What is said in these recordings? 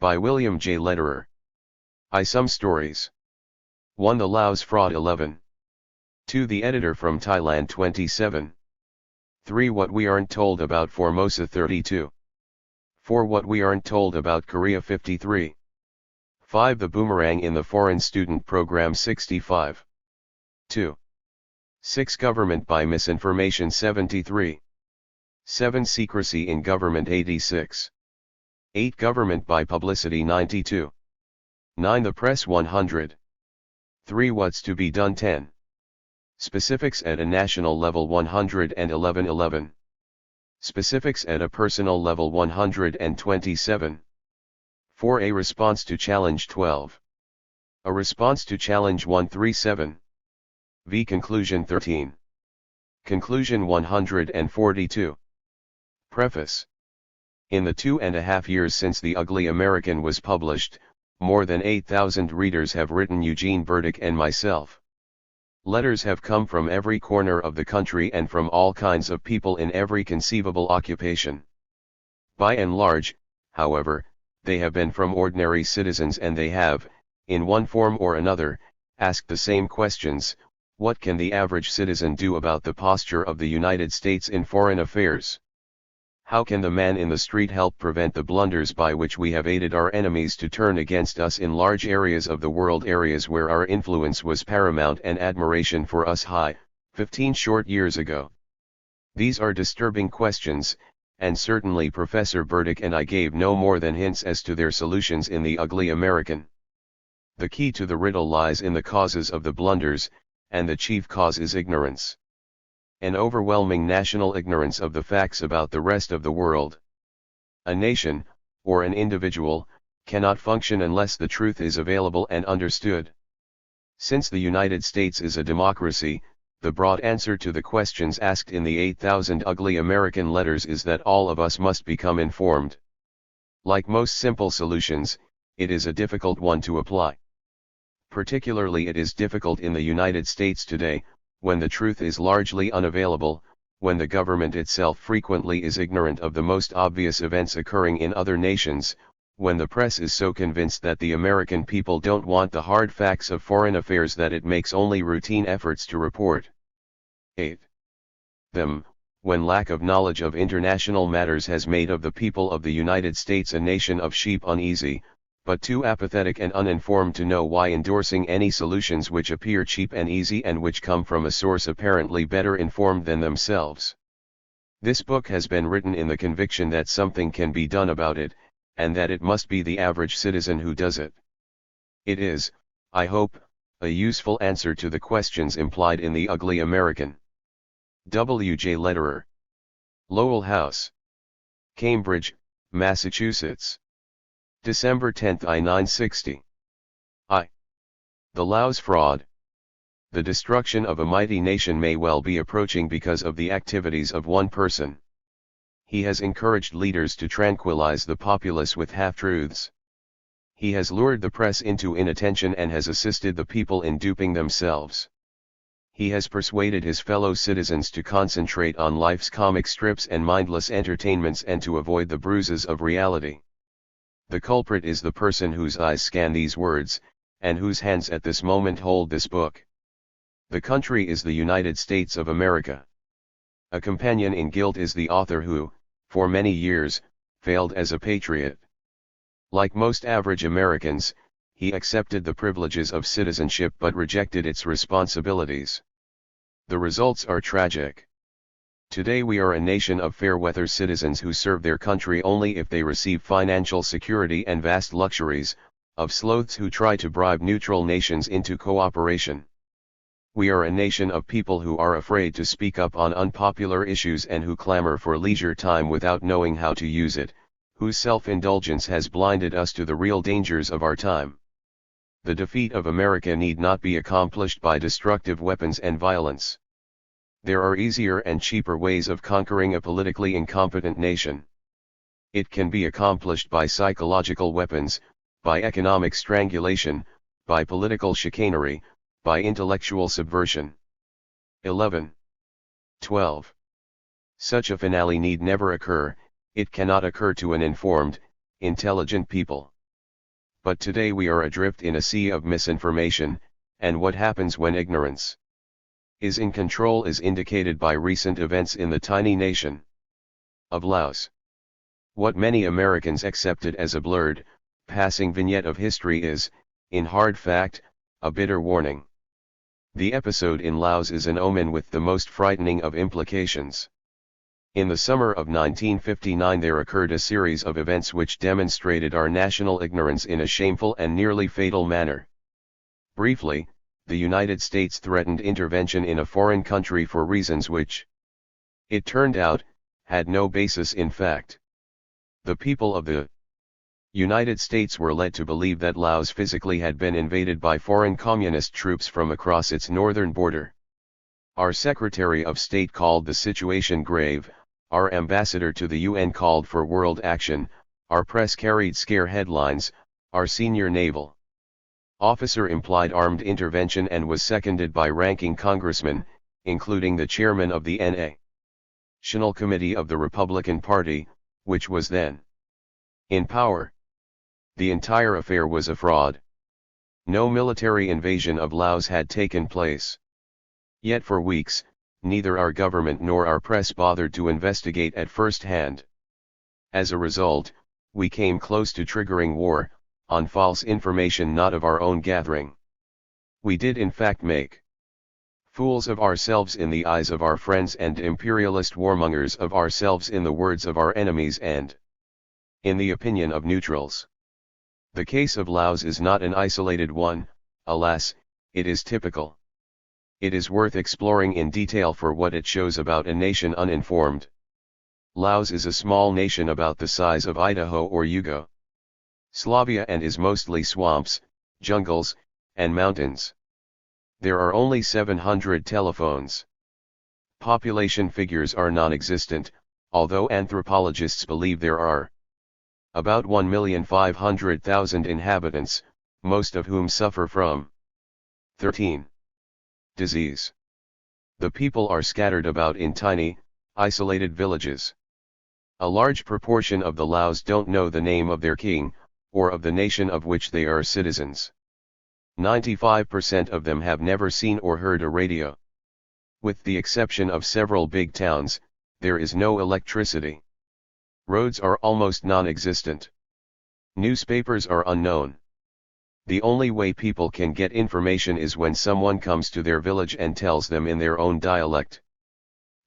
By William J. Lederer. Some stories. 1. The Laos fraud 11. 2. The editor from Thailand 27. 3. What we aren't told about Formosa 32. 4. What we aren't told about Korea 53. 5. The boomerang in the foreign student program 65. 2. 6. Government by misinformation 73. 7. Secrecy in government 86. 8. Government by publicity 92. 9. The press 100. 3. What's to be done 10. Specifics at a national level 111 11. Specifics at a personal level 127. 4. A response to challenge 12. A response to challenge 137. V. Conclusion 13. Conclusion 142. Preface. In the 2.5 years since The Ugly American was published, more than 8,000 readers have written Eugene Burdick and myself. Letters have come from every corner of the country and from all kinds of people in every conceivable occupation. By and large, however, they have been from ordinary citizens, and they have, in one form or another, asked the same questions. What can the average citizen do about the posture of the United States in foreign affairs? How can the man in the street help prevent the blunders by which we have aided our enemies to turn against us in large areas of the world, areas where our influence was paramount and admiration for us high, 15 short years ago? These are disturbing questions, and certainly Professor Burdick and I gave no more than hints as to their solutions in The Ugly American. The key to the riddle lies in the causes of the blunders, and the chief cause is ignorance. An overwhelming national ignorance of the facts about the rest of the world. A nation, or an individual, cannot function unless the truth is available and understood. Since the United States is a democracy, the broad answer to the questions asked in the 8,000 Ugly American letters is that all of us must become informed. Like most simple solutions, it is a difficult one to apply. Particularly it is difficult in the United States today, when the truth is largely unavailable, when the government itself frequently is ignorant of the most obvious events occurring in other nations, when the press is so convinced that the American people don't want the hard facts of foreign affairs that it makes only routine efforts to report 8. them, when lack of knowledge of international matters has made of the people of the United States a nation of sheep, uneasy, but too apathetic and uninformed to know why endorsing any solutions which appear cheap and easy and which come from a source apparently better informed than themselves. This book has been written in the conviction that something can be done about it, and that it must be the average citizen who does it. It is, I hope, a useful answer to the questions implied in The Ugly American. W. J. Lederer. Lowell House, Cambridge, Massachusetts. December 10, 1960. The Laos fraud. The destruction of a mighty nation may well be approaching because of the activities of one person. He has encouraged leaders to tranquilize the populace with half-truths. He has lured the press into inattention and has assisted the people in duping themselves. He has persuaded his fellow citizens to concentrate on life's comic strips and mindless entertainments and to avoid the bruises of reality. The culprit is the person whose eyes scan these words, and whose hands at this moment hold this book. The country is the United States of America. A companion in guilt is the author who, for many years, failed as a patriot. Like most average Americans, he accepted the privileges of citizenship but rejected its responsibilities. The results are tragic. Today we are a nation of fair-weather citizens who serve their country only if they receive financial security and vast luxuries, of sloths who try to bribe neutral nations into cooperation. We are a nation of people who are afraid to speak up on unpopular issues and who clamor for leisure time without knowing how to use it, whose self-indulgence has blinded us to the real dangers of our time. The defeat of America need not be accomplished by destructive weapons and violence. There are easier and cheaper ways of conquering a politically incompetent nation. It can be accomplished by psychological weapons, by economic strangulation, by political chicanery, by intellectual subversion. 11. 12. Such a finale need never occur. It cannot occur to an informed, intelligent people. but today we are adrift in a sea of misinformation, and what happens when ignorance is in control is indicated by recent events in the tiny nation of Laos. What many Americans accepted as a blurred, passing vignette of history is, in hard fact, a bitter warning. The episode in Laos is an omen with the most frightening of implications. In the summer of 1959 there occurred a series of events which demonstrated our national ignorance in a shameful and nearly fatal manner. Briefly, the United States threatened intervention in a foreign country for reasons which, it turned out, had no basis in fact. The people of the United States were led to believe that Laos physically had been invaded by foreign communist troops from across its northern border. Our Secretary of State called the situation grave, our ambassador to the UN called for world action, our press carried scare headlines, our senior naval officer implied armed intervention and was seconded by ranking congressmen, including the chairman of the National Committee of the Republican Party, which was then in power. The entire affair was a fraud. No military invasion of Laos had taken place. Yet for weeks, neither our government nor our press bothered to investigate at first hand. As a result, we came close to triggering war, on false information not of our own gathering. We did in fact make fools of ourselves in the eyes of our friends and imperialist warmongers of ourselves in the words of our enemies and in the opinion of neutrals. The case of Laos is not an isolated one, alas, it is typical. It is worth exploring in detail for what it shows about a nation uninformed. Laos is a small nation about the size of Idaho or Yugoslavia and is mostly swamps, jungles, and mountains. There are only 700 telephones. Population figures are non-existent, although anthropologists believe there are about 1,500,000 inhabitants, most of whom suffer from 13. Disease. The people are scattered about in tiny, isolated villages. A large proportion of the Laos don't know the name of their king, or of the nation of which they are citizens. 95% of them have never seen or heard a radio. With the exception of several big towns, there is no electricity. Roads are almost non-existent. Newspapers are unknown. The only way people can get information is when someone comes to their village and tells them in their own dialect.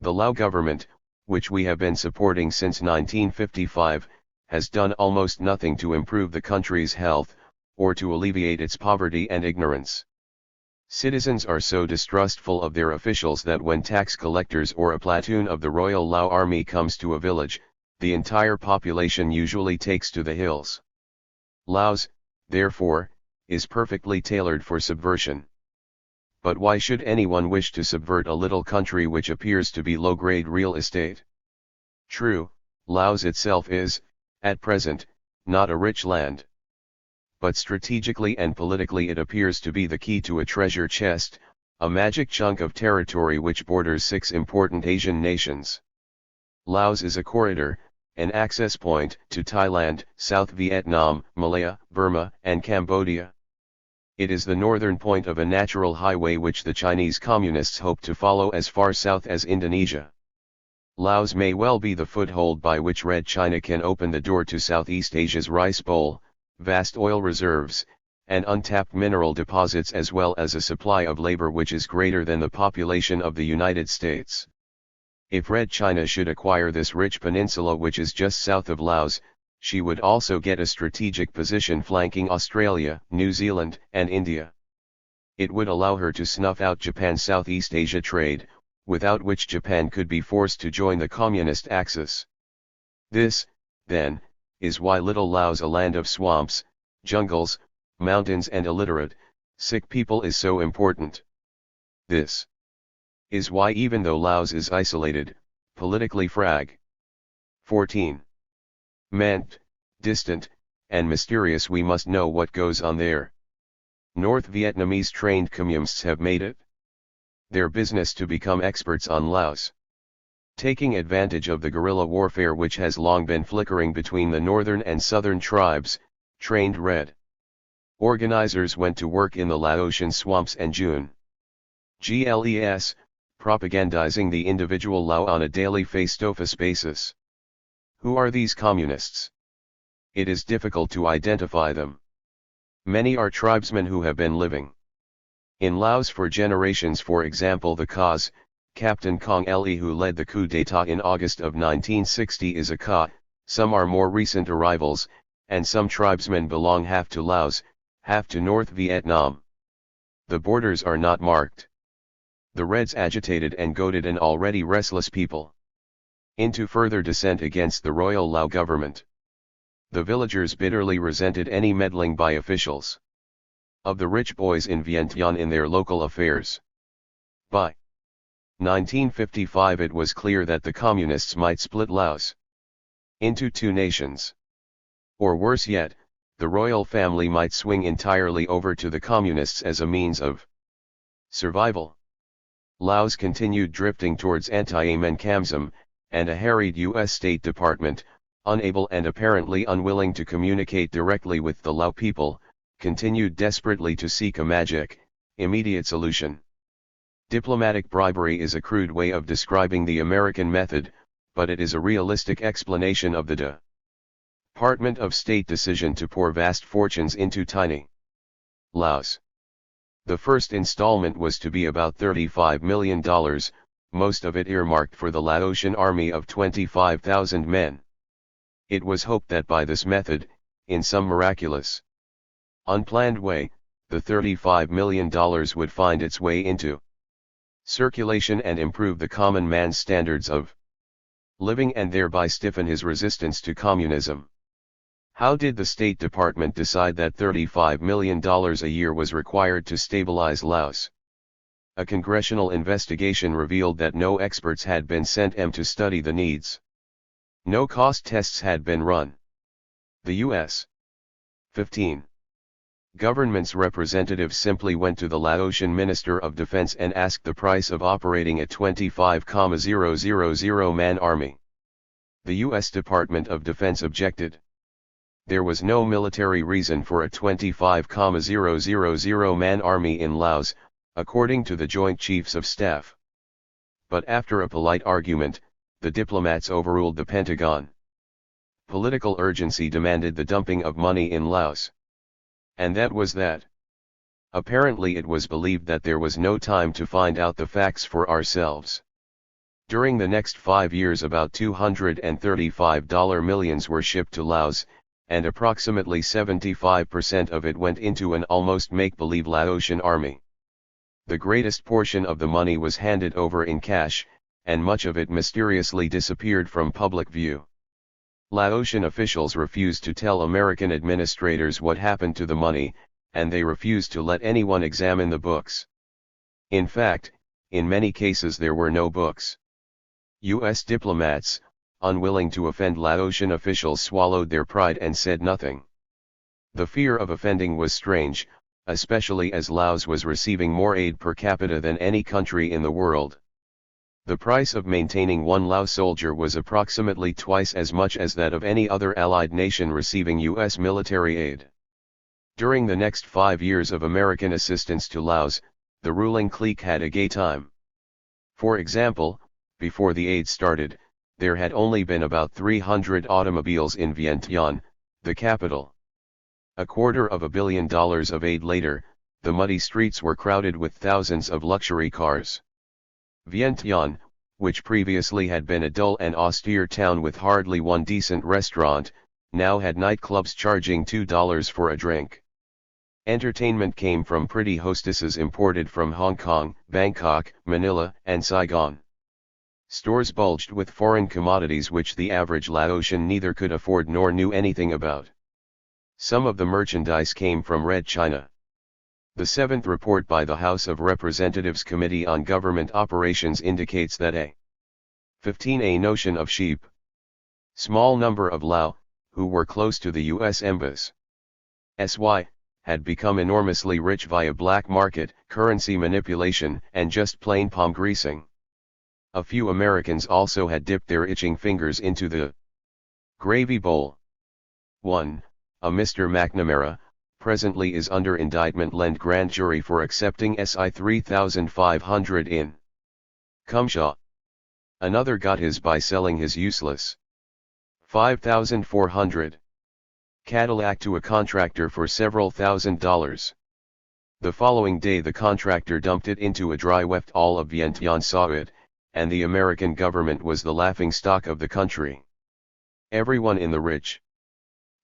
The Lao government, which we have been supporting since 1955, has done almost nothing to improve the country's health, or to alleviate its poverty and ignorance. Citizens are so distrustful of their officials that when tax collectors or a platoon of the Royal Lao Army comes to a village, the entire population usually takes to the hills. Laos, therefore, is perfectly tailored for subversion. But why should anyone wish to subvert a little country which appears to be low-grade real estate? True, Laos itself is, at present, not a rich land. But strategically and politically it appears to be the key to a treasure chest, a magic chunk of territory which borders 6 important Asian nations. Laos is a corridor, an access point to Thailand, South Vietnam, Malaya, Burma, and Cambodia. It is the northern point of a natural highway which the Chinese Communists hope to follow as far south as Indonesia. Laos may well be the foothold by which Red China can open the door to Southeast Asia's rice bowl, vast oil reserves, and untapped mineral deposits as well as a supply of labor which is greater than the population of the United States. If Red China should acquire this rich peninsula which is just south of Laos, she would also get a strategic position flanking Australia, New Zealand, and India. It would allow her to snuff out Japan's Southeast Asia trade, without which Japan could be forced to join the Communist Axis. This, then, is why Little Laos, a land of swamps, jungles, mountains and illiterate, sick people, is so important. This is why even though Laos is isolated, politically 14. Meant, distant, and mysterious, we must know what goes on there. North Vietnamese trained communists have made it their business to become experts on Laos. Taking advantage of the guerrilla warfare which has long been flickering between the northern and southern tribes, trained Red Organizers went to work in the Laotian swamps and June. GLES, propagandizing the individual Lao on a daily face-to-face basis. Who are these communists? It is difficult to identify them. Many are tribesmen who have been living in Laos for generations. For example, the Khas, Captain Kong Le, who led the coup d'état in August of 1960, is a Kha. Some are more recent arrivals, and some tribesmen belong half to Laos, half to North Vietnam. The borders are not marked. The Reds agitated and goaded an already restless people into further dissent against the royal Lao government. The villagers bitterly resented any meddling by officials of the rich boys in Vientiane in their local affairs. By 1955 it was clear that the communists might split Laos into two nations. Or worse yet, the royal family might swing entirely over to the communists as a means of survival. Laos continued drifting towards anti-Amencamism, and a harried U.S. State Department, unable and apparently unwilling to communicate directly with the Lao people, continued desperately to seek a magic, immediate solution. Diplomatic bribery is a crude way of describing the American method, but it is a realistic explanation of the Department of State decision to pour vast fortunes into tiny Laos. The first installment was to be about $35 million, most of it earmarked for the Laotian army of 25,000 men. It was hoped that by this method, in some miraculous, unplanned way, the $35 million would find its way into circulation and improve the common man's standards of living and thereby stiffen his resistance to communism. How did the State Department decide that $35 million a year was required to stabilize Laos? A congressional investigation revealed that no experts had been sent to study the needs. No cost tests had been run. The U.S. 15. Government's representatives simply went to the Laotian Minister of Defense and asked the price of operating a 25,000-man army. The U.S. Department of Defense objected. There was no military reason for a 25,000-man army in Laos, according to the Joint Chiefs of Staff. But after a polite argument, the diplomats overruled the Pentagon. Political urgency demanded the dumping of money in Laos. And that was that. Apparently it was believed that there was no time to find out the facts for ourselves. During the next 5 years about $235 millions were shipped to Laos, and approximately 75% of it went into an almost make-believe Laotian army. The greatest portion of the money was handed over in cash, and much of it mysteriously disappeared from public view. Laotian officials refused to tell American administrators what happened to the money, and they refused to let anyone examine the books. In fact, in many cases there were no books. U.S. diplomats, unwilling to offend Laotian officials, swallowed their pride and said nothing. The fear of offending was strange, especially as Laos was receiving more aid per capita than any country in the world. The price of maintaining one Lao soldier was approximately twice as much as that of any other allied nation receiving U.S. military aid. During the next 5 years of American assistance to Laos, the ruling clique had a gay time. For example, before the aid started, there had only been about 300 automobiles in Vientiane, the capital. $250 million of aid later, the muddy streets were crowded with thousands of luxury cars. Vientiane, which previously had been a dull and austere town with hardly one decent restaurant, now had nightclubs charging $2 for a drink. Entertainment came from pretty hostesses imported from Hong Kong, Bangkok, Manila, and Saigon. Stores bulged with foreign commodities which the average Laotian neither could afford nor knew anything about. Some of the merchandise came from Red China. The 7th report by the House of Representatives Committee on Government Operations indicates that a notion of sheep. Small number of Lao, who were close to the U.S. Embassy, had become enormously rich via black market, currency manipulation, and just plain palm greasing. A few Americans also had dipped their itching fingers into the gravy bowl. 1. A Mr. McNamara, presently is under indictment lend grand jury for accepting SI 3,500 in Kumsha. Another got his by selling his useless 5,400 Cadillac to a contractor for several $1,000s. The following day the contractor dumped it into a dry weft. All of Vientiane saw it, and the American government was the laughingstock of the country. Everyone in the rich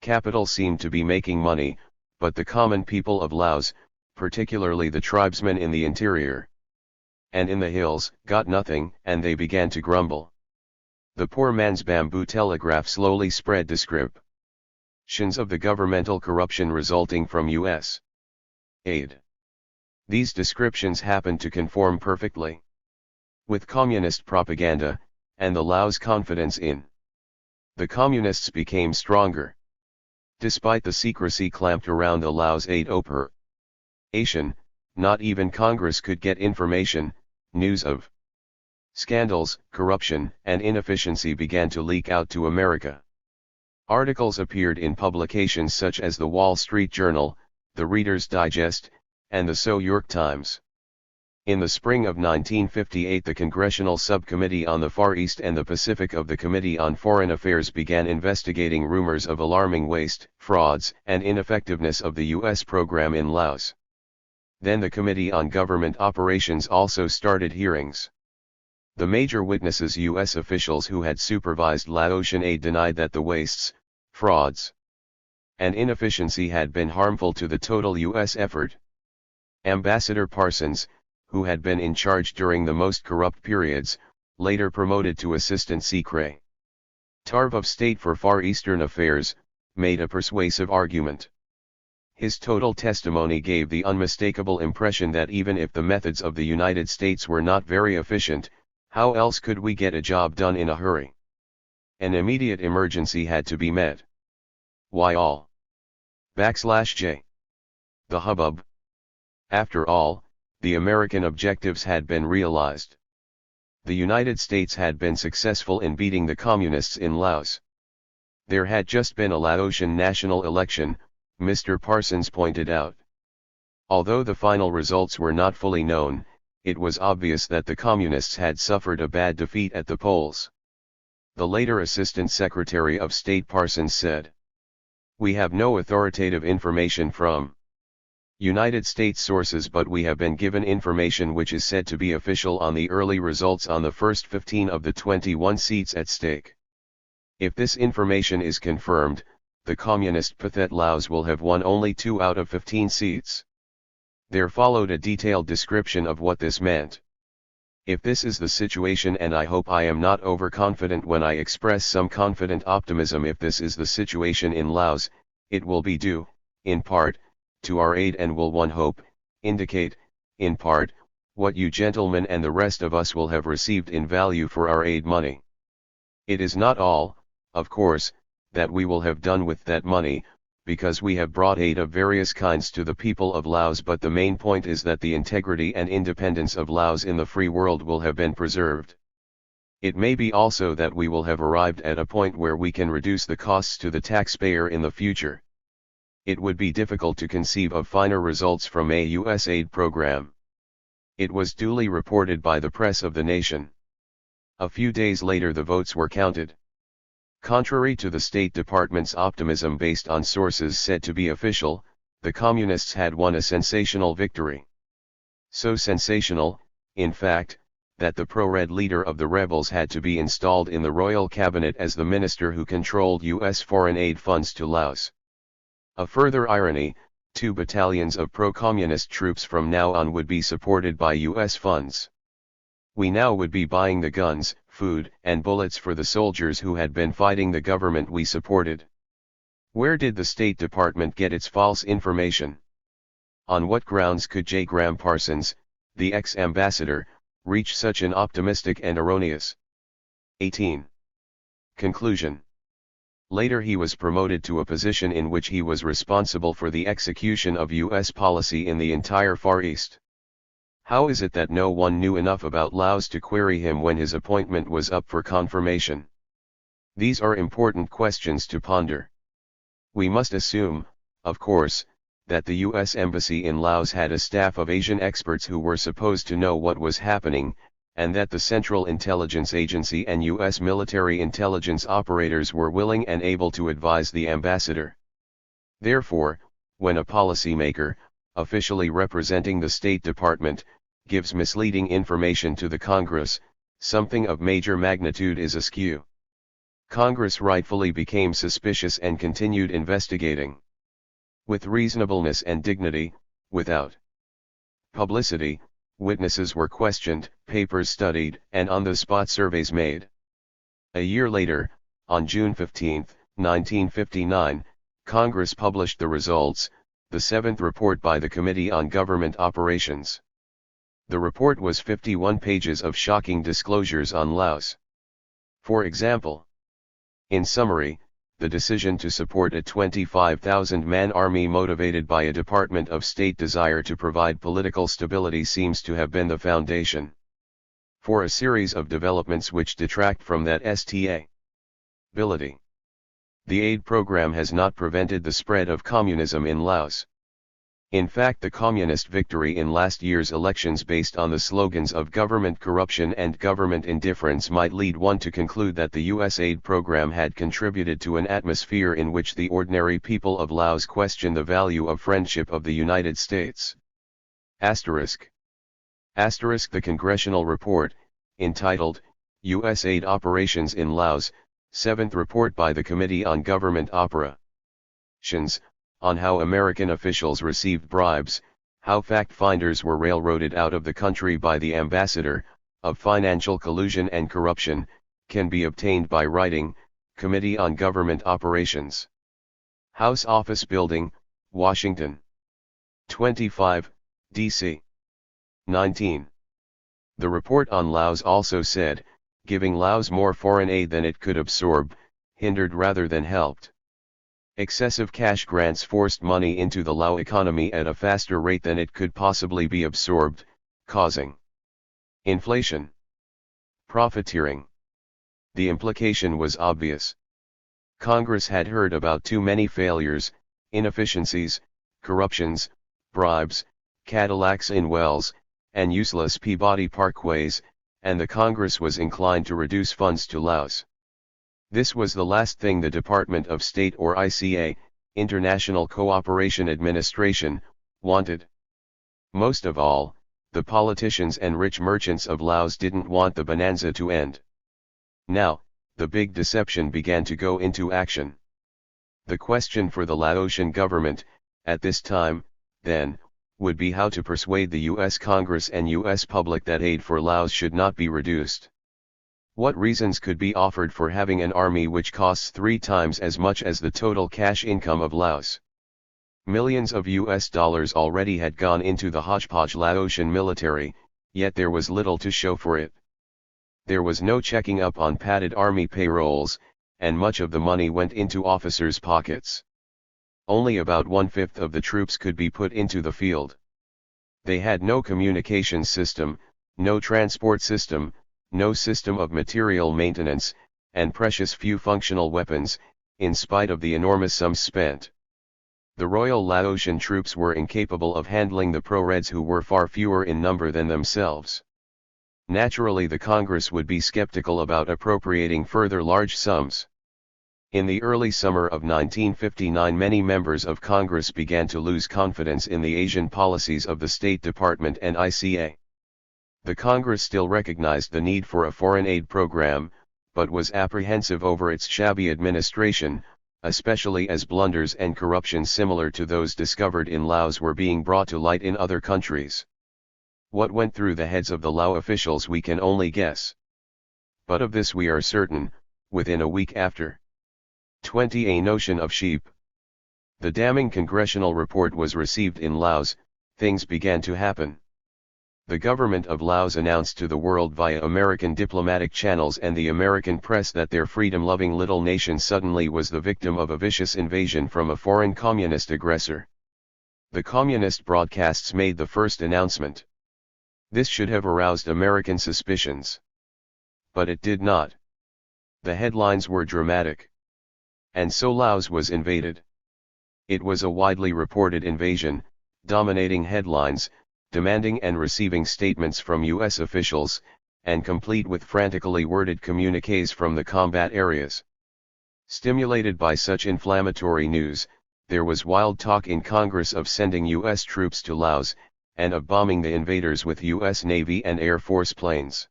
capital seemed to be making money, but the common people of Laos, particularly the tribesmen in the interior and in the hills, got nothing, and they began to grumble. The poor man's bamboo telegraph slowly spread descriptions of the governmental corruption resulting from U.S. aid. These descriptions happened to conform perfectly with communist propaganda, and the Laos' confidence in the communists became stronger. Despite the secrecy clamped around the Laos aid operation, not even Congress could get information. News of scandals, corruption, and inefficiency began to leak out to America. Articles appeared in publications such as the Wall Street Journal, the Reader's Digest, and the New York Times. In the spring of 1958 the Congressional Subcommittee on the Far East and the Pacific of the Committee on Foreign Affairs began investigating rumors of alarming waste, frauds, and ineffectiveness of the U.S. program in Laos. Then the Committee on Government Operations also started hearings. The major witnesses, U.S. officials who had supervised Laotian aid, denied that the wastes, frauds, and inefficiency had been harmful to the total U.S. effort. Ambassador Parsons, who had been in charge during the most corrupt periods, later promoted to Assistant Secretary of State for Far Eastern Affairs, made a persuasive argument. His total testimony gave the unmistakable impression that even if the methods of the United States were not very efficient, how else could we get a job done in a hurry? An immediate emergency had to be met. Why all? /J. The hubbub. After all, the American objectives had been realized. The United States had been successful in beating the communists in Laos. There had just been a Laotian national election, Mr. Parsons pointed out. Although the final results were not fully known, it was obvious that the communists had suffered a bad defeat at the polls. The later Assistant Secretary of State Parsons said, "We have no authoritative information from United States sources, but we have been given information which is said to be official on the early results on the first 15 of the 21 seats at stake. If this information is confirmed, the communist Pathet Laos will have won only 2 out of 15 seats." There followed a detailed description of what this meant. If this is the situation, and I hope I am not overconfident when I express some confident optimism, if this is the situation in Laos, it will be due, in part, to our aid, and will, one hope, indicate, in part, what you gentlemen and the rest of us will have received in value for our aid money. It is not all, of course, that we will have done with that money, because we have brought aid of various kinds to the people of Laos, but the main point is that the integrity and independence of Laos in the free world will have been preserved. It may be also that we will have arrived at a point where we can reduce the costs to the taxpayer in the future. It would be difficult to conceive of finer results from a U.S. aid program. It was duly reported by the press of the nation. A few days later the votes were counted. Contrary to the State Department's optimism based on sources said to be official, the Communists had won a sensational victory. So sensational, in fact, that the pro-red leader of the rebels had to be installed in the royal cabinet as the minister who controlled U.S. foreign aid funds to Laos. A further irony, 2 battalions of pro-communist troops from now on would be supported by U.S. funds. We now would be buying the guns, food, and bullets for the soldiers who had been fighting the government we supported. Where did the State Department get its false information? On what grounds could J. Graham Parsons, the ex-ambassador, reach such an optimistic and erroneous 18. Conclusion. Later he was promoted to a position in which he was responsible for the execution of U.S. policy in the entire Far East. How is it that no one knew enough about Laos to query him when his appointment was up for confirmation? These are important questions to ponder. We must assume, of course, that the U.S. Embassy in Laos had a staff of Asian experts who were supposed to know what was happening, and that the Central Intelligence Agency and U.S. military intelligence operators were willing and able to advise the ambassador. Therefore, when a policymaker, officially representing the State Department, gives misleading information to the Congress, something of major magnitude is askew. Congress rightfully became suspicious and continued investigating. With reasonableness and dignity, without publicity, witnesses were questioned, papers studied, and on-the-spot surveys made. A year later, on June 15, 1959, Congress published the results, the seventh report by the Committee on Government Operations. The report was 51 pages of shocking disclosures on Laos. For example, in summary, the decision to support a 25,000-man army motivated by a Department of State desire to provide political stability seems to have been the foundation for a series of developments which detract from that stability. The aid program has not prevented the spread of communism in Laos. In fact, the communist victory in last year's elections based on the slogans of government corruption and government indifference might lead one to conclude that the U.S. aid program had contributed to an atmosphere in which the ordinary people of Laos question the value of friendship of the United States. Asterisk. The Congressional Report, entitled, U.S. Aid Operations in Laos, 7th Report by the Committee on Government Operations, on how American officials received bribes, how fact-finders were railroaded out of the country by the ambassador, of financial collusion and corruption, can be obtained by writing, Committee on Government Operations. House Office Building, Washington. 25, D.C. 19. The report on Laos also said, giving Laos more foreign aid than it could absorb, hindered rather than helped. Excessive cash grants forced money into the Lao economy at a faster rate than it could possibly be absorbed, causing inflation. Profiteering. The implication was obvious. Congress had heard about too many failures, inefficiencies, corruptions, bribes, Cadillacs in wells, and useless Peabody Parkways, and the Congress was inclined to reduce funds to Laos. This was the last thing the Department of State or ICA, International Cooperation Administration, wanted. Most of all, the politicians and rich merchants of Laos didn't want the bonanza to end. Now, the big deception began to go into action. The question for the Laotian government, at this time, then, would be how to persuade the U.S. Congress and U.S. public that aid for Laos should not be reduced. What reasons could be offered for having an army which costs 3 times as much as the total cash income of Laos? Millions of US dollars already had gone into the hodgepodge Laotian military, yet there was little to show for it. There was no checking up on padded army payrolls, and much of the money went into officers' pockets. Only about 1/5 of the troops could be put into the field. They had no communications system, no transport system, no system of material maintenance, and precious few functional weapons, in spite of the enormous sums spent. The Royal Laotian troops were incapable of handling the pro-Reds who were far fewer in number than themselves. Naturally, the Congress would be skeptical about appropriating further large sums. In the early summer of 1959, many members of Congress began to lose confidence in the Asian policies of the State Department and ICA. The Congress still recognized the need for a foreign aid program, but was apprehensive over its shabby administration, especially as blunders and corruption similar to those discovered in Laos were being brought to light in other countries. What went through the heads of the Lao officials we can only guess. But of this we are certain, within a week after 20 a notion of sheep. The damning congressional report was received in Laos, things began to happen. The government of Laos announced to the world via American diplomatic channels and the American press that their freedom-loving little nation suddenly was the victim of a vicious invasion from a foreign communist aggressor. The communist broadcasts made the first announcement. This should have aroused American suspicions. But it did not. The headlines were dramatic. And so Laos was invaded. It was a widely reported invasion, dominating headlines, demanding and receiving statements from U.S. officials, and complete with frantically worded communiques from the combat areas. Stimulated by such inflammatory news, there was wild talk in Congress of sending U.S. troops to Laos, and of bombing the invaders with U.S. Navy and Air Force planes.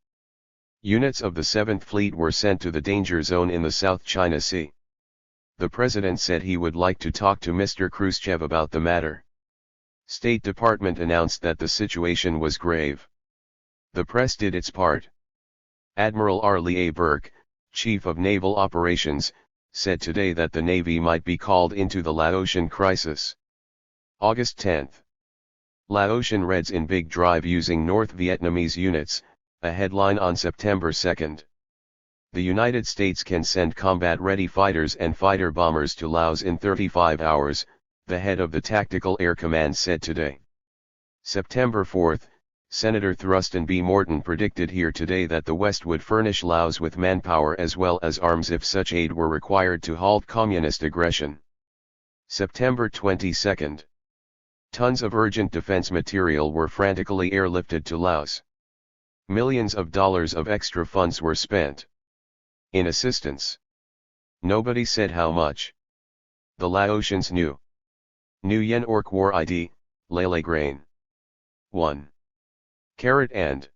Units of the 7th Fleet were sent to the danger zone in the South China Sea. The president said he would like to talk to Mr. Khrushchev about the matter. State Department announced that the situation was grave. The press did its part. Admiral R. Lee A. Burke, Chief of Naval Operations, said today that the Navy might be called into the Laotian crisis. August 10. Laotian Reds in big drive using North Vietnamese units, a headline on September 2. The United States can send combat-ready fighters and fighter bombers to Laos in 35 hours, the head of the Tactical Air Command said today. September 4, Senator Thurston B. Morton predicted here today that the West would furnish Laos with manpower as well as arms if such aid were required to halt communist aggression. September 22. Tons of urgent defense material were frantically airlifted to Laos. Millions of dollars of extra funds were spent in assistance. Nobody said how much. The Laotians knew. Nguyen Orc War ID, Lele Grain. 1. Carrot and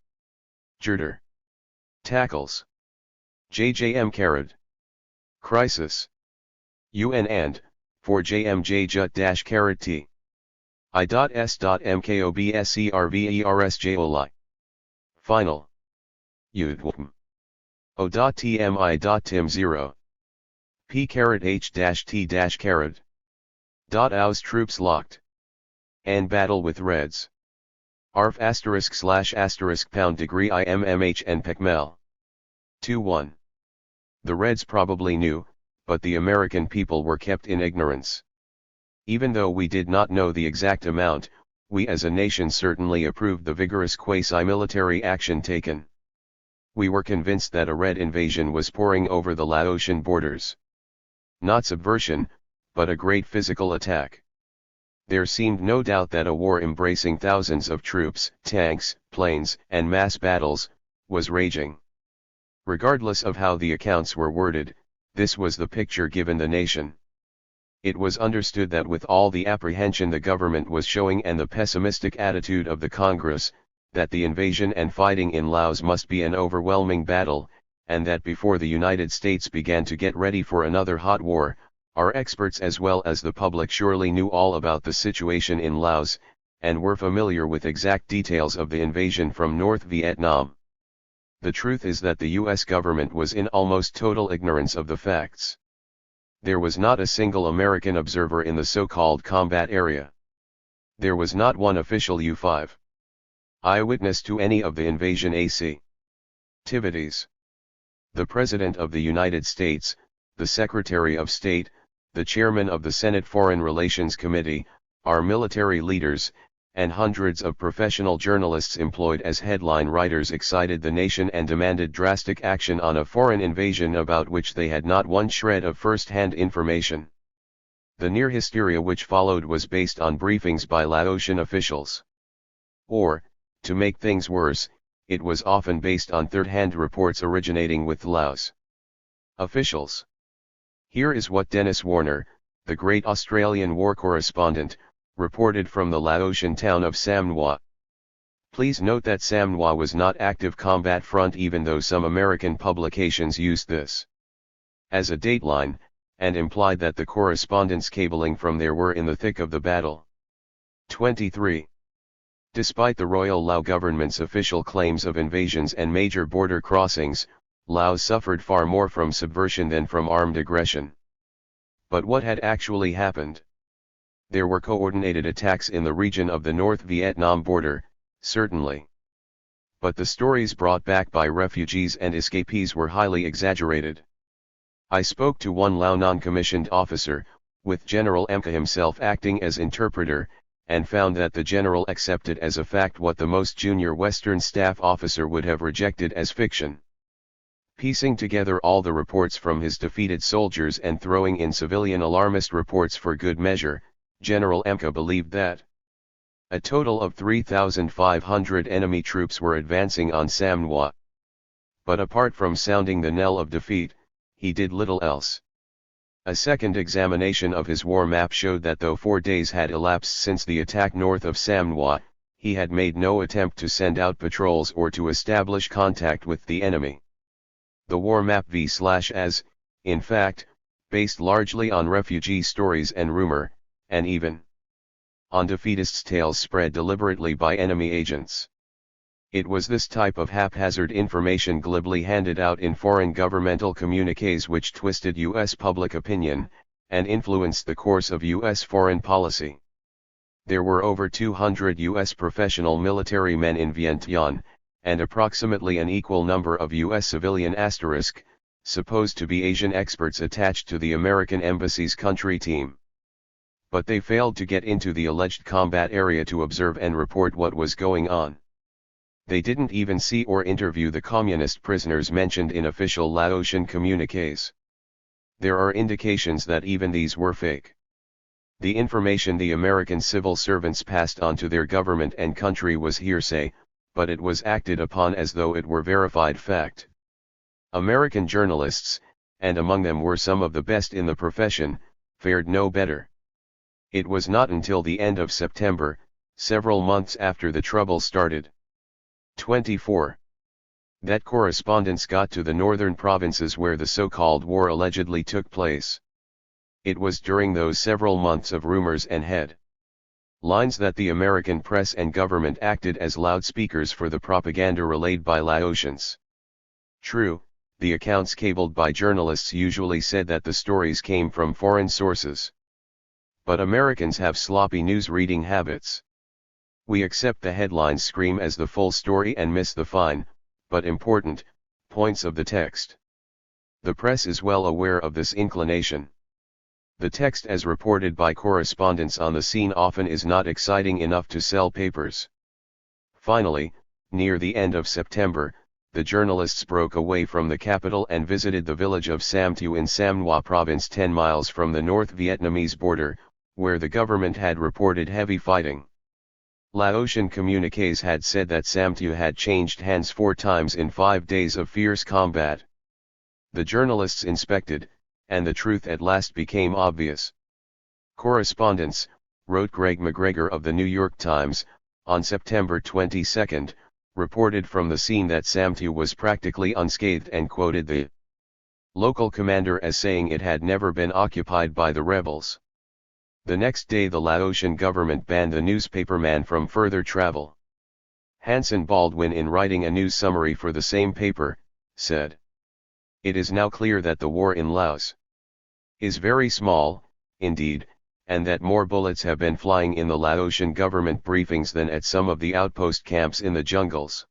Girder. Tackles. JJM Carrot. Crisis. UN and, for JMJ Jut Carrot T. I.S.MKOBSERVERSJOLI. Final. UDWM. O.TMI.TIM 0. P H-T carrot. Aus troops locked. And battle with Reds. ARF */ pound degree IMMH and Pecmel. 2-1. The Reds probably knew, but the American people were kept in ignorance. Even though we did not know the exact amount, we as a nation certainly approved the vigorous quasi-military action taken. We were convinced that a Red invasion was pouring over the Laotian borders. Not subversion, but a great physical attack. There seemed no doubt that a war embracing thousands of troops, tanks, planes, and mass battles, was raging. Regardless of how the accounts were worded, this was the picture given the nation. It was understood that with all the apprehension the government was showing and the pessimistic attitude of the Congress, that the invasion and fighting in Laos must be an overwhelming battle, and that before the United States began to get ready for another hot war, our experts as well as the public surely knew all about the situation in Laos, and were familiar with exact details of the invasion from North Vietnam. The truth is that the U.S. government was in almost total ignorance of the facts. There was not a single American observer in the so-called combat area. There was not one official U-5 eyewitness to any of the invasion activities. The President of the United States, the Secretary of State, the Chairman of the Senate Foreign Relations Committee, our military leaders, and hundreds of professional journalists employed as headline writers excited the nation and demanded drastic action on a foreign invasion about which they had not one shred of first-hand information. The near hysteria which followed was based on briefings by Laotian officials. Or, to make things worse, it was often based on third-hand reports originating with Laos officials. Here is what Dennis Warner, the great Australian war correspondent, reported from the Laotian town of Sam Ngoa. Please note that Sam Ngoa was not active combat front even though some American publications used this as a dateline, and implied that the correspondents cabling from there were in the thick of the battle. 23. Despite the Royal Lao government's official claims of invasions and major border crossings, Laos suffered far more from subversion than from armed aggression. But what had actually happened? There were coordinated attacks in the region of the North Vietnam border, certainly. But the stories brought back by refugees and escapees were highly exaggerated. I spoke to one Lao non-commissioned officer, with General Emka himself acting as interpreter, and found that the general accepted as a fact what the most junior Western staff officer would have rejected as fiction. Piecing together all the reports from his defeated soldiers and throwing in civilian alarmist reports for good measure, General Emka believed that a total of 3,500 enemy troops were advancing on Samwa. But apart from sounding the knell of defeat, he did little else. A second examination of his war map showed that though 4 days had elapsed since the attack north of Samwa, he had made no attempt to send out patrols or to establish contact with the enemy. The war map v/as, in fact, based largely on refugee stories and rumor, and even on defeatists' tales spread deliberately by enemy agents. It was this type of haphazard information glibly handed out in foreign governmental communiques which twisted U.S. public opinion, and influenced the course of U.S. foreign policy. There were over 200 U.S. professional military men in Vientiane, and approximately an equal number of U.S. civilian supposed to be Asian experts attached to the American Embassy's country team. But they failed to get into the alleged combat area to observe and report what was going on. They didn't even see or interview the communist prisoners mentioned in official Laotian communiques. There are indications that even these were fake. The information the American civil servants passed on to their government and country was hearsay, but it was acted upon as though it were verified fact. American journalists, and among them were some of the best in the profession, fared no better. It was not until the end of September, several months after the trouble started, 24. that correspondents got to the northern provinces where the so-called war allegedly took place. It was during those several months of rumors and headlines that the American press and government acted as loudspeakers for the propaganda relayed by Laotians. True, the accounts cabled by journalists usually said that the stories came from foreign sources. But Americans have sloppy news reading habits. We accept the headlines scream as the full story and miss the fine, but important, points of the text. The press is well aware of this inclination. The text as reported by correspondents on the scene often is not exciting enough to sell papers. Finally, near the end of September, the journalists broke away from the capital and visited the village of Sam Tu in Samwa province 10 miles from the North Vietnamese border, where the government had reported heavy fighting. Laotian communiques had said that Sam Tu had changed hands 4 times in 5 days of fierce combat. The journalists inspected, and the truth at last became obvious. Correspondents, wrote Greg McGregor of the New York Times, on September 22, reported from the scene that Sam Tu was practically unscathed and quoted the local commander as saying it had never been occupied by the rebels. The next day the Laotian government banned the newspaperman from further travel. Hanson Baldwin, in writing a news summary for the same paper, said, "It is now clear that the war in Laos is very small, indeed, and that more bullets have been flying in the Laotian government briefings than at some of the outpost camps in the jungles."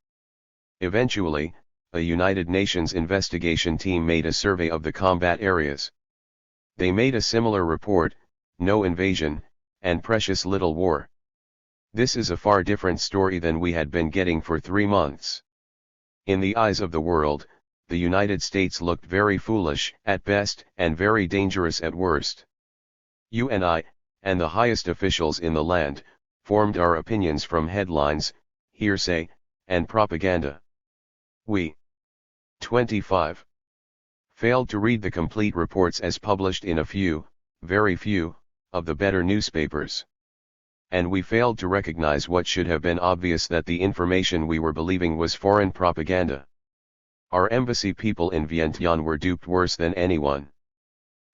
Eventually, a United Nations investigation team made a survey of the combat areas. They made a similar report: no invasion, and precious little war. This is a far different story than we had been getting for 3 months. In the eyes of the world, the United States looked very foolish at best and very dangerous at worst. You and I, and the highest officials in the land, formed our opinions from headlines, hearsay, and propaganda. We 25. failed to read the complete reports as published in a few, very few, of the better newspapers. And we failed to recognize what should have been obvious, that the information we were believing was foreign propaganda. Our embassy people in Vientiane were duped worse than anyone.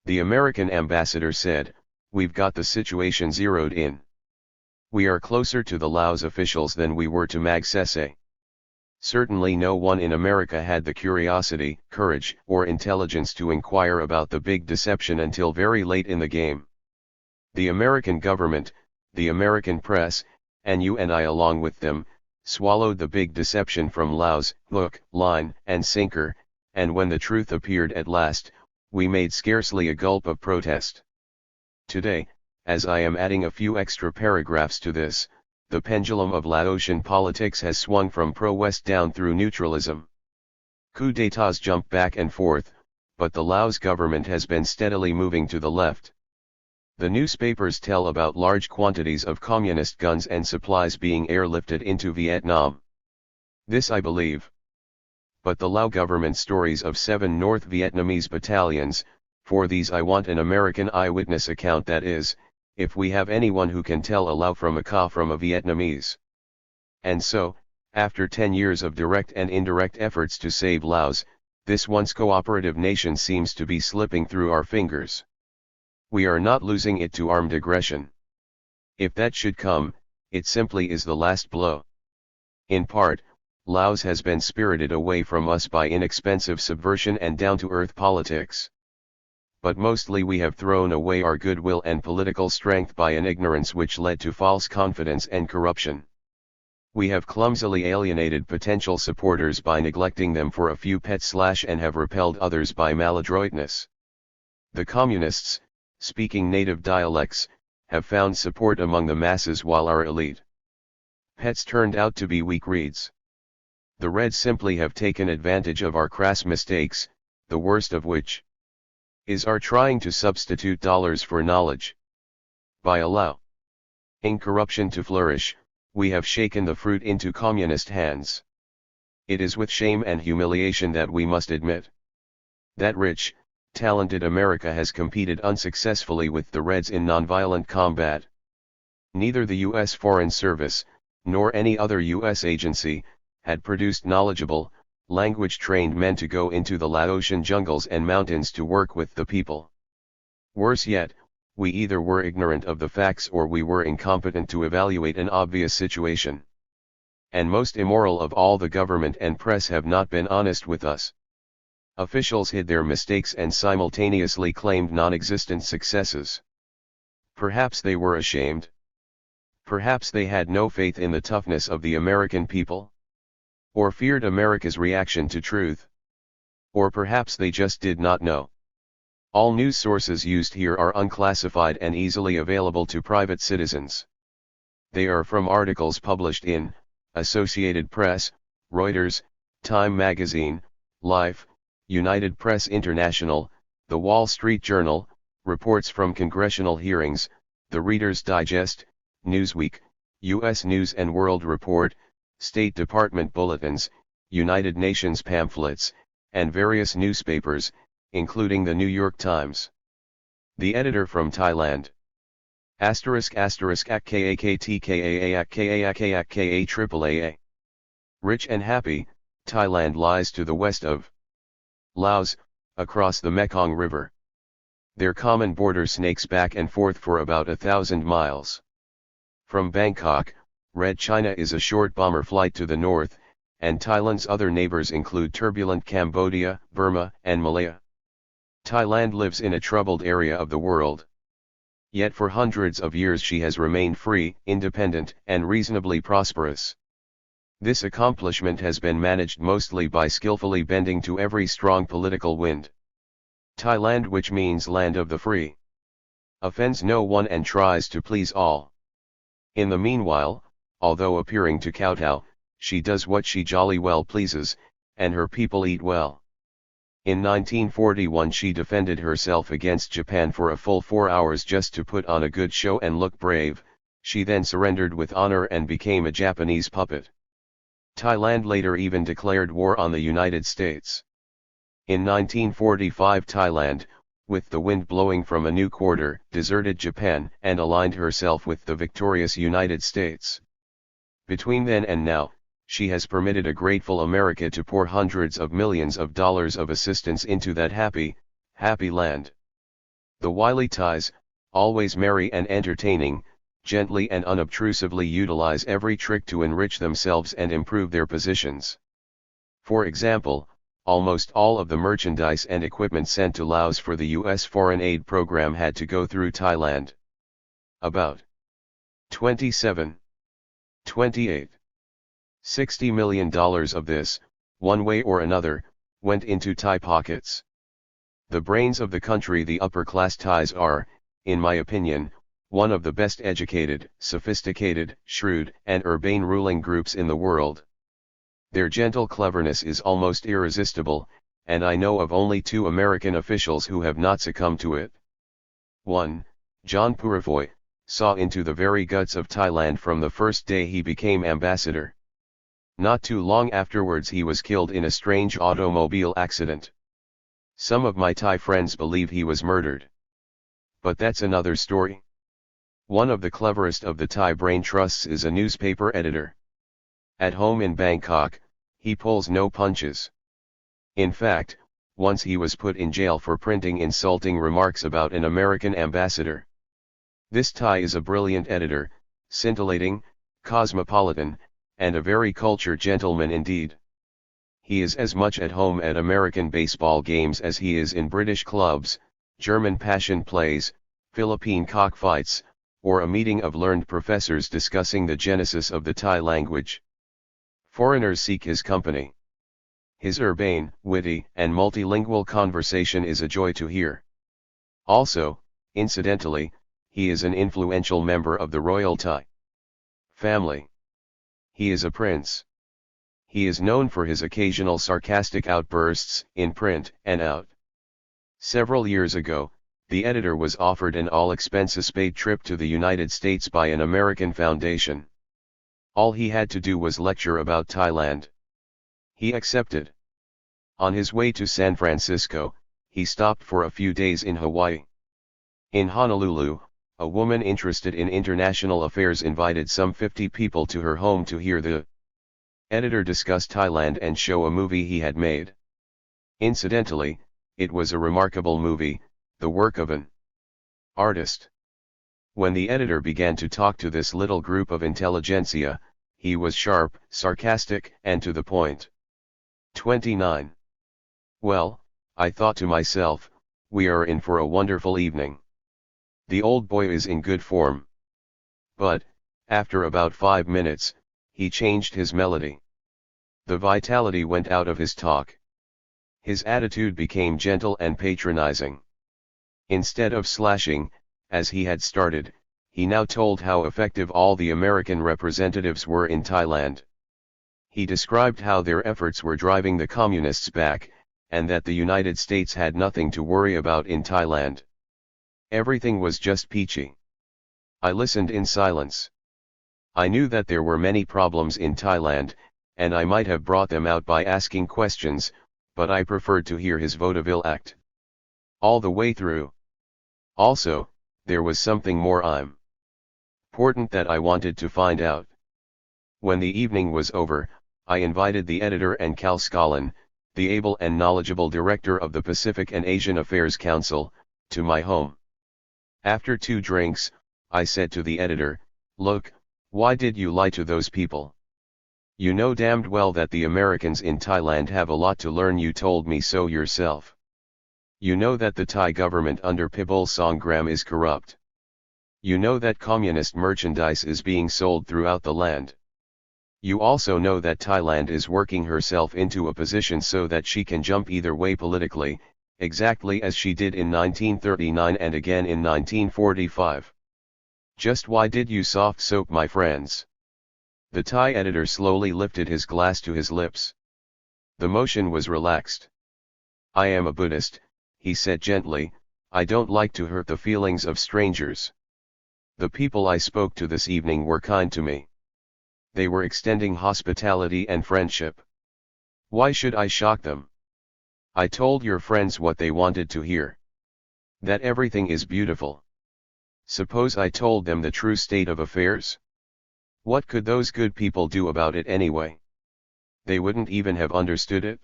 The American ambassador said, "We've got the situation zeroed in. We are closer to the Laos officials than we were to Magsaysay." Certainly no one in America had the curiosity, courage, or intelligence to inquire about the big deception until very late in the game. The American government, the American press, and you and I along with them, swallowed the big deception from Laos, hook, line, and sinker, and when the truth appeared at last, we made scarcely a gulp of protest. Today, as I am adding a few extra paragraphs to this, the pendulum of Laotian politics has swung from pro-West down through neutralism. Coup d'états jump back and forth, but the Laos government has been steadily moving to the left. The newspapers tell about large quantities of communist guns and supplies being airlifted into Vietnam. This I believe. But the Lao government stories of 7 North Vietnamese battalions, for these I want an American eyewitness account, that is, if we have anyone who can tell a Lao from a Ka from a Vietnamese. And so, after 10 years of direct and indirect efforts to save Laos, this once cooperative nation seems to be slipping through our fingers. We are not losing it to armed aggression. If that should come, it simply is the last blow. In part, Laos has been spirited away from us by inexpensive subversion and down-to-earth politics. But mostly we have thrown away our goodwill and political strength by an ignorance which led to false confidence and corruption. We have clumsily alienated potential supporters by neglecting them for a few pets and have repelled others by maladroitness. The communists, speaking native dialects, have found support among the masses while our elite pets turned out to be weak reeds. The Reds simply have taken advantage of our crass mistakes, the worst of which is our trying to substitute dollars for knowledge. By allowing corruption to flourish, we have shaken the fruit into communist hands. It is with shame and humiliation that we must admit that rich, talented America has competed unsuccessfully with the Reds in nonviolent combat. Neither the U.S. Foreign Service, nor any other U.S. agency, had produced knowledgeable, language-trained men to go into the Laotian jungles and mountains to work with the people. Worse yet, we either were ignorant of the facts or we were incompetent to evaluate an obvious situation. And most immoral of all, the government and press have not been honest with us. Officials hid their mistakes and simultaneously claimed non-existent successes. Perhaps they were ashamed. Perhaps they had no faith in the toughness of the American people. Or feared America's reaction to truth. Or perhaps they just did not know. All news sources used here are unclassified and easily available to private citizens. They are from articles published in Associated Press, Reuters, Time Magazine, Life, United Press International, The Wall Street Journal, reports from congressional hearings, The Reader's Digest, Newsweek, U.S. News and World Report, State Department bulletins, United Nations pamphlets, and various newspapers, including the New York Times. The editor from Thailand. **AKAKTKAAKAAKAAKAAAA. Rich and happy, Thailand lies to the west of Laos, across the Mekong River. Their common border snakes back and forth for about 1,000 miles. From Bangkok, Red China is a short bomber flight to the north, and Thailand's other neighbors include turbulent Cambodia, Burma, and Malaya. Thailand lives in a troubled area of the world. Yet for hundreds of years she has remained free, independent, and reasonably prosperous. This accomplishment has been managed mostly by skillfully bending to every strong political wind. Thailand, which means land of the free, offends no one and tries to please all. In the meanwhile, although appearing to kowtow, she does what she jolly well pleases, and her people eat well. In 1941 she defended herself against Japan for a full 4 hours just to put on a good show and look brave. She then surrendered with honor and became a Japanese puppet. Thailand later even declared war on the United States. In 1945 Thailand, with the wind blowing from a new quarter, deserted Japan and aligned herself with the victorious United States. Between then and now, she has permitted a grateful America to pour hundreds of millions of dollars of assistance into that happy land. The wily Thais, always merry and entertaining, gently and unobtrusively utilize every trick to enrich themselves and improve their positions. For example, almost all of the merchandise and equipment sent to Laos for the U.S. foreign aid program had to go through Thailand. About 27, 28, $60 million of this, one way or another, went into Thai pockets. The brains of the country, the upper-class Thais, are, in my opinion, one of the best educated, sophisticated, shrewd, and urbane ruling groups in the world. Their gentle cleverness is almost irresistible, and I know of only 2 American officials who have not succumbed to it. 1. John Purifoy, saw into the very guts of Thailand from the first day he became ambassador. Not too long afterwards he was killed in a strange automobile accident. Some of my Thai friends believe he was murdered. But that's another story. One of the cleverest of the Thai brain trusts is a newspaper editor. At home in Bangkok, he pulls no punches. In fact, once he was put in jail for printing insulting remarks about an American ambassador. This Thai is a brilliant editor, scintillating, cosmopolitan, and a very cultured gentleman indeed. He is as much at home at American baseball games as he is in British clubs, German passion plays, Philippine cockfights, or a meeting of learned professors discussing the genesis of the Thai language. Foreigners seek his company. His urbane, witty, and multilingual conversation is a joy to hear. Also, incidentally, he is an influential member of the royal Thai family. He is a prince. He is known for his occasional sarcastic outbursts, in print and out. Several years ago, the editor was offered an all-expenses-paid trip to the United States by an American foundation. All he had to do was lecture about Thailand. He accepted. On his way to San Francisco, he stopped for a few days in Hawaii. In Honolulu, a woman interested in international affairs invited some 50 people to her home to hear the editor discuss Thailand and show a movie he had made. Incidentally, it was a remarkable movie, the work of an artist. When the editor began to talk to this little group of intelligentsia, he was sharp, sarcastic, and to the point. 29. Well, I thought to myself, we are in for a wonderful evening. The old boy is in good form. But, after about 5 minutes, he changed his melody. The vitality went out of his talk. His attitude became gentle and patronizing. Instead of slashing, as he had started, he now told how effective all the American representatives were in Thailand. He described how their efforts were driving the communists back, and that the United States had nothing to worry about in Thailand. Everything was just peachy. I listened in silence. I knew that there were many problems in Thailand, and I might have brought them out by asking questions, but I preferred to hear his vaudeville act. All the way through. Also, there was something more important that I wanted to find out. When the evening was over, I invited the editor and Cal Scollin, the able and knowledgeable director of the Pacific and Asian Affairs Council, to my home. After 2 drinks, I said to the editor, "Look, why did you lie to those people? You know damned well that the Americans in Thailand have a lot to learn. You told me so yourself. You know that the Thai government under Pibul Songgram is corrupt. You know that communist merchandise is being sold throughout the land. You also know that Thailand is working herself into a position so that she can jump either way politically, exactly as she did in 1939 and again in 1945. Just why did you soft soap my friends?" The Thai editor slowly lifted his glass to his lips. The motion was relaxed. "I am a Buddhist," he said gently. "I don't like to hurt the feelings of strangers. The people I spoke to this evening were kind to me. They were extending hospitality and friendship. Why should I shock them? I told your friends what they wanted to hear. That everything is beautiful. Suppose I told them the true state of affairs? What could those good people do about it anyway? They wouldn't even have understood it.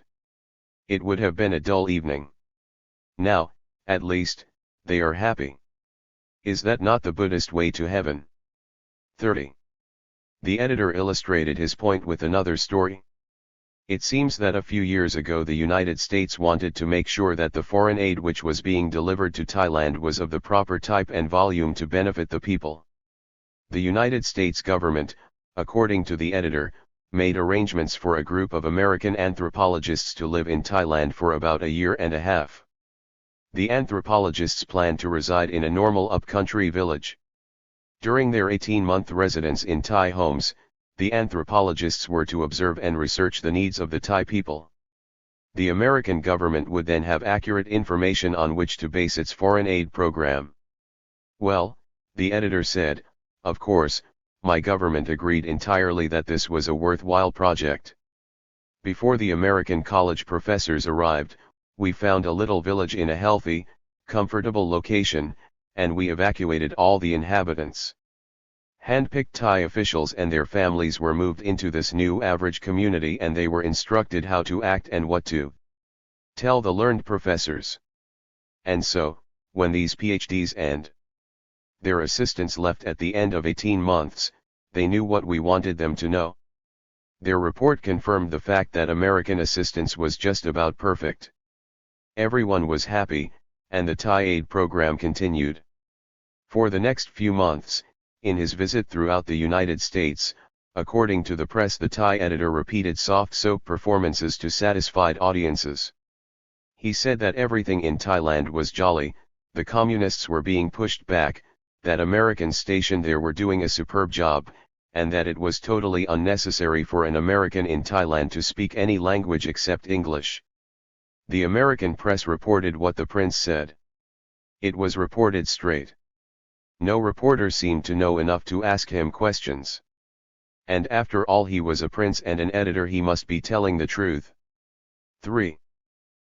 It would have been a dull evening. Now, at least, they are happy. Is that not the Buddhist way to heaven?" 30. The editor illustrated his point with another story. It seems that a few years ago the United States wanted to make sure that the foreign aid which was being delivered to Thailand was of the proper type and volume to benefit the people. The United States government, according to the editor, made arrangements for a group of American anthropologists to live in Thailand for about a year and a half. The anthropologists planned to reside in a normal upcountry village. During their 18-month residence in Thai homes, the anthropologists were to observe and research the needs of the Thai people. The American government would then have accurate information on which to base its foreign aid program. Well, the editor said, of course, my government agreed entirely that this was a worthwhile project. Before the American college professors arrived, we found a little village in a healthy, comfortable location, and we evacuated all the inhabitants. Hand-picked Thai officials and their families were moved into this new average community, and they were instructed how to act and what to tell the learned professors. And so, when these PhDs and their assistants left at the end of 18 months, they knew what we wanted them to know. Their report confirmed the fact that American assistance was just about perfect. Everyone was happy, and the Thai aid program continued. For the next few months, in his visit throughout the United States, according to the press, the Thai editor repeated soft soap performances to satisfied audiences. He said that everything in Thailand was jolly, the communists were being pushed back, that Americans stationed there were doing a superb job, and that it was totally unnecessary for an American in Thailand to speak any language except English. The American press reported what the prince said. It was reported straight. No reporter seemed to know enough to ask him questions. And after all, he was a prince and an editor, he must be telling the truth. 3.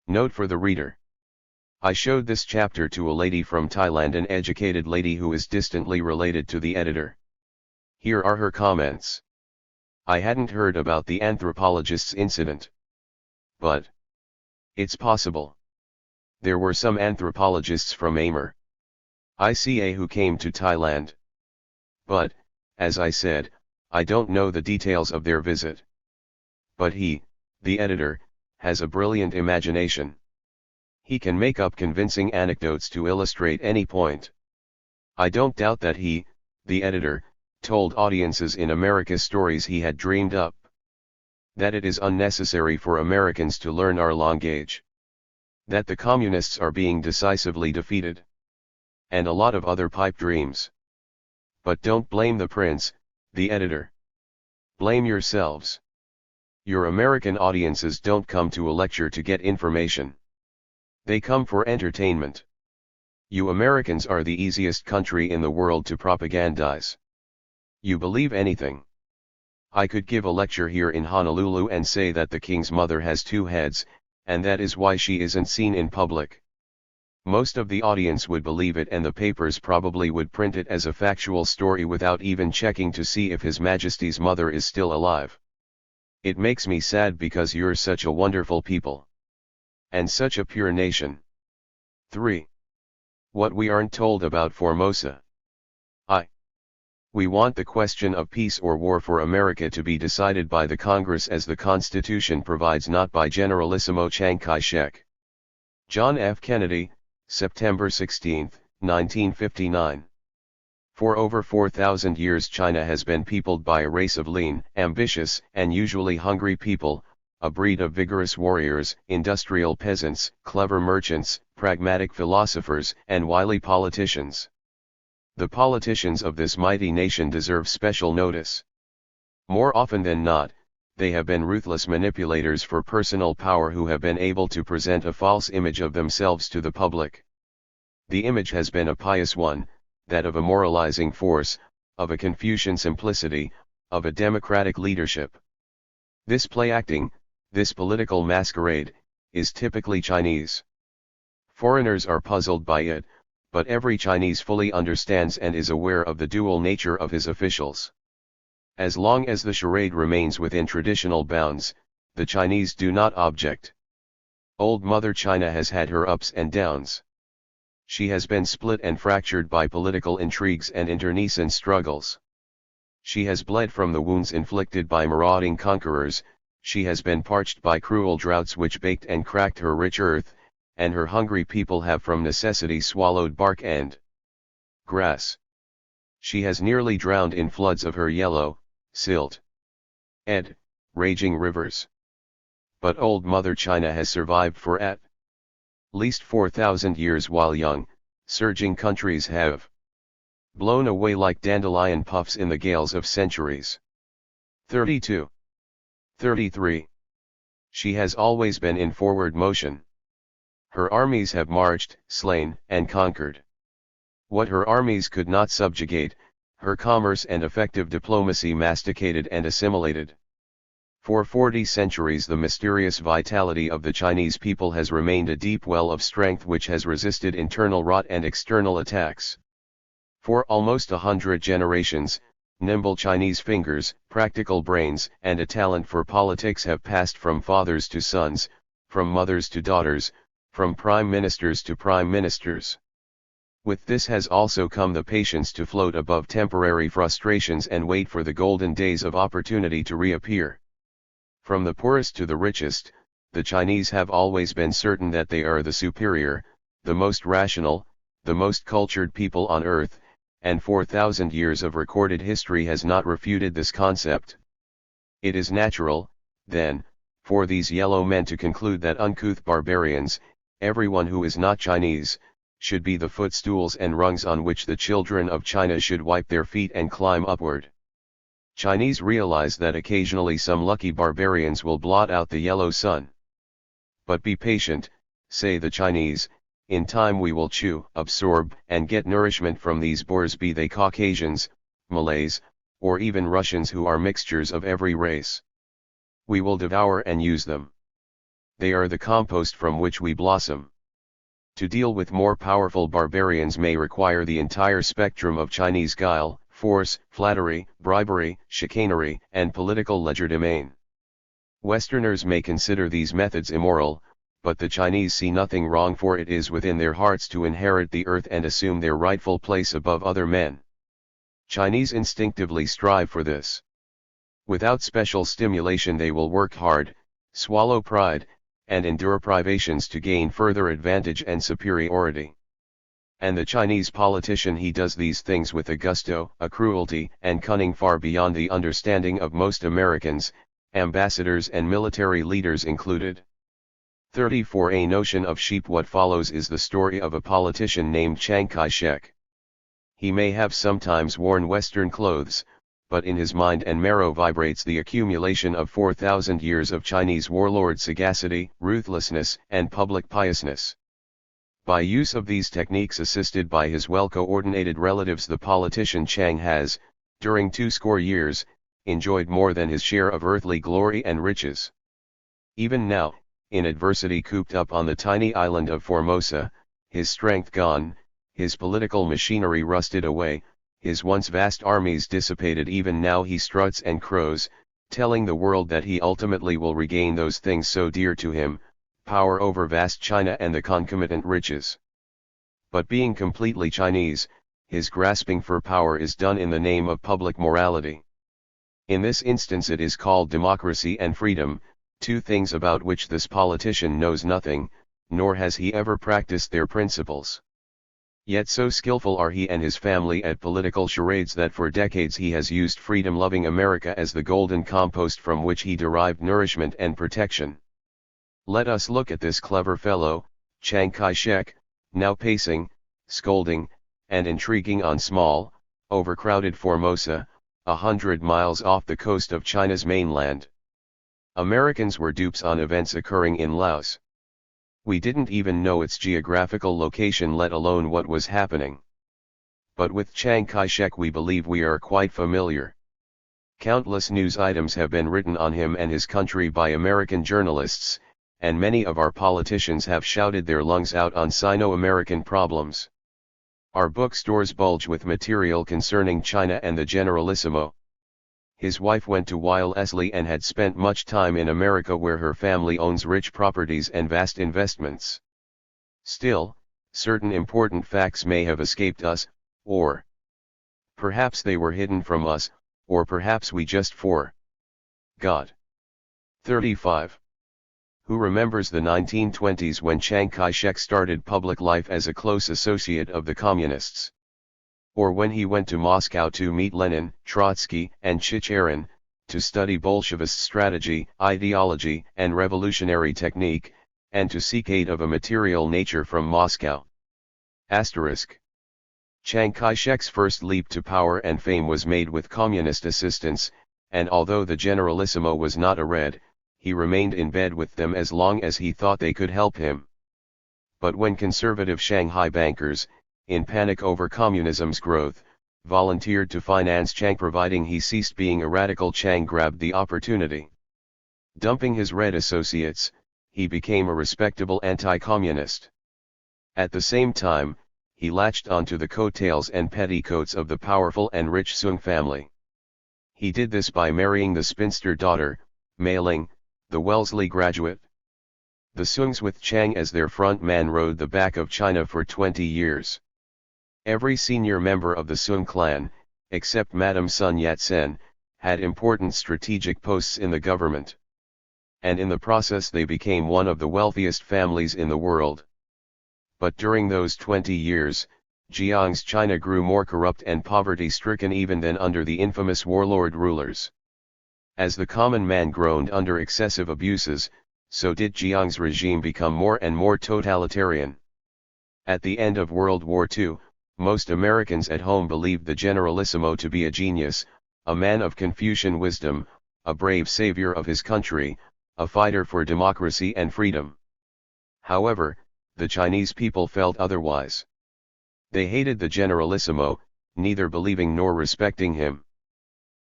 Note for the reader. I showed this chapter to a lady from Thailand, an educated lady who is distantly related to the editor. Here are her comments. I hadn't heard about the anthropologist's incident. But it's possible. There were some anthropologists from ICA who came to Thailand. But, as I said, I don't know the details of their visit. But he, the editor, has a brilliant imagination. He can make up convincing anecdotes to illustrate any point. I don't doubt that he, the editor, told audiences in America stories he had dreamed up. That it is unnecessary for Americans to learn our language. That the communists are being decisively defeated. And a lot of other pipe dreams. But don't blame the prince, the editor. Blame yourselves. Your American audiences don't come to a lecture to get information. They come for entertainment. You Americans are the easiest country in the world to propagandize. You believe anything. I could give a lecture here in Honolulu and say that the king's mother has 2 heads, and that is why she isn't seen in public. Most of the audience would believe it, and the papers probably would print it as a factual story without even checking to see if His Majesty's mother is still alive. It makes me sad because you're such a wonderful people. And such a pure nation. 3. What we aren't told about Formosa. We want the question of peace or war for America to be decided by the Congress as the Constitution provides, not by Generalissimo Chiang Kai-shek. John F. Kennedy, September 16, 1959. For over 4,000 years China has been peopled by a race of lean, ambitious, and usually hungry people, a breed of vigorous warriors, industrial peasants, clever merchants, pragmatic philosophers, and wily politicians. The politicians of this mighty nation deserve special notice. More often than not, they have been ruthless manipulators for personal power who have been able to present a false image of themselves to the public. The image has been a pious one, that of a moralizing force, of a Confucian simplicity, of a democratic leadership. This play acting, this political masquerade, is typically Chinese. Foreigners are puzzled by it, but every Chinese fully understands and is aware of the dual nature of his officials. As long as the charade remains within traditional bounds, the Chinese do not object. Old Mother China has had her ups and downs. She has been split and fractured by political intrigues and internecine struggles. She has bled from the wounds inflicted by marauding conquerors, she has been parched by cruel droughts which baked and cracked her rich earth, and her hungry people have from necessity swallowed bark and grass. She has nearly drowned in floods of her yellow, silt, raging rivers. But old Mother China has survived for at least 4,000 years, while young, surging countries have blown away like dandelion puffs in the gales of centuries. 32. 33. She has always been in forward motion. Her armies have marched, slain, and conquered. What her armies could not subjugate, her commerce and effective diplomacy masticated and assimilated. For 40 centuries the mysterious vitality of the Chinese people has remained a deep well of strength which has resisted internal rot and external attacks. For almost 100 generations, nimble Chinese fingers, practical brains, and a talent for politics have passed from fathers to sons, from mothers to daughters, from prime ministers to prime ministers. With this has also come the patience to float above temporary frustrations and wait for the golden days of opportunity to reappear. From the poorest to the richest, the Chinese have always been certain that they are the superior, the most rational, the most cultured people on earth, and 4,000 years of recorded history has not refuted this concept. It is natural, then, for these yellow men to conclude that uncouth barbarians, everyone who is not Chinese, should be the footstools and rungs on which the children of China should wipe their feet and climb upward. Chinese realize that occasionally some lucky barbarians will blot out the yellow sun. But be patient, say the Chinese, in time we will chew, absorb, and get nourishment from these boars, be they Caucasians, Malays, or even Russians who are mixtures of every race. We will devour and use them. They are the compost from which we blossom. To deal with more powerful barbarians may require the entire spectrum of Chinese guile, force, flattery, bribery, chicanery, and political legerdemain. Westerners may consider these methods immoral, but the Chinese see nothing wrong, for it is within their hearts to inherit the earth and assume their rightful place above other men. Chinese instinctively strive for this. Without special stimulation they will work hard, swallow pride, and endure privations to gain further advantage and superiority. And the Chinese politician, he does these things with a gusto, a cruelty, and cunning far beyond the understanding of most Americans, ambassadors and military leaders included. 34. A notion of sheep. What follows is the story of a politician named Chiang Kai-shek. He may have sometimes worn Western clothes, but in his mind and marrow vibrates the accumulation of 4,000 years of Chinese warlord sagacity, ruthlessness, and public piousness. By use of these techniques, assisted by his well-coordinated relatives, the politician Chiang has, during 20 years, enjoyed more than his share of earthly glory and riches. Even now, in adversity, cooped up on the tiny island of Formosa, his strength gone, his political machinery rusted away, his once vast armies dissipated, even now he struts and crows, telling the world that he ultimately will regain those things so dear to him, power over vast China and the concomitant riches. But being completely Chinese, his grasping for power is done in the name of public morality. In this instance it is called democracy and freedom, two things about which this politician knows nothing, nor has he ever practiced their principles. Yet so skillful are he and his family at political charades that for decades he has used freedom-loving America as the golden compost from which he derived nourishment and protection. Let us look at this clever fellow, Chiang Kai-shek, now pacing, scolding, and intriguing on small, overcrowded Formosa, 100 miles off the coast of China's mainland. Americans were dupes on events occurring in Laos. We didn't even know its geographical location, let alone what was happening. But with Chiang Kai-shek we believe we are quite familiar. Countless news items have been written on him and his country by American journalists, and many of our politicians have shouted their lungs out on Sino-American problems. Our bookstores bulge with material concerning China and the Generalissimo. His wife went to Wellesley and had spent much time in America, where her family owns rich properties and vast investments. Still, certain important facts may have escaped us, or perhaps they were hidden from us, or perhaps we just forgot. 35. Who remembers the 1920s when Chiang Kai-shek started public life as a close associate of the Communists? Or when he went to Moscow to meet Lenin, Trotsky, and Chicherin, to study Bolshevist strategy, ideology, and revolutionary technique, and to seek aid of a material nature from Moscow. Asterisk. Chiang Kai-shek's first leap to power and fame was made with communist assistance, and although the Generalissimo was not a Red, he remained in bed with them as long as he thought they could help him. But when conservative Shanghai bankers, in panic over communism's growth, volunteered to finance Chiang providing he ceased being a radical. Chiang grabbed the opportunity. Dumping his Red associates, he became a respectable anti-communist. At the same time, he latched onto the coattails and petticoats of the powerful and rich Soong family. He did this by marrying the spinster daughter, Mei Ling, the Wellesley graduate. The Soongs with Chiang as their front man rode the back of China for 20 years. Every senior member of the Soong clan, except Madame Sun Yat-sen, had important strategic posts in the government. And in the process they became one of the wealthiest families in the world. But during those 20 years, Jiang's China grew more corrupt and poverty-stricken even than under the infamous warlord rulers. As the common man groaned under excessive abuses, so did Jiang's regime become more and more totalitarian. At the end of World War II, most Americans at home believed the Generalissimo to be a genius, a man of Confucian wisdom, a brave savior of his country, a fighter for democracy and freedom. However, the Chinese people felt otherwise. They hated the Generalissimo, neither believing nor respecting him.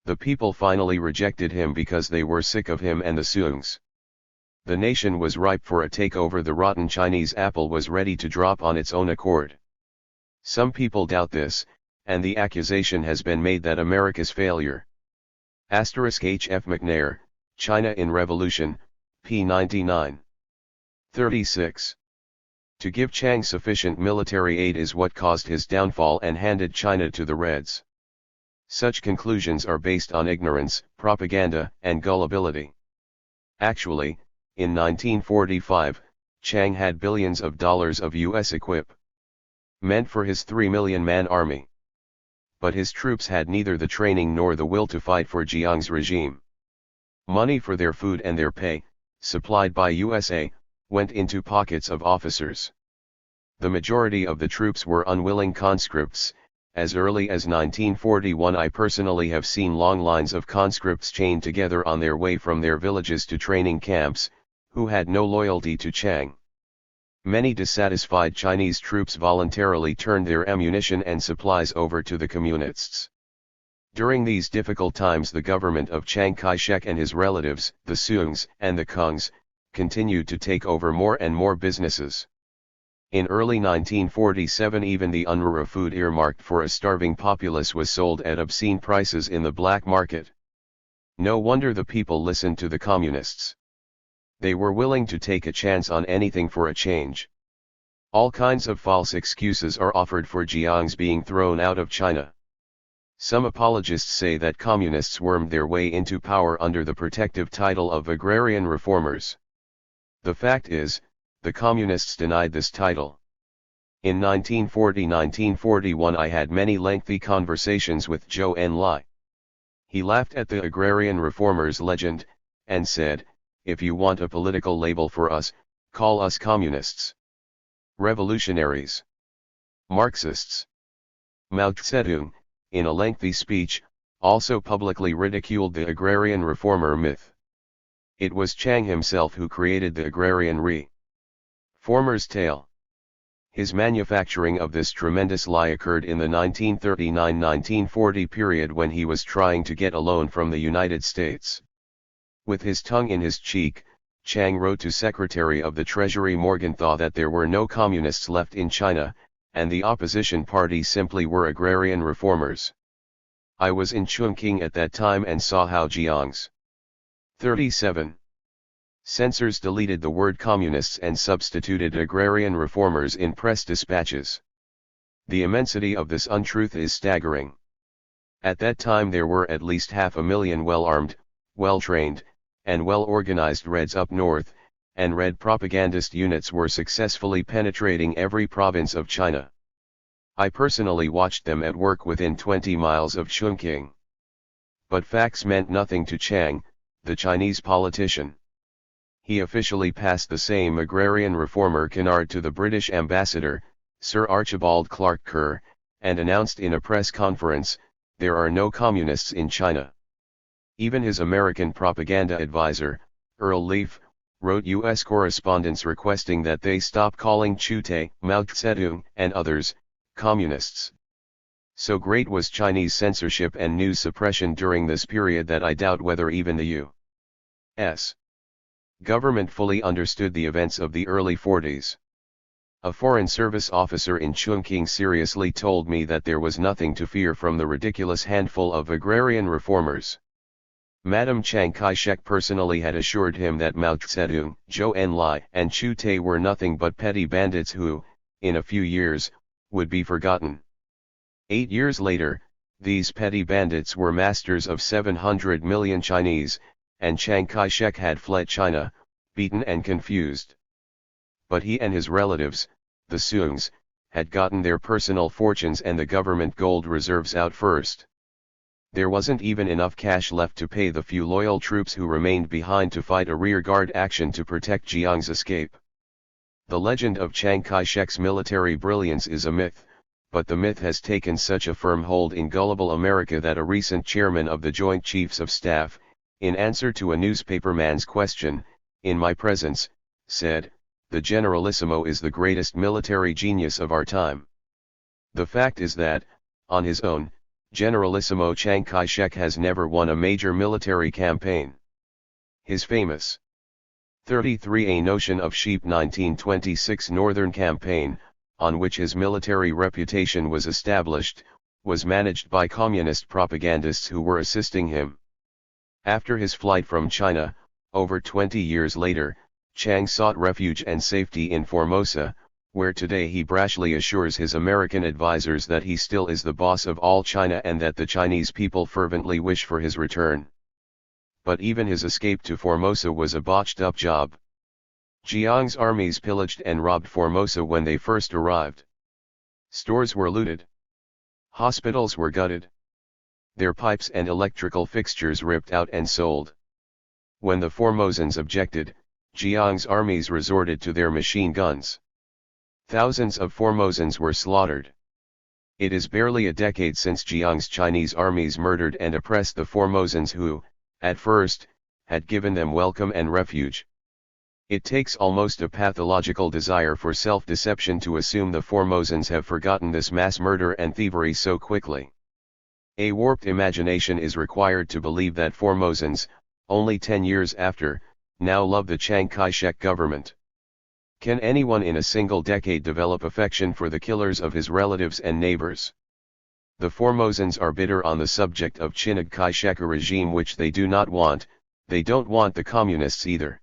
The people finally rejected him because they were sick of him and the Soongs. The nation was ripe for a takeover. The rotten Chinese apple was ready to drop on its own accord. Some people doubt this, and the accusation has been made that America's failure. H. F. McNair, China in Revolution, p. 99. 36. To give Chiang sufficient military aid is what caused his downfall and handed China to the Reds. Such conclusions are based on ignorance, propaganda, and gullibility. Actually, in 1945, Chiang had billions of dollars of U.S. equipment meant for his 3 million-man army. But his troops had neither the training nor the will to fight for Jiang's regime. Money for their food and their pay, supplied by USA, went into pockets of officers. The majority of the troops were unwilling conscripts. As early as 1941 I personally have seen long lines of conscripts chained together on their way from their villages to training camps, who had no loyalty to Chiang. Many dissatisfied Chinese troops voluntarily turned their ammunition and supplies over to the Communists. During these difficult times the government of Chiang Kai-shek and his relatives, the Soongs and the Kungs, continued to take over more and more businesses. In early 1947 even the UNRWA food earmarked for a starving populace was sold at obscene prices in the black market. No wonder the people listened to the communists. They were willing to take a chance on anything for a change. All kinds of false excuses are offered for Jiang's being thrown out of China. Some apologists say that communists wormed their way into power under the protective title of agrarian reformers. The fact is, the communists denied this title. In 1940-1941 I had many lengthy conversations with Zhou Enlai. He laughed at the agrarian reformers legend, and said, "If you want a political label for us, call us communists. Revolutionaries. Marxists." Mao Zedong, in a lengthy speech, also publicly ridiculed the agrarian reformer myth. It was Chiang himself who created the agrarian reformer's tale. His manufacturing of this tremendous lie occurred in the 1939-1940 period when he was trying to get a loan from the United States. With his tongue in his cheek, Chiang wrote to Secretary of the Treasury Morgenthau that there were no communists left in China, and the opposition party simply were agrarian reformers. I was in Chongqing at that time and saw how Jiang's 37. Censors deleted the word communists and substituted agrarian reformers in press dispatches. The immensity of this untruth is staggering. At that time there were at least 500,000 well-armed, well-trained, and well-organized Reds up north, and Red propagandist units were successfully penetrating every province of China. I personally watched them at work within 20 miles of Chongqing. But facts meant nothing to Chiang, the Chinese politician. He officially passed the same agrarian reformer canard to the British ambassador, Sir Archibald Clark Kerr, and announced in a press conference, "There are no communists in China." Even his American propaganda advisor, Earl Leaf, wrote U.S. correspondents requesting that they stop calling Chu Tai, Mao Zedong, and others, Communists. So great was Chinese censorship and news suppression during this period that I doubt whether even the U.S. government fully understood the events of the early 40s. A Foreign Service officer in Chongqing seriously told me that there was nothing to fear from the ridiculous handful of agrarian reformers. Madame Chiang Kai-shek personally had assured him that Mao Zedong, Zhou Enlai and Chu Tai were nothing but petty bandits who, in a few years, would be forgotten. 8 years later, these petty bandits were masters of 700 million Chinese, and Chiang Kai-shek had fled China, beaten and confused. But he and his relatives, the Soongs, had gotten their personal fortunes and the government gold reserves out first. There wasn't even enough cash left to pay the few loyal troops who remained behind to fight a rearguard action to protect Jiang's escape. The legend of Chiang Kai-shek's military brilliance is a myth, but the myth has taken such a firm hold in gullible America that a recent chairman of the Joint Chiefs of Staff, in answer to a newspaperman's question, in my presence, said, "The Generalissimo is the greatest military genius of our time." The fact is that, on his own, Generalissimo Chiang Kai-shek has never won a major military campaign. His famous 33A notion of sheep 1926 Northern Campaign, on which his military reputation was established, was managed by communist propagandists who were assisting him. After his flight from China, over 20 years later, Chiang sought refuge and safety in Formosa, where today he brashly assures his American advisers that he still is the boss of all China and that the Chinese people fervently wish for his return. But even his escape to Formosa was a botched-up job. Jiang's armies pillaged and robbed Formosa when they first arrived. Stores were looted. Hospitals were gutted. Their pipes and electrical fixtures ripped out and sold. When the Formosans objected, Jiang's armies resorted to their machine guns. Thousands of Formosans were slaughtered. It is barely a decade since Jiang's Chinese armies murdered and oppressed the Formosans who, at first, had given them welcome and refuge. It takes almost a pathological desire for self-deception to assume the Formosans have forgotten this mass murder and thievery so quickly. A warped imagination is required to believe that Formosans, only 10 years after, now love the Chiang Kai-shek government. Can anyone in a single decade develop affection for the killers of his relatives and neighbors? The Formosans are bitter on the subject of Chiang Kai-shek, a regime which they do not want. They don't want the communists either.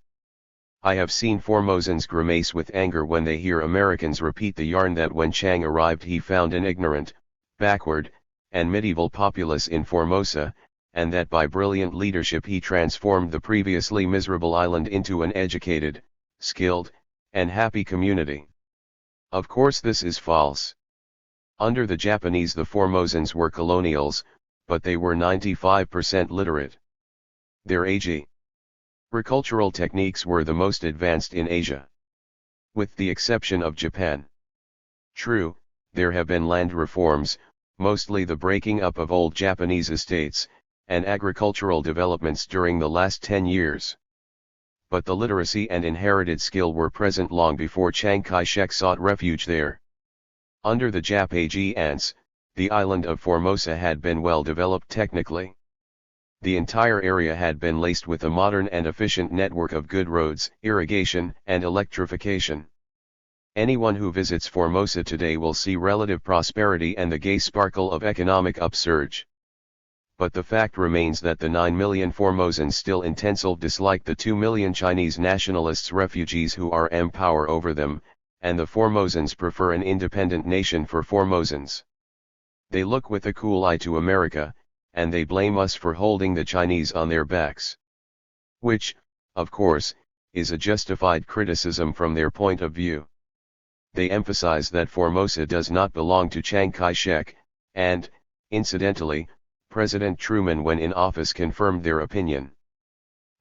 I have seen Formosans grimace with anger when they hear Americans repeat the yarn that when Chiang arrived he found an ignorant, backward, and medieval populace in Formosa, and that by brilliant leadership he transformed the previously miserable island into an educated, skilled, and happy community. Of course this is false. Under the Japanese the Formosans were colonials, but they were 95% literate. Their agricultural techniques were the most advanced in Asia. With the exception of Japan. True, there have been land reforms, mostly the breaking up of old Japanese estates, and agricultural developments during the last 10 years. But the literacy and inherited skill were present long before Chiang Kai-shek sought refuge there. Under the Japanese, the island of Formosa had been well developed technically. The entire area had been laced with a modern and efficient network of good roads, irrigation, and electrification. Anyone who visits Formosa today will see relative prosperity and the gay sparkle of economic upsurge. But the fact remains that the 9 million Formosans still intensely dislike the 2 million Chinese nationalists refugees who are in power over them, and the Formosans prefer an independent nation for Formosans. They look with a cool eye to America, and they blame us for holding the Chinese on their backs. Which, of course, is a justified criticism from their point of view. They emphasize that Formosa does not belong to Chiang Kai-shek, and, incidentally, President Truman when in office confirmed their opinion.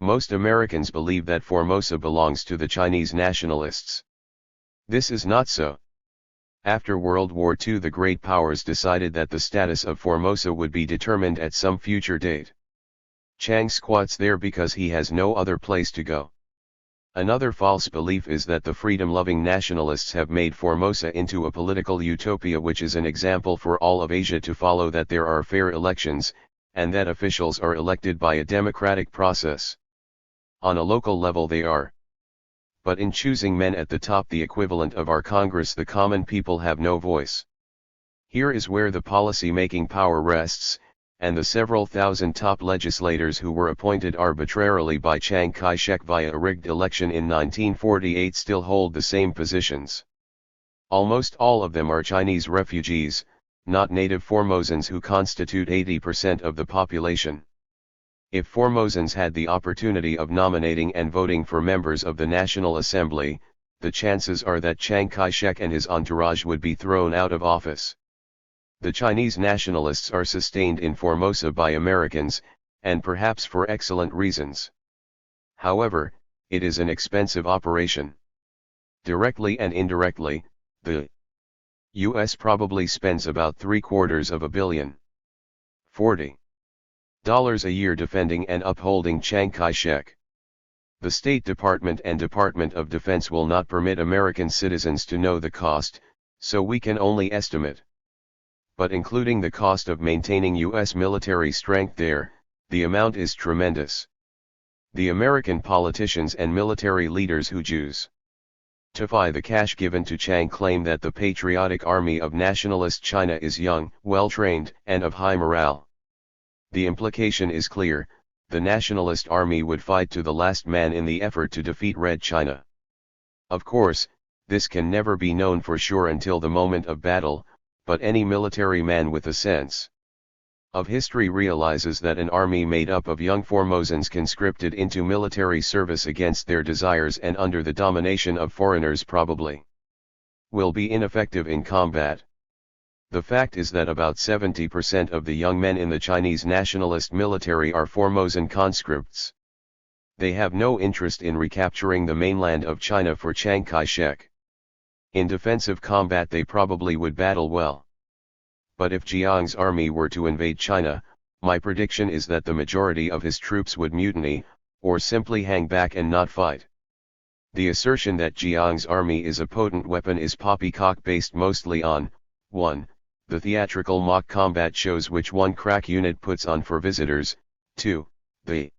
Most Americans believe that Formosa belongs to the Chinese nationalists. This is not so. After World War II the great powers decided that the status of Formosa would be determined at some future date. Chiang squats there because he has no other place to go. Another false belief is that the freedom-loving nationalists have made Formosa into a political utopia, which is an example for all of Asia to follow, that there are fair elections, and that officials are elected by a democratic process. On a local level they are. But in choosing men at the top, the equivalent of our Congress, the common people have no voice. Here is where the policy-making power rests, and the several thousand top legislators who were appointed arbitrarily by Chiang Kai-shek via a rigged election in 1948 still hold the same positions. Almost all of them are Chinese refugees, not native Formosans, who constitute 80% of the population. If Formosans had the opportunity of nominating and voting for members of the National Assembly, the chances are that Chiang Kai-shek and his entourage would be thrown out of office. The Chinese nationalists are sustained in Formosa by Americans, and perhaps for excellent reasons. However, it is an expensive operation. Directly and indirectly, the U.S. probably spends about $750 million a year defending and upholding Chiang Kai-shek. The State Department and Department of Defense will not permit American citizens to know the cost, so we can only estimate. But including the cost of maintaining U.S. military strength there, the amount is tremendous. The American politicians and military leaders who justify the cash given to Chiang claim that the patriotic army of nationalist China is young, well-trained, and of high morale. The implication is clear: the nationalist army would fight to the last man in the effort to defeat Red China. Of course, this can never be known for sure until the moment of battle, but any military man with a sense of history realizes that an army made up of young Formosans conscripted into military service against their desires and under the domination of foreigners probably will be ineffective in combat. The fact is that about 70% of the young men in the Chinese nationalist military are Formosan conscripts. They have no interest in recapturing the mainland of China for Chiang Kai-shek. In defensive combat they probably would battle well. But if Jiang's army were to invade China, my prediction is that the majority of his troops would mutiny, or simply hang back and not fight. The assertion that Jiang's army is a potent weapon is poppycock, based mostly on 1. The theatrical mock combat shows which one crack unit puts on for visitors, 2. The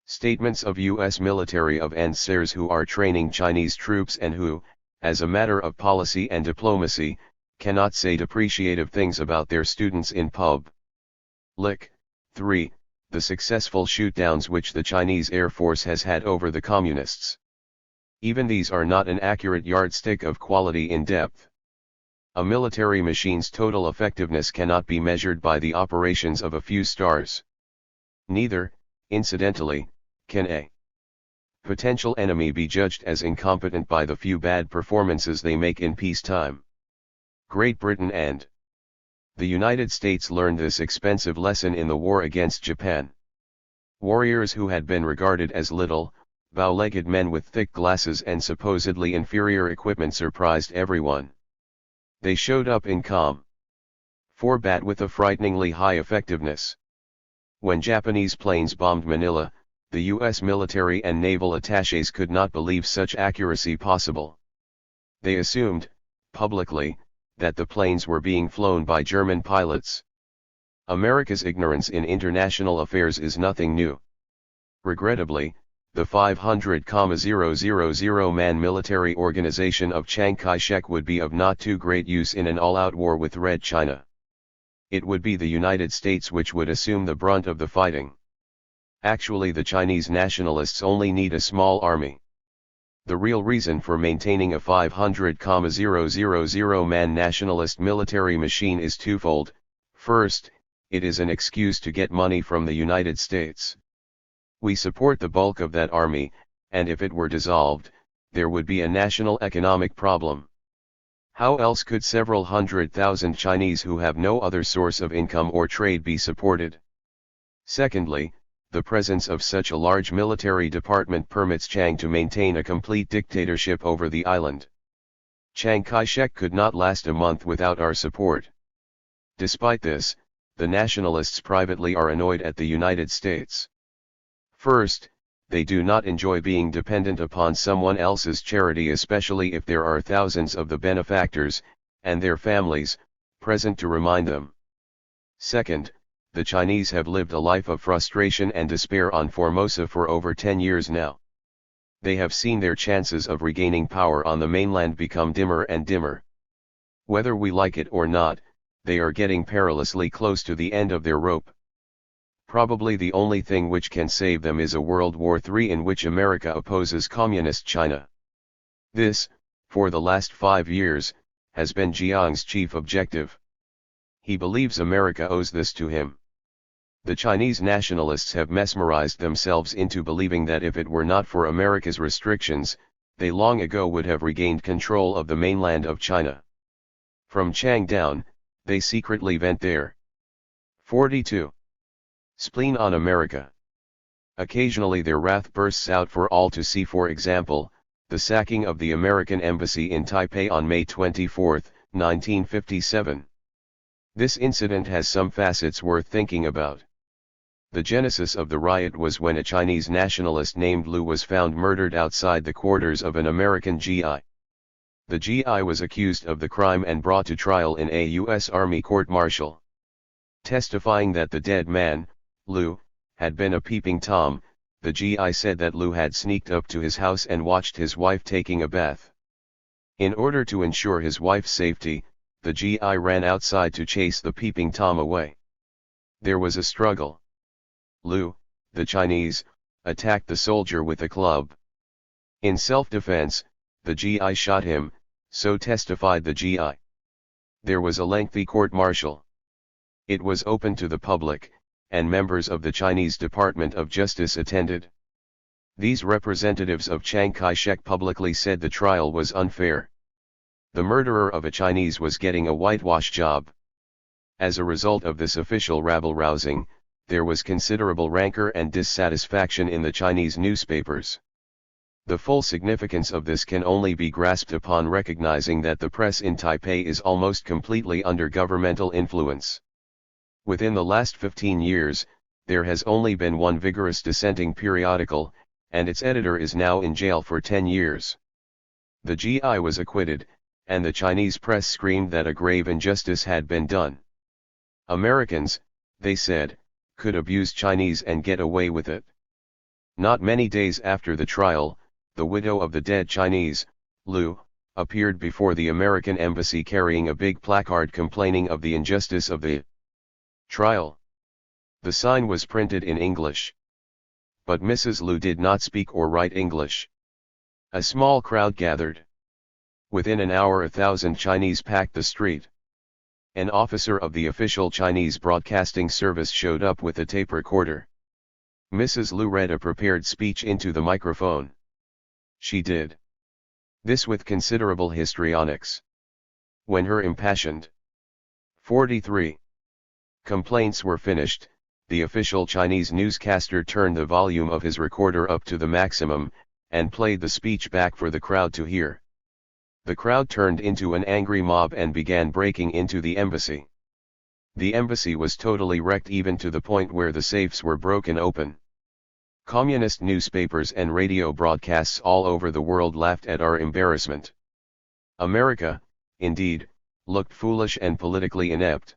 statements of U.S. military officers who are training Chinese troops and who, as a matter of policy and diplomacy, cannot say depreciative things about their students in public. 3. The successful shootdowns which the Chinese Air Force has had over the communists. Even these are not an accurate yardstick of quality in depth. A military machine's total effectiveness cannot be measured by the operations of a few stars. Neither, incidentally, can a potential enemy be judged as incompetent by the few bad performances they make in peacetime. Great Britain and the United States learned this expensive lesson in the war against Japan. Warriors who had been regarded as little, bow-legged men with thick glasses and supposedly inferior equipment surprised everyone. They showed up in combat with a frighteningly high effectiveness. When Japanese planes bombed Manila, the U.S. military and naval attachés could not believe such accuracy possible. They assumed, publicly, that the planes were being flown by German pilots. America's ignorance in international affairs is nothing new. Regrettably, the 500,000-man military organization of Chiang Kai-shek would be of not too great use in an all-out war with Red China. It would be the United States which would assume the brunt of the fighting. Actually, the Chinese nationalists only need a small army. The real reason for maintaining a 500,000-man nationalist military machine is twofold. First, it is an excuse to get money from the United States. We support the bulk of that army, and if it were dissolved, there would be a national economic problem. How else could several 100,000 Chinese who have no other source of income or trade be supported? Secondly, the presence of such a large military department permits Chiang to maintain a complete dictatorship over the island. Chiang Kai-shek could not last a month without our support. Despite this, the nationalists privately are annoyed at the United States. First, they do not enjoy being dependent upon someone else's charity, especially if there are thousands of the benefactors, and their families, present to remind them. Second, the Chinese have lived a life of frustration and despair on Formosa for over 10 years now. They have seen their chances of regaining power on the mainland become dimmer and dimmer. Whether we like it or not, they are getting perilously close to the end of their rope. Probably the only thing which can save them is a World War III in which America opposes Communist China. This, for the last 5 years, has been Jiang's chief objective. He believes America owes this to him. The Chinese nationalists have mesmerized themselves into believing that if it were not for America's restrictions, they long ago would have regained control of the mainland of China. From Chang down, they secretly vent their 42. spleen on America. Occasionally their wrath bursts out for all to see, for example, the sacking of the American embassy in Taipei on May 24, 1957. This incident has some facets worth thinking about. The genesis of the riot was when a Chinese nationalist named Liu was found murdered outside the quarters of an American GI. The GI was accused of the crime and brought to trial in a U.S. Army court-martial. Testifying that the dead man, Liu, had been a peeping Tom, the GI said that Liu had sneaked up to his house and watched his wife taking a bath. In order to ensure his wife's safety, the GI ran outside to chase the peeping Tom away. There was a struggle. Liu, the Chinese, attacked the soldier with a club. In self-defense, the GI shot him, so testified the GI. There was a lengthy court-martial. It was open to the public, and members of the Chinese Department of Justice attended. These representatives of Chiang Kai-shek publicly said the trial was unfair. The murderer of a Chinese was getting a whitewash job. As a result of this official rabble-rousing, there was considerable rancor and dissatisfaction in the Chinese newspapers. The full significance of this can only be grasped upon recognizing that the press in Taipei is almost completely under governmental influence. Within the last 15 years, there has only been one vigorous dissenting periodical, and its editor is now in jail for 10 years. The GI was acquitted, and the Chinese press screamed that a grave injustice had been done. Americans, they said, could abuse Chinese and get away with it. Not many days after the trial, the widow of the dead Chinese, Liu, appeared before the American embassy carrying a big placard complaining of the injustice of the trial. The sign was printed in English. But Mrs. Liu did not speak or write English. A small crowd gathered. Within an hour 1,000 Chinese packed the street. An officer of the official Chinese broadcasting service showed up with a tape recorder. Mrs. Liu read a prepared speech into the microphone. She did this with considerable histrionics. When her impassioned 43 complaints were finished, the official Chinese newscaster turned the volume of his recorder up to the maximum, and played the speech back for the crowd to hear. The crowd turned into an angry mob and began breaking into the embassy. The embassy was totally wrecked, even to the point where the safes were broken open. Communist newspapers and radio broadcasts all over the world laughed at our embarrassment. America, indeed, looked foolish and politically inept.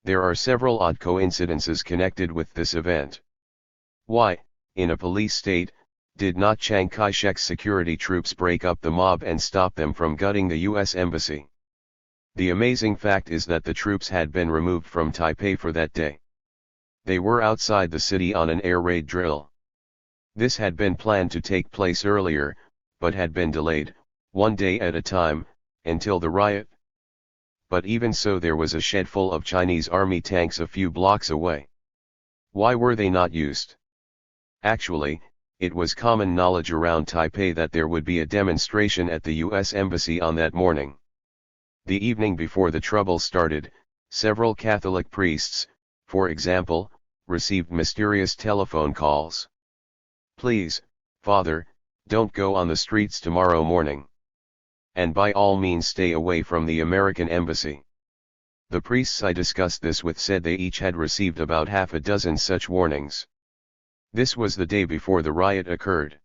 There are several odd coincidences connected with this event. Why, in a police state, did not Chiang Kai-shek's security troops break up the mob and stop them from gutting the U.S. embassy? The amazing fact is that the troops had been removed from Taipei for that day. They were outside the city on an air raid drill. This had been planned to take place earlier, but had been delayed, one day at a time, until the riot. But even so, there was a shed full of Chinese army tanks a few blocks away. Why were they not used? Actually, it was common knowledge around Taipei that there would be a demonstration at the U.S. Embassy on that morning. The evening before the trouble started, several Catholic priests, for example, received mysterious telephone calls. "Please, Father, don't go on the streets tomorrow morning. And by all means stay away from the American embassy." The priests I discussed this with said they each had received about half a dozen such warnings. This was the day before the riot occurred.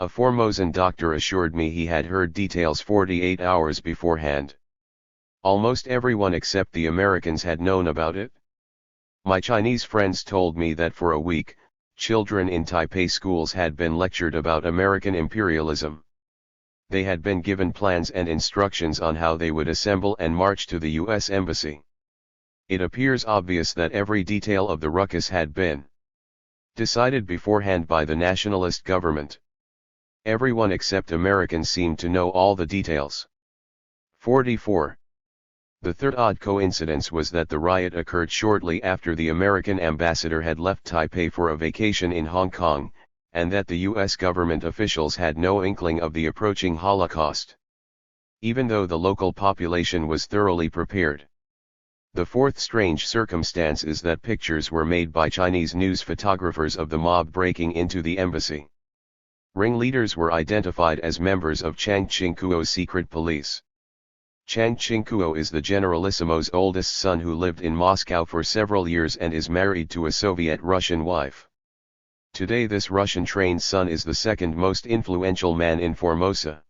A Formosan doctor assured me he had heard details 48 hours beforehand. Almost everyone except the Americans had known about it. My Chinese friends told me that for a week, children in Taipei schools had been lectured about American imperialism. They had been given plans and instructions on how they would assemble and march to the U.S. Embassy. It appears obvious that every detail of the ruckus had been decided beforehand by the nationalist government. Everyone except Americans seemed to know all the details. 44. The third odd coincidence was that the riot occurred shortly after the American ambassador had left Taipei for a vacation in Hong Kong, and that the U.S. government officials had no inkling of the approaching Holocaust, even though the local population was thoroughly prepared. The fourth strange circumstance is that pictures were made by Chinese news photographers of the mob breaking into the embassy. Ringleaders were identified as members of Chiang Ching-kuo's secret police. Chiang Ching-kuo is the Generalissimo's oldest son who lived in Moscow for several years and is married to a Soviet-Russian wife. Today this Russian-trained son is the second most influential man in Formosa.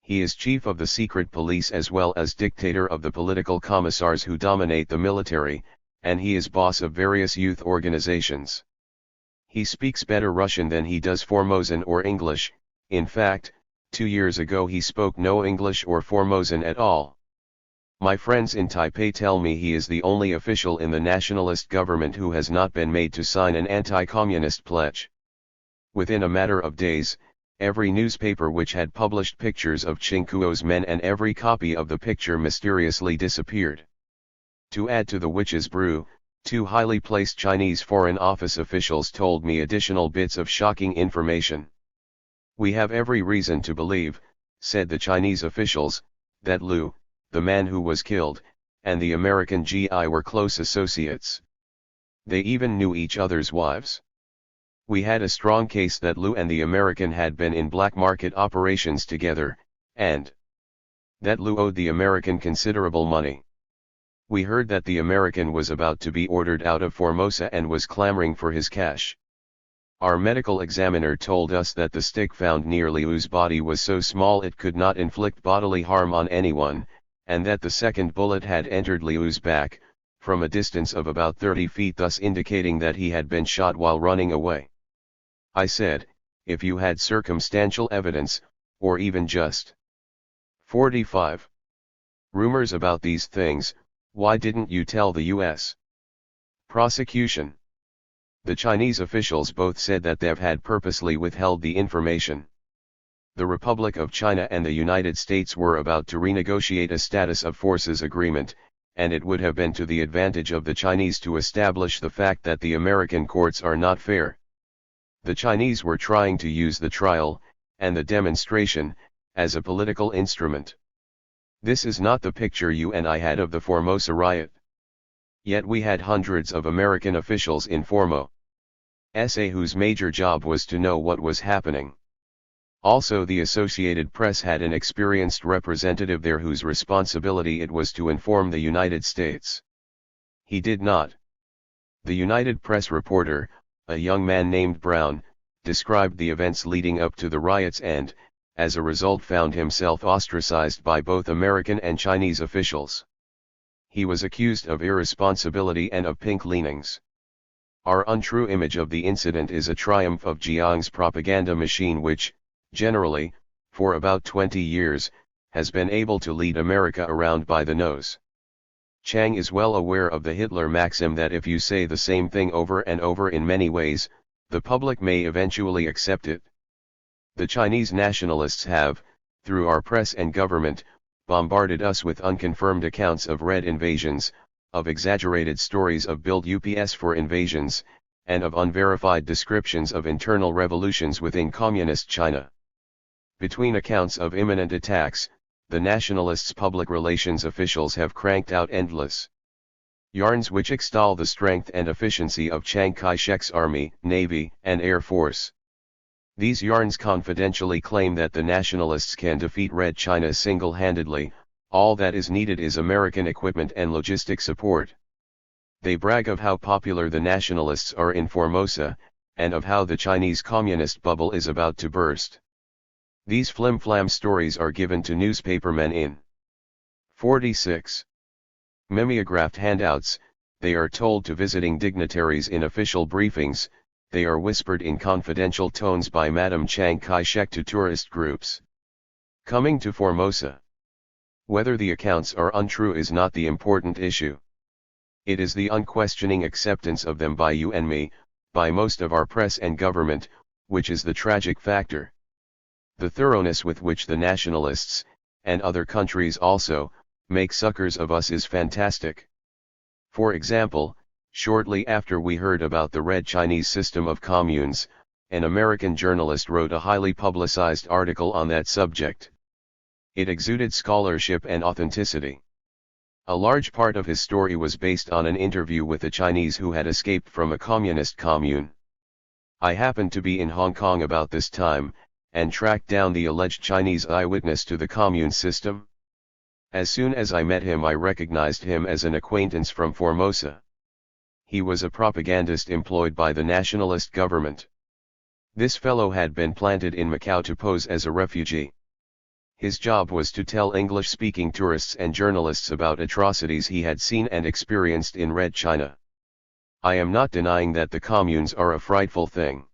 He is chief of the secret police as well as dictator of the political commissars who dominate the military, and he is boss of various youth organizations. He speaks better Russian than he does Formosan or English. In fact, 2 years ago he spoke no English or Formosan at all. My friends in Taipei tell me he is the only official in the nationalist government who has not been made to sign an anti-communist pledge. Within a matter of days, every newspaper which had published pictures of Ching-kuo's men and every copy of the picture mysteriously disappeared. To add to the witch's brew, 2 highly placed Chinese Foreign Office officials told me additional bits of shocking information. "We have every reason to believe," said the Chinese officials, "that Liu, the man who was killed, and the American GI were close associates. They even knew each other's wives. We had a strong case that Liu and the American had been in black market operations together, and that Liu owed the American considerable money. We heard that the American was about to be ordered out of Formosa and was clamoring for his cash. Our medical examiner told us that the stick found near Liu's body was so small it could not inflict bodily harm on anyone, and that the second bullet had entered Liu's back, from a distance of about 30 feet, thus indicating that he had been shot while running away." I said, "If you had circumstantial evidence, or even just 45 rumors about these things, why didn't you tell the U.S. prosecution?" The Chinese officials both said that they've had purposely withheld the information. The Republic of China and the United States were about to renegotiate a status of forces agreement, and it would have been to the advantage of the Chinese to establish the fact that the American courts are not fair. The Chinese were trying to use the trial, and the demonstration, as a political instrument. This is not the picture you and I had of the Formosa riot. Yet we had hundreds of American officials in Formosa whose major job was to know what was happening. Also, the Associated Press had an experienced representative there whose responsibility it was to inform the United States. He did not. The United Press reporter, a young man named Brown, described the events leading up to the riots and, as a result, found himself ostracized by both American and Chinese officials. He was accused of irresponsibility and of pink leanings. Our untrue image of the incident is a triumph of Jiang's propaganda machine which, generally, for about 20 years, has been able to lead America around by the nose. Chiang is well aware of the Hitler maxim that if you say the same thing over and over in many ways, the public may eventually accept it. The Chinese nationalists have, through our press and government, bombarded us with unconfirmed accounts of Red invasions, of exaggerated stories of build ups for invasions, and of unverified descriptions of internal revolutions within Communist China. Between accounts of imminent attacks, the nationalists' public relations officials have cranked out endless yarns which extol the strength and efficiency of Chiang Kai-shek's army, navy, and air force. These yarns confidentially claim that the nationalists can defeat Red China single-handedly. All that is needed is American equipment and logistic support. They brag of how popular the nationalists are in Formosa, and of how the Chinese communist bubble is about to burst. These flim-flam stories are given to newspapermen in 46 mimeographed handouts. They are told to visiting dignitaries in official briefings. They are whispered in confidential tones by Madame Chiang Kai-shek to tourist groups coming to Formosa. Whether the accounts are untrue is not the important issue. It is the unquestioning acceptance of them by you and me, by most of our press and government, which is the tragic factor. The thoroughness with which the nationalists, and other countries also, make suckers of us is fantastic. For example, shortly after we heard about the Red Chinese system of communes, an American journalist wrote a highly publicized article on that subject. It exuded scholarship and authenticity. A large part of his story was based on an interview with a Chinese who had escaped from a communist commune. I happened to be in Hong Kong about this time, and tracked down the alleged Chinese eyewitness to the commune system. As soon as I met him, I recognized him as an acquaintance from Formosa. He was a propagandist employed by the nationalist government. This fellow had been planted in Macau to pose as a refugee. His job was to tell English-speaking tourists and journalists about atrocities he had seen and experienced in Red China. I am not denying that the communes are a frightful thing.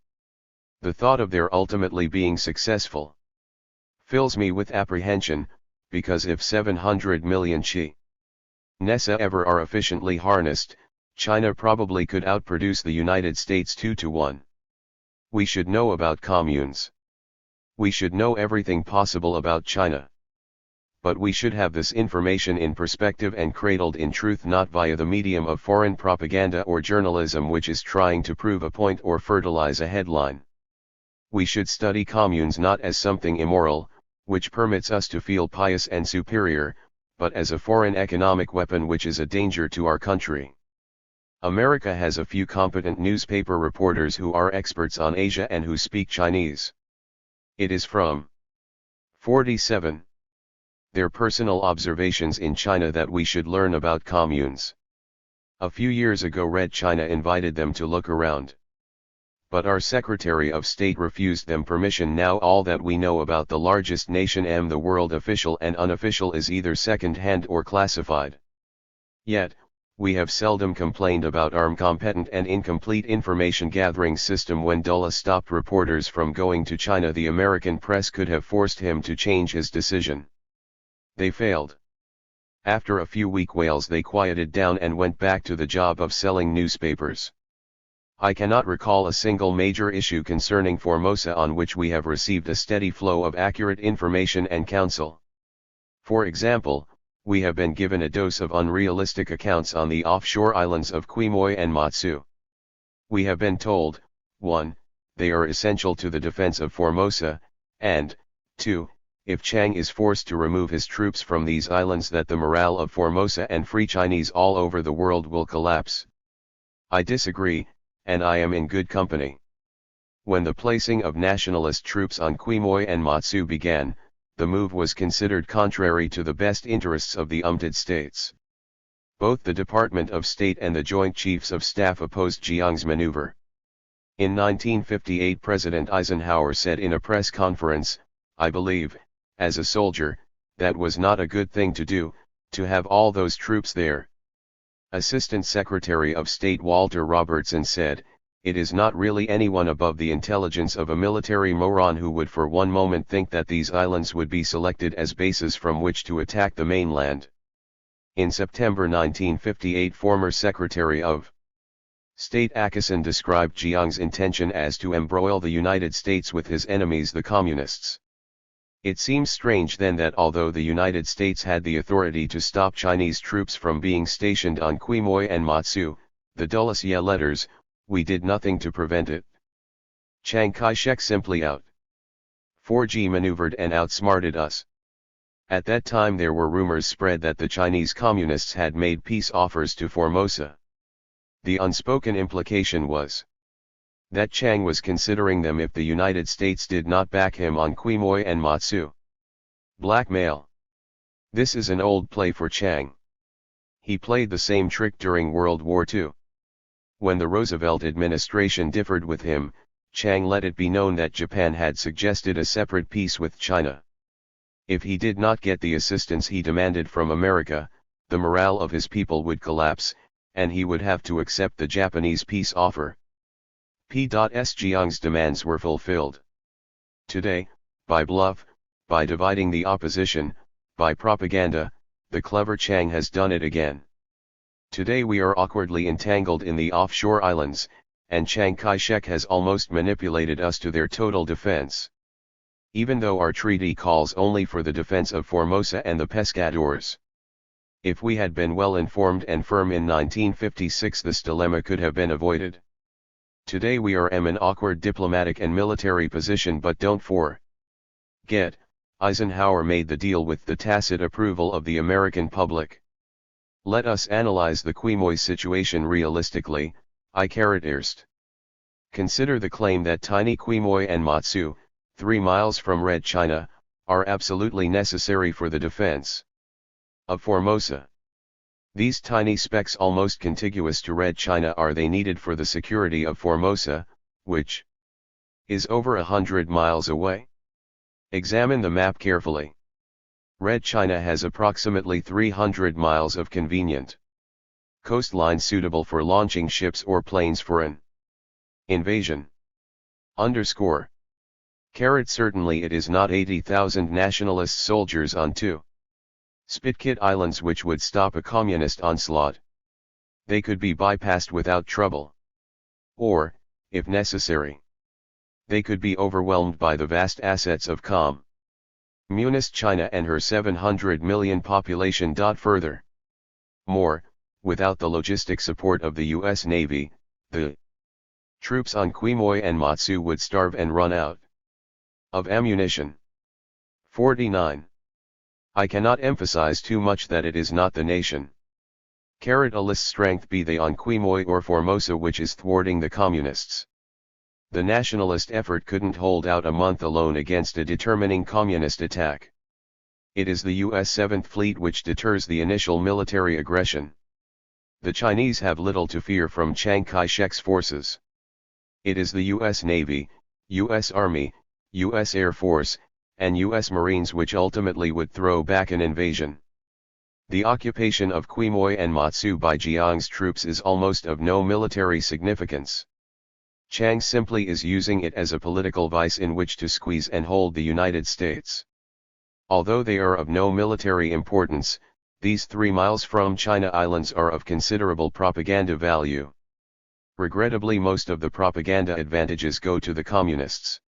The thought of their ultimately being successful fills me with apprehension, because if 700 million Nessa ever are efficiently harnessed, China probably could outproduce the United States 2-1. We should know about communes. We should know everything possible about China. But we should have this information in perspective and cradled in truth, not via the medium of foreign propaganda or journalism which is trying to prove a point or fertilize a headline. We should study communes not as something immoral, which permits us to feel pious and superior, but as a foreign economic weapon which is a danger to our country. America has a few competent newspaper reporters who are experts on Asia and who speak Chinese. It is from 47 their personal observations in China that we should learn about communes. A few years ago Red China invited them to look around. But our Secretary of State refused them permission. Now all that we know about the largest nation in the world, official and unofficial, is either second-hand or classified. Yet, we have seldom complained about our incompetent and incomplete information gathering system. When Dulles stopped reporters from going to China, the American press could have forced him to change his decision. They failed. After a few weak wails they quieted down and went back to the job of selling newspapers. I cannot recall a single major issue concerning Formosa on which we have received a steady flow of accurate information and counsel. For example, we have been given a dose of unrealistic accounts on the offshore islands of Quemoy and Matsu. We have been told, 1. They are essential to the defense of Formosa, and, 2. If Chiang is forced to remove his troops from these islands, that the morale of Formosa and free Chinese all over the world will collapse. I disagree, and I am in good company. When the placing of nationalist troops on Quemoy and Matsu began, the move was considered contrary to the best interests of the United States. Both the Department of State and the Joint Chiefs of Staff opposed Chiang's maneuver. In 1958 President Eisenhower said in a press conference, "I believe, as a soldier, that was not a good thing to do, to have all those troops there." Assistant Secretary of State Walter Robertson said, "It is not really anyone above the intelligence of a military moron who would for one moment think that these islands would be selected as bases from which to attack the mainland." In September 1958 former Secretary of State Acheson described Chiang's intention as to embroil the United States with his enemies the Communists. It seems strange then that although the United States had the authority to stop Chinese troops from being stationed on Quemoy and Matsu, the Dulles letters, we did nothing to prevent it. Chiang Kai-shek simply out 4G maneuvered and outsmarted us. At that time there were rumors spread that the Chinese Communists had made peace offers to Formosa. The unspoken implication was that Chiang was considering them if the United States did not back him on Quemoy and Matsu. Blackmail. This is an old play for Chiang. He played the same trick during World War II. When the Roosevelt administration differed with him, Chiang let it be known that Japan had suggested a separate peace with China. If he did not get the assistance he demanded from America, the morale of his people would collapse, and he would have to accept the Japanese peace offer. P.S. Chiang's demands were fulfilled. Today, by bluff, by dividing the opposition, by propaganda, the clever Chiang has done it again. Today we are awkwardly entangled in the offshore islands, and Chiang Kai-shek has almost manipulated us to their total defense. Even though our treaty calls only for the defense of Formosa and the pescadores. If we had been well informed and firm in 1956, this dilemma could have been avoided. Today we are in an awkward diplomatic and military position, but don't forget, Eisenhower made the deal with the tacit approval of the American public. Let us analyze the Quemoy situation realistically. I-erst. Consider the claim that tiny Quemoy and Matsu, 3 miles from Red China, are absolutely necessary for the defense of Formosa. These tiny specks almost contiguous to Red China, are they needed for the security of Formosa, which is over 100 miles away? Examine the map carefully. Red China has approximately 300 miles of convenient coastline suitable for launching ships or planes for an invasion. Certainly it is not 80,000 nationalist soldiers on 2 Spitkit Islands which would stop a communist onslaught. They could be bypassed without trouble. Or, if necessary, they could be overwhelmed by the vast assets of Communist China and her 700 million population. Further, without the logistic support of the U.S. Navy, the troops on Quemoy and Matsu would starve and run out of ammunition. 49. I cannot emphasize too much that it is not the nation Ali's strength, be they on Quemoy or Formosa, which is thwarting the communists. The nationalist effort couldn't hold out a month alone against a determining communist attack. It is the U.S. 7th Fleet which deters the initial military aggression. The Chinese have little to fear from Chiang Kai-shek's forces. It is the U.S. Navy, U.S. Army, U.S. Air Force, and U.S. Marines which ultimately would throw back an invasion. The occupation of Quemoy and Matsu by Chiang's troops is almost of no military significance. Chiang simply is using it as a political vice in which to squeeze and hold the United States. Although they are of no military importance, these 3 miles from China Islands are of considerable propaganda value. Regrettably, most of the propaganda advantages go to the communists.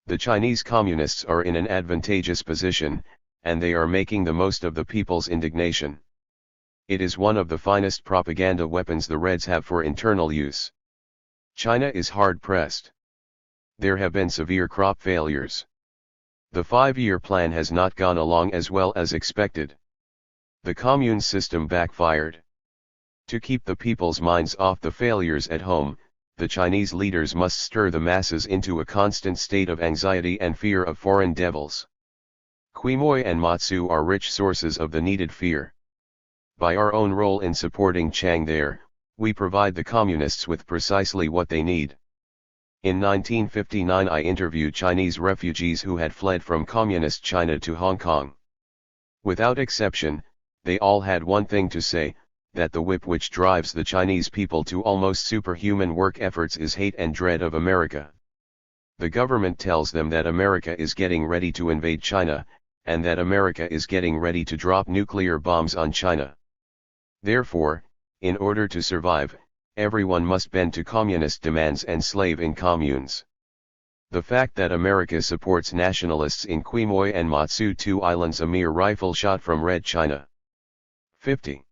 The Chinese communists are in an advantageous position, and they are making the most of the people's indignation. It is one of the finest propaganda weapons the Reds have for internal use. China is hard-pressed. There have been severe crop failures. The 5-year plan has not gone along as well as expected. The commune system backfired. To keep the people's minds off the failures at home, the Chinese leaders must stir the masses into a constant state of anxiety and fear of foreign devils. Quemoy and Matsu are rich sources of the needed fear. By our own role in supporting Chiang there, we provide the communists with precisely what they need. In 1959 I interviewed Chinese refugees who had fled from communist China to Hong Kong. Without exception, they all had one thing to say, that the whip which drives the Chinese people to almost superhuman work efforts is hate and dread of America. The government tells them that America is getting ready to invade China, and that America is getting ready to drop nuclear bombs on China. Therefore, in order to survive, everyone must bend to communist demands and slave in communes. The fact that America supports nationalists in Quemoy and Matsu, 2 islands a mere rifle shot from Red China. 50.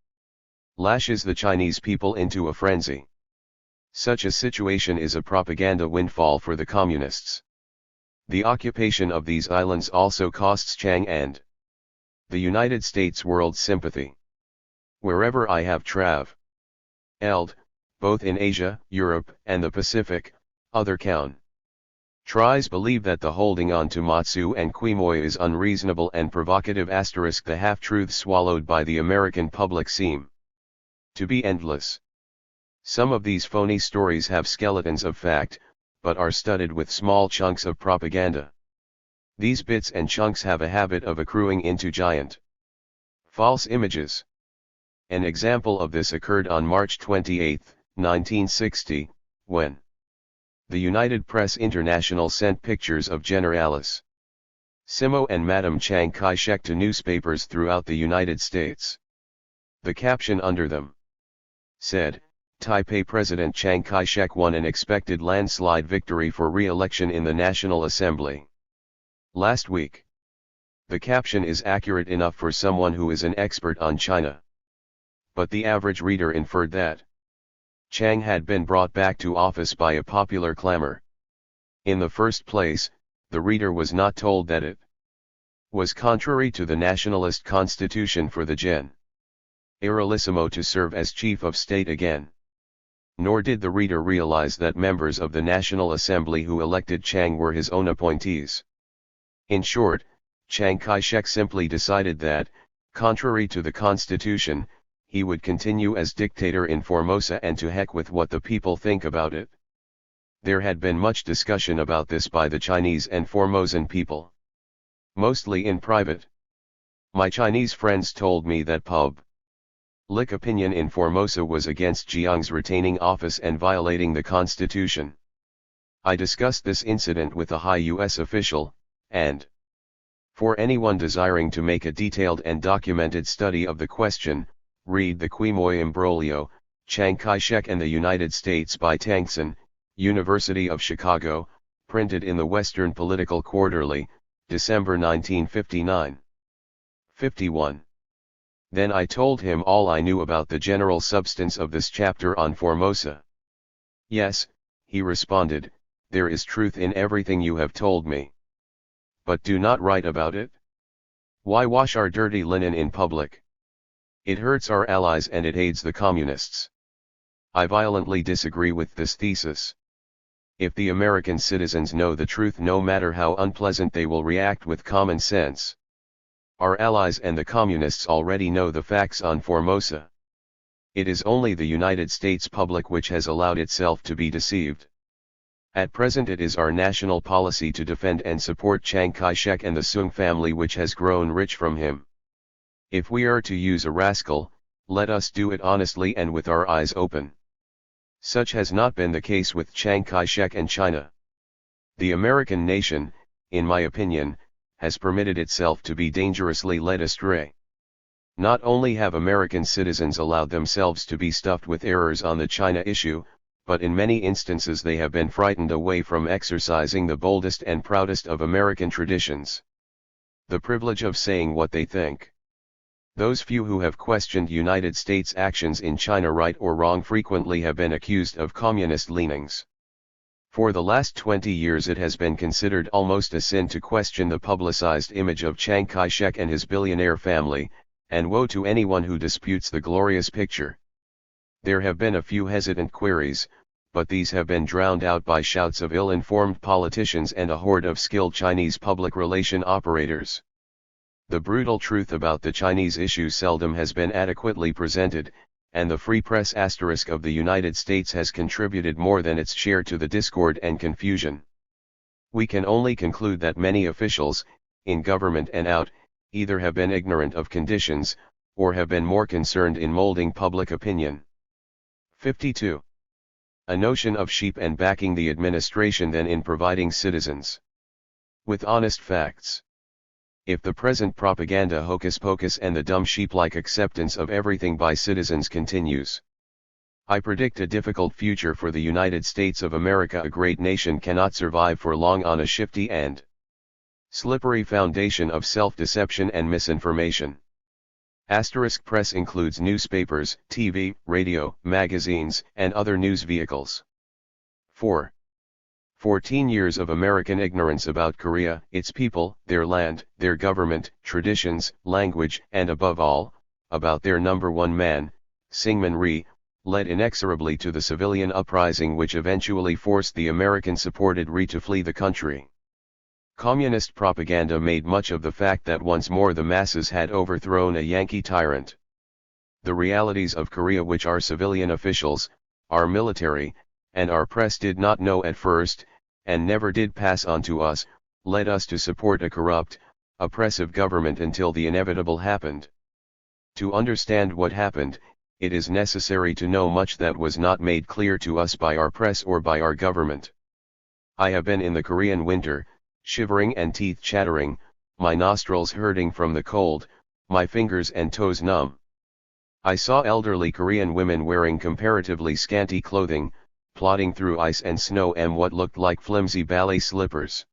Lashes the Chinese people into a frenzy. Such a situation is a propaganda windfall for the communists. The occupation of these islands also costs Chiang and the United States world sympathy. Wherever I have traveled, both in Asia, Europe, and the Pacific, other countries believe that the holding on to Matsu and Quemoy is unreasonable and provocative. The half-truths swallowed by the American public seem to be endless. Some of these phony stories have skeletons of fact, but are studded with small chunks of propaganda. These bits and chunks have a habit of accruing into giant false images. An example of this occurred on March 28, 1960, when the United Press International sent pictures of Generalis Simo and Madame Chiang Kai-shek to newspapers throughout the United States. The caption under them said, "Taipei President Chiang Kai-shek won an expected landslide victory for re-election in the National Assembly last week." The caption is accurate enough for someone who is an expert on China. But the average reader inferred that Chiang had been brought back to office by a popular clamor. In the first place, the reader was not told that it was contrary to the nationalist constitution for the Generalissimo to serve as chief of state again. Nor did the reader realize that members of the National Assembly who elected Chiang were his own appointees. In short, Chiang Kai-shek simply decided that, contrary to the constitution, he would continue as dictator in Formosa, and to heck with what the people think about it. There had been much discussion about this by the Chinese and Formosan people, mostly in private. My Chinese friends told me that public opinion in Formosa was against Jiang's retaining office and violating the constitution. I discussed this incident with a high U.S. official, and for anyone desiring to make a detailed and documented study of the question, read the Quemoy Imbroglio, Chiang Kai-shek and the United States by Tangson, University of Chicago, printed in the Western Political Quarterly, December 1959. 51. Then I told him all I knew about the general substance of this chapter on Formosa. "Yes," he responded, "there is truth in everything you have told me. But do not write about it. Why wash our dirty linen in public? It hurts our allies and it aids the communists." I violently disagree with this thesis. If the American citizens know the truth, no matter how unpleasant, they will react with common sense. Our allies and the communists already know the facts on Formosa. It is only the United States public which has allowed itself to be deceived. At present it is our national policy to defend and support Chiang Kai-shek and the Sung family, which has grown rich from him. If we are to use a rascal, let us do it honestly and with our eyes open. Such has not been the case with Chiang Kai-shek and China. The American nation, in my opinion, has permitted itself to be dangerously led astray. Not only have American citizens allowed themselves to be stuffed with errors on the China issue, but in many instances they have been frightened away from exercising the boldest and proudest of American traditions: the privilege of saying what they think. Those few who have questioned United States actions in China, right or wrong, frequently have been accused of communist leanings. For the last 20 years it has been considered almost a sin to question the publicized image of Chiang Kai-shek and his billionaire family, and woe to anyone who disputes the glorious picture. There have been a few hesitant queries, but these have been drowned out by shouts of ill-informed politicians and a horde of skilled Chinese public relation operators. The brutal truth about the Chinese issue seldom has been adequately presented, and the free press asterisk of the United States has contributed more than its share to the discord and confusion. We can only conclude that many officials, in government and out, either have been ignorant of conditions, or have been more concerned in molding public opinion. 52. A notion of sheep and backing the administration than in providing citizens with honest facts. If the present propaganda hocus-pocus and the dumb sheep-like acceptance of everything by citizens continues, I predict a difficult future for the United States of America. A great nation cannot survive for long on a shifty and slippery foundation of self-deception and misinformation. Asterisk press includes newspapers, TV, radio, magazines, and other news vehicles. 4. 14 years of American ignorance about Korea, its people, their land, their government, traditions, language, and above all, about their number one man, Syngman Rhee, led inexorably to the civilian uprising which eventually forced the American-supported Rhee to flee the country. Communist propaganda made much of the fact that once more the masses had overthrown a Yankee tyrant. The realities of Korea, which our civilian officials, our military, and our press did not know at first, and never did pass on to us, led us to support a corrupt, oppressive government until the inevitable happened. To understand what happened, it is necessary to know much that was not made clear to us by our press or by our government. I have been in the Korean winter, shivering and teeth chattering, my nostrils hurting from the cold, my fingers and toes numb. I saw elderly Korean women wearing comparatively scanty clothing, plodding through ice and snow and what looked like flimsy ballet slippers.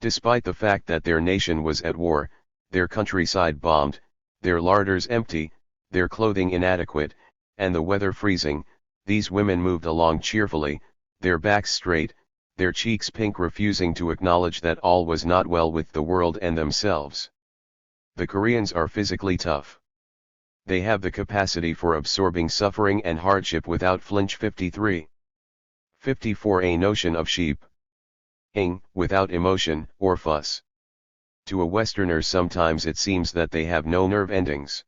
Despite the fact that their nation was at war, their countryside bombed, their larders empty, their clothing inadequate, and the weather freezing, these women moved along cheerfully, their backs straight, their cheeks pink, refusing to acknowledge that all was not well with the world and themselves. The Koreans are physically tough. They have the capacity for absorbing suffering and hardship without flinch. 53. 54. A notion of sheep. Ing, without emotion, or fuss. To a Westerner sometimes it seems that they have no nerve endings.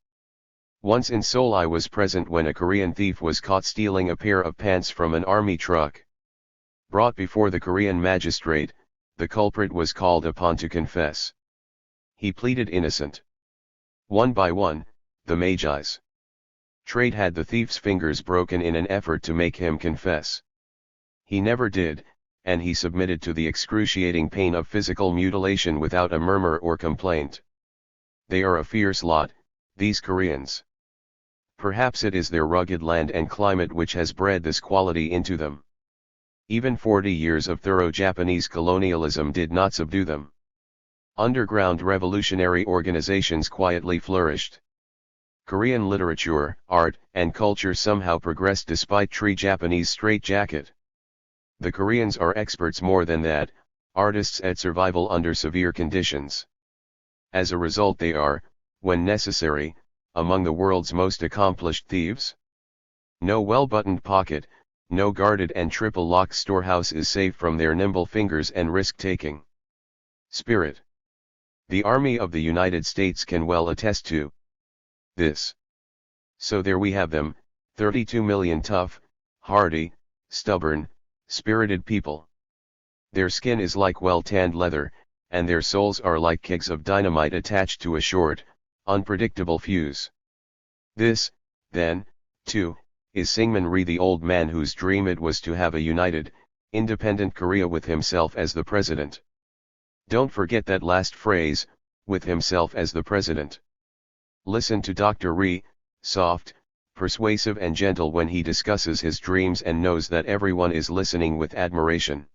Once in Seoul I was present when a Korean thief was caught stealing a pair of pants from an army truck. Brought before the Korean magistrate, the culprit was called upon to confess. He pleaded innocent. One by one, the Magi's trade had the thief's fingers broken in an effort to make him confess. He never did, and he submitted to the excruciating pain of physical mutilation without a murmur or complaint. They are a fierce lot, these Koreans. Perhaps it is their rugged land and climate which has bred this quality into them. Even 40 years of thorough Japanese colonialism did not subdue them. Underground revolutionary organizations quietly flourished. Korean literature, art, and culture somehow progressed despite Japanese straitjacket. The Koreans are experts more than that, artists at survival under severe conditions. As a result they are, when necessary, among the world's most accomplished thieves. No well-buttoned pocket, no guarded and triple-locked storehouse is safe from their nimble fingers and risk-taking spirit. The Army of the United States can well attest to this. So there we have them, 32 million tough, hardy, stubborn, spirited people. Their skin is like well-tanned leather, and their souls are like kegs of dynamite attached to a short, unpredictable fuse. This, then, too, is Syngman Rhee, the old man whose dream it was to have a united, independent Korea with himself as the president. Don't forget that last phrase, with himself as the president. Listen to Dr. Rhee, soft, persuasive and gentle when he discusses his dreams and knows that everyone is listening with admiration.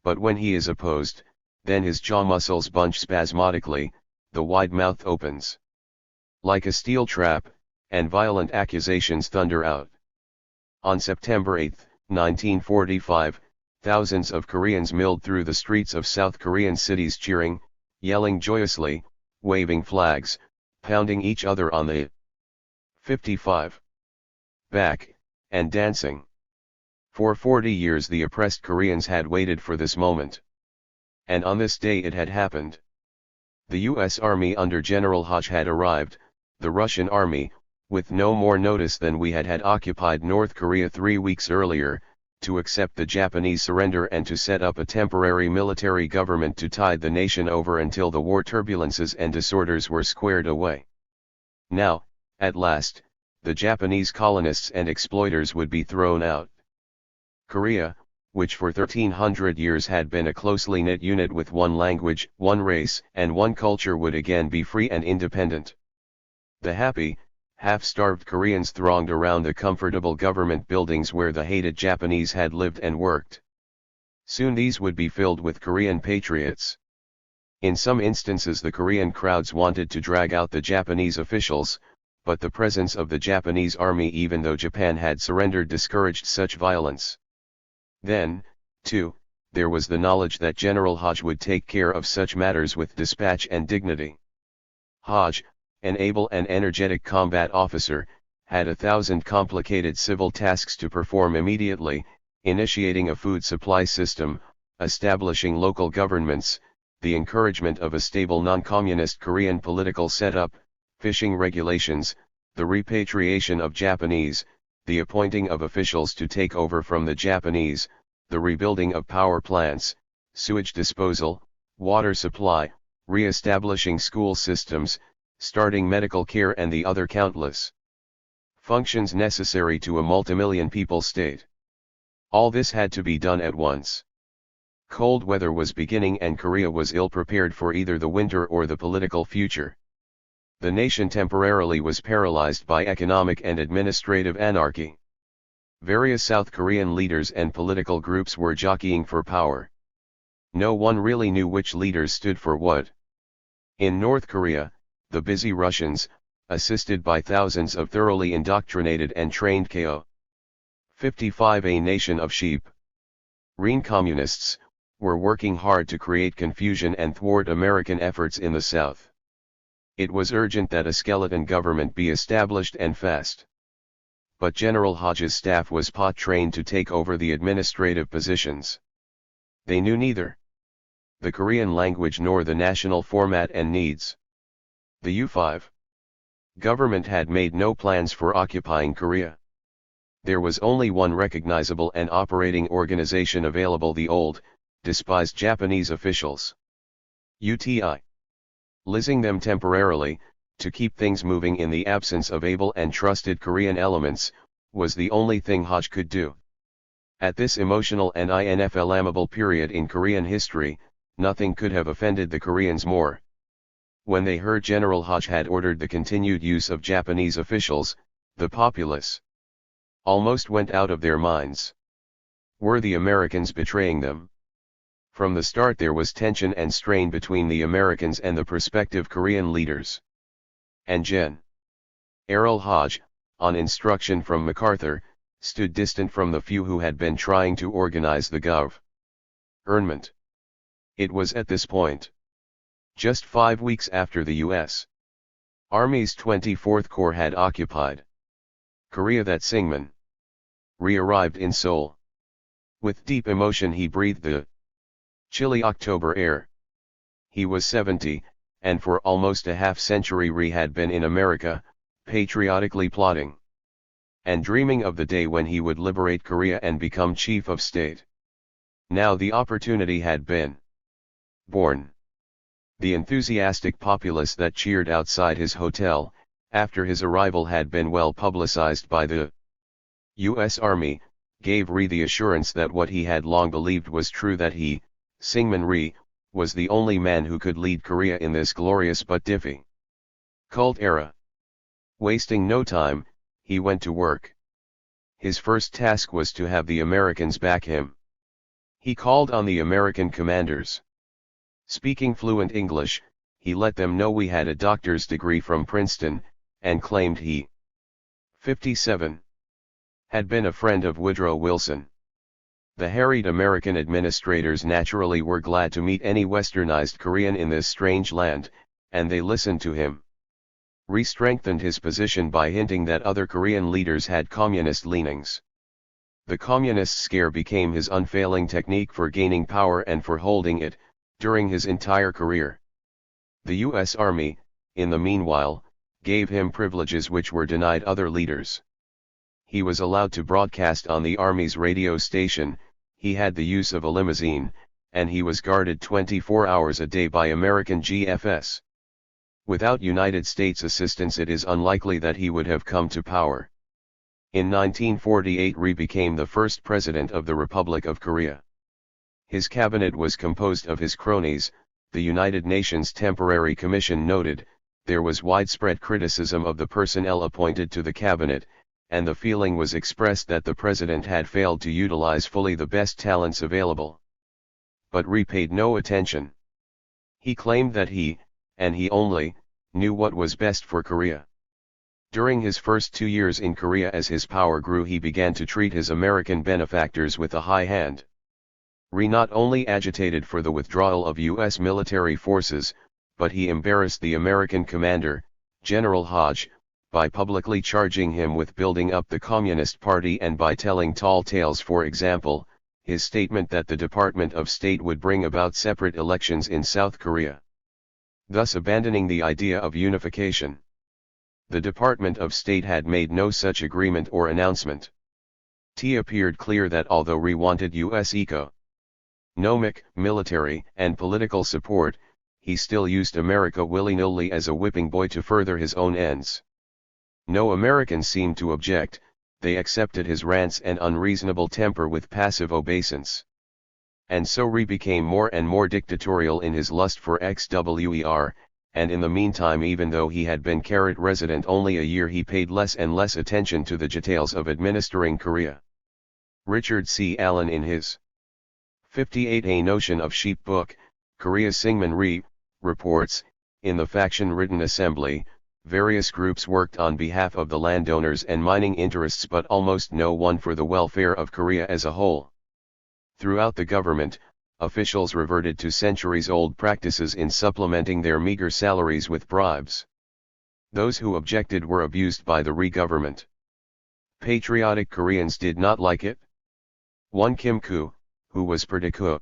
But when he is opposed, then his jaw muscles bunch spasmodically, the wide mouth opens like a steel trap, and violent accusations thunder out. On September 8, 1945, thousands of Koreans milled through the streets of South Korean cities cheering, yelling joyously, waving flags, pounding each other on the 55 back, and dancing. For 40 years the oppressed Koreans had waited for this moment. And on this day it had happened. The U.S. Army under General Hodge had arrived, the Russian army, with no more notice than we had occupied North Korea 3 weeks earlier, to accept the Japanese surrender and to set up a temporary military government to tide the nation over until the war turbulences and disorders were squared away. Now, at last, the Japanese colonists and exploiters would be thrown out. Korea, which for 1300 years had been a closely knit unit with one language, one race, and one culture, would again be free and independent. The happy, half-starved Koreans thronged around the comfortable government buildings where the hated Japanese had lived and worked. Soon these would be filled with Korean patriots. In some instances the Korean crowds wanted to drag out the Japanese officials, but the presence of the Japanese army, even though Japan had surrendered, discouraged such violence. Then, too, there was the knowledge that General Hodge would take care of such matters with dispatch and dignity. Hodge, an able and energetic combat officer, had 1,000 complicated civil tasks to perform immediately, initiating a food supply system, establishing local governments, the encouragement of a stable non-communist Korean political setup, fishing regulations, the repatriation of Japanese, the appointing of officials to take over from the Japanese, the rebuilding of power plants, sewage disposal, water supply, re-establishing school systems, starting medical care and the other countless functions necessary to a multimillion people state. All this had to be done at once. Cold weather was beginning and Korea was ill-prepared for either the winter or the political future. The nation temporarily was paralyzed by economic and administrative anarchy. Various South Korean leaders and political groups were jockeying for power. No one really knew which leaders stood for what. In North Korea, the busy Russians, assisted by thousands of thoroughly indoctrinated and trained KO-55, a nation of sheep Reen communists, were working hard to create confusion and thwart American efforts in the South. It was urgent that a skeleton government be established and fast. But General Hodge's staff was pot-trained to take over the administrative positions. They knew neither the Korean language nor the national format and needs. The U-5 government had made no plans for occupying Korea. There was only one recognizable and operating organization available: the old, despised Japanese officials. UTI. Listing them temporarily, to keep things moving in the absence of able and trusted Korean elements, was the only thing Hodge could do. At this emotional and inflammable period in Korean history, nothing could have offended the Koreans more. When they heard General Hodge had ordered the continued use of Japanese officials, the populace almost went out of their minds. Were the Americans betraying them? From the start there was tension and strain between the Americans and the prospective Korean leaders. And Gen. Hodge, on instruction from MacArthur, stood distant from the few who had been trying to organize the government. It was at this point, just 5 weeks after the U.S. Army's 24th Corps had occupied Korea, that Syngman re-arrived in Seoul. With deep emotion he breathed the chilly October air. He was 70, and for almost a half-century Ri had been in America, patriotically plotting and dreaming of the day when he would liberate Korea and become chief of state. Now the opportunity had been born. The enthusiastic populace that cheered outside his hotel, after his arrival, had been well publicized by the U.S. Army, gave Ri the assurance that what he had long believed was true, that he, Syngman Ri, was the only man who could lead Korea in this glorious but difficult era. Wasting no time, he went to work. His first task was to have the Americans back him. He called on the American commanders. Speaking fluent English, he let them know we had a doctor's degree from Princeton, and claimed he, 57, had been a friend of Woodrow Wilson. The harried American administrators naturally were glad to meet any westernized Korean in this strange land, and they listened to him. Ri strengthened his position by hinting that other Korean leaders had communist leanings. The communist scare became his unfailing technique for gaining power and for holding it, during his entire career. The U.S. Army, in the meanwhile, gave him privileges which were denied other leaders. He was allowed to broadcast on the Army's radio station, he had the use of a limousine, and he was guarded 24 hours a day by American GFS. Without United States assistance it is unlikely that he would have come to power. In 1948 Ri became the first president of the Republic of Korea. His cabinet was composed of his cronies. The United Nations Temporary Commission noted, there was widespread criticism of the personnel appointed to the cabinet, and the feeling was expressed that the president had failed to utilize fully the best talents available. But Ri paid no attention. He claimed that he, and he only, knew what was best for Korea. During his first 2 years in Korea, as his power grew, he began to treat his American benefactors with a high hand. Ri not only agitated for the withdrawal of U.S. military forces, but he embarrassed the American commander, General Hodge, by publicly charging him with building up the Communist Party and by telling tall tales. For example, his statement that the Department of State would bring about separate elections in South Korea, thus abandoning the idea of unification. The Department of State had made no such agreement or announcement. It appeared clear that although Ri wanted U.S. economic, military, and political support, he still used America willy-nilly as a whipping boy to further his own ends. No American seemed to object, they accepted his rants and unreasonable temper with passive obeisance. And so Ri became more and more dictatorial in his lust for XWER, and in the meantime, even though he had been Carrot resident only a year, he paid less and less attention to the details of administering Korea. Richard C. Allen, in his 58 A Notion of Sheep book, Korea Syngman Ri, reports, in the faction-ridden assembly, various groups worked on behalf of the landowners and mining interests, but almost no one for the welfare of Korea as a whole. Throughout the government, officials reverted to centuries-old practices in supplementing their meager salaries with bribes. Those who objected were abused by the Ri government. Patriotic Koreans did not like it. One Kim Koo, who was particularly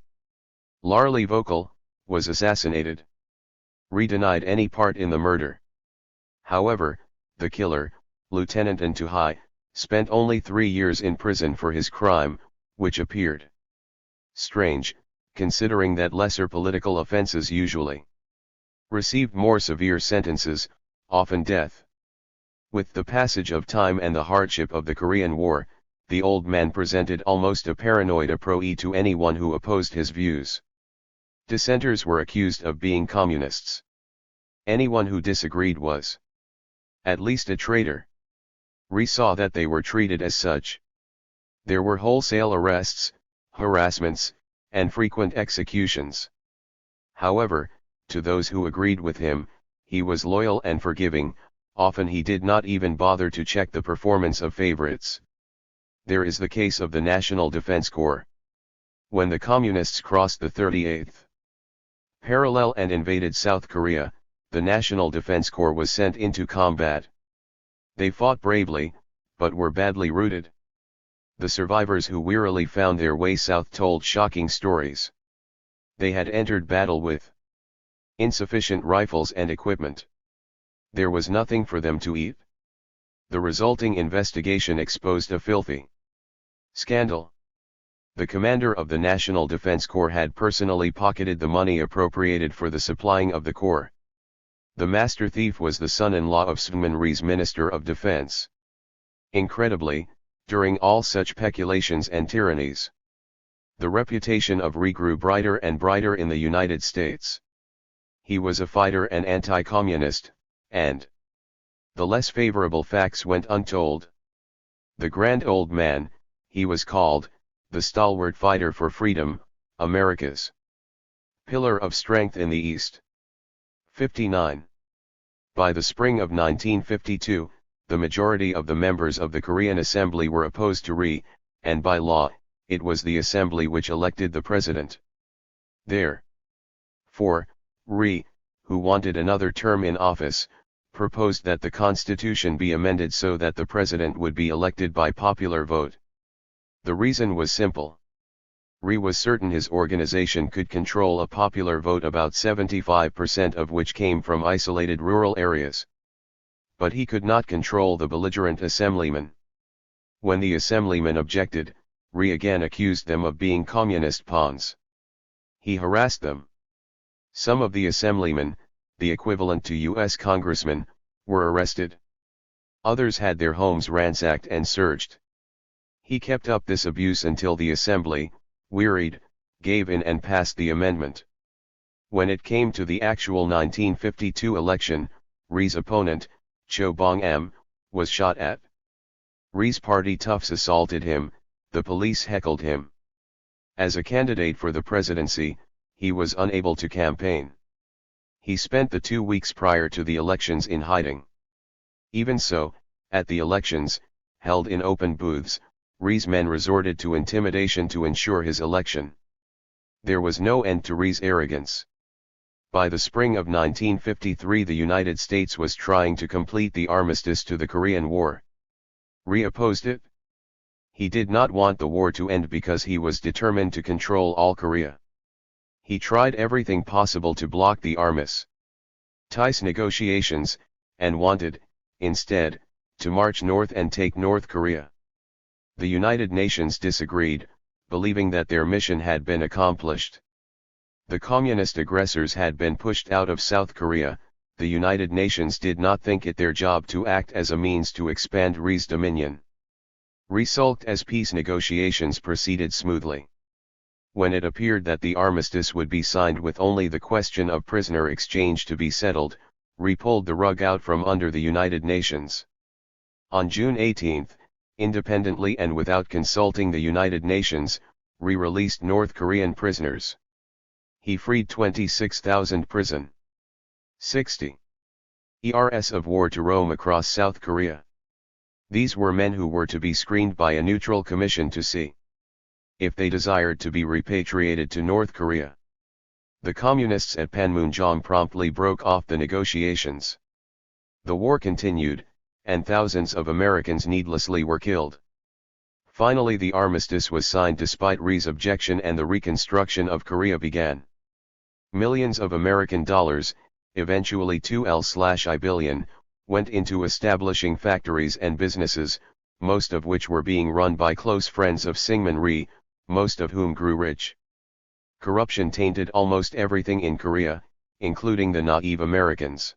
vocal, was assassinated. Ri denied any part in the murder. However, the killer, Lieutenant An Tu-hai, spent only 3 years in prison for his crime, which appeared strange, considering that lesser political offenses usually received more severe sentences, often death. With the passage of time and the hardship of the Korean War, the old man presented almost a paranoid approach to anyone who opposed his views. Dissenters were accused of being communists. Anyone who disagreed was at least a traitor. Ri saw that they were treated as such. There were wholesale arrests, harassments, and frequent executions. However, to those who agreed with him, he was loyal and forgiving. Often he did not even bother to check the performance of favorites. There is the case of the National Defense Corps. When the Communists crossed the 38th parallel and invaded South Korea, the National Defense Corps was sent into combat. They fought bravely, but were badly routed. The survivors who wearily found their way south told shocking stories. They had entered battle with insufficient rifles and equipment. There was nothing for them to eat. The resulting investigation exposed a filthy scandal. The commander of the National Defense Corps had personally pocketed the money appropriated for the supplying of the corps. The master thief was the son-in-law of Syngman Ri's Minister of Defense. Incredibly, during all such peculations and tyrannies, the reputation of Ri grew brighter and brighter in the United States. He was a fighter and anti-communist, and the less favorable facts went untold. The grand old man, he was called, the stalwart fighter for freedom, America's pillar of strength in the East. 59. By the spring of 1952, the majority of the members of the Korean Assembly were opposed to Ri, and by law, it was the Assembly which elected the president. Therefore, Ri, who wanted another term in office, proposed that the constitution be amended so that the president would be elected by popular vote. The reason was simple. Ri was certain his organization could control a popular vote, about 75% of which came from isolated rural areas. But he could not control the belligerent assemblymen. When the assemblymen objected, Ri again accused them of being communist pawns. He harassed them. Some of the assemblymen, the equivalent to U.S. congressmen, were arrested. Others had their homes ransacked and searched. He kept up this abuse until the assembly, wearied, gave in and passed the amendment. When it came to the actual 1952 election, Ri's opponent, Cho Bong-am, was shot at. Ri's party toughs assaulted him, the police heckled him. As a candidate for the presidency, he was unable to campaign. He spent the 2 weeks prior to the elections in hiding. Even so, at the elections, held in open booths, Ri's men resorted to intimidation to ensure his election. There was no end to Ri's arrogance. By the spring of 1953, the United States was trying to complete the armistice to the Korean War. Ri opposed it. He did not want the war to end because he was determined to control all Korea. He tried everything possible to block the armistice negotiations, and wanted, instead, to march north and take North Korea. The United Nations disagreed, believing that their mission had been accomplished. The communist aggressors had been pushed out of South Korea. The United Nations did not think it their job to act as a means to expand Rhee's dominion. Rhee sulked as peace negotiations proceeded smoothly. When it appeared that the armistice would be signed with only the question of prisoner exchange to be settled, Rhee pulled the rug out from under the United Nations. On June 18, independently and without consulting the United Nations, Rhee released North Korean prisoners. He freed 26,000 prison 60 ERS of war to roam across South Korea. These were men who were to be screened by a neutral commission to see if they desired to be repatriated to North Korea. The communists at Panmunjom promptly broke off the negotiations. The war continued, and thousands of Americans needlessly were killed. Finally, the armistice was signed despite Rhee's objection, and the reconstruction of Korea began. Millions of American dollars, eventually $2 billion, went into establishing factories and businesses, most of which were being run by close friends of Syngman Rhee, most of whom grew rich. Corruption tainted almost everything in Korea, including the naive Americans.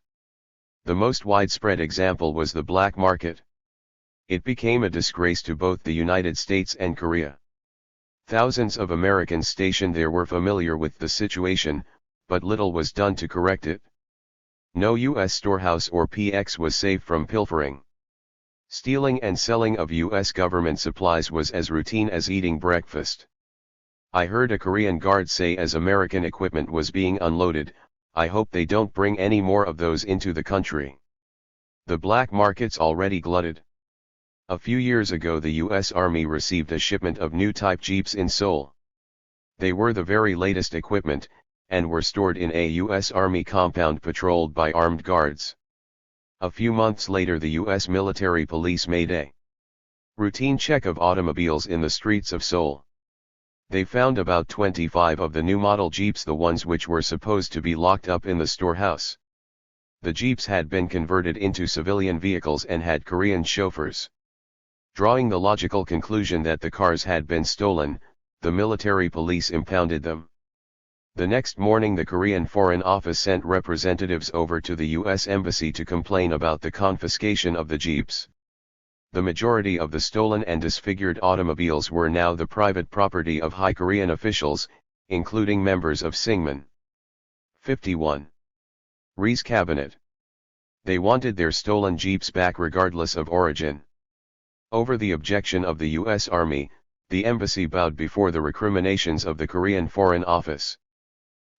The most widespread example was the black market. It became a disgrace to both the United States and Korea. Thousands of Americans stationed there were familiar with the situation, but little was done to correct it. No U.S. storehouse or PX was safe from pilfering. Stealing and selling of U.S. government supplies was as routine as eating breakfast. I heard a Korean guard say as American equipment was being unloaded, "I hope they don't bring any more of those into the country." The black market's already glutted. A few years ago the U.S. Army received a shipment of new type Jeeps in Seoul. They were the very latest equipment, and were stored in a U.S. Army compound patrolled by armed guards. A few months later the U.S. military police made a routine check of automobiles in the streets of Seoul. They found about 25 of the new model Jeeps, the ones which were supposed to be locked up in the storehouse. The Jeeps had been converted into civilian vehicles and had Korean chauffeurs. Drawing the logical conclusion that the cars had been stolen, the military police impounded them. The next morning the Korean Foreign Office sent representatives over to the U.S. Embassy to complain about the confiscation of the Jeeps. The majority of the stolen and disfigured automobiles were now the private property of high Korean officials, including members of Syngman. 51. Rhee's cabinet. They wanted their stolen Jeeps back regardless of origin. Over the objection of the U.S. Army, the embassy bowed before the recriminations of the Korean Foreign Office.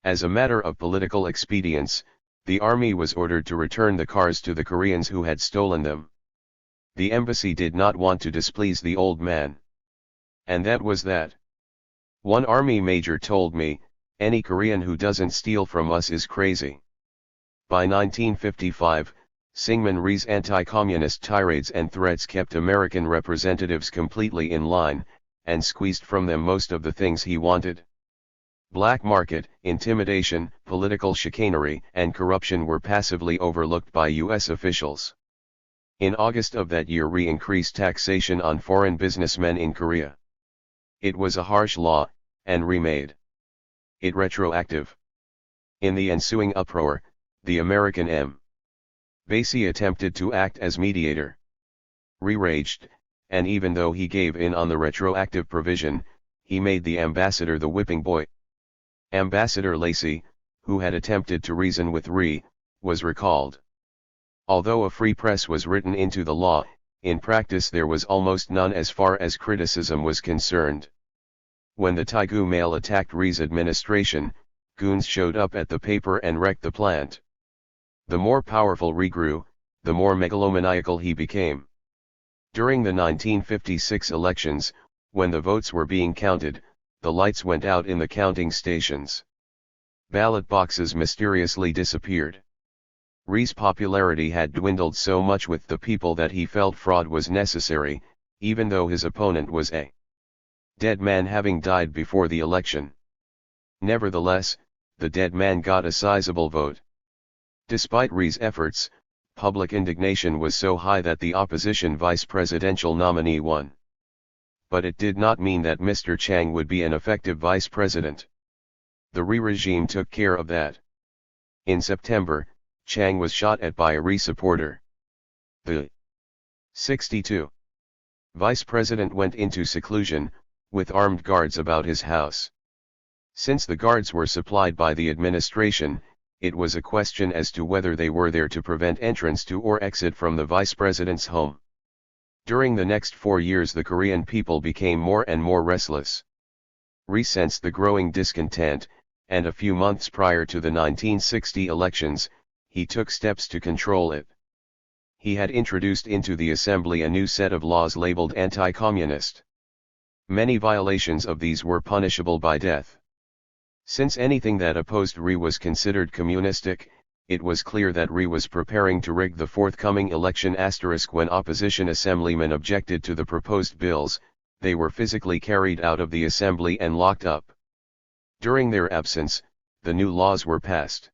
As a matter of political expedience, the army was ordered to return the cars to the Koreans who had stolen them. The embassy did not want to displease the old man. And that was that. One army major told me, "Any Korean who doesn't steal from us is crazy." By 1955, Syngman Rhee's anti-communist tirades and threats kept American representatives completely in line, and squeezed from them most of the things he wanted. Black market, intimidation, political chicanery, and corruption were passively overlooked by U.S. officials. In August of that year Rhee increased taxation on foreign businessmen in Korea. It was a harsh law, and Rhee made it retroactive. In the ensuing uproar, the American embassy attempted to act as mediator. Rhee raged, and even though he gave in on the retroactive provision, he made the ambassador the whipping boy. Ambassador Lacey, who had attempted to reason with Rhee, was recalled. Although a free press was written into the law, in practice there was almost none as far as criticism was concerned. When the Taegu mail attacked Rhee's administration, goons showed up at the paper and wrecked the plant. The more powerful Rhee grew, the more megalomaniacal he became. During the 1956 elections, when the votes were being counted, the lights went out in the counting stations. Ballot boxes mysteriously disappeared. Rhee's popularity had dwindled so much with the people that he felt fraud was necessary, even though his opponent was a dead man having died before the election. Nevertheless, the dead man got a sizable vote. Despite Rhee's efforts, public indignation was so high that the opposition vice presidential nominee won. But it did not mean that Mr. Chiang would be an effective vice president. The Rhee regime took care of that. In September, Chiang was shot at by a Rhee supporter. The 62. Vice President went into seclusion, with armed guards about his house. Since the guards were supplied by the administration, it was a question as to whether they were there to prevent entrance to or exit from the vice president's home. During the next 4 years the Korean people became more and more restless. Rhee sensed the growing discontent, and a few months prior to the 1960 elections, he took steps to control it. He had introduced into the assembly a new set of laws labeled anti-communist. Many violations of these were punishable by death. Since anything that opposed Rhee was considered communistic, it was clear that Rhee was preparing to rig the forthcoming election. When opposition assemblymen objected to the proposed bills, they were physically carried out of the assembly and locked up. During their absence, the new laws were passed.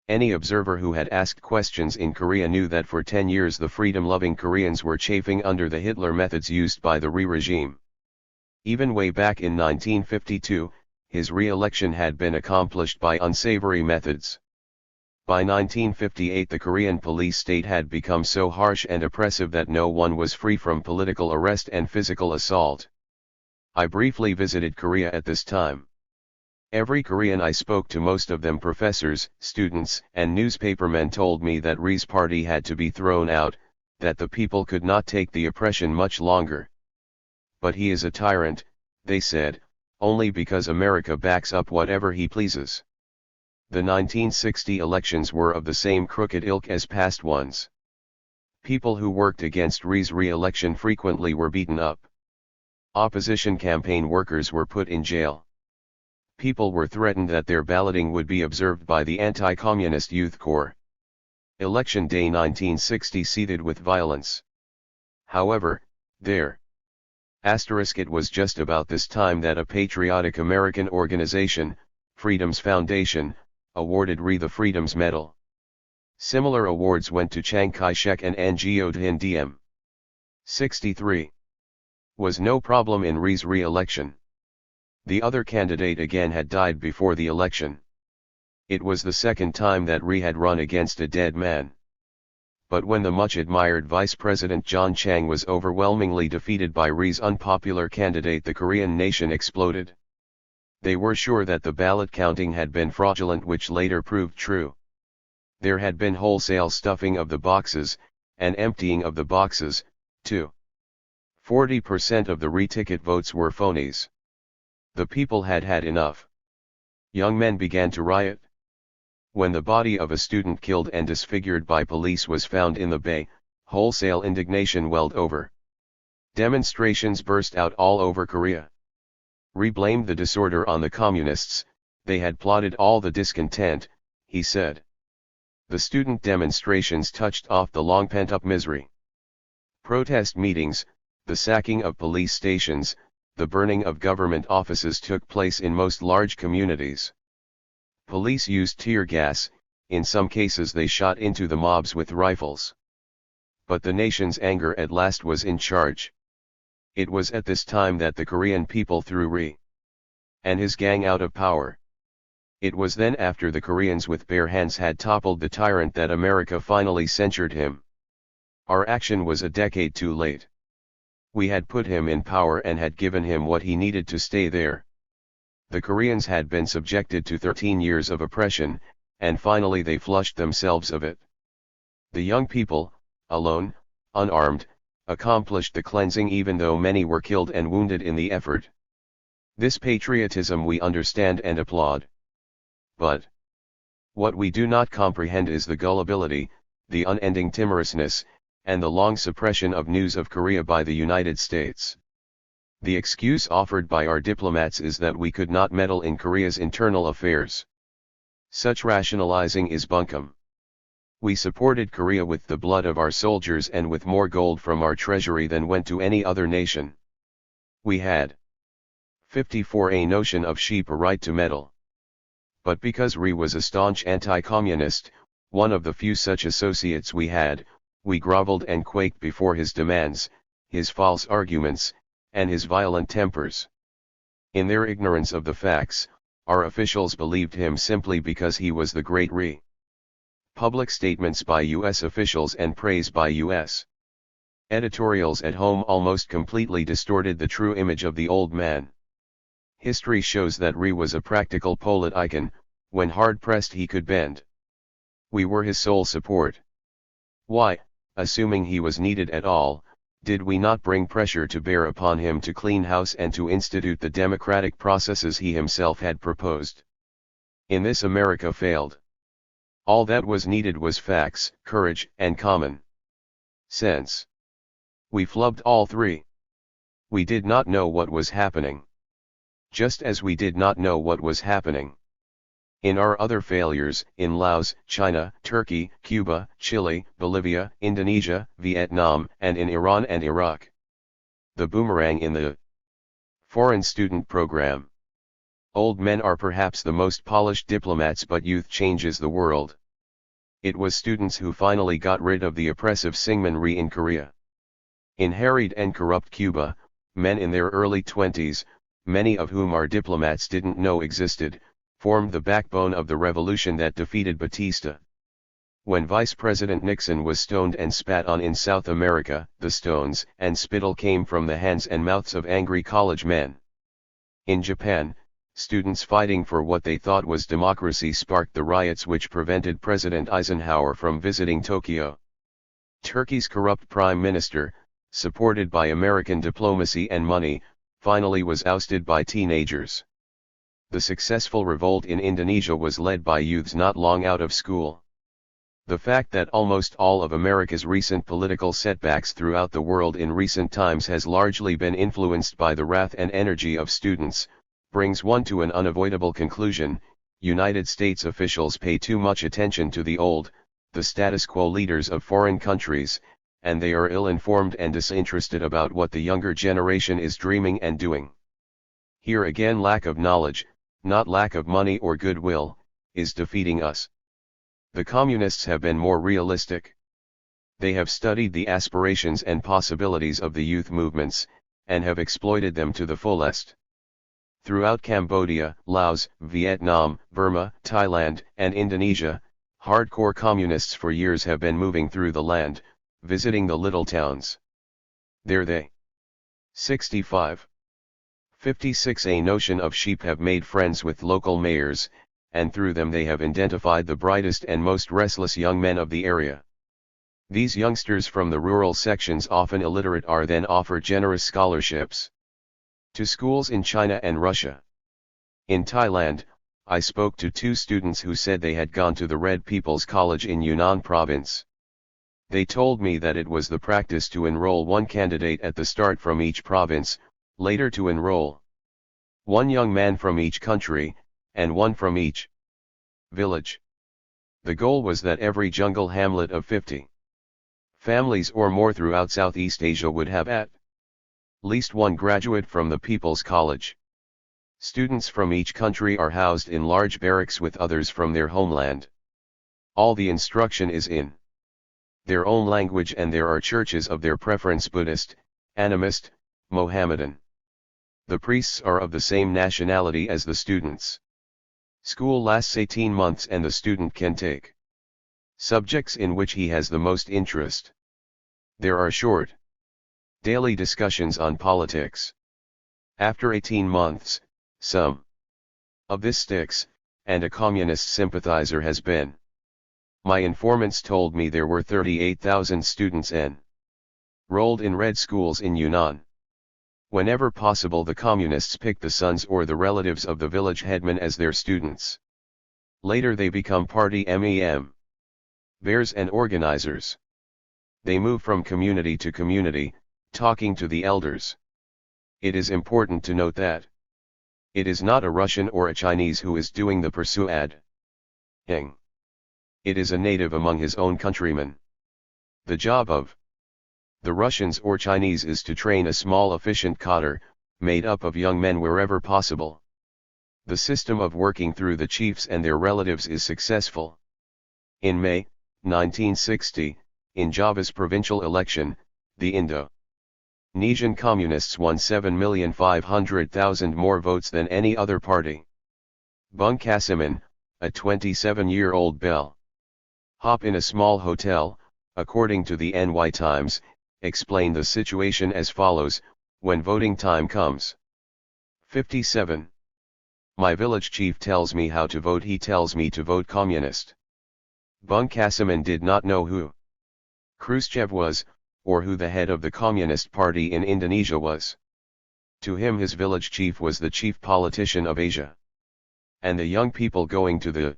Any observer who had asked questions in Korea knew that for 10 years the freedom-loving Koreans were chafing under the Hitler methods used by the Rhee regime. Even way back in 1952, his re-election had been accomplished by unsavory methods. By 1958 the Korean police state had become so harsh and oppressive that no one was free from political arrest and physical assault. I briefly visited Korea at this time. Every Korean I spoke to, most of them professors, students, and newspapermen, told me that Rhee's party had to be thrown out, that the people could not take the oppression much longer. But he is a tyrant, they said, only because America backs up whatever he pleases. The 1960 elections were of the same crooked ilk as past ones. People who worked against Rhee's re-election frequently were beaten up. Opposition campaign workers were put in jail. People were threatened that their balloting would be observed by the anti-communist Youth Corps. Election day 1960 seethed with violence. However, it was just about this time that a patriotic American organization, Freedom's Foundation, awarded Rhee the Freedom's Medal. Similar awards went to Chiang Kai-shek and Ngo Dinh Diem. 63. Was no problem in Rhee's re-election. The other candidate again had died before the election. It was the second time that Rhee had run against a dead man. But when the much-admired Vice President John Chiang was overwhelmingly defeated by Rhee's unpopular candidate, the Korean nation exploded. They were sure that the ballot counting had been fraudulent, which later proved true. There had been wholesale stuffing of the boxes, and emptying of the boxes, too. 40% of the Rhee ticket votes were phonies. The people had had enough. Young men began to riot. When the body of a student killed and disfigured by police was found in the bay, wholesale indignation welled over. Demonstrations burst out all over Korea. Rhee blamed the disorder on the communists. They had plotted all the discontent, he said. The student demonstrations touched off the long pent-up misery. Protest meetings, the sacking of police stations, the burning of government offices took place in most large communities. Police used tear gas, in some cases they shot into the mobs with rifles. But the nation's anger at last was in charge. It was at this time that the Korean people threw Rhee and his gang out of power. It was then, after the Koreans with bare hands had toppled the tyrant, that America finally censured him. Our action was a decade too late. We had put him in power and had given him what he needed to stay there. The Koreans had been subjected to 13 years of oppression, and finally they flushed themselves of it. The young people, alone, unarmed, accomplished the cleansing, even though many were killed and wounded in the effort. This patriotism we understand and applaud. But what we do not comprehend is the gullibility, the unending timorousness, and the long suppression of news of Korea by the United States. The excuse offered by our diplomats is that we could not meddle in Korea's internal affairs. Such rationalizing is bunkum. We supported Korea with the blood of our soldiers and with more gold from our treasury than went to any other nation. We had 54 a notion of sheep a right to meddle. But because Rhee was a staunch anti-communist, One of the few such associates we had, we groveled and quaked before his demands, his false arguments, and his violent tempers. In their ignorance of the facts, our officials believed him simply because he was the great Re. Public statements by U.S. officials and praise by U.S. editorials at home almost completely distorted the true image of the old man. History shows that Re was a practical politician. When hard-pressed he could bend. We were his sole support. Why, assuming he was needed at all, did we not bring pressure to bear upon him to clean house and to institute the democratic processes he himself had proposed? In this America failed. All that was needed was facts, courage, and common sense. We flubbed all three. We did not know what was happening. Just as we did not know what was happening in our other failures, in Laos, China, Turkey, Cuba, Chile, Bolivia, Indonesia, Vietnam, and in Iran and Iraq. The boomerang in the foreign student program. Old men are perhaps the most polished diplomats, but youth changes the world. It was students who finally got rid of the oppressive Syngman Rhee in Korea. In harried and corrupt Cuba, men in their early 20s, many of whom our diplomats didn't know existed, formed the backbone of the revolution that defeated Batista. When Vice President Nixon was stoned and spat on in South America, the stones and spittle came from the hands and mouths of angry college men. In Japan, students fighting for what they thought was democracy sparked the riots which prevented President Eisenhower from visiting Tokyo. Turkey's corrupt prime minister, supported by American diplomacy and money, finally was ousted by teenagers. The successful revolt in Indonesia was led by youths not long out of school. The fact that almost all of America's recent political setbacks throughout the world in recent times has largely been influenced by the wrath and energy of students, brings one to an unavoidable conclusion: United States officials pay too much attention to the old, the status quo leaders of foreign countries, and they are ill-informed and disinterested about what the younger generation is dreaming and doing. Here again, lack of knowledge, not lack of money or goodwill, is defeating us. The communists have been more realistic. They have studied the aspirations and possibilities of the youth movements, and have exploited them to the fullest. Throughout Cambodia, Laos, Vietnam, Burma, Thailand, and Indonesia, hardcore communists for years have been moving through the land, visiting the little towns. There they 65. 56 A notion of sheep have made friends with local mayors, and through them they have identified the brightest and most restless young men of the area. These youngsters from the rural sections, often illiterate, are then offered generous scholarships to schools in China and Russia. In Thailand, I spoke to two students who said they had gone to the Red People's College in Yunnan province. They told me that it was the practice to enroll one candidate at the start from each province, later to enroll one young man from each country, and one from each village. The goal was that every jungle hamlet of 50 families or more throughout Southeast Asia would have at least one graduate from the People's College. Students from each country are housed in large barracks with others from their homeland. All the instruction is in their own language, and there are churches of their preference: Buddhist, Animist, Mohammedan. The priests are of the same nationality as the students. School lasts 18 months and the student can take subjects in which he has the most interest. There are short daily discussions on politics. After 18 months, some of this sticks, and a communist sympathizer has been. My informants told me there were 38,000 students enrolled in red schools in Yunnan. Whenever possible, the communists pick the sons or the relatives of the village headman as their students. Later they become party bears and organizers. They move from community to community, talking to the elders. It is important to note that it is not a Russian or a Chinese who is doing the persuading. It is a native among his own countrymen. The job of the Russians or Chinese is to train a small efficient cadre, made up of young men wherever possible. The system of working through the chiefs and their relatives is successful. In May, 1960, in Java's provincial election, the Indonesian Communists won 7,500,000 more votes than any other party. Bung Kasiman, a 27-year-old bell hop in a small hotel, according to the NY Times, explained the situation as follows: when voting time comes. 57. My village chief tells me how to vote. He tells me to vote communist. Bung Kasiman did not know who Khrushchev was, or who the head of the Communist Party in Indonesia was. To him his village chief was the chief politician of Asia. And the young people going to the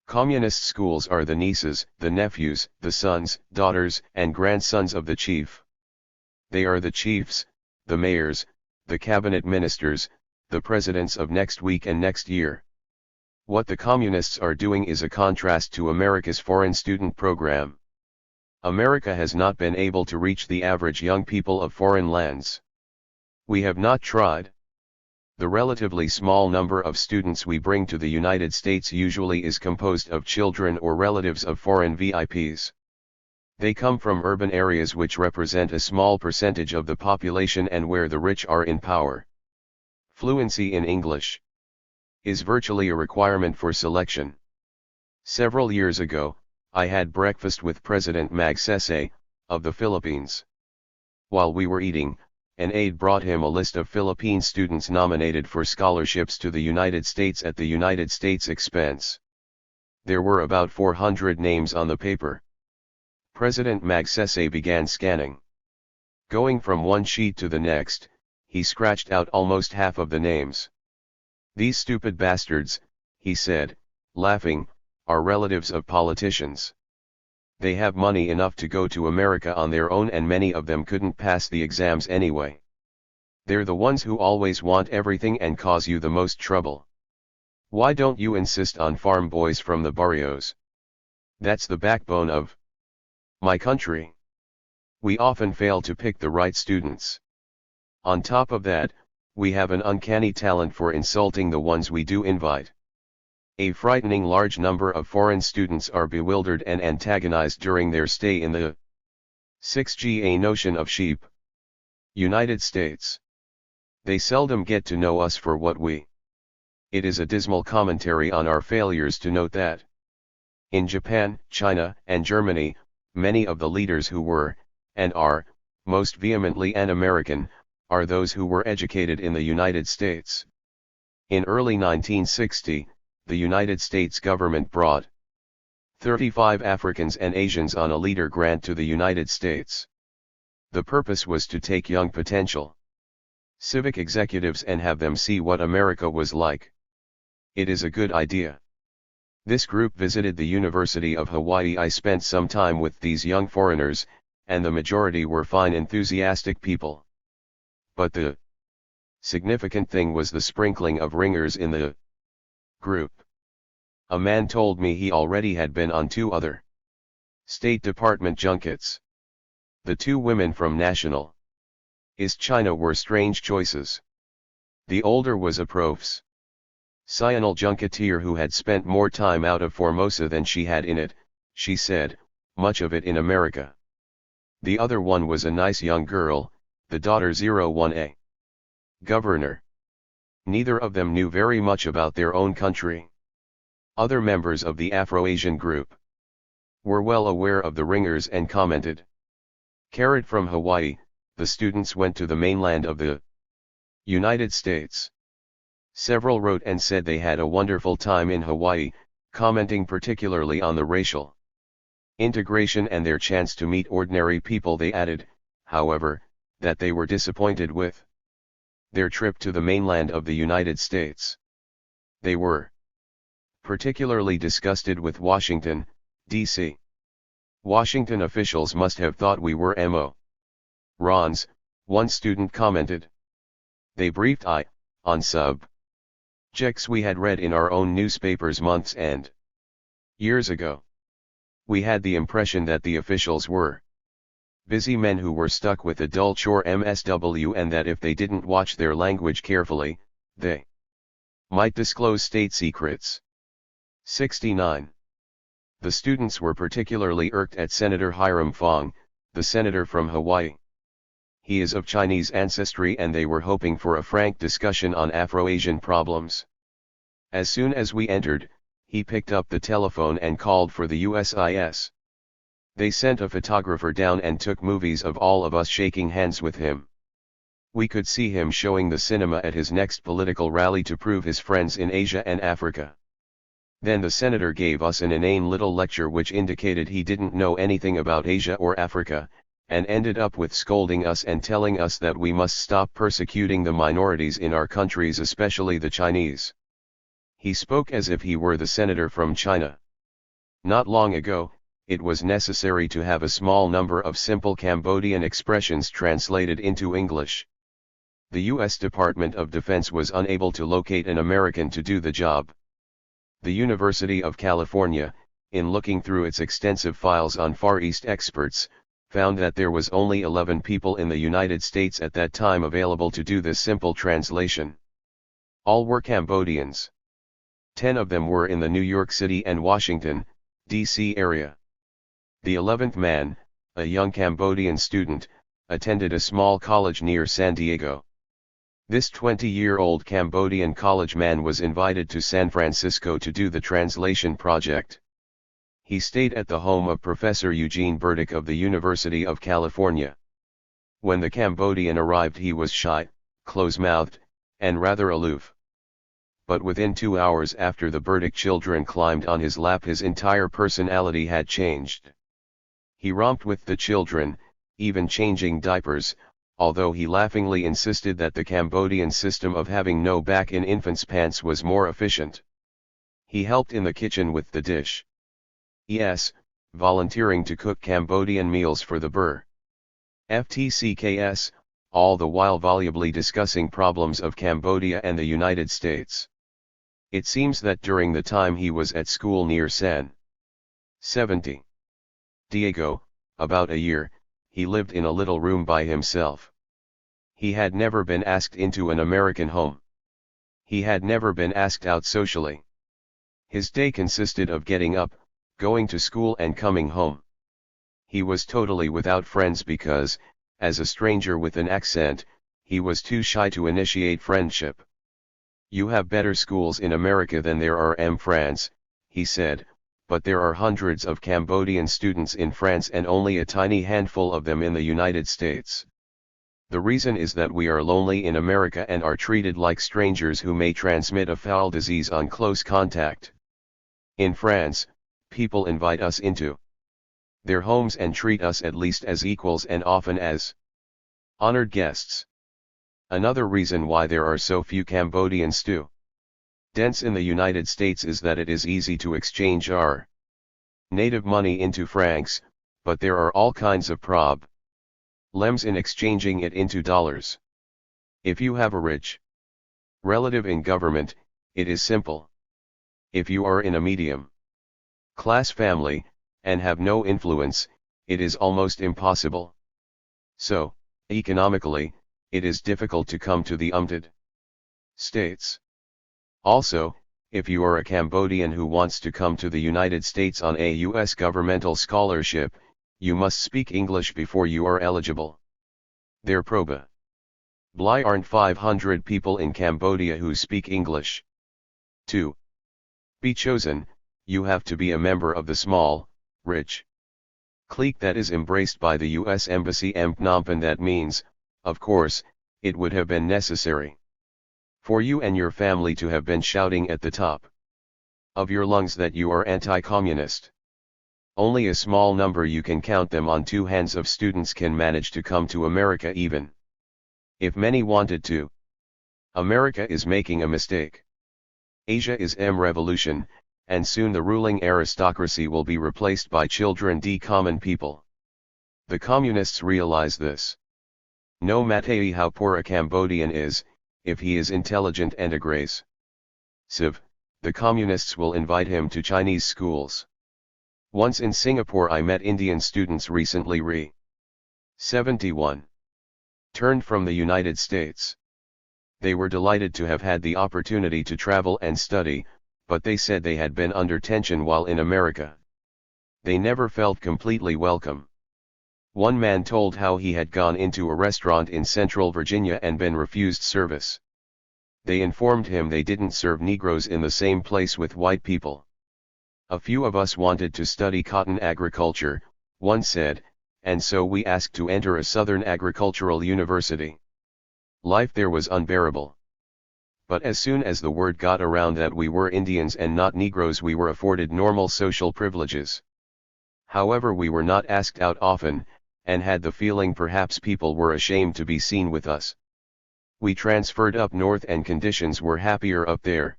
communist schools are the nieces, the nephews, the sons, daughters, and grandsons of the chief. They are the chiefs, the mayors, the cabinet ministers, the presidents of next week and next year. What the communists are doing is a contrast to America's foreign student program. America has not been able to reach the average young people of foreign lands. We have not tried. The relatively small number of students we bring to the United States usually is composed of children or relatives of foreign VIPs. They come from urban areas which represent a small percentage of the population and where the rich are in power. Fluency in English is virtually a requirement for selection. Several years ago, I had breakfast with President Magsaysay, of the Philippines. While we were eating, an aide brought him a list of Philippine students nominated for scholarships to the United States at the United States expense. There were about 400 names on the paper. President Magsaysay began scanning. Going from one sheet to the next, he scratched out almost half of the names. "These stupid bastards," he said, laughing, "are relatives of politicians. They have money enough to go to America on their own and many of them couldn't pass the exams anyway. They're the ones who always want everything and cause you the most trouble. Why don't you insist on farm boys from the barrios? That's the backbone of my country. We often fail to pick the right students. On top of that, we have an uncanny talent for insulting the ones we do invite. A frightening large number of foreign students are bewildered and antagonized during their stay in the 6Ga notion of sheep. United States. They seldom get to know us for what we. It is a dismal commentary on our failures to note that. In Japan, China, and Germany, many of the leaders who were, and are, most vehemently un-American, are those who were educated in the United States. In early 1960, the United States government brought 35 Africans and Asians on a Lederer grant to the United States. The purpose was to take young potential civic executives and have them see what America was like. It is a good idea. This group visited the University of Hawaii. I spent some time with these young foreigners, and the majority were fine, enthusiastic people. But the significant thing was the sprinkling of ringers in the group. A man told me he already had been on 2 other State Department junkets. The 2 women from National East China were strange choices. The older was a prof's. Scienal junketeer who had spent more time out of Formosa than she had in it, she said, much of it in America. The other one was a nice young girl, the daughter 01A. Governor. Neither of them knew very much about their own country. Other members of the Afro-Asian group were well aware of the ringers and commented. Carried from Hawaii, the students went to the mainland of the United States. Several wrote and said they had a wonderful time in Hawaii, commenting particularly on the racial integration and their chance to meet ordinary people. They added, however, that they were disappointed with their trip to the mainland of the United States. They were particularly disgusted with Washington, D.C. Washington officials must have thought we were morons, one student commented. They briefed on subjects we had read in our own newspapers months and years ago. We had the impression that the officials were busy men who were stuck with a dull chore MSW, and that if they didn't watch their language carefully, they might disclose state secrets. 69. The students were particularly irked at Senator Hiram Fong, the senator from Hawaii. He is of Chinese ancestry and they were hoping for a frank discussion on Afro-Asian problems. As soon as we entered, he picked up the telephone and called for the USIS. They sent a photographer down and took movies of all of us shaking hands with him. We could see him showing the cinema at his next political rally to prove his friends in Asia and Africa. Then the senator gave us an inane little lecture which indicated he didn't know anything about Asia or Africa, and ended up with scolding us and telling us that we must stop persecuting the minorities in our countries, especially the Chinese. He spoke as if he were the senator from China. Not long ago, it was necessary to have a small number of simple Cambodian expressions translated into English. The U.S. Department of Defense was unable to locate an American to do the job. The University of California, in looking through its extensive files on Far East experts, found that there was only 11 people in the United States at that time available to do this simple translation. All were Cambodians. 10 of them were in the New York City and Washington, D.C. area. The 11th man, a young Cambodian student, attended a small college near San Diego. This 20-year-old Cambodian college man was invited to San Francisco to do the translation project. He stayed at the home of Professor Eugene Burdick of the University of California. When the Cambodian arrived, he was shy, close-mouthed, and rather aloof. But within 2 hours after the Burdick children climbed on his lap, his entire personality had changed. He romped with the children, even changing diapers, although he laughingly insisted that the Cambodian system of having no back in infants' pants was more efficient. He helped in the kitchen with the dish. Yes, volunteering to cook Cambodian meals for the Burr. FTCKS, all the while volubly discussing problems of Cambodia and the United States. It seems that during the time he was at school near San 70 Diego, about a year, he lived in a little room by himself. He had never been asked into an American home. He had never been asked out socially. His day consisted of getting up, going to school and coming home. He was totally without friends because, as a stranger with an accent, he was too shy to initiate friendship. "You have better schools in America than there are in France," he said, "but there are hundreds of Cambodian students in France and only a tiny handful of them in the United States. The reason is that we are lonely in America and are treated like strangers who may transmit a foul disease on close contact. In France, people invite us into their homes and treat us at least as equals and often as honored guests. Another reason why there are so few Cambodian students in the United States is that it is easy to exchange our native money into francs, but there are all kinds of problems in exchanging it into dollars. If you have a rich relative in government, it is simple. If you are in a medium class family, and have no influence, it is almost impossible. So, economically, it is difficult to come to the United States. Also, if you are a Cambodian who wants to come to the United States on a U.S. governmental scholarship, you must speak English before you are eligible. There probably aren't 500 people in Cambodia who speak English. To be chosen, you have to be a member of the small, rich clique that is embraced by the U.S. Embassy in Phnom Penh. That means, of course, it would have been necessary for you and your family to have been shouting at the top of your lungs that you are anti-communist. Only a small number, you can count them on two hands, of students can manage to come to America even if many wanted to. America is making a mistake. Asia is revolution, and soon the ruling aristocracy will be replaced by children, common people. The communists realize this. No matter how poor a Cambodian is, if he is intelligent and aggressive, the communists will invite him to Chinese schools. Once in Singapore I met Indian students recently 71 turned from the United States. They were delighted to have had the opportunity to travel and study, but they said they had been under tension while in America. They never felt completely welcome. One man told how he had gone into a restaurant in Central Virginia and been refused service. They informed him they didn't serve Negroes in the same place with white people. A few of us wanted to study cotton agriculture, one said, and so we asked to enter a Southern agricultural university. Life there was unbearable. But as soon as the word got around that we were Indians and not Negroes, we were afforded normal social privileges. However, we were not asked out often, and had the feeling perhaps people were ashamed to be seen with us. We transferred up north and conditions were happier up there.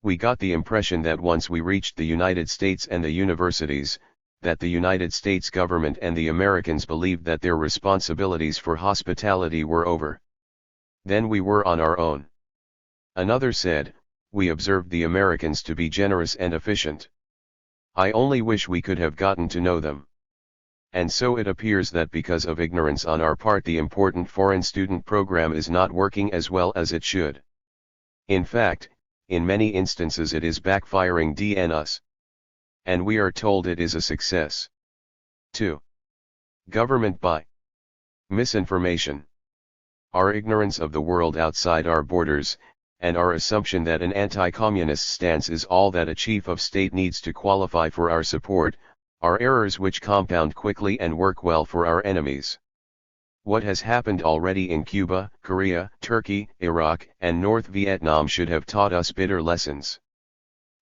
We got the impression that once we reached the United States and the universities, that the United States government and the Americans believed that their responsibilities for hospitality were over. Then we were on our own. Another said, we observed the Americans to be generous and efficient. I only wish we could have gotten to know them. And so it appears that because of ignorance on our part, the important foreign student program is not working as well as it should. In fact, in many instances it is backfiring on us. And we are told it is a success. 2. Government by misinformation. Our ignorance of the world outside our borders, and our assumption that an anti-communist stance is all that a chief of state needs to qualify for our support, are errors which compound quickly and work well for our enemies. What has happened already in Cuba, Korea, Turkey, Iraq, and North Vietnam should have taught us bitter lessons.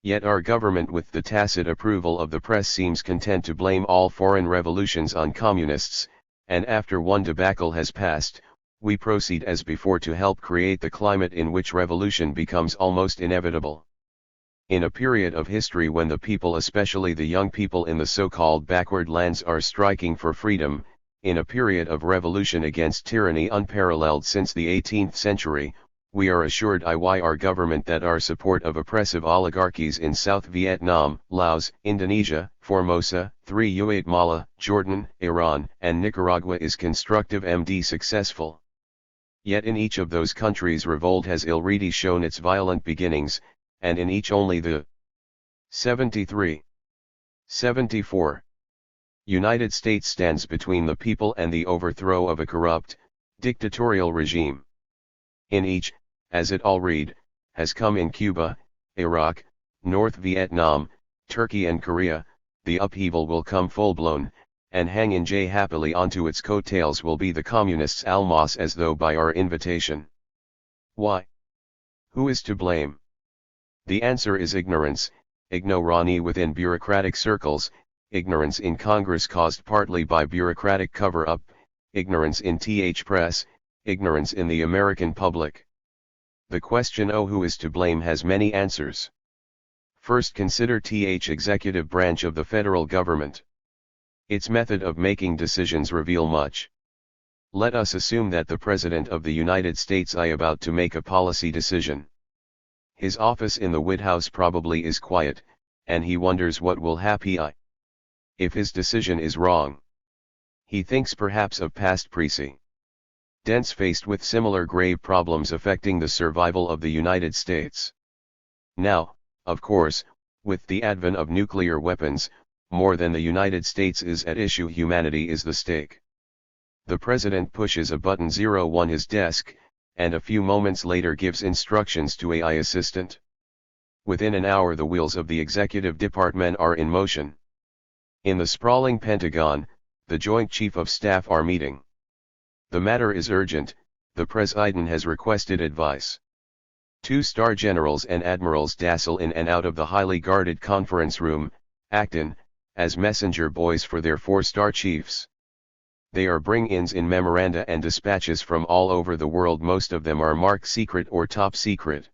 Yet our government, with the tacit approval of the press, seems content to blame all foreign revolutions on communists, and after one debacle has passed, we proceed as before to help create the climate in which revolution becomes almost inevitable. In a period of history when the people, especially the young people in the so-called backward lands, are striking for freedom, in a period of revolution against tyranny unparalleled since the 18th century, we are assured by our government that our support of oppressive oligarchies in South Vietnam, Laos, Indonesia, Formosa, Guatemala, Jordan, Iran, and Nicaragua is constructive and successful. Yet in each of those countries revolt has already shown its violent beginnings, and in each only the 73. 74. United States stands between the people and the overthrow of a corrupt, dictatorial regime. In each, as it already has come in Cuba, Iraq, North Vietnam, Turkey and Korea, the upheaval will come full-blown, and hanging happily onto its coattails will be the communists' almas, as though by our invitation. Why? Who is to blame? The answer is ignorance, ignorani within bureaucratic circles, ignorance in Congress caused partly by bureaucratic cover-up, ignorance in press, ignorance in the American public. The question who is to blame has many answers. First, consider executive branch of the federal government. Its method of making decisions reveal much. Let us assume that the President of the United States is about to make a policy decision. His office in the White House probably is quiet, and he wonders what will happen if his decision is wrong. He thinks perhaps of past precedents faced with similar grave problems affecting the survival of the United States. Now, of course, with the advent of nuclear weapons, more than the United States is at issue, humanity is the stake. The President pushes a button 01 his desk, and a few moments later gives instructions to AI assistant. Within an hour the wheels of the executive department are in motion. In the sprawling Pentagon, the Joint Chief of Staff are meeting. The matter is urgent, the President has requested advice. 2-star generals and admirals dazzle in and out of the highly guarded conference room, acting as messenger boys for their 4-star chiefs. They are bring-ins in memoranda and dispatches from all over the world. Most of them are marked secret or top secret.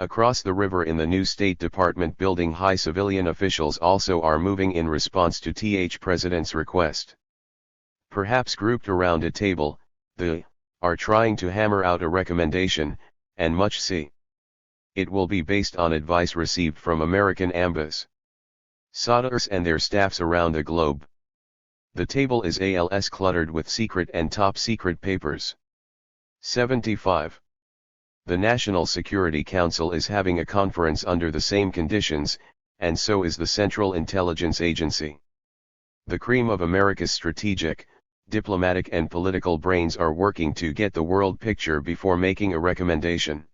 Across the river in the new State Department building, high civilian officials also are moving in response to President's request. Perhaps grouped around a table, they are trying to hammer out a recommendation, and much see. It will be based on advice received from American ambassadors and their staffs around the globe. The table is cluttered with secret and top secret papers. 75. The National Security Council is having a conference under the same conditions, and so is the Central Intelligence Agency. The cream of America's strategic, diplomatic and political brains are working to get the world picture before making a recommendation.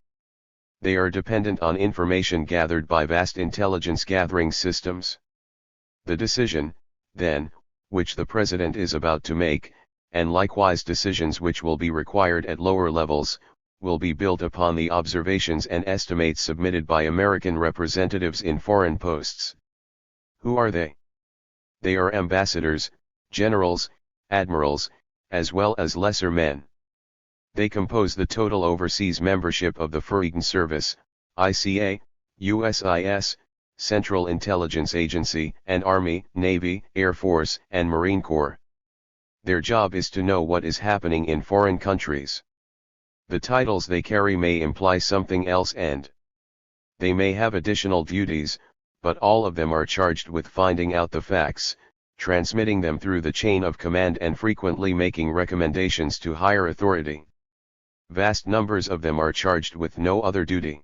They are dependent on information gathered by vast intelligence gathering systems. The decision, then, which the President is about to make, and likewise decisions which will be required at lower levels, will be built upon the observations and estimates submitted by American representatives in foreign posts. Who are they? They are ambassadors, generals, admirals, as well as lesser men. They compose the total overseas membership of the Foreign Service, ICA, USIS, Central Intelligence Agency, and Army, Navy, Air Force, and Marine Corps. Their job is to know what is happening in foreign countries. The titles they carry may imply something else, and they may have additional duties, but all of them are charged with finding out the facts, transmitting them through the chain of command, and frequently making recommendations to higher authority. Vast numbers of them are charged with no other duty.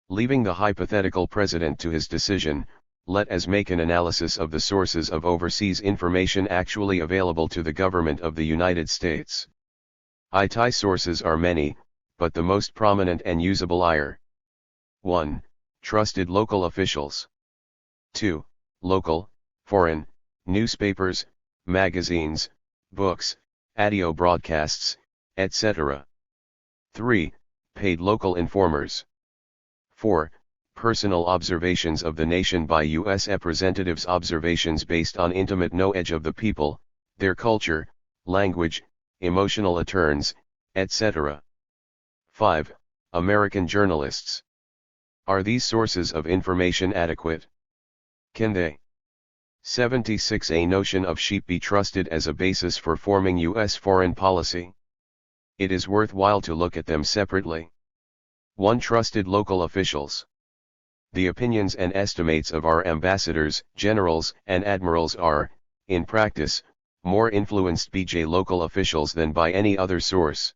Leaving the hypothetical president to his decision, let us make an analysis of the sources of overseas information actually available to the government of the United States. IT sources are many, but the most prominent and usable are: 1. Trusted local officials. 2. Local, foreign, newspapers, magazines, books, audio broadcasts, etc. 3. Paid local informers. 4. Personal observations of the nation by U.S. representatives, observations based on intimate knowledge of the people, their culture, language, emotional turns, etc. 5. American journalists. Are these sources of information adequate? Can they? 76. A notion of sheep be trusted as a basis for forming U.S. foreign policy? It is worthwhile to look at them separately. 1. Trusted local officials. The opinions and estimates of our ambassadors, generals, and admirals are, in practice, more influenced by local officials than by any other source.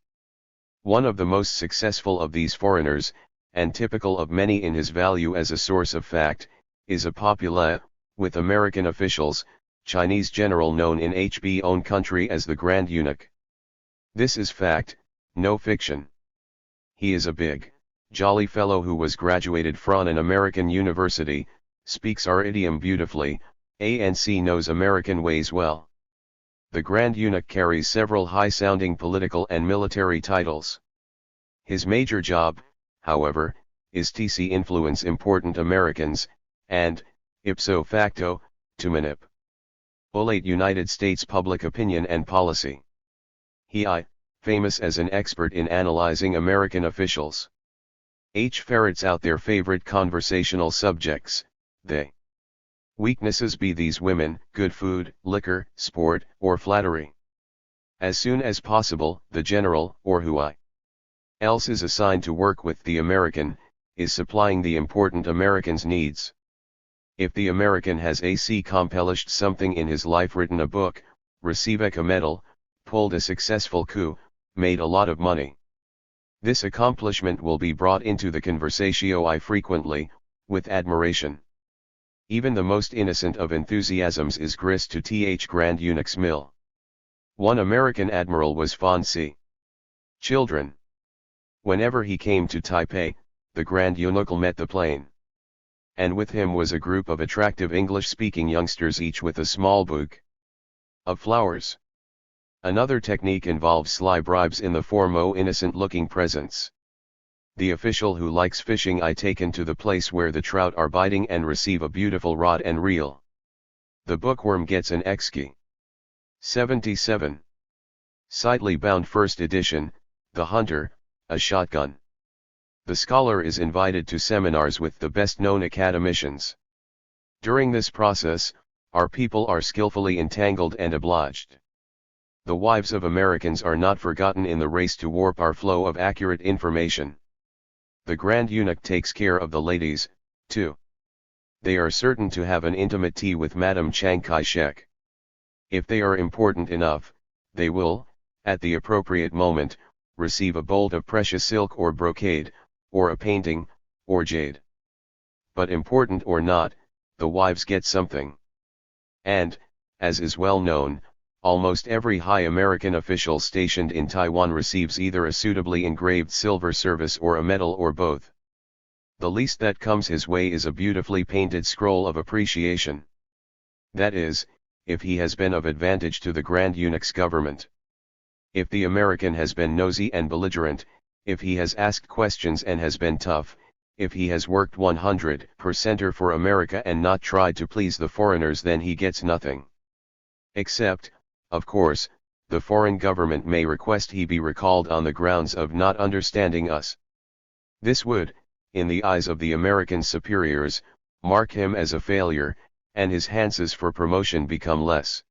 One of the most successful of these foreigners, and typical of many in his value as a source of fact, is a popula, with American officials, Chinese general known in HB own country as the Grand Eunuch. This is fact, no fiction. He is a big, jolly fellow who was graduated from an American university, speaks our idiom beautifully, and knows American ways well. The Grand Eunuch carries several high-sounding political and military titles. His major job, however, is to influence important Americans, and, ipso facto, to manipulate United States public opinion and policy. He famous as an expert in analyzing American officials. Ferrets out their favorite conversational subjects, they weaknesses be these women, good food, liquor, sport, or flattery. As soon as possible, the general, or who else is assigned to work with the American, is supplying the important American's needs. If the American has accomplished something in his life, written a book, received a medal, pulled a successful coup, made a lot of money, this accomplishment will be brought into the conversatio frequently, with admiration. Even the most innocent of enthusiasms is grist to Grand Eunuch's mill. One American admiral was fond of children. Whenever he came to Taipei, the Grand Eunuch met the plane. And with him was a group of attractive English-speaking youngsters, each with a small bouquet of flowers. Another technique involves sly bribes in the form of innocent-looking presents. The official who likes fishing is taken to the place where the trout are biting and receive a beautiful rod and reel. The bookworm gets an exkey. 77. Sightly bound first edition, The Hunter, a shotgun. The scholar is invited to seminars with the best-known academicians. During this process, our people are skillfully entangled and obliged. The wives of Americans are not forgotten in the race to warp our flow of accurate information. The Grand Eunuch takes care of the ladies, too. They are certain to have an intimate tea with Madame Chiang Kai-shek. If they are important enough, they will, at the appropriate moment, receive a bolt of precious silk or brocade, or a painting, or jade. But important or not, the wives get something. And, as is well known, almost every high American official stationed in Taiwan receives either a suitably engraved silver service or a medal or both. The least that comes his way is a beautifully painted scroll of appreciation. That is, if he has been of advantage to the Grand Eunuch's government. If the American has been nosy and belligerent, if he has asked questions and has been tough, if he has worked 100% for America and not tried to please the foreigners, then he gets nothing. Except, of course, the foreign government may request he be recalled on the grounds of not understanding us. This would, in the eyes of the American superiors, mark him as a failure, and his chances for promotion become less.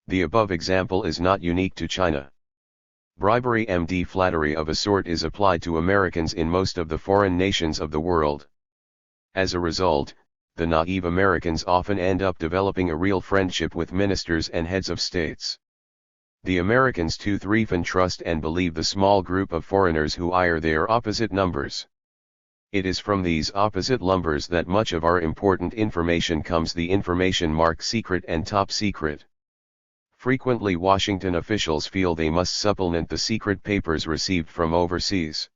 The above example is not unique to China. Bribery and flattery of a sort is applied to Americans in most of the foreign nations of the world. As a result, the naive Americans often end up developing a real friendship with ministers and heads of states. The Americans too thrive and trust and believe the small group of foreigners who hire their opposite numbers. It is from these opposite numbers that much of our important information comes, the information marked secret and top secret. Frequently Washington officials feel they must supplement the secret papers received from overseas.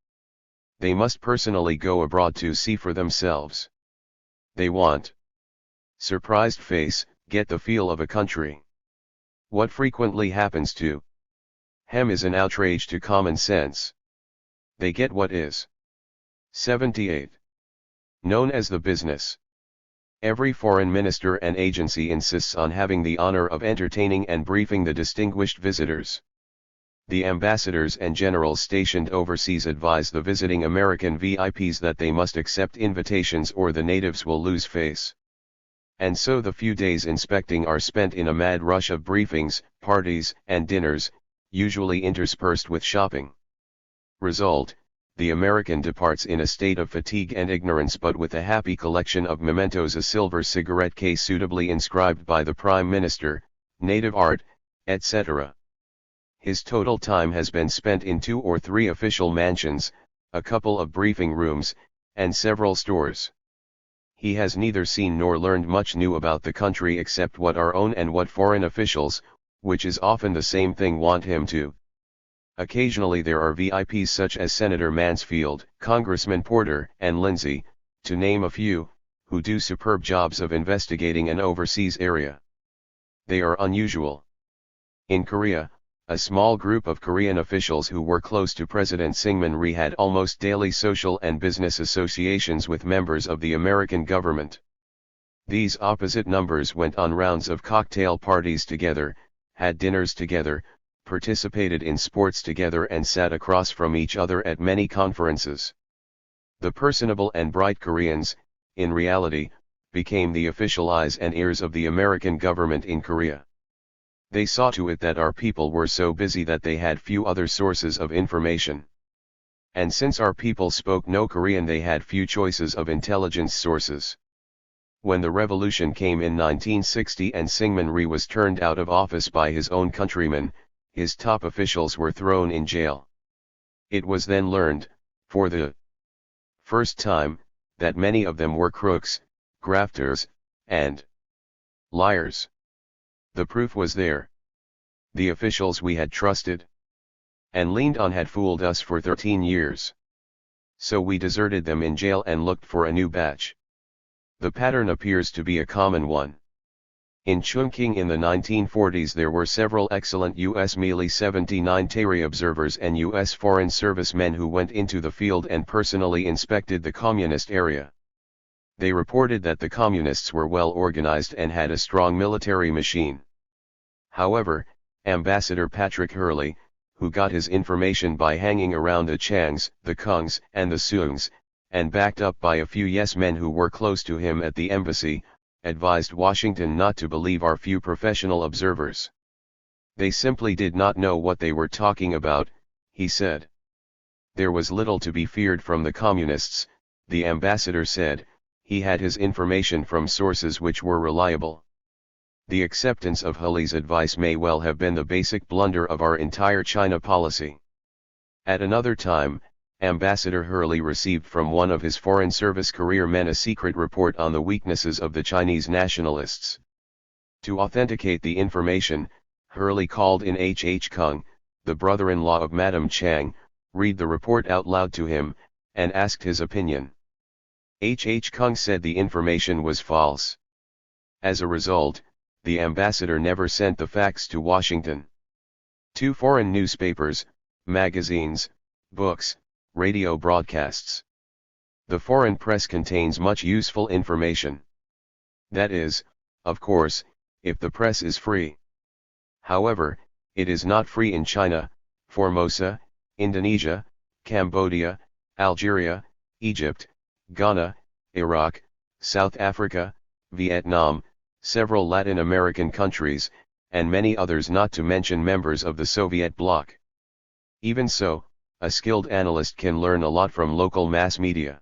They must personally go abroad to see for themselves. They want surprised face, get the feel of a country. What frequently happens to hem is an outrage to common sense. They get what is 78. Known as the business. Every foreign minister and agency insists on having the honor of entertaining and briefing the distinguished visitors. The ambassadors and generals stationed overseas advise the visiting American VIPs that they must accept invitations or the natives will lose face. And so the few days inspecting are spent in a mad rush of briefings, parties, and dinners, usually interspersed with shopping. Result: the American departs in a state of fatigue and ignorance, but with a happy collection of mementos, a silver cigarette case suitably inscribed by the Prime Minister, native art, etc. His total time has been spent in 2 or 3 official mansions, a couple of briefing rooms, and several stores. He has neither seen nor learned much new about the country except what our own and what foreign officials, which is often the same thing, want him to. Occasionally there are VIPs such as Senator Mansfield, Congressman Porter, and Lindsay, to name a few, who do superb jobs of investigating an overseas area. They are unusual. In Korea, a small group of Korean officials who were close to President Syngman Rhee had almost daily social and business associations with members of the American government. These opposite numbers went on rounds of cocktail parties together, had dinners together, participated in sports together, and sat across from each other at many conferences. The personable and bright Koreans, in reality, became the official eyes and ears of the American government in Korea. They saw to it that our people were so busy that they had few other sources of information. And since our people spoke no Korean, they had few choices of intelligence sources. When the revolution came in 1960 and Syngman Rhee was turned out of office by his own countrymen, his top officials were thrown in jail. It was then learned, for the first time, that many of them were crooks, grafters, and liars. The proof was there. The officials we had trusted and leaned on had fooled us for 13 years. So we deserted them in jail and looked for a new batch. The pattern appears to be a common one. In Chungking in the 1940s there were several excellent U.S. Mealy 79 THIRD observers and U.S. Foreign Service men who went into the field and personally inspected the communist area. They reported that the communists were well organized and had a strong military machine. However, Ambassador Patrick Hurley, who got his information by hanging around the Changs, the Kungs, and the Soongs, and backed up by a few yes-men who were close to him at the embassy, advised Washington not to believe our few professional observers. They simply did not know what they were talking about, he said. There was little to be feared from the communists, the ambassador said. He had his information from sources which were reliable. The acceptance of Hurley's advice may well have been the basic blunder of our entire China policy. At another time, Ambassador Hurley received from one of his Foreign Service career men a secret report on the weaknesses of the Chinese nationalists. To authenticate the information, Hurley called in H. Kung, the brother-in-law of Madame Chang, read the report out loud to him, and asked his opinion. H. Kung said the information was false. As a result, the ambassador never sent the facts to Washington. 2 foreign newspapers, magazines, books, radio broadcasts. The foreign press contains much useful information. That is, of course, if the press is free. However, it is not free in China, Formosa, Indonesia, Cambodia, Algeria, Egypt, Ghana, Iraq, South Africa, Vietnam, several Latin American countries, and many others, not to mention members of the Soviet bloc. Even so, a skilled analyst can learn a lot from local mass media.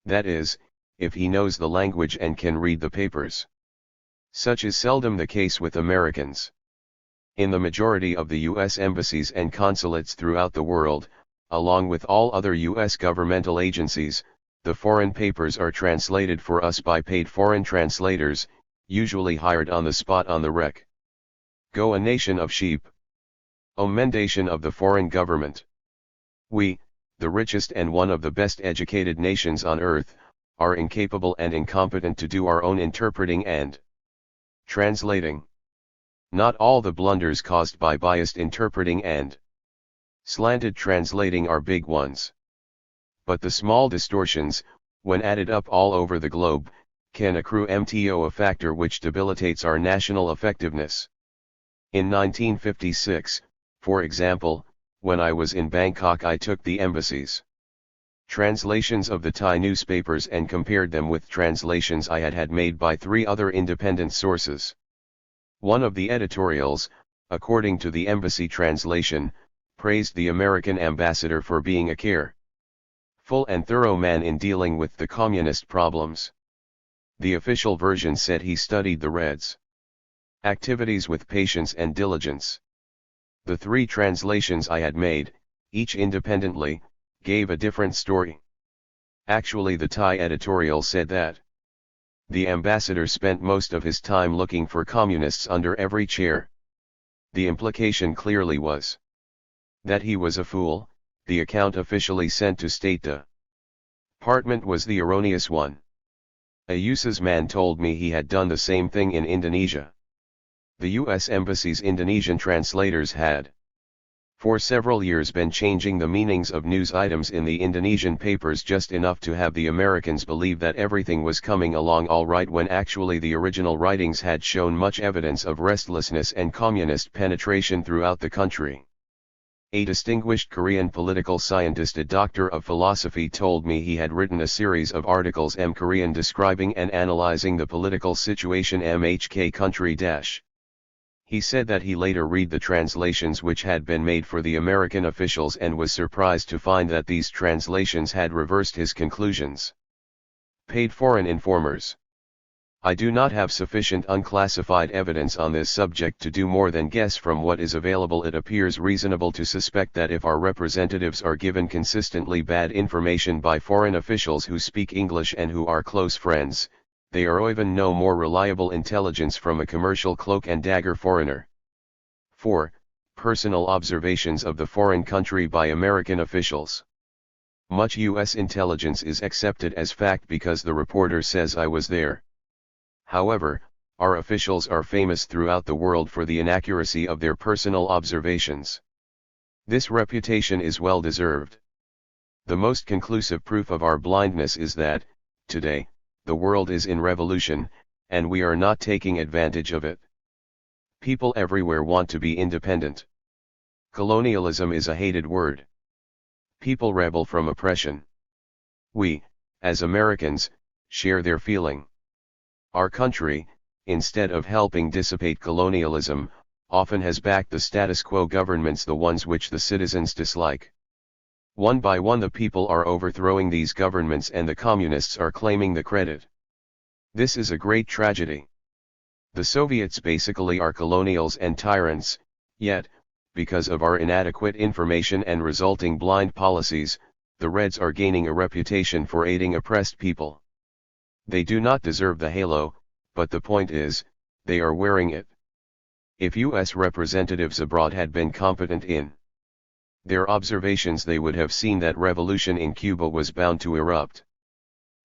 That is, if he knows the language and can read the papers. Such is seldom the case with Americans. In the majority of the U.S. embassies and consulates throughout the world, along with all other U.S. governmental agencies, the foreign papers are translated for us by paid foreign translators, usually hired on the spot on the rec. Go a nation of sheep. Commendation of the foreign government. We, the richest and one of the best educated nations on earth, are incapable and incompetent to do our own interpreting and translating. Not all the blunders caused by biased interpreting and slanted translating are big ones. But the small distortions, when added up all over the globe, can accrue to a factor which debilitates our national effectiveness. In 1956, for example, when I was in Bangkok, I took the embassy's translations of the Thai newspapers and compared them with translations I had made by 3 other independent sources. One of the editorials, according to the embassy translation, praised the American ambassador for being a careful and thorough man in dealing with the communist problems. The official version said he studied the Reds' activities with patience and diligence. The 3 translations I had made, each independently, gave a different story. Actually, the Thai editorial said that the ambassador spent most of his time looking for communists under every chair. The implication clearly was that he was a fool. The account officially sent to State Department was the erroneous one. A USA's man told me he had done the same thing in Indonesia. The U.S. Embassy's Indonesian translators had for several years been changing the meanings of news items in the Indonesian papers just enough to have the Americans believe that everything was coming along all right, when actually the original writings had shown much evidence of restlessness and communist penetration throughout the country. A distinguished Korean political scientist, a doctor of philosophy, told me he had written a series of articles Korean describing and analyzing the political situation MHK country dash. He said that he later read the translations which had been made for the American officials and was surprised to find that these translations had reversed his conclusions. Paid foreign informers. I do not have sufficient unclassified evidence on this subject to do more than guess from what is available. It appears reasonable to suspect that if our representatives are given consistently bad information by foreign officials who speak English and who are close friends, they are even no more reliable intelligence from a commercial cloak and dagger foreigner. 4. Personal observations of the foreign country by American officials. Much U.S. intelligence is accepted as fact because the reporter says I was there. However, our officials are famous throughout the world for the inaccuracy of their personal observations. This reputation is well deserved. The most conclusive proof of our blindness is that, today, the world is in revolution, and we are not taking advantage of it. People everywhere want to be independent. Colonialism is a hated word. People rebel from oppression. We, as Americans, share their feeling. Our country, instead of helping dissipate colonialism, often has backed the status quo governments, the ones which the citizens dislike. One by one the people are overthrowing these governments and the communists are claiming the credit. This is a great tragedy. The Soviets basically are colonials and tyrants, yet, because of our inadequate information and resulting blind policies, the Reds are gaining a reputation for aiding oppressed people. They do not deserve the halo, but the point is, they are wearing it. If US representatives abroad had been competent in their observations, they would have seen that revolution in Cuba was bound to erupt.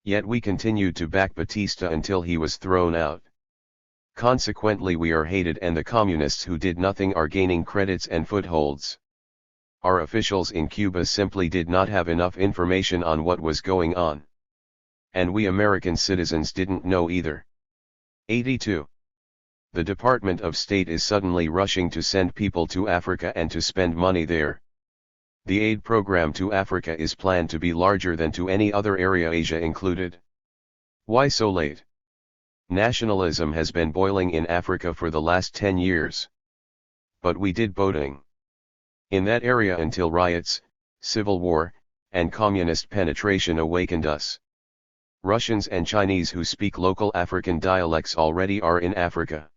Yet we continued to back Batista until he was thrown out. Consequently, we are hated, and the communists who did nothing are gaining credits and footholds. Our officials in Cuba simply did not have enough information on what was going on. And we American citizens didn't know either. 82. The Department of State is suddenly rushing to send people to Africa and to spend money there. The aid program to Africa is planned to be larger than to any other area, Asia included. Why so late? Nationalism has been boiling in Africa for the last 10 years. But we did boating in that area until riots, civil war, and communist penetration awakened us. Russians and Chinese who speak local African dialects already are in Africa.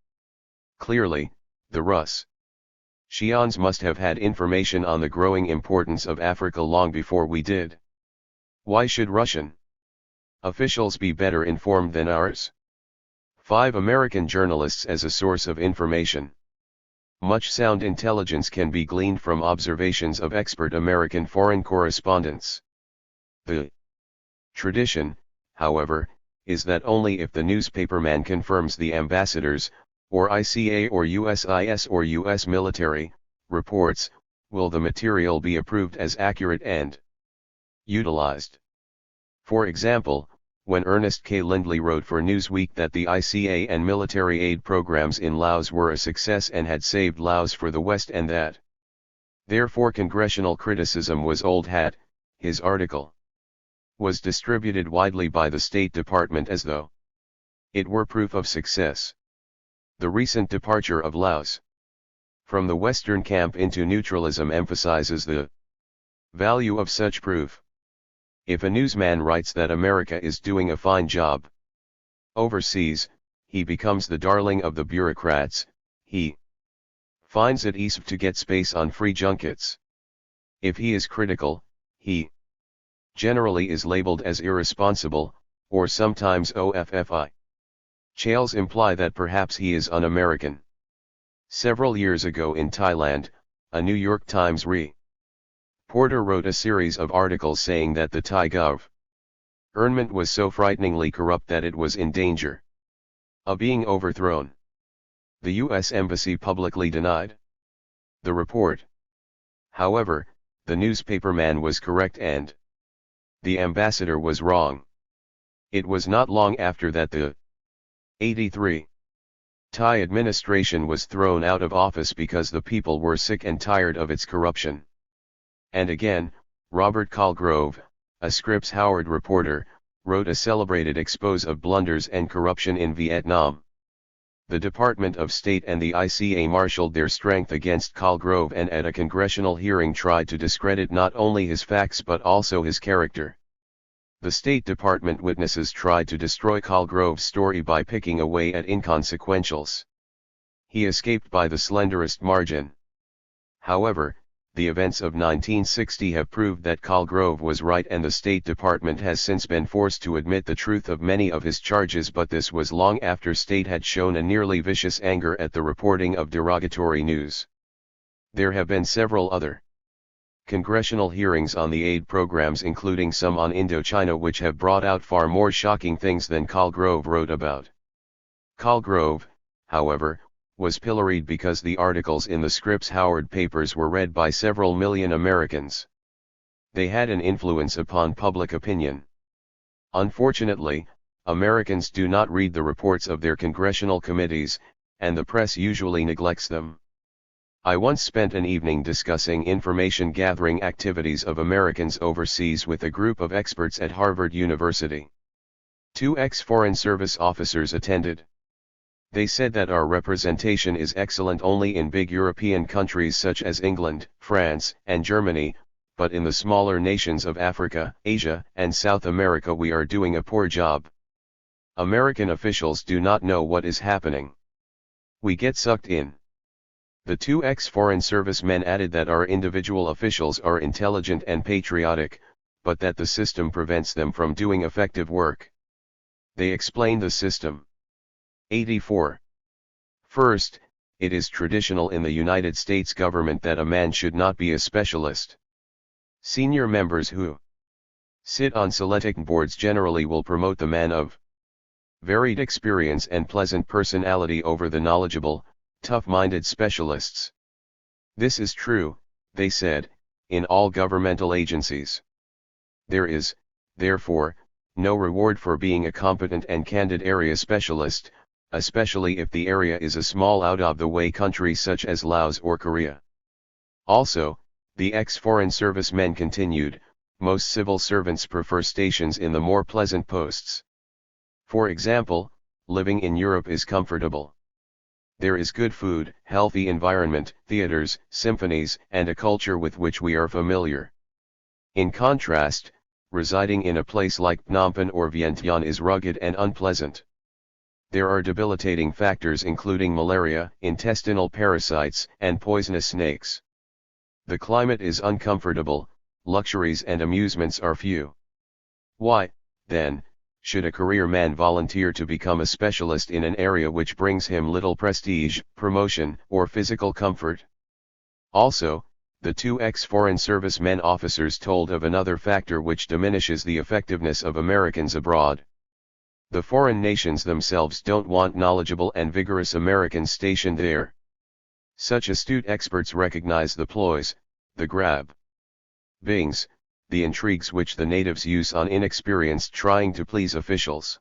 Clearly, the Russians must have had information on the growing importance of Africa long before we did. Why should Russian officials be better informed than ours? 5 American journalists as a source of information. Much sound intelligence can be gleaned from observations of expert American foreign correspondents. The tradition, however, is that only if the newspaperman confirms the ambassadors, or ICA or USIS or US military, reports, will the material be approved as accurate and utilized. For example, when Ernest K. Lindley wrote for Newsweek that the ICA and military aid programs in Laos were a success and had saved Laos for the West and that therefore congressional criticism was old hat, his article was distributed widely by the State Department as though it were proof of success. The recent departure of Laos from the Western camp into neutralism emphasizes the value of such proof. If a newsman writes that America is doing a fine job overseas, he becomes the darling of the bureaucrats. He finds it easy to get space on free junkets. If he is critical, he generally is labeled as irresponsible, or sometimes OFFI. Chales imply that perhaps he is un-American. Several years ago in Thailand, a New York Times reporter wrote a series of articles saying that the Thai government was so frighteningly corrupt that it was in danger of being overthrown. The U.S. Embassy publicly denied the report. However, the newspaperman was correct and the ambassador was wrong. It was not long after that the 83 Thai administration was thrown out of office because the people were sick and tired of its corruption. And again, Robert Colgrove, a Scripps Howard reporter, wrote a celebrated expose of blunders and corruption in Vietnam. The Department of State and the ICA marshaled their strength against Colgrove and at a congressional hearing tried to discredit not only his facts but also his character. The State Department witnesses tried to destroy Colgrove's story by picking away at inconsequentials. He escaped by the slenderest margin. However, the events of 1960 have proved that Colgrove was right, and the State Department has since been forced to admit the truth of many of his charges, but this was long after State had shown a nearly vicious anger at the reporting of derogatory news. There have been several other congressional hearings on the aid programs, including some on Indochina, which have brought out far more shocking things than Colgrove wrote about. Colgrove, however, was pilloried because the articles in the Scripps Howard papers were read by several million Americans. They had an influence upon public opinion. Unfortunately, Americans do not read the reports of their congressional committees, and the press usually neglects them. I once spent an evening discussing information gathering activities of Americans overseas with a group of experts at Harvard University. 2 ex-Foreign Service officers attended. They said that our representation is excellent only in big European countries such as England, France, and Germany, but in the smaller nations of Africa, Asia, and South America we are doing a poor job. American officials do not know what is happening. We get sucked in. The 2 ex-Foreign Service men added that our individual officials are intelligent and patriotic, but that the system prevents them from doing effective work. They explained the system. 84. First, it is traditional in the United States government that a man should not be a specialist. Senior members who sit on select boards generally will promote the man of varied experience and pleasant personality over the knowledgeable, tough-minded specialists. This is true, they said, in all governmental agencies. There is, therefore, no reward for being a competent and candid area specialist, especially if the area is a small out-of-the-way country such as Laos or Korea. Also, the ex-foreign service men continued, most civil servants prefer stations in the more pleasant posts. For example, living in Europe is comfortable. There is good food, healthy environment, theaters, symphonies, and a culture with which we are familiar. In contrast, residing in a place like Phnom Penh or Vientiane is rugged and unpleasant. There are debilitating factors including malaria, intestinal parasites, and poisonous snakes. The climate is uncomfortable, luxuries and amusements are few. Why, then, should a career man volunteer to become a specialist in an area which brings him little prestige, promotion, or physical comfort? Also, the two ex-foreign service men officers told of another factor which diminishes the effectiveness of Americans abroad. The foreign nations themselves don't want knowledgeable and vigorous Americans stationed there. Such astute experts recognize the ploys, the grabbings, the intrigues which the natives use on inexperienced trying to please officials.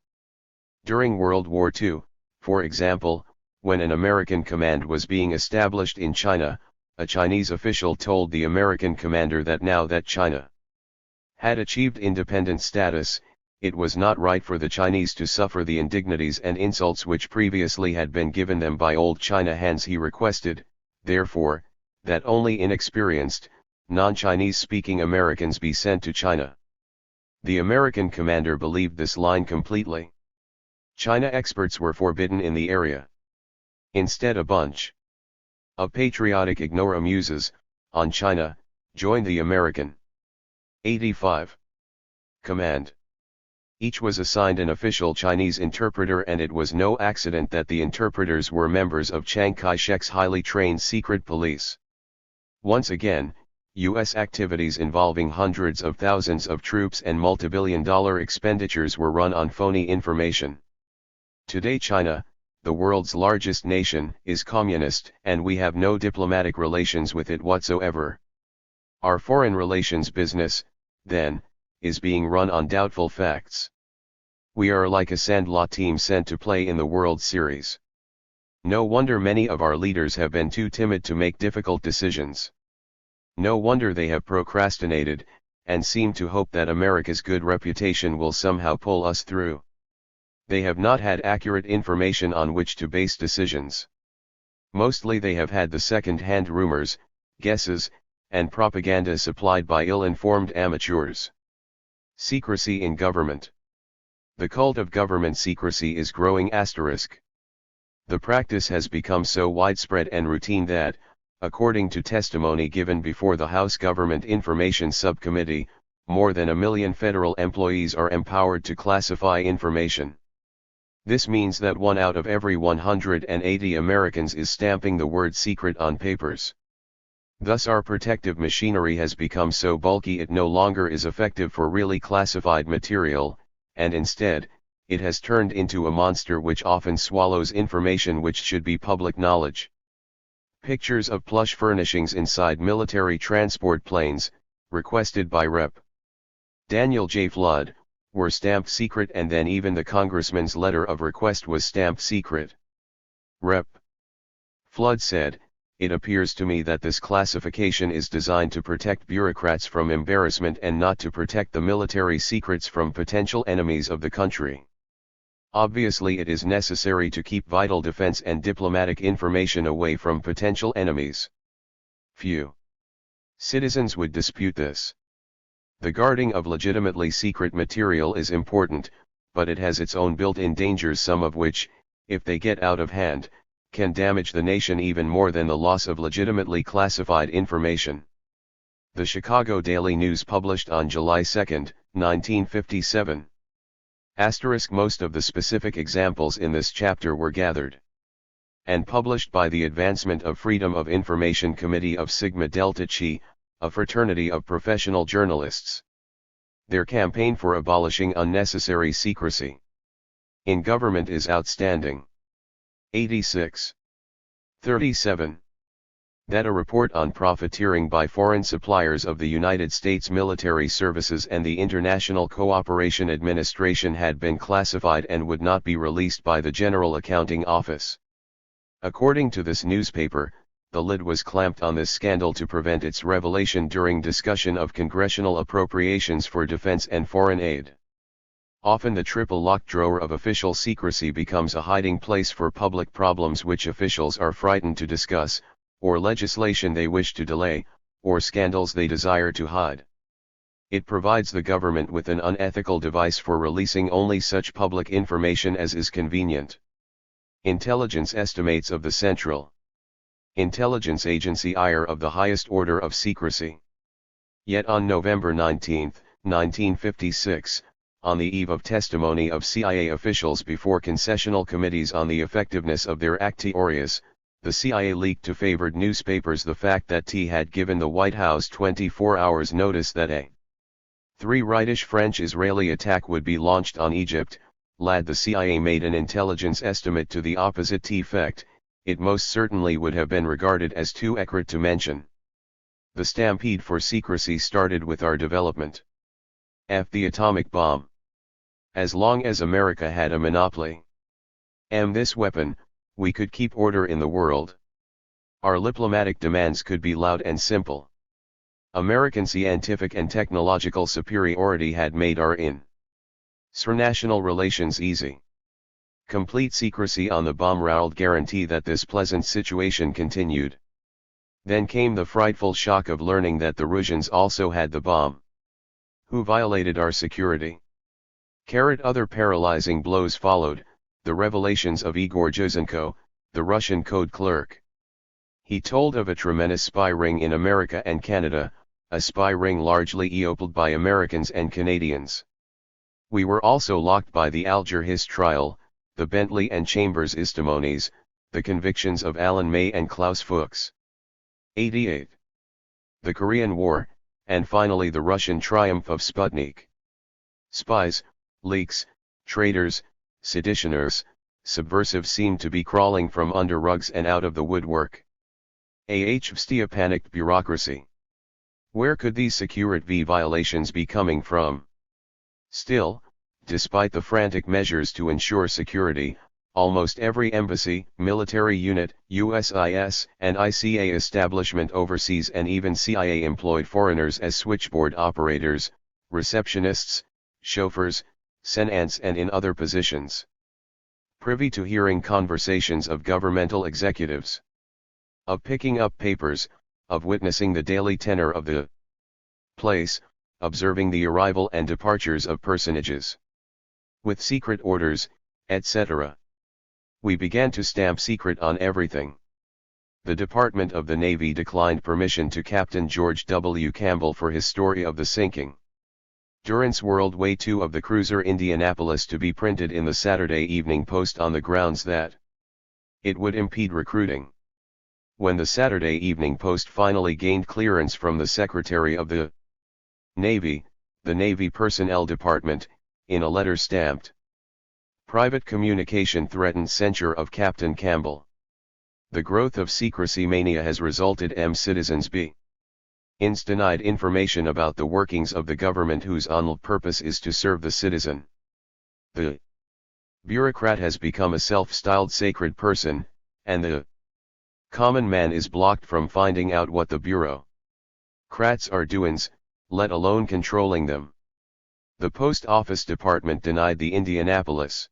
During World War II, for example, when an American command was being established in China, a Chinese official told the American commander that now that China had achieved independent status, it was not right for the Chinese to suffer the indignities and insults which previously had been given them by old China hands. He requested, therefore, that only inexperienced, non-Chinese speaking Americans be sent to China. The American commander believed this line completely. China experts were forbidden in the area. Instead, a bunch of patriotic ignoramuses on China joined the American 85 Command. Each was assigned an official Chinese interpreter, and it was no accident that the interpreters were members of Chiang Kai-shek's highly trained secret police. Once again, U.S. activities involving hundreds of thousands of troops and multi-billion-dollar expenditures were run on phony information. Today China, the world's largest nation, is communist, and we have no diplomatic relations with it whatsoever. Our foreign relations business, then, is being run on doubtful facts. We are like a sandlot team sent to play in the World Series. No wonder many of our leaders have been too timid to make difficult decisions. No wonder they have procrastinated, and seem to hope that America's good reputation will somehow pull us through. They have not had accurate information on which to base decisions. Mostly they have had the second-hand rumors, guesses, and propaganda supplied by ill-informed amateurs. Secrecy in government. The cult of government secrecy is growing. The practice has become so widespread and routine that, according to testimony given before the House Government Information Subcommittee, more than 1 million federal employees are empowered to classify information. This means that 1 out of every 180 Americans is stamping the word secret on papers. Thus our protective machinery has become so bulky it no longer is effective for really classified material, and instead, it has turned into a monster which often swallows information which should be public knowledge. Pictures of plush furnishings inside military transport planes, requested by Rep. Daniel J. Flood, were stamped secret, and then even the congressman's letter of request was stamped secret. Rep. Flood said, "It appears to me that this classification is designed to protect bureaucrats from embarrassment and not to protect the military secrets from potential enemies of the country. Obviously it is necessary to keep vital defense and diplomatic information away from potential enemies." Few citizens would dispute this. The guarding of legitimately secret material is important, but it has its own built-in dangers, some of which, if they get out of hand, can damage the nation even more than the loss of legitimately classified information. The Chicago Daily News published on July 2, 1957. Most of the specific examples in this chapter were gathered and published by the Advancement of Freedom of Information Committee of Sigma Delta Chi, a fraternity of professional journalists. Their campaign for abolishing unnecessary secrecy in government is outstanding. 86. 37. That a report on profiteering by foreign suppliers of the United States military services and the International Cooperation Administration had been classified and would not be released by the General Accounting Office. According to this newspaper, the lid was clamped on this scandal to prevent its revelation during discussion of congressional appropriations for defense and foreign aid. Often the triple-locked drawer of official secrecy becomes a hiding place for public problems which officials are frightened to discuss, or legislation they wish to delay, or scandals they desire to hide. It provides the government with an unethical device for releasing only such public information as is convenient. Intelligence estimates of the Central Intelligence Agency are of the highest order of secrecy. Yet on November 19, 1956, on the eve of testimony of CIA officials before concessional committees on the effectiveness of their actiorias, the CIA leaked to favored newspapers the fact that T had given the White House 24 hours notice that a three-rightish French-Israeli attack would be launched on Egypt. The CIA made an intelligence estimate to the opposite effect. It most certainly would have been regarded as too accurate to mention. The stampede for secrecy started with our development. The atomic bomb. As long as America had a monopoly this weapon, we could keep order in the world. Our diplomatic demands could be loud and simple. American scientific and technological superiority had made our international relations easy. Complete secrecy on the bomb would guarantee that this pleasant situation continued. Then came the frightful shock of learning that the Russians also had the bomb. Who violated our security? Other paralyzing blows followed, the revelations of Igor Juzenko, the Russian code clerk. He told of a tremendous spy ring in America and Canada, a spy ring largely eopled by Americans and Canadians. We were also locked by the Alger Hiss trial, the Bentley and Chambers testimonies, the convictions of Alan May and Klaus Fuchs. 88. The Korean War, and finally the Russian triumph of Sputnik. Spies, leaks, traitors, seditioners, subversives seemed to be crawling from under rugs and out of the woodwork. A panicked bureaucracy. Where could these security violations be coming from? Still, despite the frantic measures to ensure security, almost every embassy, military unit, USIS, and ICA establishment overseas and even CIA employed foreigners as switchboard operators, receptionists, chauffeurs, senants and in other positions. Privy to hearing conversations of governmental executives. Of picking up papers, of witnessing the daily tenor of the place, observing the arrival and departures of personages. With secret orders, etc. We began to stamp secret on everything. The Department of the Navy declined permission to Captain George W. Campbell for his story of the sinking Durance World Way 2 of the cruiser Indianapolis to be printed in the Saturday Evening Post on the grounds that it would impede recruiting. When the Saturday Evening Post finally gained clearance from the Secretary of the Navy, the Navy Personnel Department, in a letter stamped "Private communication threatened censure of Captain Campbell." The growth of secrecy mania has resulted citizens be denied information about the workings of the government whose only purpose is to serve the citizen. The bureaucrat has become a self-styled sacred person, and the common man is blocked from finding out what the bureaucrats are doing, let alone controlling them. The Post Office Department denied the Indianapolis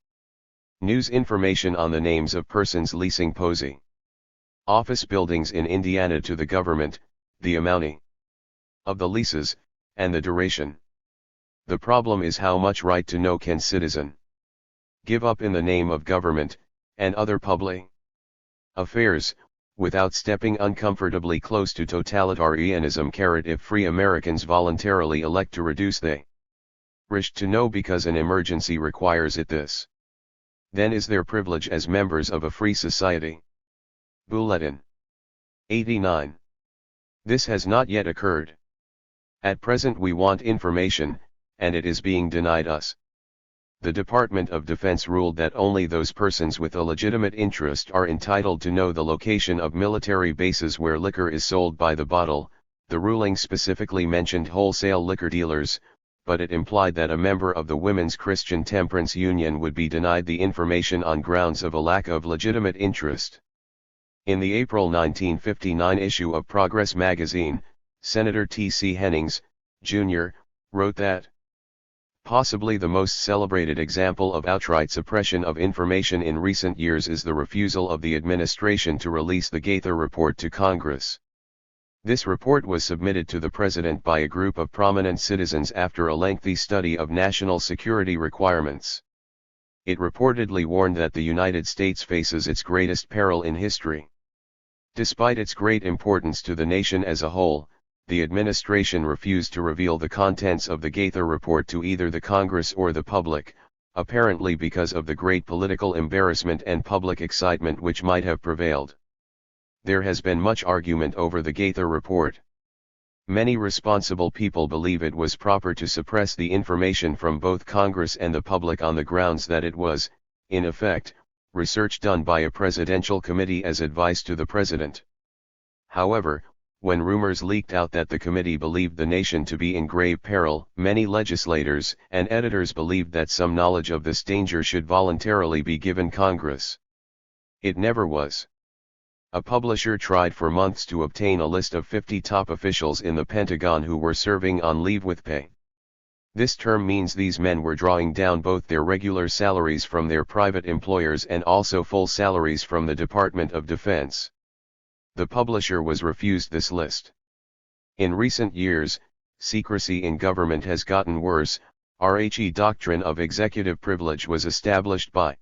News information on the names of persons leasing posy office buildings in Indiana to the government, the amount of the leases, and the duration. The problem is how much right to know can citizen give up in the name of government, and other public affairs, without stepping uncomfortably close to totalitarianism. If free Americans voluntarily elect to reduce they wish to know because an emergency requires it, this then is their privilege as members of a free society. Bulletin 89. This has not yet occurred. At present we want information, and it is being denied us. The Department of Defense ruled that only those persons with a legitimate interest are entitled to know the location of military bases where liquor is sold by the bottle. The ruling specifically mentioned wholesale liquor dealers, but it implied that a member of the Women's Christian Temperance Union would be denied the information on grounds of a lack of legitimate interest. In the April 1959 issue of Progress magazine, Senator T.C. Hennings, Jr., wrote that possibly the most celebrated example of outright suppression of information in recent years is the refusal of the administration to release the Gaither report to Congress. This report was submitted to the President by a group of prominent citizens after a lengthy study of national security requirements. It reportedly warned that the United States faces its greatest peril in history. Despite its great importance to the nation as a whole, the administration refused to reveal the contents of the Gaither report to either the Congress or the public, apparently because of the great political embarrassment and public excitement which might have prevailed. There has been much argument over the Gaither report. Many responsible people believe it was proper to suppress the information from both Congress and the public on the grounds that it was, in effect, research done by a presidential committee as advice to the president. However, when rumors leaked out that the committee believed the nation to be in grave peril, many legislators and editors believed that some knowledge of this danger should voluntarily be given Congress. It never was. A publisher tried for months to obtain a list of 50 top officials in the Pentagon who were serving on leave with pay. This term means these men were drawing down both their regular salaries from their private employers and also full salaries from the Department of Defense. The publisher was refused this list. In recent years, secrecy in government has gotten worse. RHE doctrine of executive privilege was established by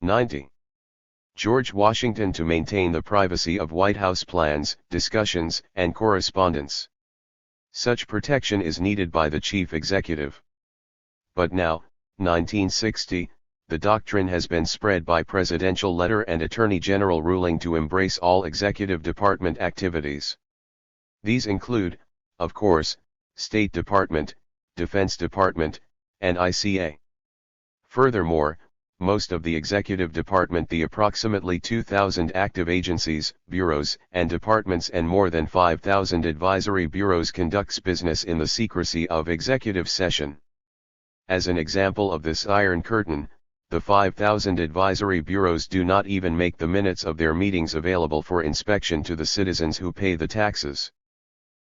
90. George Washington to maintain the privacy of White House plans, discussions, and correspondence. Such protection is needed by the chief executive. But now, 1960, the doctrine has been spread by presidential letter and attorney general ruling to embrace all executive department activities. These include, of course, State Department, Defense Department, and ICA. Furthermore, most of the executive department, the approximately 2,000 active agencies, bureaus, and departments and more than 5,000 advisory bureaus conducts business in the secrecy of executive session. As an example of this iron curtain, the 5,000 advisory bureaus do not even make the minutes of their meetings available for inspection to the citizens who pay the taxes.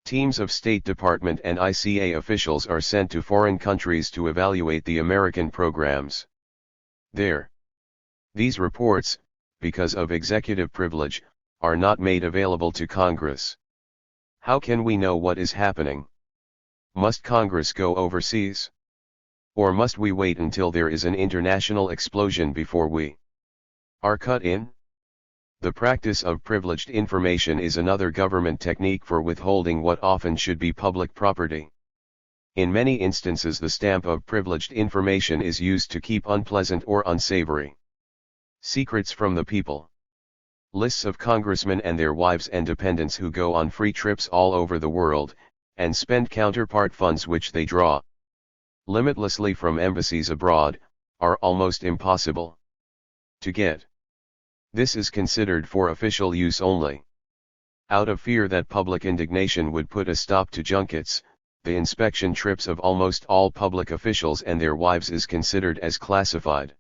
Teams of State Department and ICA officials are sent to foreign countries to evaluate the American programs. These reports, because of executive privilege, are not made available to Congress. How can we know what is happening? Must Congress go overseas? Or must we wait until there is an international explosion before we are cut in? The practice of privileged information is another government technique for withholding what often should be public property. In many instances, the stamp of privileged information is used to keep unpleasant or unsavory secrets from the people. Lists of congressmen and their wives and dependents who go on free trips all over the world, and spend counterpart funds which they draw limitlessly from embassies abroad, are almost impossible to get. This is considered for official use only. Out of fear that public indignation would put a stop to junkets, the inspection trips of almost all public officials and their wives is considered as classified.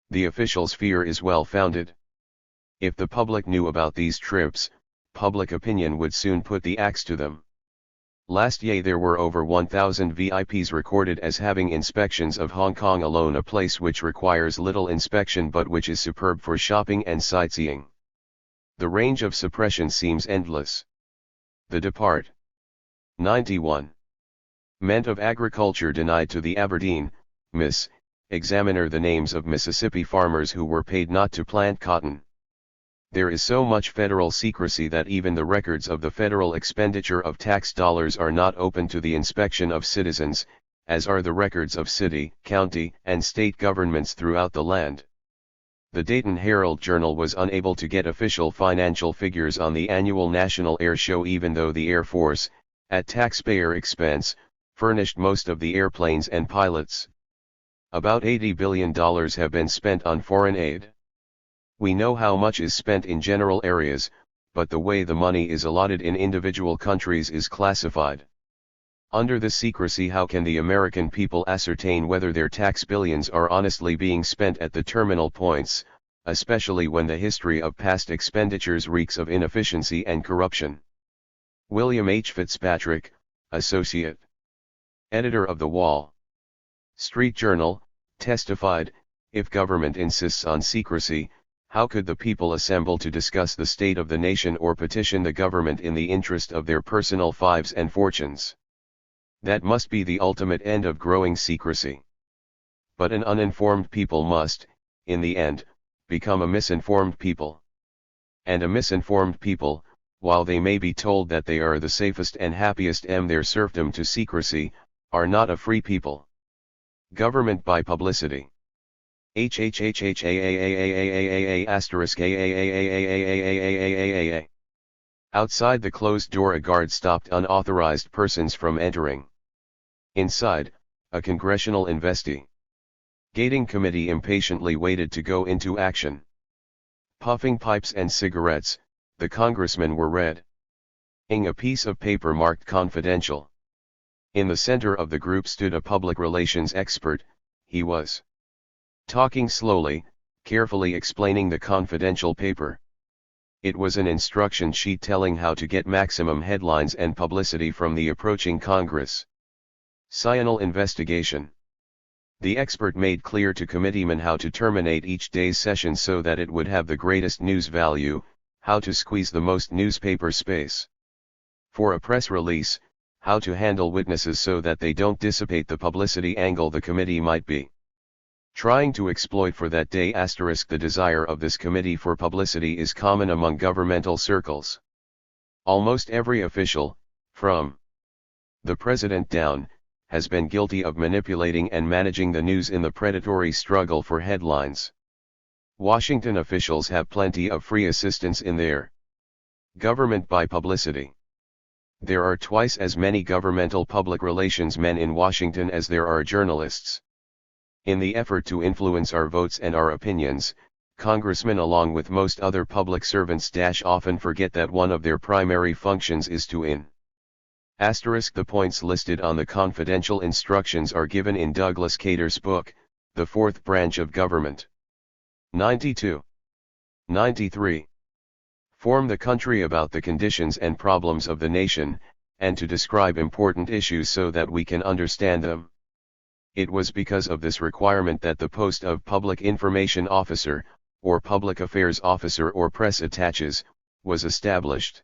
The officials' fear is well founded. If the public knew about these trips, public opinion would soon put the axe to them. Last year there were over 1,000 VIPs recorded as having inspections of Hong Kong alone, a place which requires little inspection but which is superb for shopping and sightseeing. The range of suppression seems endless. The Depart. 91. Ment of Agriculture denied to the Aberdeen, Miss, Examiner the names of Mississippi farmers who were paid not to plant cotton. There is so much federal secrecy that even the records of the federal expenditure of tax dollars are not open to the inspection of citizens, as are the records of city, county, and state governments throughout the land. The Dayton Herald-Journal was unable to get official financial figures on the annual National Air Show, even though the Air Force, at taxpayer expense, furnished most of the airplanes and pilots. About $80 billion have been spent on foreign aid. We know how much is spent in general areas, but the way the money is allotted in individual countries is classified. Under this secrecy, how can the American people ascertain whether their tax billions are honestly being spent at the terminal points, especially when the history of past expenditures reeks of inefficiency and corruption? William H. Fitzpatrick, Associate Editor of the Wall Street Journal, testified, if government insists on secrecy, how could the people assemble to discuss the state of the nation or petition the government in the interest of their personal fives and fortunes? That must be the ultimate end of growing secrecy. But an uninformed people must, in the end, become a misinformed people. And a misinformed people, while they may be told that they are the safest and happiest their serfdom to secrecy, are not a free people. Government by publicity. Outside the closed door, a guard stopped unauthorized persons from entering. Inside, a congressional investigating committee impatiently waited to go into action. Puffing pipes and cigarettes, the congressmen were reading a piece of paper marked confidential. In the center of the group stood a public relations expert. He was talking slowly, carefully explaining the confidential paper. It was an instruction sheet telling how to get maximum headlines and publicity from the approaching Congress. Cyanal investigation. The expert made clear to committeemen how to terminate each day's session so that it would have the greatest news value, how to squeeze the most newspaper space for a press release, how to handle witnesses so that they don't dissipate the publicity angle the committee might be trying to exploit for that day. The desire of this committee for publicity is common among governmental circles. Almost every official, from the president down, has been guilty of manipulating and managing the news in the predatory struggle for headlines. Washington officials have plenty of free assistance in their government by publicity. There are twice as many governmental public relations men in Washington as there are journalists. In the effort to influence our votes and our opinions, congressmen along with most other public servants often forget that one of their primary functions is to The points listed on the confidential instructions are given in Douglas Cater's book, The Fourth Branch of Government. 92. 93. Form the country about the conditions and problems of the nation, and to describe important issues so that we can understand them. It was because of this requirement that the post of Public Information Officer, or Public Affairs Officer or Press Attaches, was established.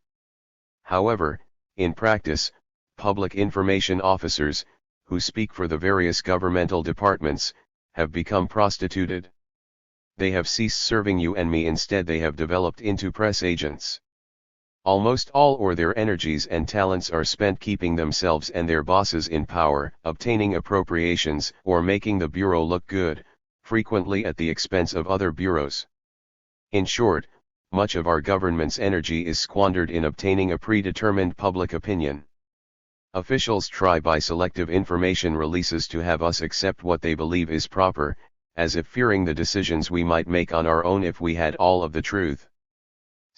However, in practice, public information officers, who speak for the various governmental departments, have become prostituted. They have ceased serving you and me. Instead, they have developed into press agents. Almost all or their energies and talents are spent keeping themselves and their bosses in power, obtaining appropriations, or making the bureau look good, frequently at the expense of other bureaus. In short, much of our government's energy is squandered in obtaining a predetermined public opinion. Officials try by selective information releases to have us accept what they believe is proper, as if fearing the decisions we might make on our own if we had all of the truth.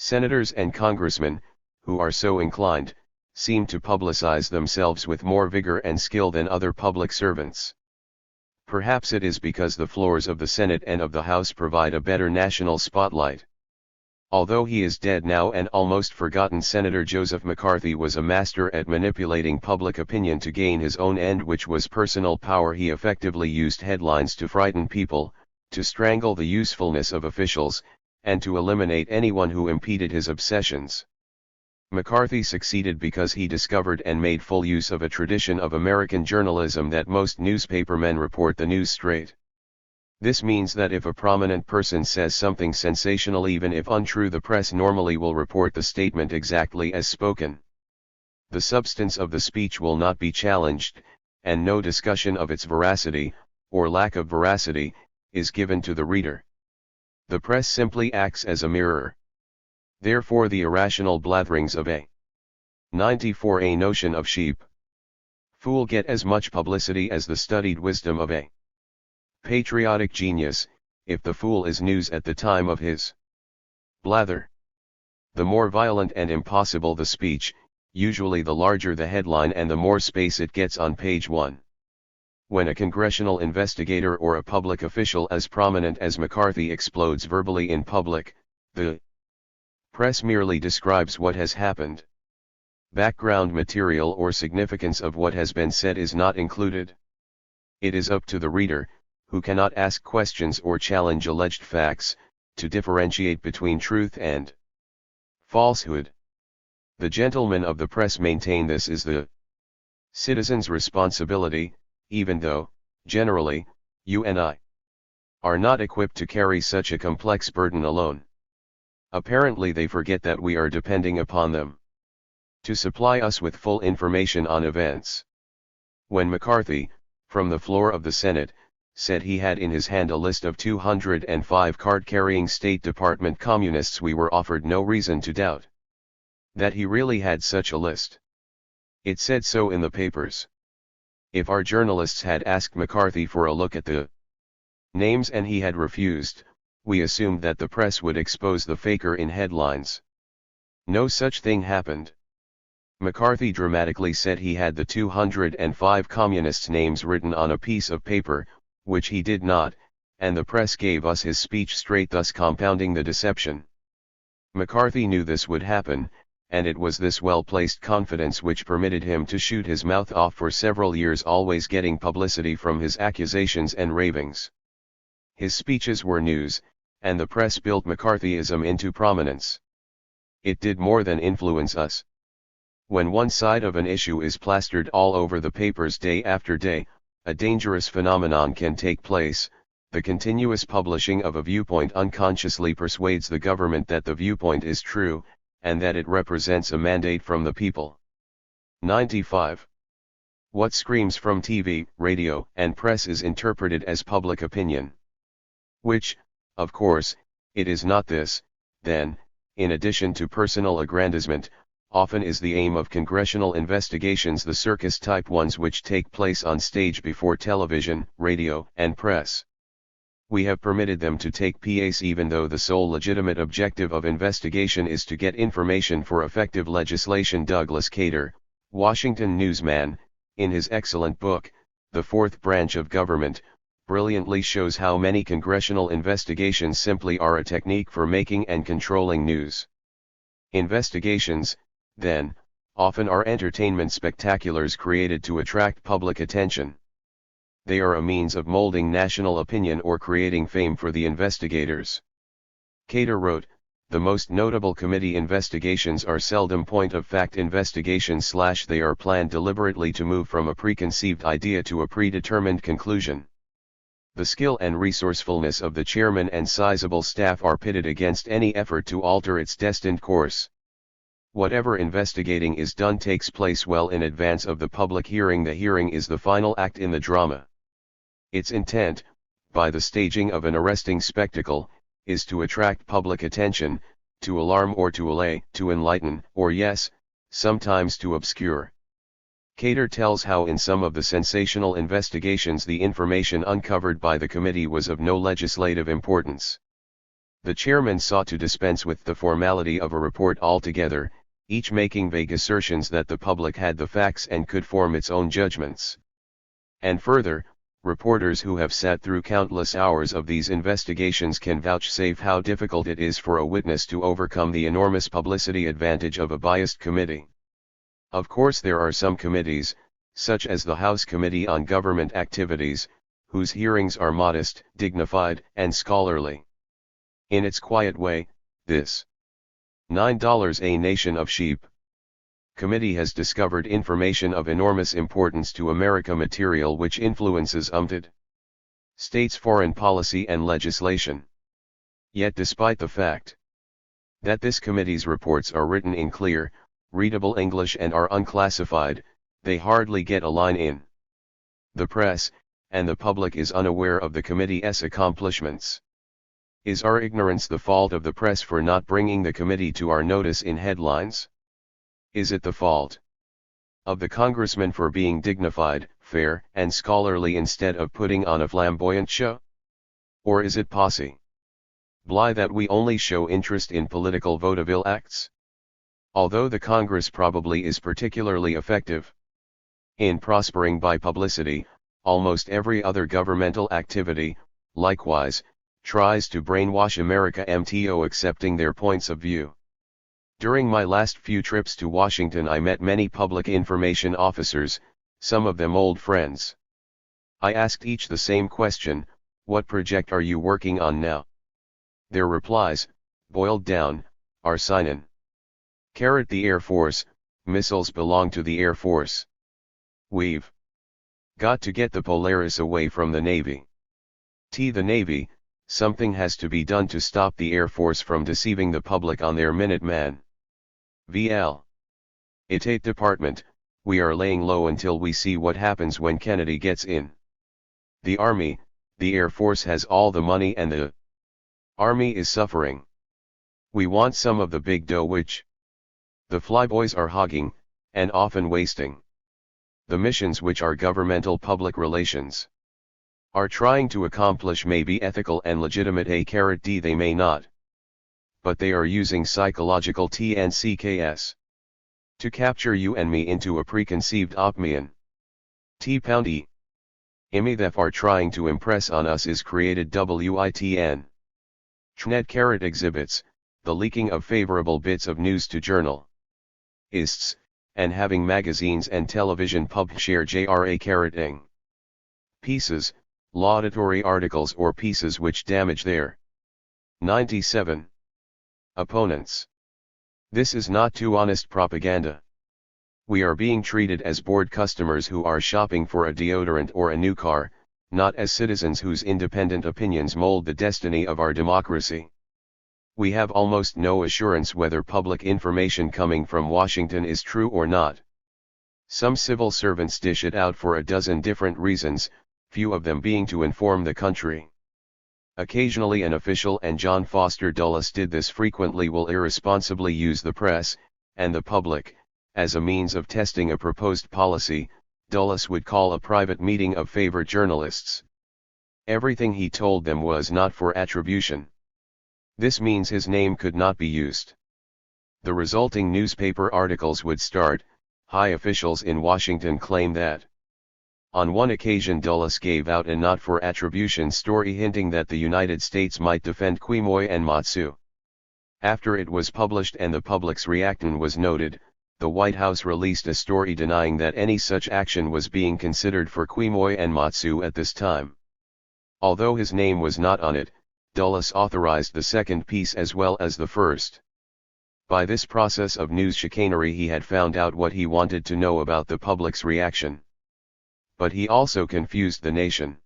Senators and congressmen, who are so inclined, seem to publicize themselves with more vigor and skill than other public servants. Perhaps it is because the floors of the Senate and of the House provide a better national spotlight. Although he is dead now and almost forgotten, Senator Joseph McCarthy was a master at manipulating public opinion to gain his own end, which was personal power. He effectively used headlines to frighten people, to strangle the usefulness of officials, and to eliminate anyone who impeded his obsessions. McCarthy succeeded because he discovered and made full use of a tradition of American journalism that most newspapermen report the news straight. This means that if a prominent person says something sensational, even if untrue, the press normally will report the statement exactly as spoken. The substance of the speech will not be challenged, and no discussion of its veracity, or lack of veracity, is given to the reader. The press simply acts as a mirror. Therefore the irrational blatherings of a 94 a notion of sheep fool get as much publicity as the studied wisdom of a patriotic genius, if the fool is news at the time of his blather. The more violent and impossible the speech, usually the larger the headline and the more space it gets on page 1. When a congressional investigator or a public official as prominent as McCarthy explodes verbally in public, the press merely describes what has happened. Background material or significance of what has been said is not included. It is up to the reader, who cannot ask questions or challenge alleged facts, to differentiate between truth and falsehood. The gentlemen of the press maintain this is the citizen's responsibility, even though, generally, you and I are not equipped to carry such a complex burden alone. Apparently they forget that we are depending upon them to supply us with full information on events. When McCarthy, from the floor of the Senate, said he had in his hand a list of 205 card-carrying State Department communists, we were offered no reason to doubt that he really had such a list. It said so in the papers. If our journalists had asked McCarthy for a look at the names and he had refused, we assumed that the press would expose the faker in headlines. No such thing happened. McCarthy dramatically said he had the 205 communists' names written on a piece of paper, which he did not, and the press gave us his speech straight, thus compounding the deception. McCarthy knew this would happen, and it was this well-placed confidence which permitted him to shoot his mouth off for several years, always getting publicity from his accusations and ravings. His speeches were news, and the press built McCarthyism into prominence. It did more than influence us. When one side of an issue is plastered all over the papers day after day, a dangerous phenomenon can take place. The continuous publishing of a viewpoint unconsciously persuades the government that the viewpoint is true, and that it represents a mandate from the people. 95. What screams from TV, radio, and press is interpreted as public opinion. Which, of course, it is not. This, then, in addition to personal aggrandizement, often is the aim of congressional investigations, the circus-type ones which take place on stage before television, radio, and press. We have permitted them to take place even though the sole legitimate objective of investigation is to get information for effective legislation. Douglas Cater, Washington newsman, in his excellent book, The Fourth Branch of Government, brilliantly shows how many congressional investigations simply are a technique for making and controlling news. Investigations, then, often are entertainment spectaculars created to attract public attention. They are a means of molding national opinion or creating fame for the investigators. Cater wrote, "The most notable committee investigations are seldom point-of-fact investigations / they are planned deliberately to move from a preconceived idea to a predetermined conclusion. The skill and resourcefulness of the chairman and sizable staff are pitted against any effort to alter its destined course. Whatever investigating is done takes place well in advance of the public hearing. The hearing is the final act in the drama. Its intent, by the staging of an arresting spectacle, is to attract public attention, to alarm or to allay, to enlighten, or yes, sometimes to obscure." Cater tells how in some of the sensational investigations the information uncovered by the committee was of no legislative importance. The chairman sought to dispense with the formality of a report altogether, each making vague assertions that the public had the facts and could form its own judgments. And further, reporters who have sat through countless hours of these investigations can vouchsafe how difficult it is for a witness to overcome the enormous publicity advantage of a biased committee. Of course there are some committees, such as the House Committee on Government Activities, whose hearings are modest, dignified, and scholarly. In its quiet way, this $9 a nation of sheep committee has discovered information of enormous importance to America, material which influences states' foreign policy and legislation. Yet despite the fact that this committee's reports are written in clear, readable English and are unclassified, they hardly get a line in. The press, and the public is unaware of the committee's accomplishments. Is our ignorance the fault of the press for not bringing the committee to our notice in headlines? Is it the fault of the congressman for being dignified, fair, and scholarly instead of putting on a flamboyant show? Or is it posse bly that we only show interest in political vaudeville acts? Although the Congress probably is particularly effective in prospering by publicity, almost every other governmental activity, likewise, tries to brainwash America MTO accepting their points of view. During my last few trips to Washington I met many public information officers, some of them old friends. I asked each the same question: what project are you working on now? Their replies, boiled down, are sign-in. The Air Force, missiles belong to the Air Force. We've got to get the Polaris away from the Navy. The Navy, something has to be done to stop the Air Force from deceiving the public on their Minuteman. VL. State Department, we are laying low until we see what happens when Kennedy gets in. The Army, the Air Force has all the money and the Army is suffering. We want some of the big dough which the flyboys are hogging, and often wasting. The missions which our governmental public relations are trying to accomplish may be ethical and legitimate, they may not. But they are using psychological TNCKS to capture you and me into a preconceived opinion. Pound Imi that are trying to impress on us is created WITN. Tnet exhibits the leaking of favorable bits of news to journalists, and having magazines and television share JRA pieces, laudatory articles or pieces which damage their 97 opponents. This is not too honest propaganda. We are being treated as bored customers who are shopping for a deodorant or a new car, not as citizens whose independent opinions mold the destiny of our democracy. We have almost no assurance whether public information coming from Washington is true or not. Some civil servants dish it out for a dozen different reasons, few of them being to inform the country. Occasionally an official, and John Foster Dulles did this frequently, will irresponsibly use the press, and the public, as a means of testing a proposed policy. Dulles would call a private meeting of favored journalists. Everything he told them was not for attribution. This means his name could not be used. The resulting newspaper articles would start, "High officials in Washington claim that." On one occasion Dulles gave out a not for attribution story hinting that the United States might defend Quemoy and Matsu. After it was published and the public's reaction was noted, the White House released a story denying that any such action was being considered for Quemoy and Matsu at this time. Although his name was not on it, Dulles authorized the second piece as well as the first. By this process of news chicanery he had found out what he wanted to know about the public's reaction. But he also confused the nation.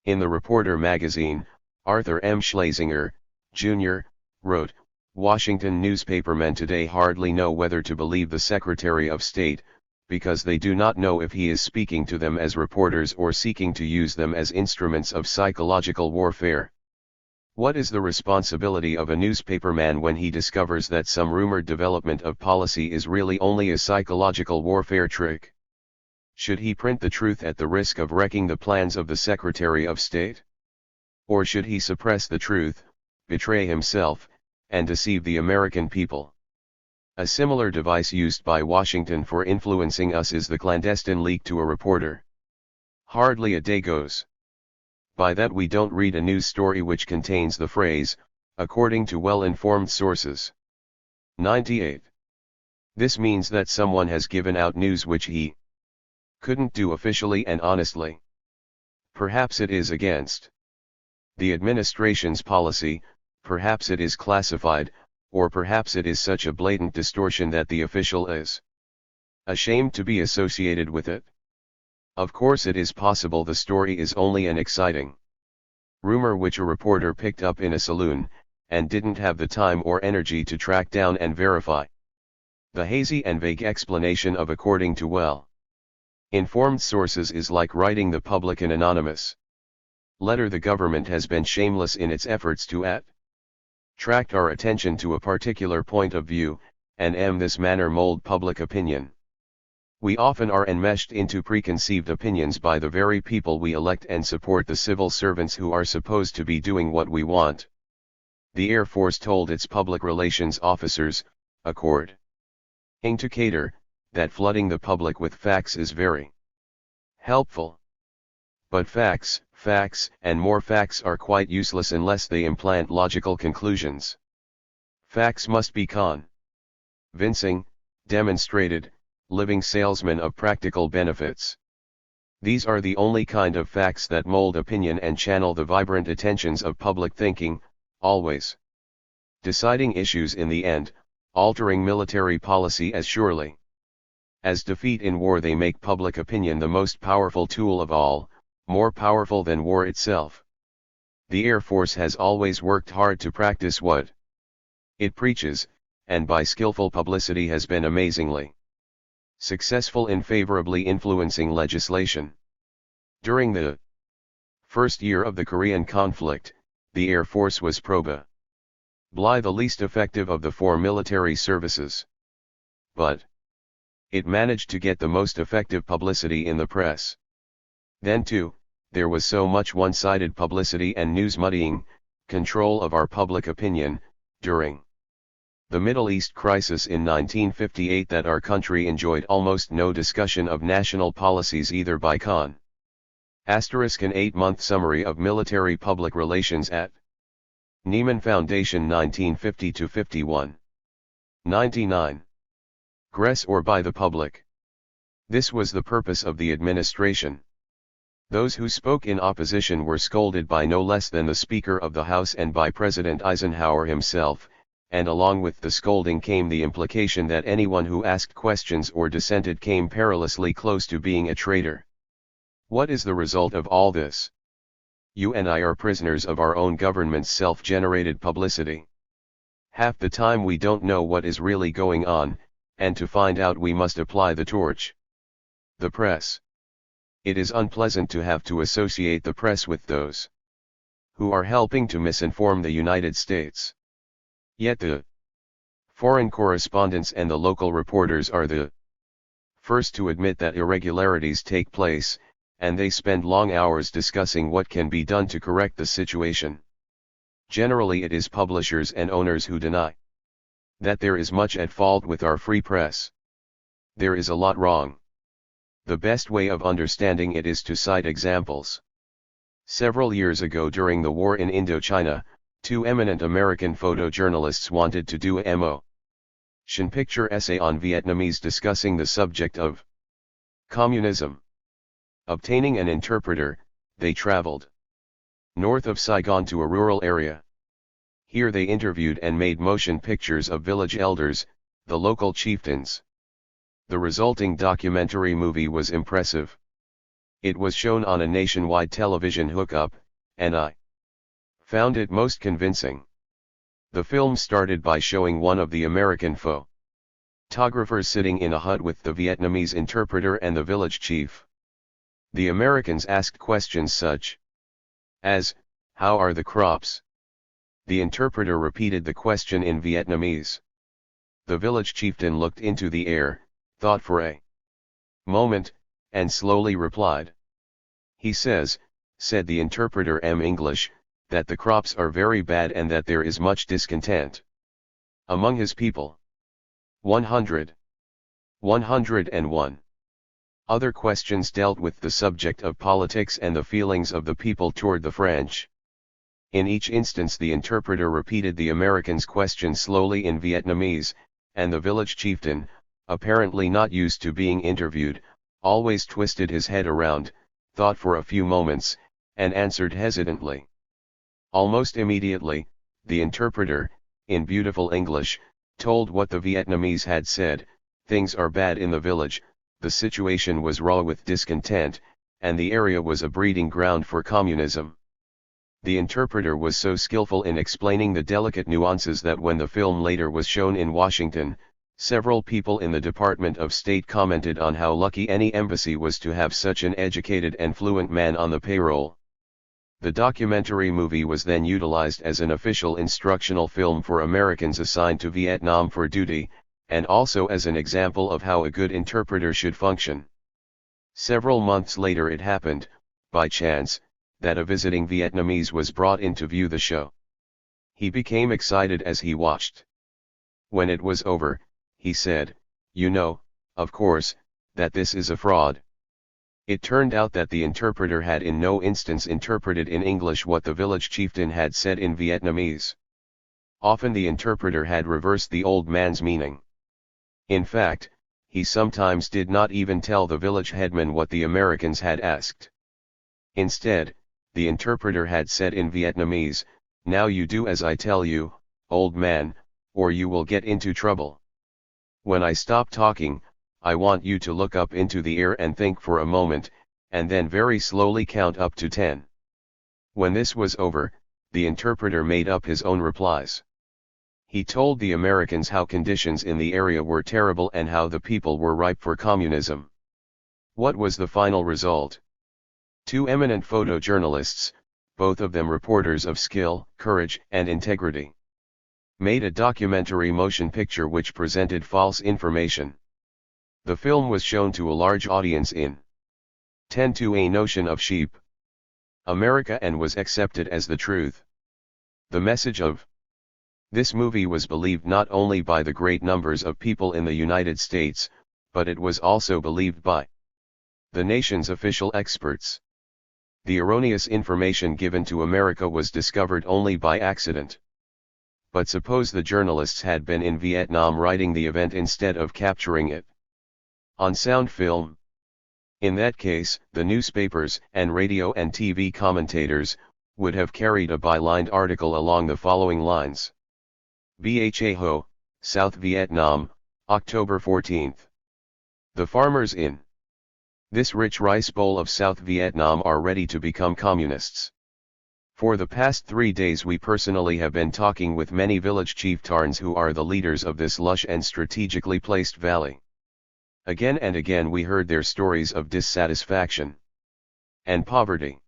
In the Reporter magazine, Arthur M. Schlesinger, Jr., wrote, "Washington newspapermen today hardly know whether to believe the Secretary of State, because they do not know if he is speaking to them as reporters or seeking to use them as instruments of psychological warfare." What is the responsibility of a newspaperman when he discovers that some rumored development of policy is really only a psychological warfare trick? Should he print the truth at the risk of wrecking the plans of the Secretary of State? Or should he suppress the truth, betray himself, and deceive the American people? A similar device used by Washington for influencing us is the clandestine leak to a reporter. Hardly a day goes by that we don't read a news story which contains the phrase, "according to well-informed sources." 98. This means that someone has given out news which he couldn't do officially and honestly. Perhaps it is against the administration's policy, perhaps it is classified, or perhaps it is such a blatant distortion that the official is ashamed to be associated with it. Of course it is possible the story is only an exciting rumor which a reporter picked up in a saloon, and didn't have the time or energy to track down and verify. The hazy and vague explanation of "according to well-informed sources" is like writing the public an anonymous Lederer, the government has been shameless in its efforts to attract our attention to a particular point of view, and this manner mold public opinion. We often are enmeshed into preconceived opinions by the very people we elect and support, the civil servants who are supposed to be doing what we want. The Air Force told its public relations officers, according to Cater, that flooding the public with facts is very helpful. But facts, and more facts are quite useless unless they implant logical conclusions. Facts must be convincing, demonstrated, living salesmen of practical benefits. These are the only kind of facts that mold opinion and channel the vibrant attentions of public thinking, always deciding issues in the end, altering military policy as surely as defeat in war. They make public opinion the most powerful tool of all, more powerful than war itself. The Air Force has always worked hard to practice what it preaches, and by skillful publicity has been amazingly successful in favorably influencing legislation. During the first year of the Korean conflict, the Air Force was probably the least effective of the four military services. But it managed to get the most effective publicity in the press. Then too, there was so much one-sided publicity and news muddying, control of our public opinion, during the Middle East crisis in 1958 that our country enjoyed almost no discussion of national policies either by an 8-month summary of military public relations at Nieman Foundation 1950-51. 99. Gress or by the public. This was the purpose of the administration. Those who spoke in opposition were scolded by no less than the Speaker of the House and by President Eisenhower himself, and along with the scolding came the implication that anyone who asked questions or dissented came perilously close to being a traitor. What is the result of all this? You and I are prisoners of our own government's self-generated publicity. Half the time we don't know what is really going on, and to find out we must apply the torch. The press. It is unpleasant to have to associate the press with those who are helping to misinform the United States. Yet the foreign correspondents and the local reporters are the first to admit that irregularities take place, and they spend long hours discussing what can be done to correct the situation. Generally it is publishers and owners who deny that there is much at fault with our free press. There is a lot wrong. The best way of understanding it is to cite examples. Several years ago during the war in Indochina, two eminent American photojournalists wanted to do a motion picture essay on Vietnamese discussing the subject of communism. Obtaining an interpreter, they traveled north of Saigon to a rural area. Here they interviewed and made motion pictures of village elders, the local chieftains. The resulting documentary movie was impressive. It was shown on a nationwide television hookup, and I found it most convincing. The film started by showing one of the American photographers sitting in a hut with the Vietnamese interpreter and the village chief. The Americans asked questions such as, "How are the crops?" The interpreter repeated the question in Vietnamese. The village chieftain looked into the air, thought for a moment, and slowly replied. "He says," said the interpreter in English, "that the crops are very bad and that there is much discontent among his people." 101. Other questions dealt with the subject of politics and the feelings of the people toward the French. In each instance the interpreter repeated the American's question slowly in Vietnamese, and the village chieftain, apparently not used to being interviewed, always twisted his head around, thought for a few moments, and answered hesitantly. Almost immediately, the interpreter, in beautiful English, told what the Vietnamese had said: "Things are bad in the village, the situation was raw with discontent, and the area was a breeding ground for communism." The interpreter was so skillful in explaining the delicate nuances that when the film later was shown in Washington, several people in the Department of State commented on how lucky any embassy was to have such an educated and fluent man on the payroll. The documentary movie was then utilized as an official instructional film for Americans assigned to Vietnam for duty, and also as an example of how a good interpreter should function. Several months later it happened, by chance, that a visiting Vietnamese was brought in to view the show. He became excited as he watched. When it was over, he said, "You know, of course, that this is a fraud." It turned out that the interpreter had in no instance interpreted in English what the village chieftain had said in Vietnamese. Often the interpreter had reversed the old man's meaning. In fact, he sometimes did not even tell the village headman what the Americans had asked. Instead, the interpreter had said in Vietnamese, "Now you do as I tell you, old man, or you will get into trouble. When I stop talking, I want you to look up into the air and think for a moment, and then very slowly count up to 10. When this was over, the interpreter made up his own replies. He told the Americans how conditions in the area were terrible and how the people were ripe for communism. What was the final result? Two eminent photojournalists, both of them reporters of skill, courage, and integrity, made a documentary motion picture which presented false information. The film was shown to a large audience in 10 to a notion of sheep, America, and was accepted as the truth. The message of this movie was believed not only by the great numbers of people in the United States, but it was also believed by the nation's official experts. The erroneous information given to America was discovered only by accident. But suppose the journalists had been in Vietnam writing the event instead of capturing it on sound film. In that case, the newspapers and radio and TV commentators would have carried a bylined article along the following lines. Bha Ho, South Vietnam, October 14. The farmers in this rich rice bowl of South Vietnam are ready to become communists. For the past 3 days we personally have been talking with many village chieftains who are the leaders of this lush and strategically placed valley. Again and again we heard their stories of dissatisfaction and poverty.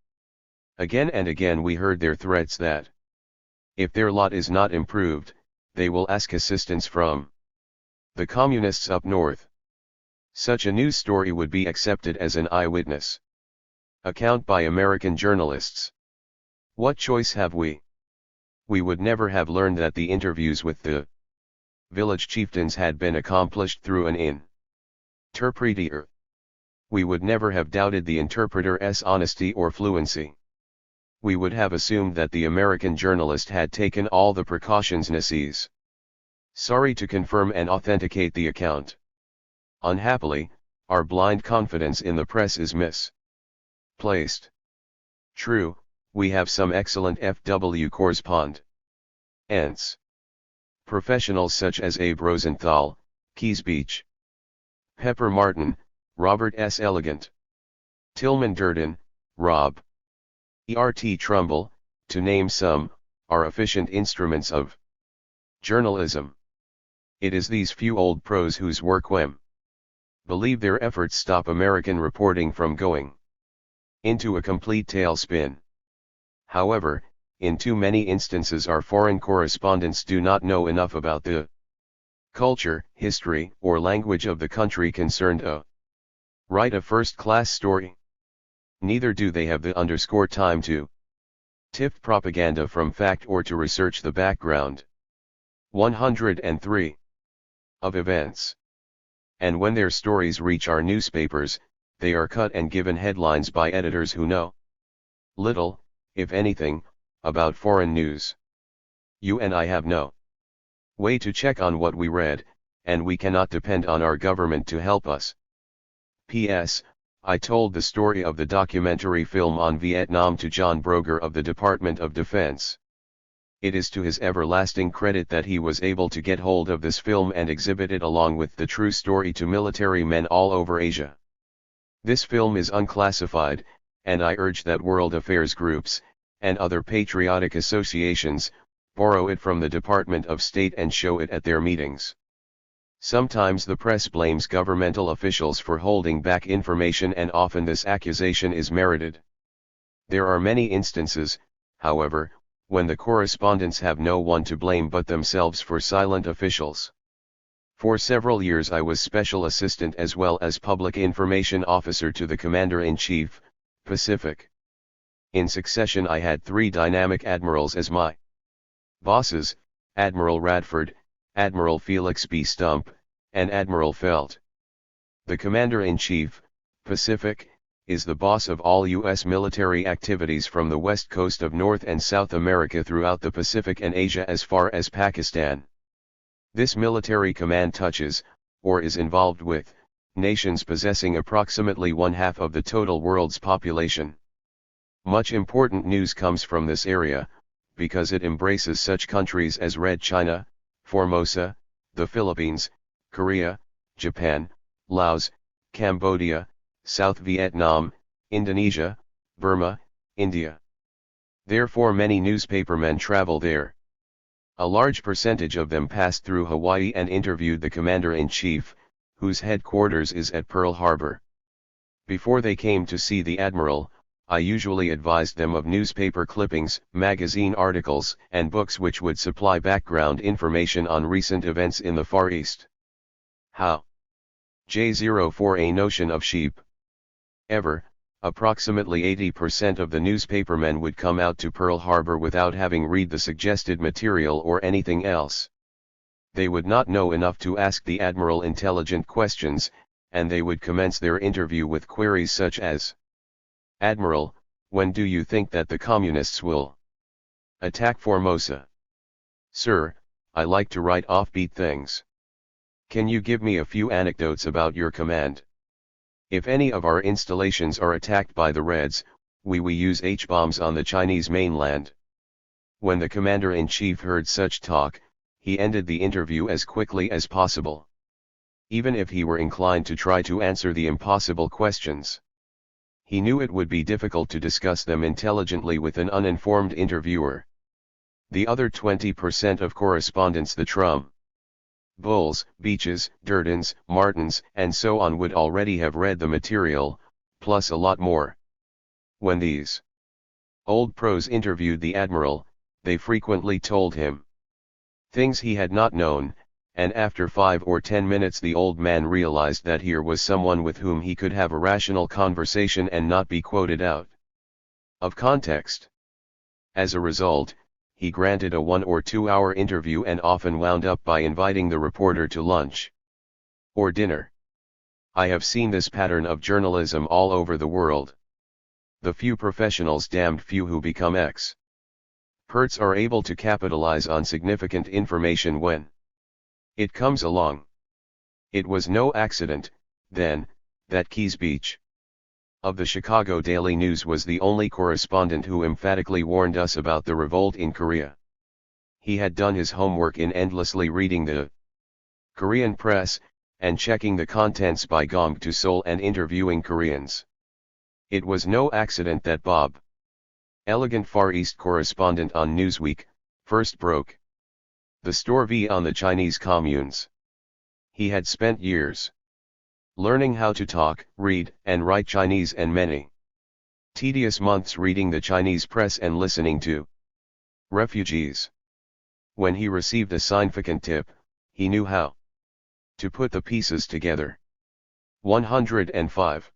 Again and again we heard their threats that if their lot is not improved, they will ask assistance from the communists up north. Such a news story would be accepted as an eyewitness account by American journalists. What choice have we? We would never have learned that the interviews with the village chieftains had been accomplished through an interpreter. We would never have doubted the interpreter's honesty or fluency. We would have assumed that the American journalist had taken all the precautions necessary to confirm and authenticate the account. Unhappily, our blind confidence in the press is misplaced. True, we have some excellent FW correspondents, professionals such as Abe Rosenthal, Keys Beach, Pepper Martin, Robert S. Elegant, Tillman Durden, Rob E.R.T. Trumbull, to name some, are efficient instruments of journalism. It is these few old pros whose work we believe their efforts stop American reporting from going into a complete tailspin. However, in too many instances our foreign correspondents do not know enough about the culture, history, or language of the country concerned to write a first-class story. Neither do they have the time to tip propaganda from fact or to research the background 103 of events. And when their stories reach our newspapers, they are cut and given headlines by editors who know little, if anything, about foreign news. You and I have no way to check on what we read, and we cannot depend on our government to help us. P.S. I told the story of the documentary film on Vietnam to John Broger of the Department of Defense. It is to his everlasting credit that he was able to get hold of this film and exhibit it along with the true story to military men all over Asia. This film is unclassified, and I urge that world affairs groups, and other patriotic associations, borrow it from the Department of State and show it at their meetings. Sometimes the press blames governmental officials for holding back information, and often this accusation is merited. There are many instances, however, when the correspondents have no one to blame but themselves for silent officials. For several years I was special assistant as well as public information officer to the Commander-in-Chief, Pacific. In succession I had 3 dynamic admirals as my bosses, Admiral Radford, Admiral Felix B. Stump, and Admiral Felt. The Commander-in-Chief, Pacific, is the boss of all U.S. military activities from the west coast of North and South America throughout the Pacific and Asia as far as Pakistan. This military command touches, or is involved with, nations possessing approximately 1/2 of the total world's population. Much important news comes from this area, because it embraces such countries as Red China, Formosa, the Philippines, Korea, Japan, Laos, Cambodia, South Vietnam, Indonesia, Burma, India. Therefore many newspapermen travel there. A large percentage of them passed through Hawaii and interviewed the Commander-in-Chief, whose headquarters is at Pearl Harbor. Before they came to see the Admiral, I usually advised them of newspaper clippings, magazine articles, and books which would supply background information on recent events in the Far East. How? J04 A notion of sheep. Ever, approximately 80% of the newspapermen would come out to Pearl Harbor without having read the suggested material or anything else. They would not know enough to ask the Admiral intelligent questions, and they would commence their interview with queries such as, "Admiral, when do you think that the communists will attack Formosa?" "Sir, I like to write offbeat things. Can you give me a few anecdotes about your command? If any of our installations are attacked by the Reds, we use H-bombs on the Chinese mainland." When the Commander-in-Chief heard such talk, he ended the interview as quickly as possible. Even if he were inclined to try to answer the impossible questions, he knew it would be difficult to discuss them intelligently with an uninformed interviewer. The other 20% of correspondents, the Trum, Bulls, Beaches, Durdans, Martins, and so on, would already have read the material, plus a lot more. When these old pros interviewed the Admiral, they frequently told him things he had not known, and after 5 or 10 minutes the old man realized that here was someone with whom he could have a rational conversation and not be quoted out of context. As a result, he granted a 1 or 2 hour interview and often wound up by inviting the reporter to lunch or dinner. I have seen this pattern of journalism all over the world. The few professionals, damned few, who become experts are able to capitalize on significant information when it comes along. It was no accident, then, that Keys Beach of the Chicago Daily News was the only correspondent who emphatically warned us about the revolt in Korea. He had done his homework in endlessly reading the Korean press, and checking the contents by Gong to Seoul and interviewing Koreans. It was no accident that Bob, elegant Far East correspondent on Newsweek, first broke the story on the Chinese communes. He had spent years learning how to talk, read, and write Chinese, and many tedious months reading the Chinese press and listening to refugees. When he received a significant tip, he knew how to put the pieces together. 105.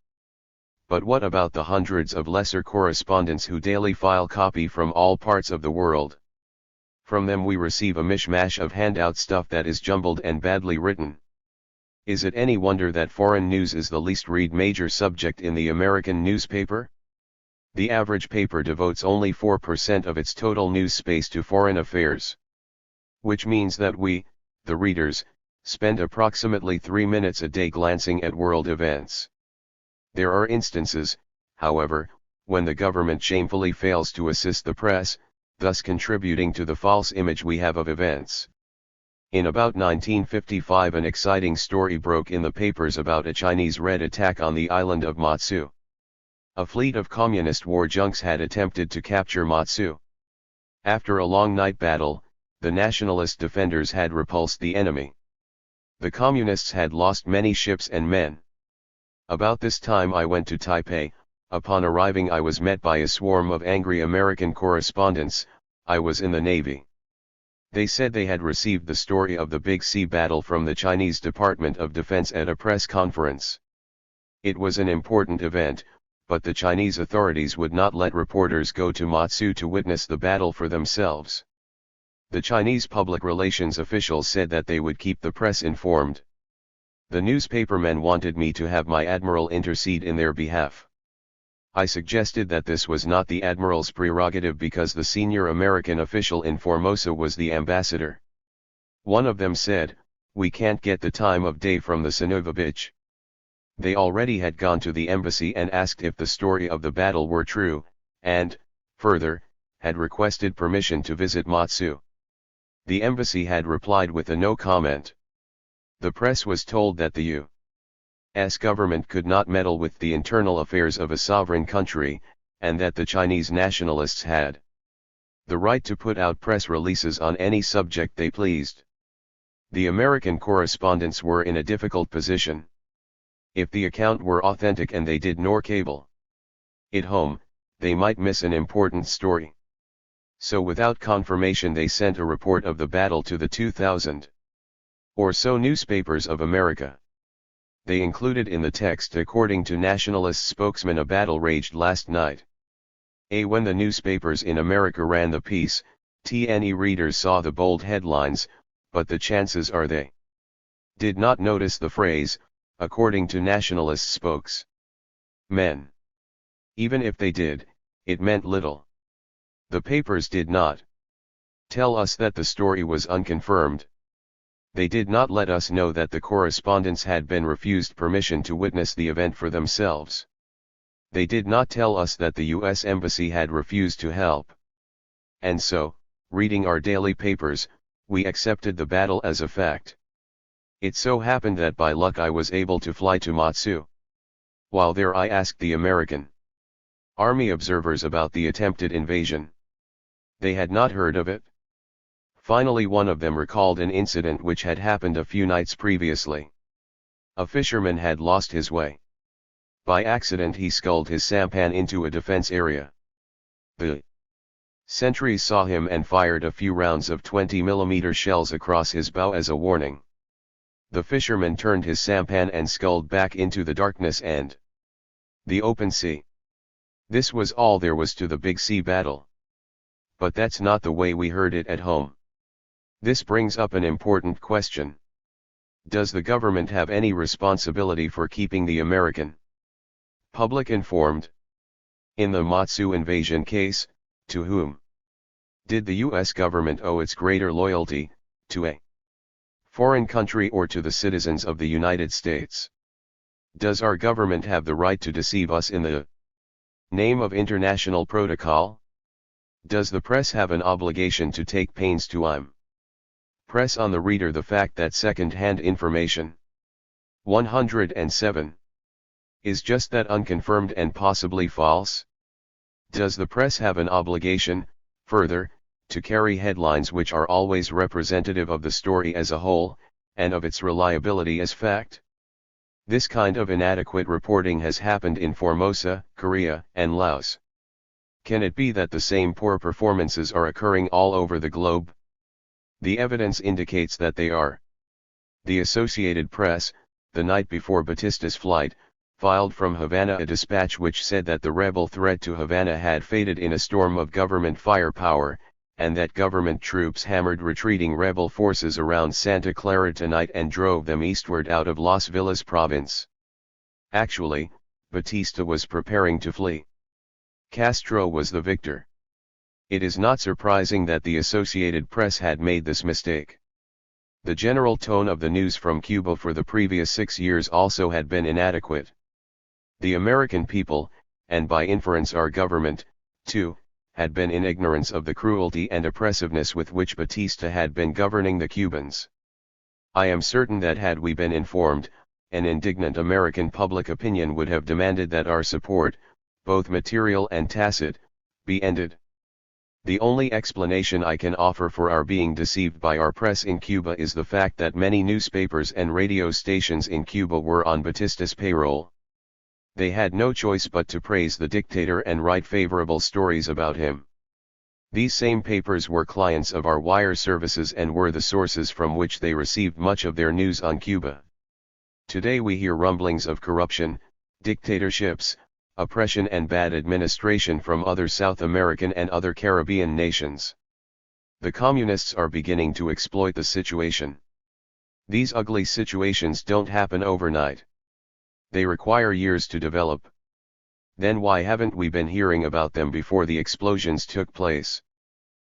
But what about the hundreds of lesser correspondents who daily file copy from all parts of the world? From them we receive a mishmash of handout stuff that is jumbled and badly written. Is it any wonder that foreign news is the least read major subject in the American newspaper? The average paper devotes only 4% of its total news space to foreign affairs. Which means that we, the readers, spend approximately 3 minutes a day glancing at world events. There are instances, however, when the government shamefully fails to assist the press, thus contributing to the false image we have of events. In about 1955 an exciting story broke in the papers about a Chinese Red attack on the island of Matsu. A fleet of communist war junks had attempted to capture Matsu. After a long night battle, the nationalist defenders had repulsed the enemy. The communists had lost many ships and men. About this time I went to Taipei, Upon arriving I was met by a swarm of angry American correspondents. I was in the Navy. They said they had received the story of the Big Sea battle from the Chinese Department of Defense at a press conference. It was an important event, but the Chinese authorities would not let reporters go to Matsu to witness the battle for themselves. The Chinese public relations officials said that they would keep the press informed. The newspapermen wanted me to have my admiral intercede in their behalf. I suggested that this was not the admiral's prerogative because the senior American official in Formosa was the ambassador. One of them said, "We can't get the time of day from the Sinovich." They already had gone to the embassy and asked if the story of the battle were true, and, further, had requested permission to visit Matsu. The embassy had replied with a no comment. The press was told that the U.S. government could not meddle with the internal affairs of a sovereign country, and that the Chinese nationalists had the right to put out press releases on any subject they pleased. The American correspondents were in a difficult position. If the account were authentic and they did nor cable it home, they might miss an important story. So without confirmation they sent a report of the battle to the 2,000 or so newspapers of America. They included in the text, according to nationalist spokesman, a battle raged last night. When the newspapers in America ran the piece, TNE readers saw the bold headlines, but the chances are they did not notice the phrase, according to nationalist spokesmen. Even if they did, it meant little. The papers did not tell us that the story was unconfirmed. They did not let us know that the correspondents had been refused permission to witness the event for themselves. They did not tell us that the U.S. Embassy had refused to help. And so, reading our daily papers, we accepted the battle as a fact. It so happened that by luck I was able to fly to Matsu. While there I asked the American Army observers about the attempted invasion. They had not heard of it. Finally one of them recalled an incident which had happened a few nights previously. A fisherman had lost his way. By accident he sculled his sampan into a defense area. The sentries saw him and fired a few rounds of 20mm shells across his bow as a warning. The fisherman turned his sampan and sculled back into the darkness and the open sea. This was all there was to the Big Sea battle. But that's not the way we heard it at home. This brings up an important question. Does the government have any responsibility for keeping the American public informed? In the Matsu invasion case, to whom did the U.S. government owe its greater loyalty, to a foreign country or to the citizens of the United States? Does our government have the right to deceive us in the name of international protocol? Does the press have an obligation to take pains to press on the reader the fact that second-hand information 107 is just that, unconfirmed and possibly false? Does the press have an obligation, further, to carry headlines which are always representative of the story as a whole, and of its reliability as fact? This kind of inadequate reporting has happened in Formosa, Korea, and Laos. Can it be that the same poor performances are occurring all over the globe? The evidence indicates that they are. The Associated Press, the night before Batista's flight, filed from Havana a dispatch which said that the rebel threat to Havana had faded in a storm of government firepower, and that government troops hammered retreating rebel forces around Santa Clara tonight and drove them eastward out of Las Villas province. Actually, Batista was preparing to flee. Castro was the victor. It is not surprising that the Associated Press had made this mistake. The general tone of the news from Cuba for the previous 6 years also had been inadequate. The American people, and by inference our government, too, had been in ignorance of the cruelty and oppressiveness with which Batista had been governing the Cubans. I am certain that had we been informed, an indignant American public opinion would have demanded that our support, both material and tacit, be ended. The only explanation I can offer for our being deceived by our press in Cuba is the fact that many newspapers and radio stations in Cuba were on Batista's payroll. They had no choice but to praise the dictator and write favorable stories about him. These same papers were clients of our wire services and were the sources from which they received much of their news on Cuba. Today we hear rumblings of corruption, dictatorships, oppression and bad administration from other South American and other Caribbean nations. The communists are beginning to exploit the situation. These ugly situations don't happen overnight. They require years to develop. Then why haven't we been hearing about them before the explosions took place?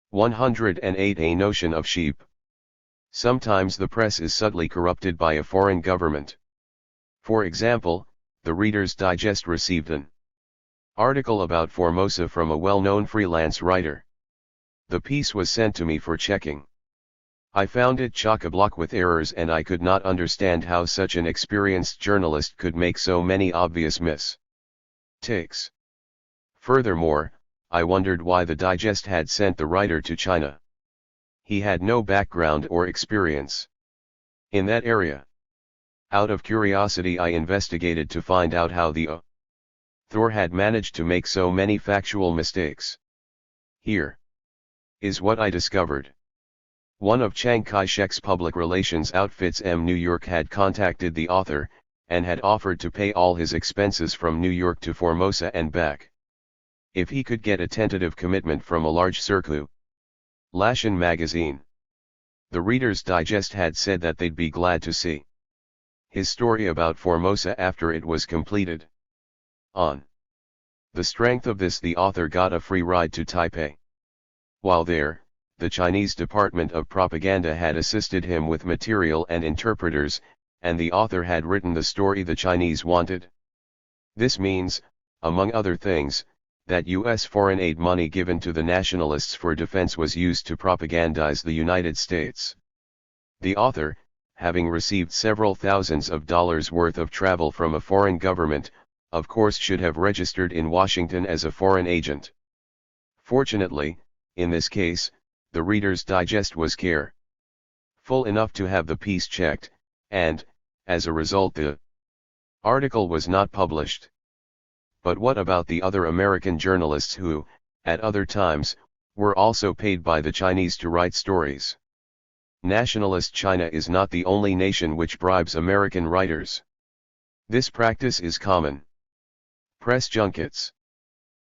108. A notion of sheep. Sometimes the press is subtly corrupted by a foreign government. For example, the Reader's Digest received an article about Formosa from a well-known freelance writer. The piece was sent to me for checking. I found it chock-a-block with errors and I could not understand how such an experienced journalist could make so many obvious mistakes. Furthermore, I wondered why the Digest had sent the writer to China. He had no background or experience in that area. Out of curiosity I investigated to find out how the author had managed to make so many factual mistakes. Here is what I discovered. One of Chiang Kai-shek's public relations outfits New York had contacted the author, and had offered to pay all his expenses from New York to Formosa and back, if he could get a tentative commitment from a large circulation magazine. The Reader's Digest had said that they'd be glad to see his story about Formosa after it was completed. On the strength of this, the author got a free ride to Taipei. While there, the Chinese Department of Propaganda had assisted him with material and interpreters, and the author had written the story the Chinese wanted. This means, among other things, that U.S. foreign aid money given to the nationalists for defense was used to propagandize the United States. The author, having received several thousands of dollars worth of travel from a foreign government, of course should have registered in Washington as a foreign agent. Fortunately, in this case, the Reader's Digest was careful enough to have the piece checked, and, as a result, the article was not published. But what about the other American journalists who, at other times, were also paid by the Chinese to write stories? Nationalist China is not the only nation which bribes American writers. This practice is common. Press junkets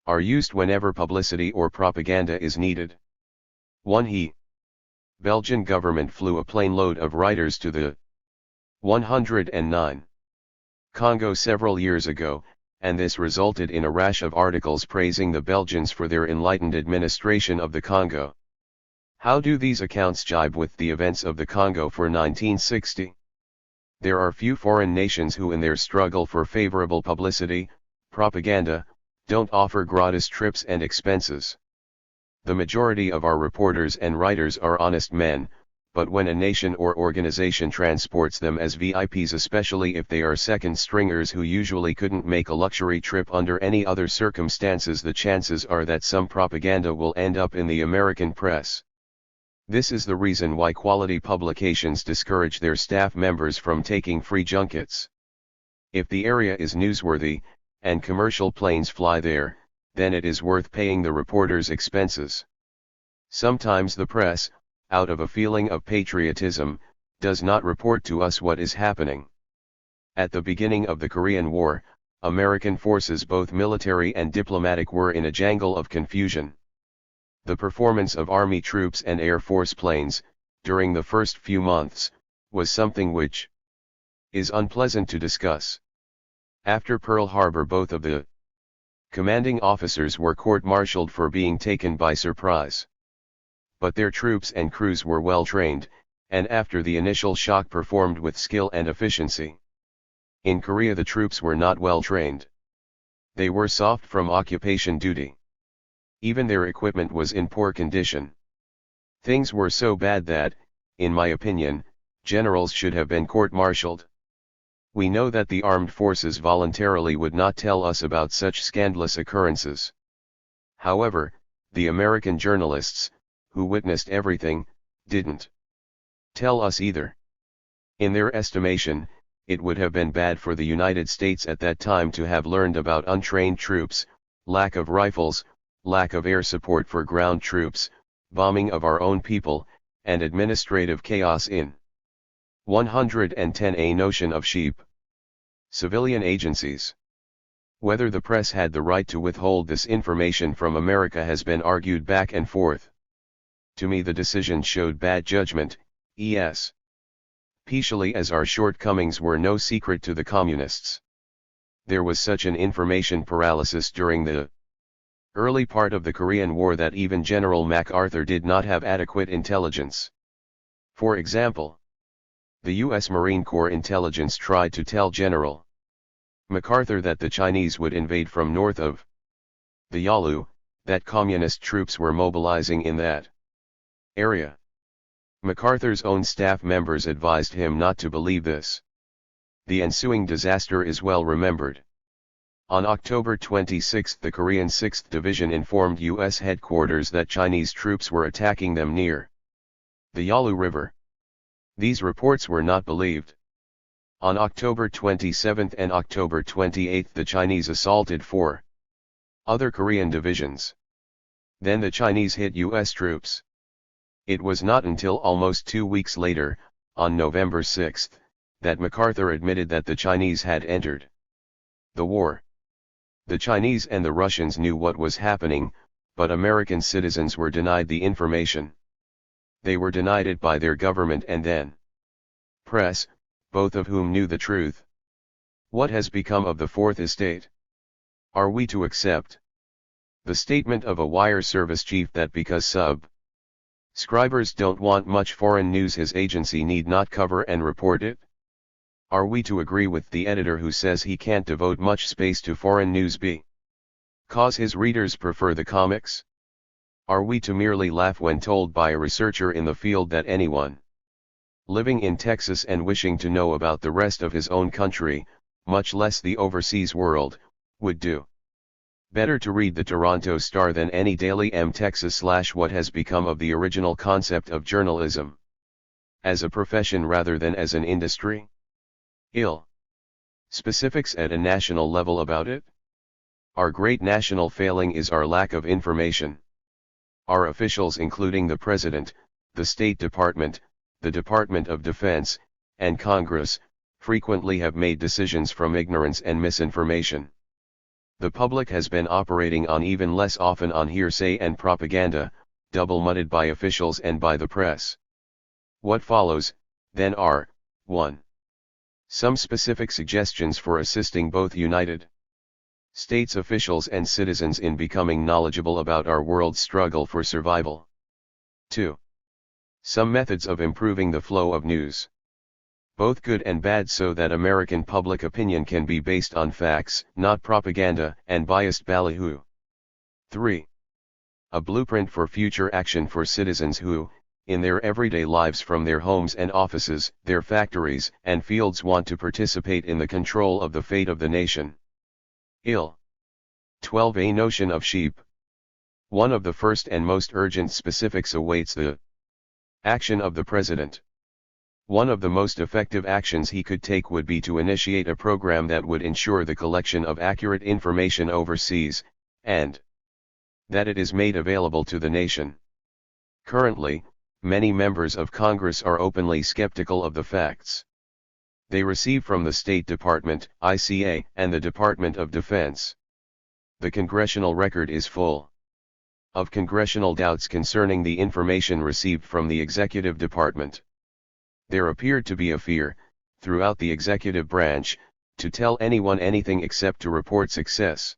are used whenever publicity or propaganda is needed. Belgian government flew a plane load of writers to the 109 Congo several years ago, and this resulted in a rash of articles praising the Belgians for their enlightened administration of the Congo. How do these accounts jibe with the events of the Congo for 1960? There are few foreign nations who, in their struggle for favorable publicity, propaganda, don't offer gratis trips and expenses. The majority of our reporters and writers are honest men, but when a nation or organization transports them as VIPs, especially if they are second stringers who usually couldn't make a luxury trip under any other circumstances, the chances are that some propaganda will end up in the American press. This is the reason why quality publications discourage their staff members from taking free junkets. If the area is newsworthy, and commercial planes fly there, then it is worth paying the reporter's expenses. Sometimes the press, out of a feeling of patriotism, does not report to us what is happening. At the beginning of the Korean War, American forces, both military and diplomatic, were in a jangle of confusion. The performance of Army troops and Air Force planes, during the first few months, was something which is unpleasant to discuss. After Pearl Harbor, both of the commanding officers were court-martialed for being taken by surprise. But their troops and crews were well trained, and after the initial shock performed with skill and efficiency. In Korea the troops were not well trained. They were soft from occupation duty. Even their equipment was in poor condition. Things were so bad that, in my opinion, generals should have been court-martialed. We know that the armed forces voluntarily would not tell us about such scandalous occurrences. However, the American journalists, who witnessed everything, didn't tell us either. In their estimation, it would have been bad for the United States at that time to have learned about untrained troops, lack of rifles, lack of air support for ground troops, bombing of our own people, and administrative chaos in 110. A notion of sheep. Civilian agencies. Whether the press had the right to withhold this information from America has been argued back and forth. To me the decision showed bad judgment, especially as our shortcomings were no secret to the communists. There was such an information paralysis during the early part of the Korean War that even General MacArthur did not have adequate intelligence. For example, the U.S. Marine Corps intelligence tried to tell General MacArthur that the Chinese would invade from north of the Yalu, that communist troops were mobilizing in that area. MacArthur's own staff members advised him not to believe this. The ensuing disaster is well remembered. On October 26 the Korean 6th Division informed U.S. headquarters that Chinese troops were attacking them near the Yalu River. These reports were not believed. On October 27 and October 28 the Chinese assaulted 4 other Korean divisions. Then the Chinese hit U.S. troops. It was not until almost 2 weeks later, on November 6, that MacArthur admitted that the Chinese had entered the war. The Chinese and the Russians knew what was happening, but American citizens were denied the information. They were denied it by their government and then press, both of whom knew the truth. What has become of the Fourth Estate? Are we to accept the statement of a wire service chief that because subscribers don't want much foreign news his agency need not cover and report it? Are we to agree with the editor who says he can't devote much space to foreign news because his readers prefer the comics? Are we to merely laugh when told by a researcher in the field that anyone living in Texas and wishing to know about the rest of his own country, much less the overseas world, would do better to read the Toronto Star than any daily Texas / what has become of the original concept of journalism as a profession rather than as an industry? Specifics at a national level about it? Our great national failing is our lack of information. Our officials including the President, the State Department, the Department of Defense, and Congress, frequently have made decisions from ignorance and misinformation. The public has been operating on even less often on hearsay and propaganda, double-mudded by officials and by the press. What follows, then are, 1. Some specific suggestions for assisting both United States officials and citizens in becoming knowledgeable about our world's struggle for survival. 2. Some methods of improving the flow of news, both good and bad, so that American public opinion can be based on facts, not propaganda and biased ballyhoo. 3. A blueprint for future action for citizens who, in their everyday lives from their homes and offices, their factories and fields want to participate in the control of the fate of the nation. 12. A notion of sheep. One of the first and most urgent specifics awaits the action of the President. One of the most effective actions he could take would be to initiate a program that would ensure the collection of accurate information overseas, and that it is made available to the nation. Currently, many members of Congress are openly skeptical of the facts they receive from the State Department, ICA, and the Department of Defense. The congressional record is full of congressional doubts concerning the information received from the executive department. There appeared to be a fear, throughout the executive branch, to tell anyone anything except to report success.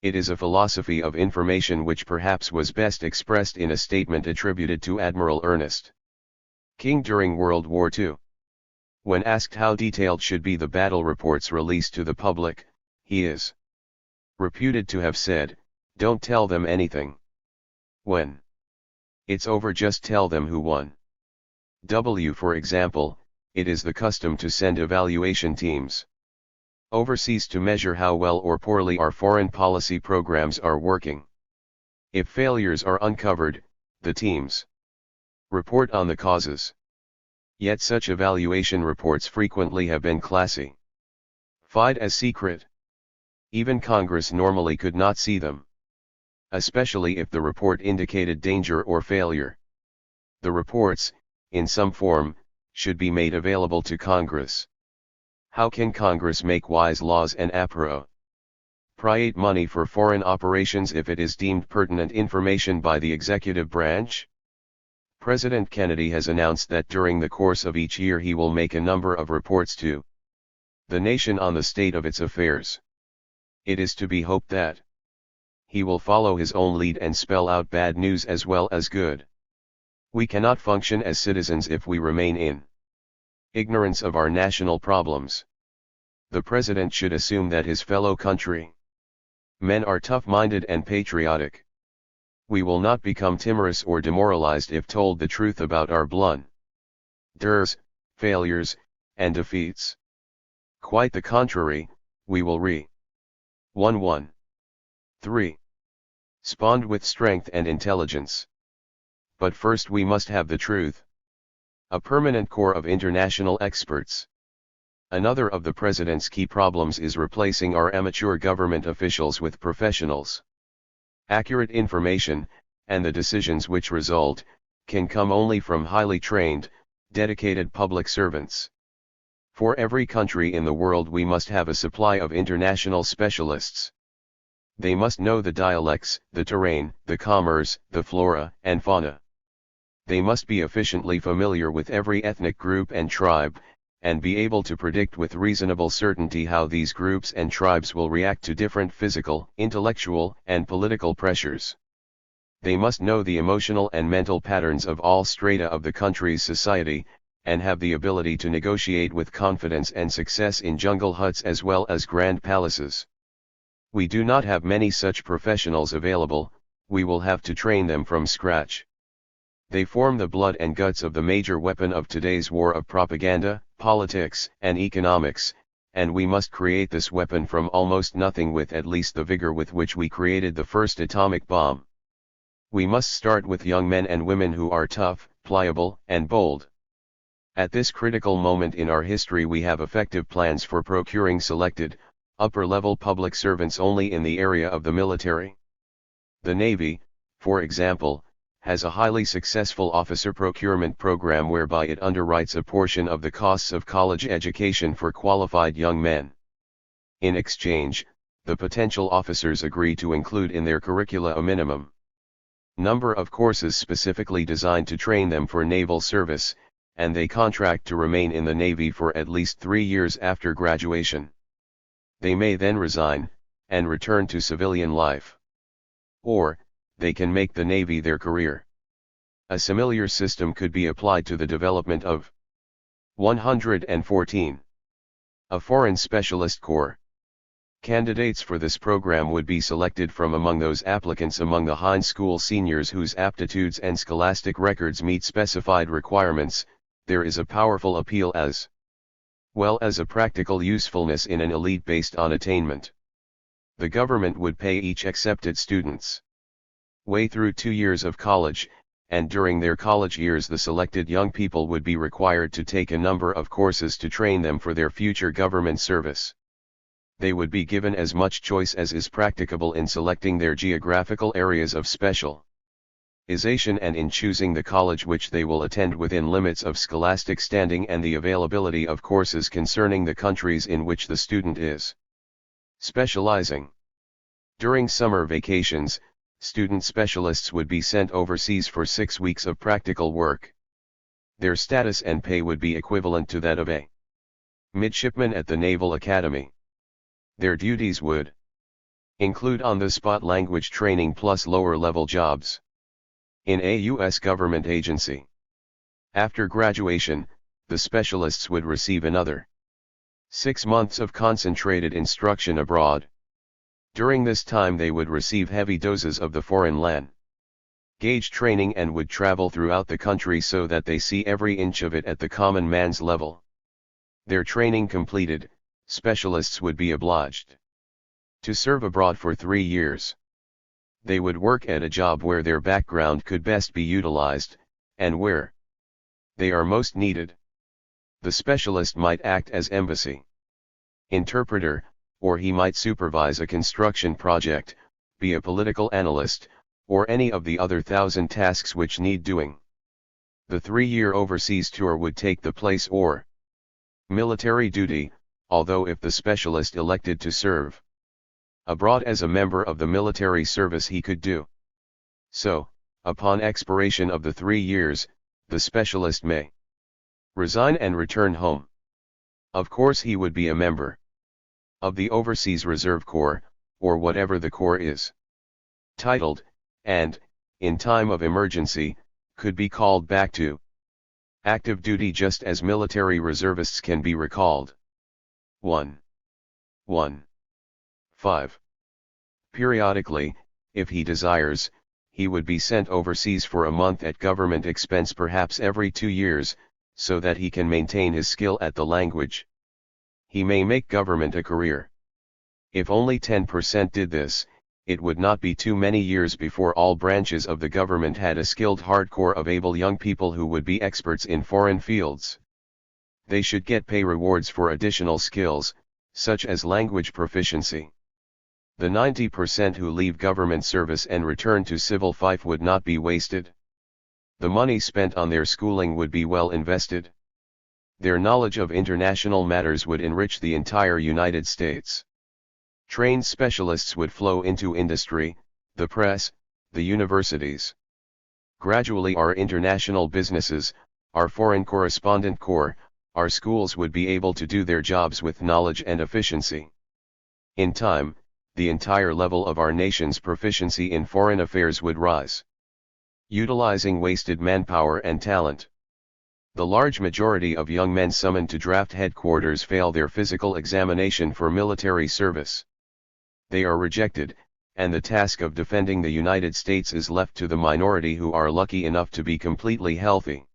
It is a philosophy of information which perhaps was best expressed in a statement attributed to Admiral Ernest King during World War II. When asked how detailed should be the battle reports released to the public, he is reputed to have said, "Don't tell them anything. When it's over, just tell them who won." For example, it is the custom to send evaluation teams overseas to measure how well or poorly our foreign policy programs are working. If failures are uncovered, the teams report on the causes. Yet such evaluation reports frequently have been classified as secret. Even Congress normally could not see them, especially if the report indicated danger or failure. The reports, in some form, should be made available to Congress. How can Congress make wise laws and appropriate money for foreign operations if it is deemed pertinent information by the executive branch? President Kennedy has announced that during the course of each year he will make a number of reports to the nation on the state of its affairs. It is to be hoped that he will follow his own lead and spell out bad news as well as good. We cannot function as citizens if we remain in ignorance of our national problems. The president should assume that his fellow countrymen are tough-minded and patriotic. We will not become timorous or demoralized if told the truth about our blunders, failures, and defeats. Quite the contrary, we will respond with strength and intelligence. But first we must have the truth. A permanent corps of international experts. Another of the president's key problems is replacing our amateur government officials with professionals. Accurate information, and the decisions which result, can come only from highly trained, dedicated public servants. For every country in the world we must have a supply of international specialists. They must know the dialects, the terrain, the commerce, the flora and fauna. They must be efficiently familiar with every ethnic group and tribe, and be able to predict with reasonable certainty how these groups and tribes will react to different physical, intellectual, and political pressures. They must know the emotional and mental patterns of all strata of the country's society, and have the ability to negotiate with confidence and success in jungle huts as well as grand palaces. We do not have many such professionals available, we will have to train them from scratch. They form the blood and guts of the major weapon of today's war of propaganda, politics, and economics, and we must create this weapon from almost nothing with at least the vigor with which we created the first atomic bomb. We must start with young men and women who are tough, pliable, and bold. At this critical moment in our history we have effective plans for procuring selected, upper-level public servants only in the area of the military. The Navy, for example, has a highly successful officer procurement program whereby it underwrites a portion of the costs of college education for qualified young men. In exchange, the potential officers agree to include in their curricula a minimum number of courses specifically designed to train them for naval service, and they contract to remain in the Navy for at least 3 years after graduation. They may then resign, and return to civilian life. Or, they can make the Navy their career. A similar system could be applied to the development of 114. A Foreign Specialist Corps. Candidates for this program would be selected from among those applicants among the High School seniors whose aptitudes and scholastic records meet specified requirements. There is a powerful appeal as well as a practical usefulness in an elite based on attainment. The government would pay each accepted student's way through 2 years of college, and during their college years the selected young people would be required to take a number of courses to train them for their future government service. They would be given as much choice as is practicable in selecting their geographical areas of specialization and in choosing the college which they will attend within limits of scholastic standing and the availability of courses concerning the countries in which the student is specializing. During summer vacations, student specialists would be sent overseas for 6 weeks of practical work. Their status and pay would be equivalent to that of a midshipman at the Naval Academy. Their duties would include on-the-spot language training plus lower-level jobs in a U.S. government agency. After graduation, the specialists would receive another 6 months of concentrated instruction abroad. During this time they would receive heavy doses of the foreign language training and would travel throughout the country so that they see every inch of it at the common man's level. Their training completed, specialists would be obliged to serve abroad for 3 years. They would work at a job where their background could best be utilized, and where they are most needed. The specialist might act as embassy interpreter, or he might supervise a construction project, be a political analyst, or any of the other 1,000 tasks which need doing. The 3-year overseas tour would take the place or military duty, although if the specialist elected to serve abroad as a member of the military service he could do so. Upon expiration of the 3 years, the specialist may resign and return home. Of course he would be a member of the Overseas Reserve Corps, or whatever the corps is titled, and, in time of emergency, could be called back to active duty just as military reservists can be recalled. 5. Periodically, if he desires, he would be sent overseas for a month at government expense, perhaps every 2 years, so that he can maintain his skill at the language. He may make government a career. If only 10% did this, it would not be too many years before all branches of the government had a skilled hardcore of able young people who would be experts in foreign fields. They should get pay rewards for additional skills, such as language proficiency. The 90% who leave government service and return to civil life would not be wasted. The money spent on their schooling would be well invested. Their knowledge of international matters would enrich the entire United States. Trained specialists would flow into industry, the press, the universities. Gradually our international businesses, our foreign correspondent corps, our schools would be able to do their jobs with knowledge and efficiency. In time, the entire level of our nation's proficiency in foreign affairs would rise. Utilizing wasted manpower and talent. The large majority of young men summoned to draft headquarters fail their physical examination for military service. They are rejected, and the task of defending the United States is left to the minority who are lucky enough to be completely healthy.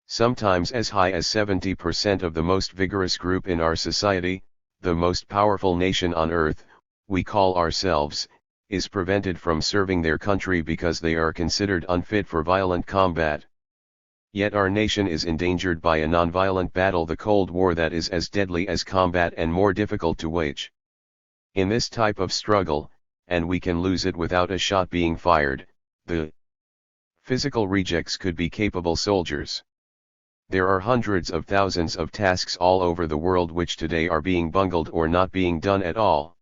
Sometimes as high as 70% of the most vigorous group in our society, the most powerful nation on earth, we call ourselves, is prevented from serving their country because they are considered unfit for violent combat. Yet our nation is endangered by a nonviolent battle, the Cold War, that is as deadly as combat and more difficult to wage. In this type of struggle, and we can lose it without a shot being fired, the physical rejects could be capable soldiers. There are hundreds of thousands of tasks all over the world which today are being bungled or not being done at all.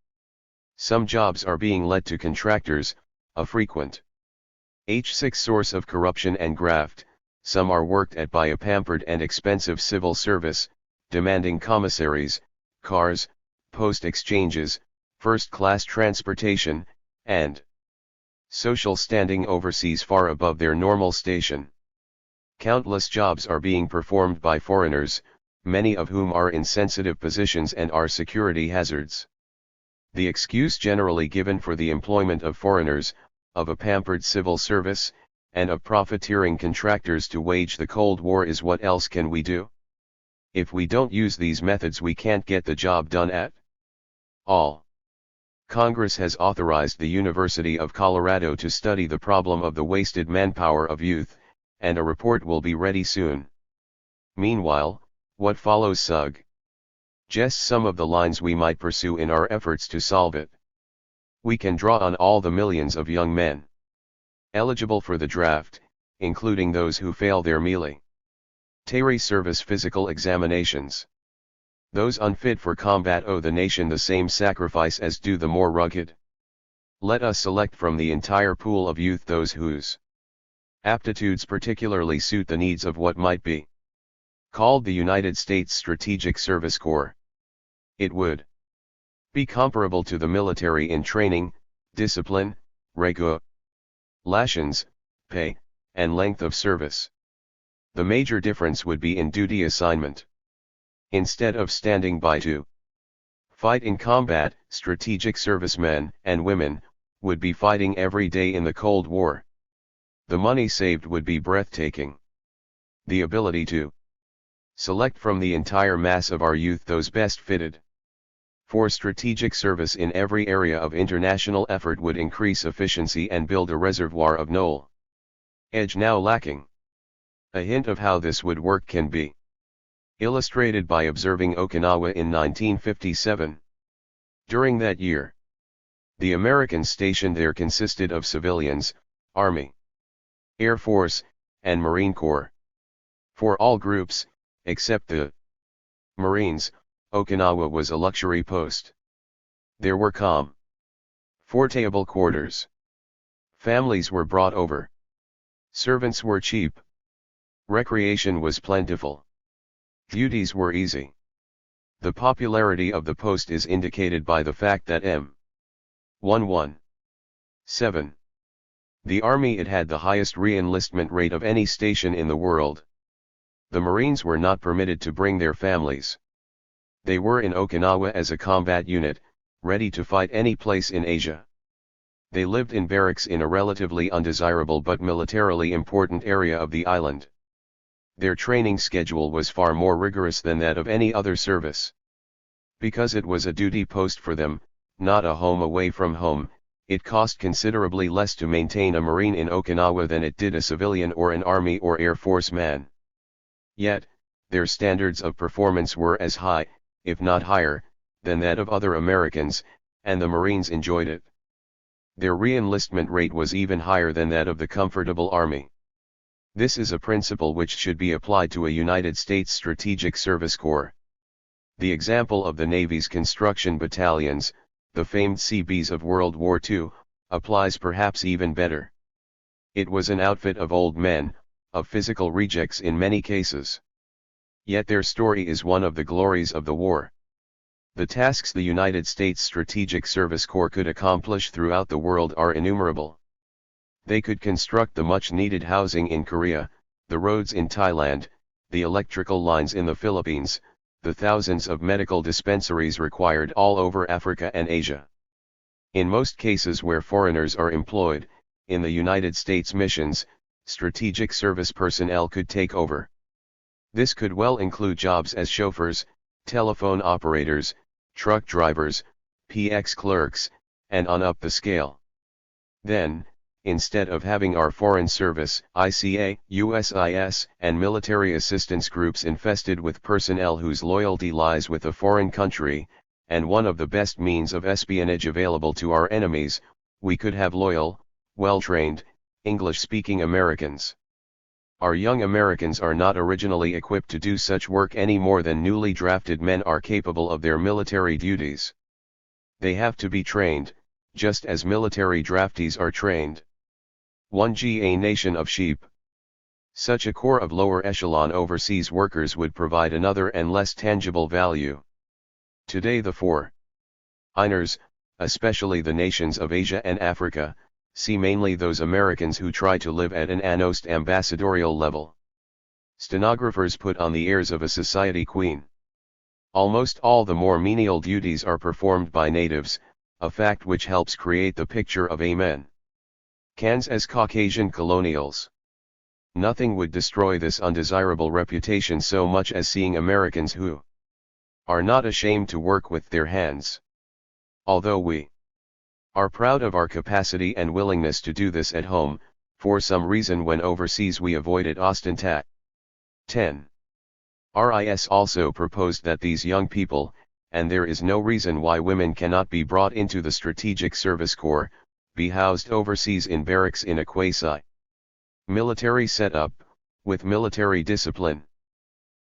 Some jobs are being let to contractors, a frequent H6 source of corruption and graft. Some are worked at by a pampered and expensive civil service, demanding commissaries, cars, post exchanges, first-class transportation, and social standing overseas far above their normal station. Countless jobs are being performed by foreigners, many of whom are in sensitive positions and are security hazards. The excuse generally given for the employment of foreigners, of a pampered civil service, and of profiteering contractors to wage the Cold War is, what else can we do? If we don't use these methods, we can't get the job done at all. Congress has authorized the University of Colorado to study the problem of the wasted manpower of youth, and a report will be ready soon. Meanwhile, what follows suggests some of the lines we might pursue in our efforts to solve it. We can draw on all the millions of young men eligible for the draft, including those who fail their military service physical examinations. Those unfit for combat owe the nation the same sacrifice as do the more rugged. Let us select from the entire pool of youth those whose aptitudes particularly suit the needs of what might be called the United States Strategic Service Corps. It would be comparable to the military in training, discipline, regulations, pay, and length of service. The major difference would be in duty assignment. Instead of standing by to fight in combat, strategic servicemen and women would be fighting every day in the Cold War. The money saved would be breathtaking. The ability to select from the entire mass of our youth those best fitted for strategic service in every area of international effort would increase efficiency and build a reservoir of knowledge now lacking. A hint of how this would work can be Illustrated by observing Okinawa in 1957. During that year, the Americans stationed there consisted of civilians, Army, Air Force, and Marine Corps. For all groups, except the Marines, Okinawa was a luxury post. There were comfortable quarters. Families were brought over. Servants were cheap. Recreation was plentiful. Duties were easy. The popularity of the post is indicated by the fact that M117, the Army, it had the highest re-enlistment rate of any station in the world. The Marines were not permitted to bring their families. They were in Okinawa as a combat unit, ready to fight any place in Asia. They lived in barracks in a relatively undesirable but militarily important area of the island. Their training schedule was far more rigorous than that of any other service. Because it was a duty post for them, not a home away from home, it cost considerably less to maintain a Marine in Okinawa than it did a civilian or an Army or Air Force man. Yet, their standards of performance were as high, if not higher, than that of other Americans, and the Marines enjoyed it. Their re-enlistment rate was even higher than that of the comfortable Army. This is a principle which should be applied to a United States Strategic Service Corps. The example of the Navy's construction battalions, the famed CBs of World War II, applies perhaps even better. It was an outfit of old men, of physical rejects in many cases. Yet their story is one of the glories of the war. The tasks the United States Strategic Service Corps could accomplish throughout the world are innumerable. They could construct the much-needed housing in Korea, the roads in Thailand, the electrical lines in the Philippines, the thousands of medical dispensaries required all over Africa and Asia. In most cases where foreigners are employed, in the United States missions, strategic service personnel could take over. This could well include jobs as chauffeurs, telephone operators, truck drivers, PX clerks, and on up the scale. Then, instead of having our Foreign Service, ICA, USIS, and military assistance groups infested with personnel whose loyalty lies with a foreign country, and one of the best means of espionage available to our enemies, we could have loyal, well-trained, English-speaking Americans. Our young Americans are not originally equipped to do such work any more than newly drafted men are capable of their military duties. They have to be trained, just as military draftees are trained. 1G a nation of sheep. Such a corps of lower echelon overseas workers would provide another and less tangible value. Today the foreigners, especially the nations of Asia and Africa, see mainly those Americans who try to live at an almost ambassadorial level. Stenographers put on the airs of a society queen. Almost all the more menial duties are performed by natives, a fact which helps create the picture of Amen. Cans as Caucasian colonials. Nothing would destroy this undesirable reputation so much as seeing Americans who are not ashamed to work with their hands. Although we are proud of our capacity and willingness to do this at home, for some reason when overseas we avoid it ostentatiously. 10. RIS also proposed that these young people, and there is no reason why women cannot be brought into the Strategic Service Corps, be housed overseas in barracks in a quasi-military setup, with military discipline.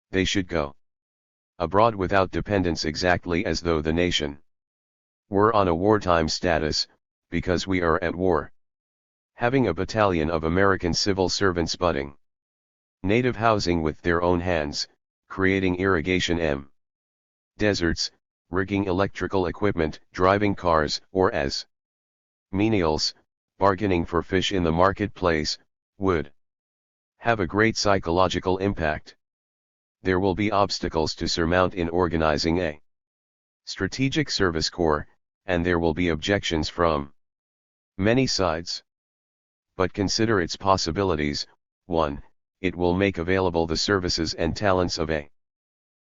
They should go abroad without dependence exactly as though the nation were on a wartime status, because we are at war. Having a battalion of American civil servants budding native housing with their own hands, creating irrigation deserts, rigging electrical equipment, driving cars, or as menials, bargaining for fish in the marketplace, would have a great psychological impact. There will be obstacles to surmount in organizing a Strategic Service Corps, and there will be objections from many sides. But consider its possibilities. 1. It will make available the services and talents of a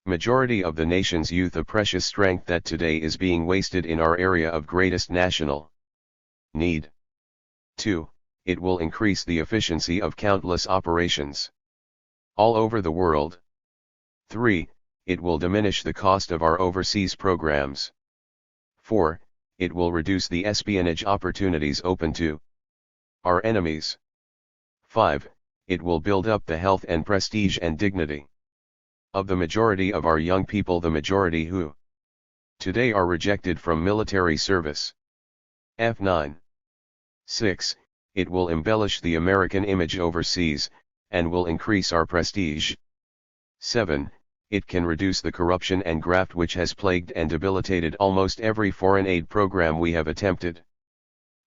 majority of the nation's youth, a precious strength that today is being wasted in our area of greatest national need. 2. It will increase the efficiency of countless operations all over the world. 3. It will diminish the cost of our overseas programs. 4. It will reduce the espionage opportunities open to our enemies. 5. It will build up the health and prestige and dignity of the majority of our young people, the majority who today are rejected from military service. F9. 6. It will embellish the American image overseas, and will increase our prestige. 7. It can reduce the corruption and graft which has plagued and debilitated almost every foreign aid program we have attempted.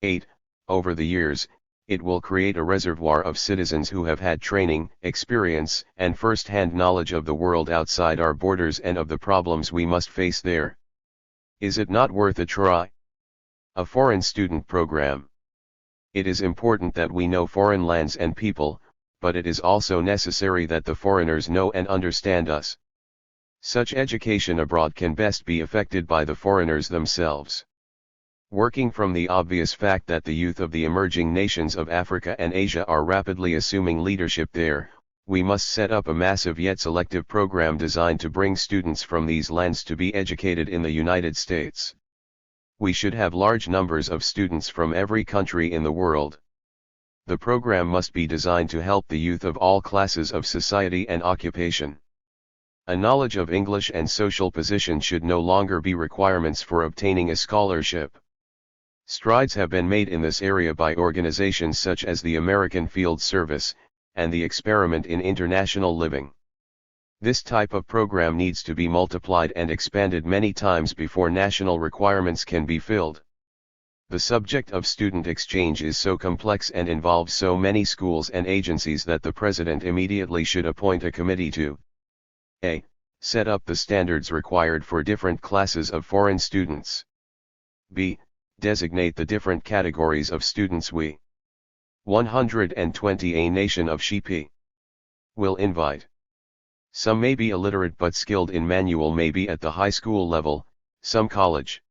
8. Over the years, it will create a reservoir of citizens who have had training, experience, and first-hand knowledge of the world outside our borders and of the problems we must face there. Is it not worth a try? A foreign student program. It is important that we know foreign lands and people, but it is also necessary that the foreigners know and understand us. Such education abroad can best be effected by the foreigners themselves. Working from the obvious fact that the youth of the emerging nations of Africa and Asia are rapidly assuming leadership there, we must set up a massive yet selective program designed to bring students from these lands to be educated in the United States. We should have large numbers of students from every country in the world. The program must be designed to help the youth of all classes of society and occupation. A knowledge of English and social position should no longer be requirements for obtaining a scholarship. Strides have been made in this area by organizations such as the American Field Service, and the Experiment in International Living. This type of program needs to be multiplied and expanded many times before national requirements can be filled. The subject of student exchange is so complex and involves so many schools and agencies that the President immediately should appoint a committee to a. Set up the standards required for different classes of foreign students. b. Designate the different categories of students we 120 a nation of sheep will invite. Some may be illiterate but skilled in manual, maybe at the high school level, some college.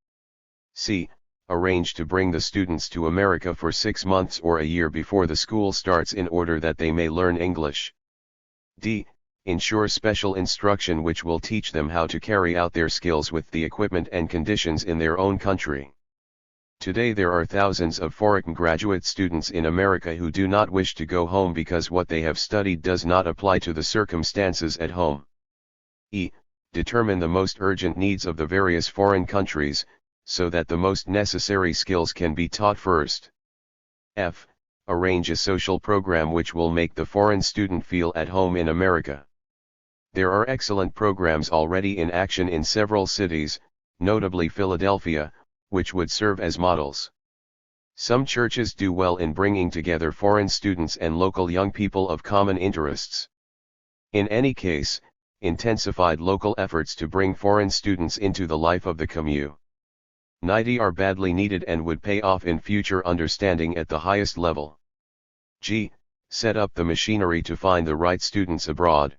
c. Arrange to bring the students to America for 6 months or a year before the school starts in order that they may learn English. d. Ensure special instruction which will teach them how to carry out their skills with the equipment and conditions in their own country. Today there are thousands of foreign graduate students in America who do not wish to go home because what they have studied does not apply to the circumstances at home. e. Determine the most urgent needs of the various foreign countries, so that the most necessary skills can be taught first. f. Arrange a social program which will make the foreign student feel at home in America. There are excellent programs already in action in several cities, notably Philadelphia, which would serve as models. Some churches do well in bringing together foreign students and local young people of common interests. In any case, intensified local efforts to bring foreign students into the life of the community are badly needed and would pay off in future understanding at the highest level. g. Set up the machinery to find the right students abroad.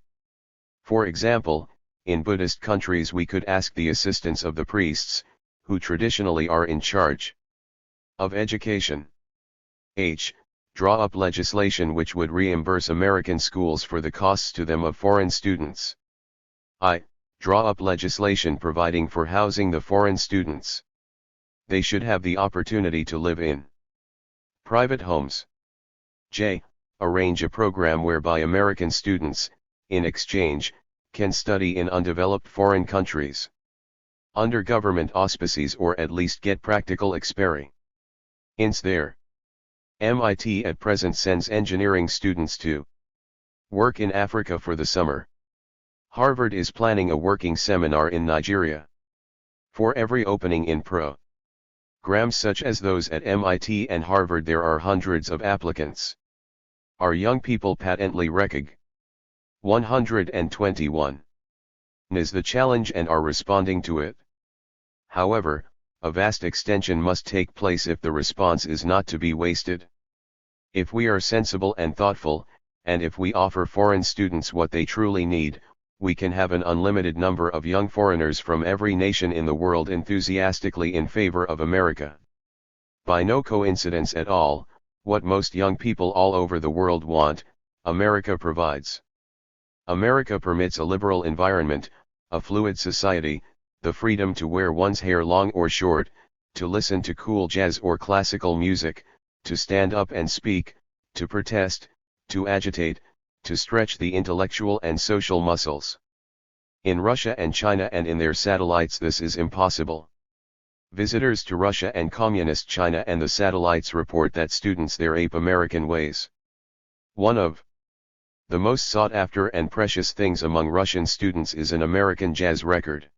For example, in Buddhist countries we could ask the assistance of the priests, who traditionally are in charge of education. h. Draw up legislation which would reimburse American schools for the costs to them of foreign students. I. Draw up legislation providing for housing the foreign students. They should have the opportunity to live in private homes. j. Arrange a program whereby American students, in exchange, can study in undeveloped foreign countries under government auspices or at least get practical experience there. MIT at present sends engineering students to work in Africa for the summer. Harvard is planning a working seminar in Nigeria. For every opening in programs such as those at MIT and Harvard there are hundreds of applicants. Our young people patently recognize 121 is the challenge and are responding to it. However, a vast extension must take place if the response is not to be wasted. If we are sensible and thoughtful, and if we offer foreign students what they truly need, we can have an unlimited number of young foreigners from every nation in the world enthusiastically in favor of America. By no coincidence at all, what most young people all over the world want, America provides. America permits a liberal environment, a fluid society, the freedom to wear one's hair long or short, to listen to cool jazz or classical music, to stand up and speak, to protest, to agitate, to stretch the intellectual and social muscles. In Russia and China and in their satellites this is impossible. Visitors to Russia and Communist China and the satellites report that students there ape American ways. One of the most sought after and precious things among Russian students is an American jazz record.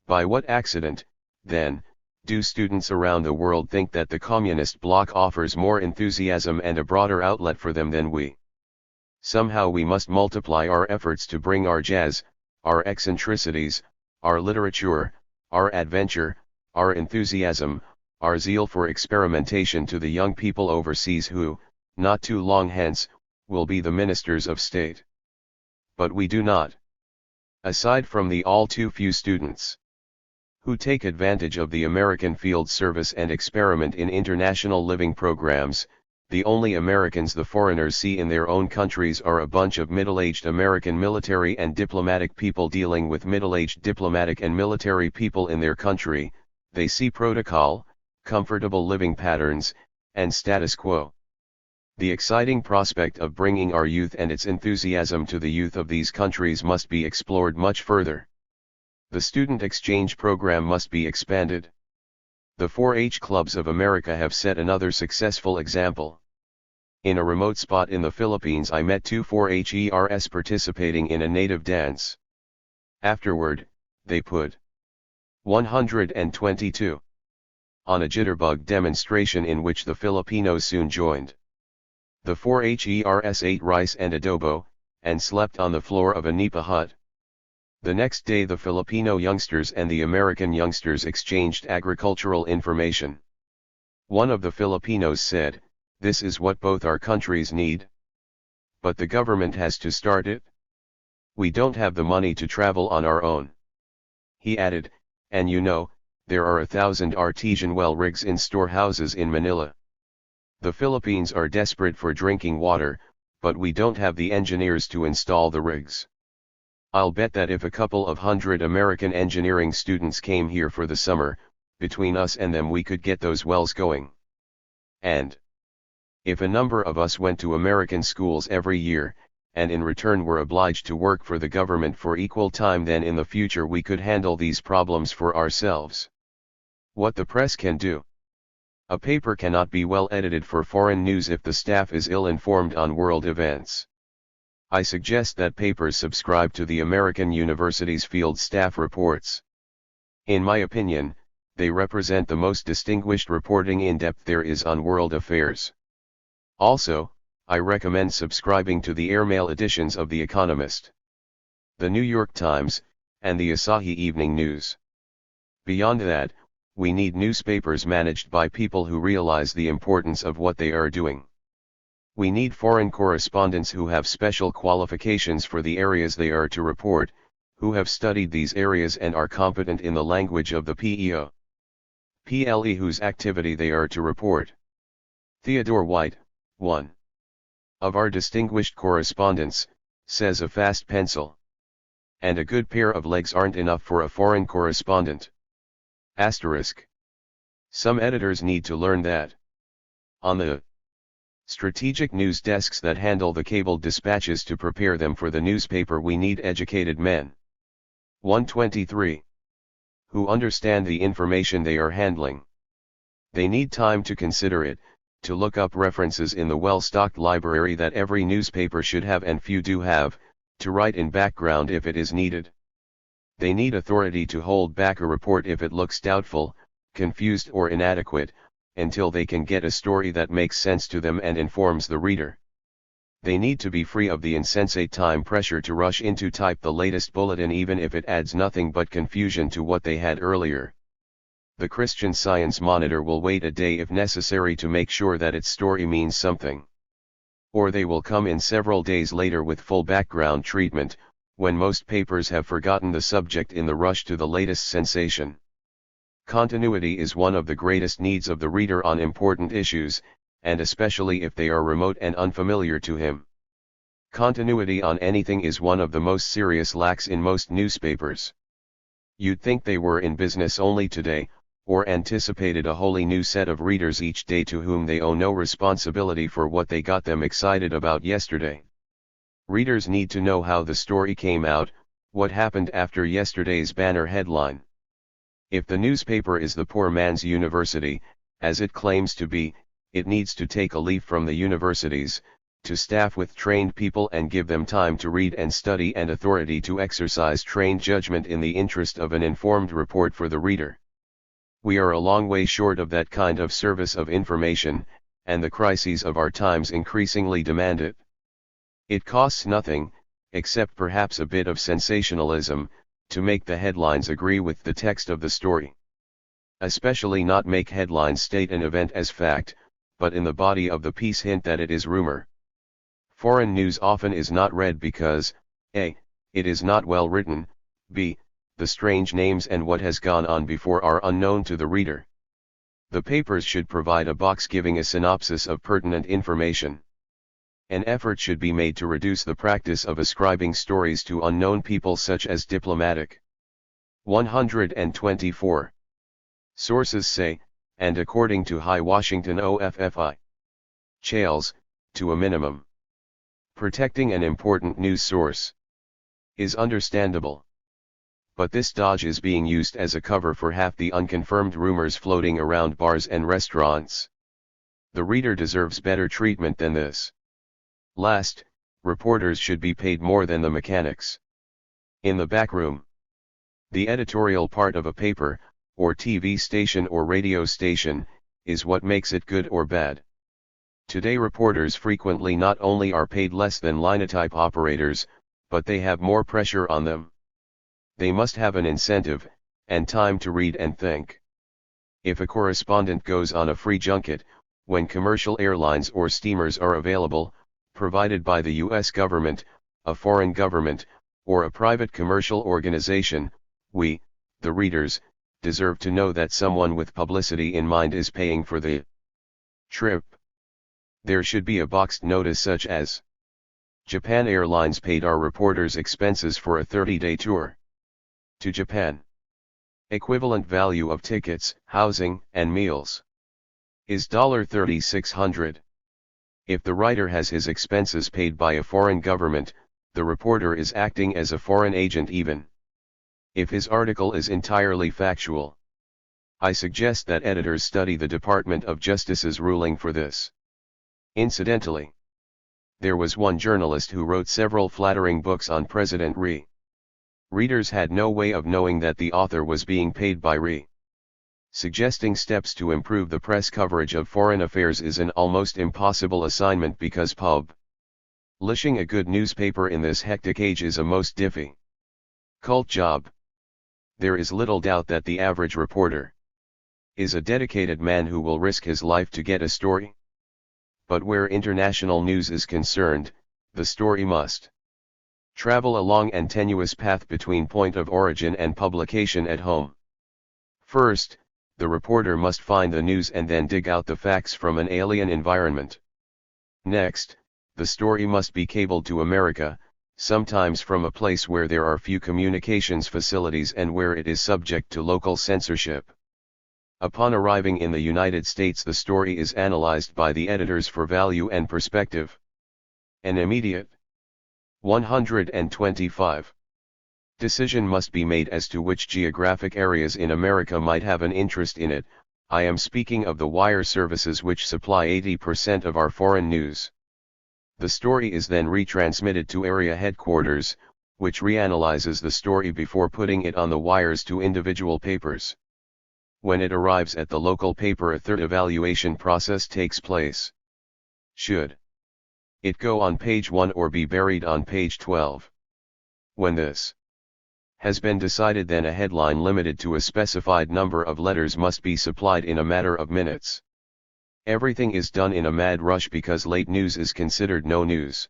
By what accident, then, do students around the world think that the communist bloc offers more enthusiasm and a broader outlet for them than we? Somehow we must multiply our efforts to bring our jazz, our eccentricities, our literature, our adventure, our enthusiasm, our zeal for experimentation to the young people overseas who, not too long hence, will be the ministers of state. But we do not. Aside from the all too few students who take advantage of the American field service and experiment in international living programs, the only Americans the foreigners see in their own countries are a bunch of middle-aged American military and diplomatic people dealing with middle-aged diplomatic and military people in their country. They see protocol, comfortable living patterns, and status quo. The exciting prospect of bringing our youth and its enthusiasm to the youth of these countries must be explored much further. The student exchange program must be expanded. The 4-H clubs of America have set another successful example. In a remote spot in the Philippines I met two 4-Hers participating in a native dance. Afterward, they put 122 on a jitterbug demonstration in which the Filipinos soon joined. The 4-Hers ate rice and adobo, and slept on the floor of a nipa hut. The next day the Filipino youngsters and the American youngsters exchanged agricultural information. One of the Filipinos said, "This is what both our countries need. But the government has to start it. We don't have the money to travel on our own." He added, "And you know, there are 1,000 artesian well rigs in storehouses in Manila. The Philippines are desperate for drinking water, but we don't have the engineers to install the rigs. I'll bet that if a couple of hundred American engineering students came here for the summer, between us and them we could get those wells going. And if a number of us went to American schools every year, and in return were obliged to work for the government for equal time, then in the future we could handle these problems for ourselves." What the press can do. A paper cannot be well edited for foreign news if the staff is ill-informed on world events. I suggest that papers subscribe to the American university's field staff reports. In my opinion, they represent the most distinguished reporting in depth there is on world affairs. Also, I recommend subscribing to the airmail editions of The Economist, The New York Times, and the Asahi Evening News. Beyond that, we need newspapers managed by people who realize the importance of what they are doing. We need foreign correspondents who have special qualifications for the areas they are to report, who have studied these areas and are competent in the language of the PEO. PLE whose activity they are to report. Theodore White, one of our distinguished correspondents, says a fast pencil and a good pair of legs aren't enough for a foreign correspondent. Asterisk. Some editors need to learn that. On the strategic news desks that handle the cable dispatches to prepare them for the newspaper we need educated men. 123. Who understand the information they are handling. They need time to consider it, to look up references in the well-stocked library that every newspaper should have and few do have, to write in background if it is needed. They need authority to hold back a report if it looks doubtful, confused or inadequate, until they can get a story that makes sense to them and informs the reader. They need to be free of the insensate time pressure to rush in to type the latest bulletin even if it adds nothing but confusion to what they had earlier. The Christian Science Monitor will wait a day if necessary to make sure that its story means something. Or they will come in several days later with full background treatment, when most papers have forgotten the subject in the rush to the latest sensation. Continuity is one of the greatest needs of the reader on important issues, and especially if they are remote and unfamiliar to him. Continuity on anything is one of the most serious lacks in most newspapers. You'd think they were in business only today, or anticipated a wholly new set of readers each day to whom they owe no responsibility for what they got them excited about yesterday. Readers need to know how the story came out, what happened after yesterday's banner headline. If the newspaper is the poor man's university, as it claims to be, it needs to take a leaf from the universities, to staff with trained people and give them time to read and study and authority to exercise trained judgment in the interest of an informed report for the reader. We are a long way short of that kind of service of information, and the crises of our times increasingly demand it. It costs nothing, except perhaps a bit of sensationalism, to make the headlines agree with the text of the story. Especially not make headlines state an event as fact, but in the body of the piece hint that it is rumor. Foreign news often is not read because, a. it is not well written, b. the strange names and what has gone on before are unknown to the reader. The papers should provide a box giving a synopsis of pertinent information. An effort should be made to reduce the practice of ascribing stories to unknown people such as diplomatic. 124. Sources say, and according to High Washington OFFI. Chales, to a minimum. Protecting an important news source is understandable. But this dodge is being used as a cover for half the unconfirmed rumors floating around bars and restaurants. The reader deserves better treatment than this. Last, reporters should be paid more than the mechanics. In the back room, the editorial part of a paper, or TV station or radio station, is what makes it good or bad. Today reporters frequently not only are paid less than linotype operators, but they have more pressure on them. They must have an incentive, and time to read and think. If a correspondent goes on a free junket, when commercial airlines or steamers are available, provided by the U.S. government, a foreign government, or a private commercial organization, we, the readers, deserve to know that someone with publicity in mind is paying for the trip. There should be a boxed notice such as, Japan Airlines paid our reporters expenses for a 30-day tour to Japan. Equivalent value of tickets, housing, and meals is $3,600. If the writer has his expenses paid by a foreign government, the reporter is acting as a foreign agent even if his article is entirely factual. I suggest that editors study the Department of Justice's ruling for this. Incidentally, there was one journalist who wrote several flattering books on President Rhee. Readers had no way of knowing that the author was being paid by Rhee. Suggesting steps to improve the press coverage of foreign affairs is an almost impossible assignment because publishing a good newspaper in this hectic age is a most difficult job. There is little doubt that the average reporter is a dedicated man who will risk his life to get a story. But where international news is concerned, the story must travel a long and tenuous path between point of origin and publication at home. First, the reporter must find the news and then dig out the facts from an alien environment. Next, the story must be cabled to America, sometimes from a place where there are few communications facilities and where it is subject to local censorship. Upon arriving in the United States, the story is analyzed by the editors for value and perspective. An immediate 125 decision must be made as to which geographic areas in America might have an interest in it. I am speaking of the wire services which supply 80% of our foreign news. The story is then retransmitted to area headquarters, which reanalyzes the story before putting it on the wires to individual papers. When it arrives at the local paper, a third evaluation process takes place. Should it go on page 1 or be buried on page 12? When this has been decided, then a headline limited to a specified number of letters must be supplied in a matter of minutes. Everything is done in a mad rush because late news is considered no news.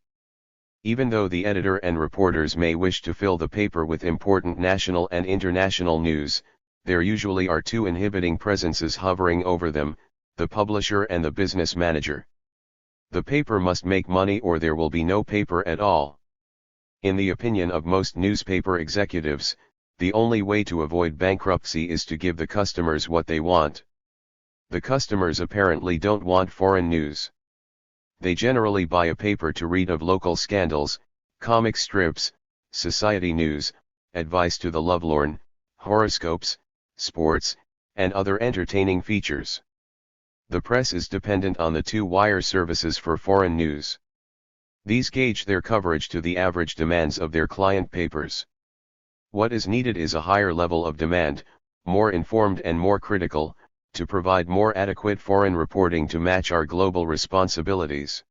Even though the editor and reporters may wish to fill the paper with important national and international news, there usually are two inhibiting presences hovering over them, the publisher and the business manager. The paper must make money or there will be no paper at all. In the opinion of most newspaper executives, the only way to avoid bankruptcy is to give the customers what they want. The customers apparently don't want foreign news. They generally buy a paper to read of local scandals, comic strips, society news, advice to the lovelorn, horoscopes, sports, and other entertaining features. The press is dependent on the two-wire services for foreign news. These gauge their coverage to the average demands of their client papers. What is needed is a higher level of demand, more informed and more critical, to provide more adequate foreign reporting to match our global responsibilities.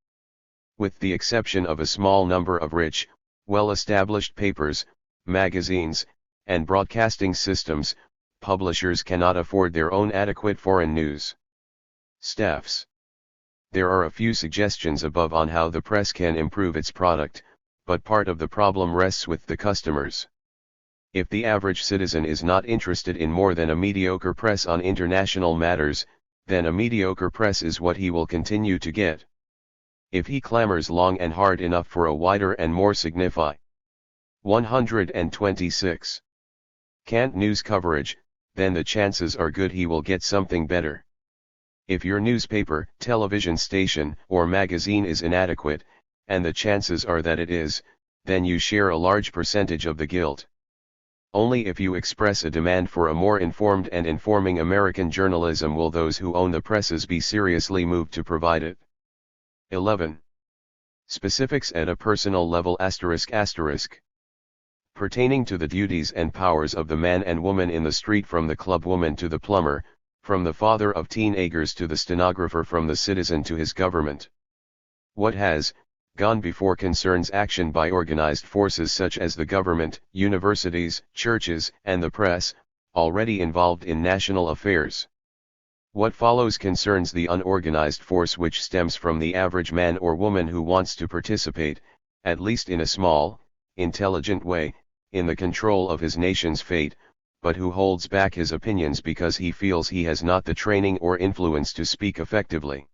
With the exception of a small number of rich, well-established papers, magazines, and broadcasting systems, publishers cannot afford their own adequate foreign news staffs. There are a few suggestions above on how the press can improve its product, but part of the problem rests with the customers. If the average citizen is not interested in more than a mediocre press on international matters, then a mediocre press is what he will continue to get. If he clamors long and hard enough for a wider and more significant 126 cant news coverage, then the chances are good he will get something better. If your newspaper, television station, or magazine is inadequate, and the chances are that it is, then you share a large percentage of the guilt. Only if you express a demand for a more informed and informing American journalism will those who own the presses be seriously moved to provide it. 11. Specifics at a personal level ***. Pertaining to the duties and powers of the man and woman in the street, from the club woman to the plumber, from the father of teenagers to the stenographer, from the citizen to his government. What has gone before concerns action by organized forces such as the government, universities, churches, and the press, already involved in national affairs. What follows concerns the unorganized force which stems from the average man or woman who wants to participate, at least in a small, intelligent way, in the control of his nation's fate, but who holds back his opinions because he feels he has not the training or influence to speak effectively.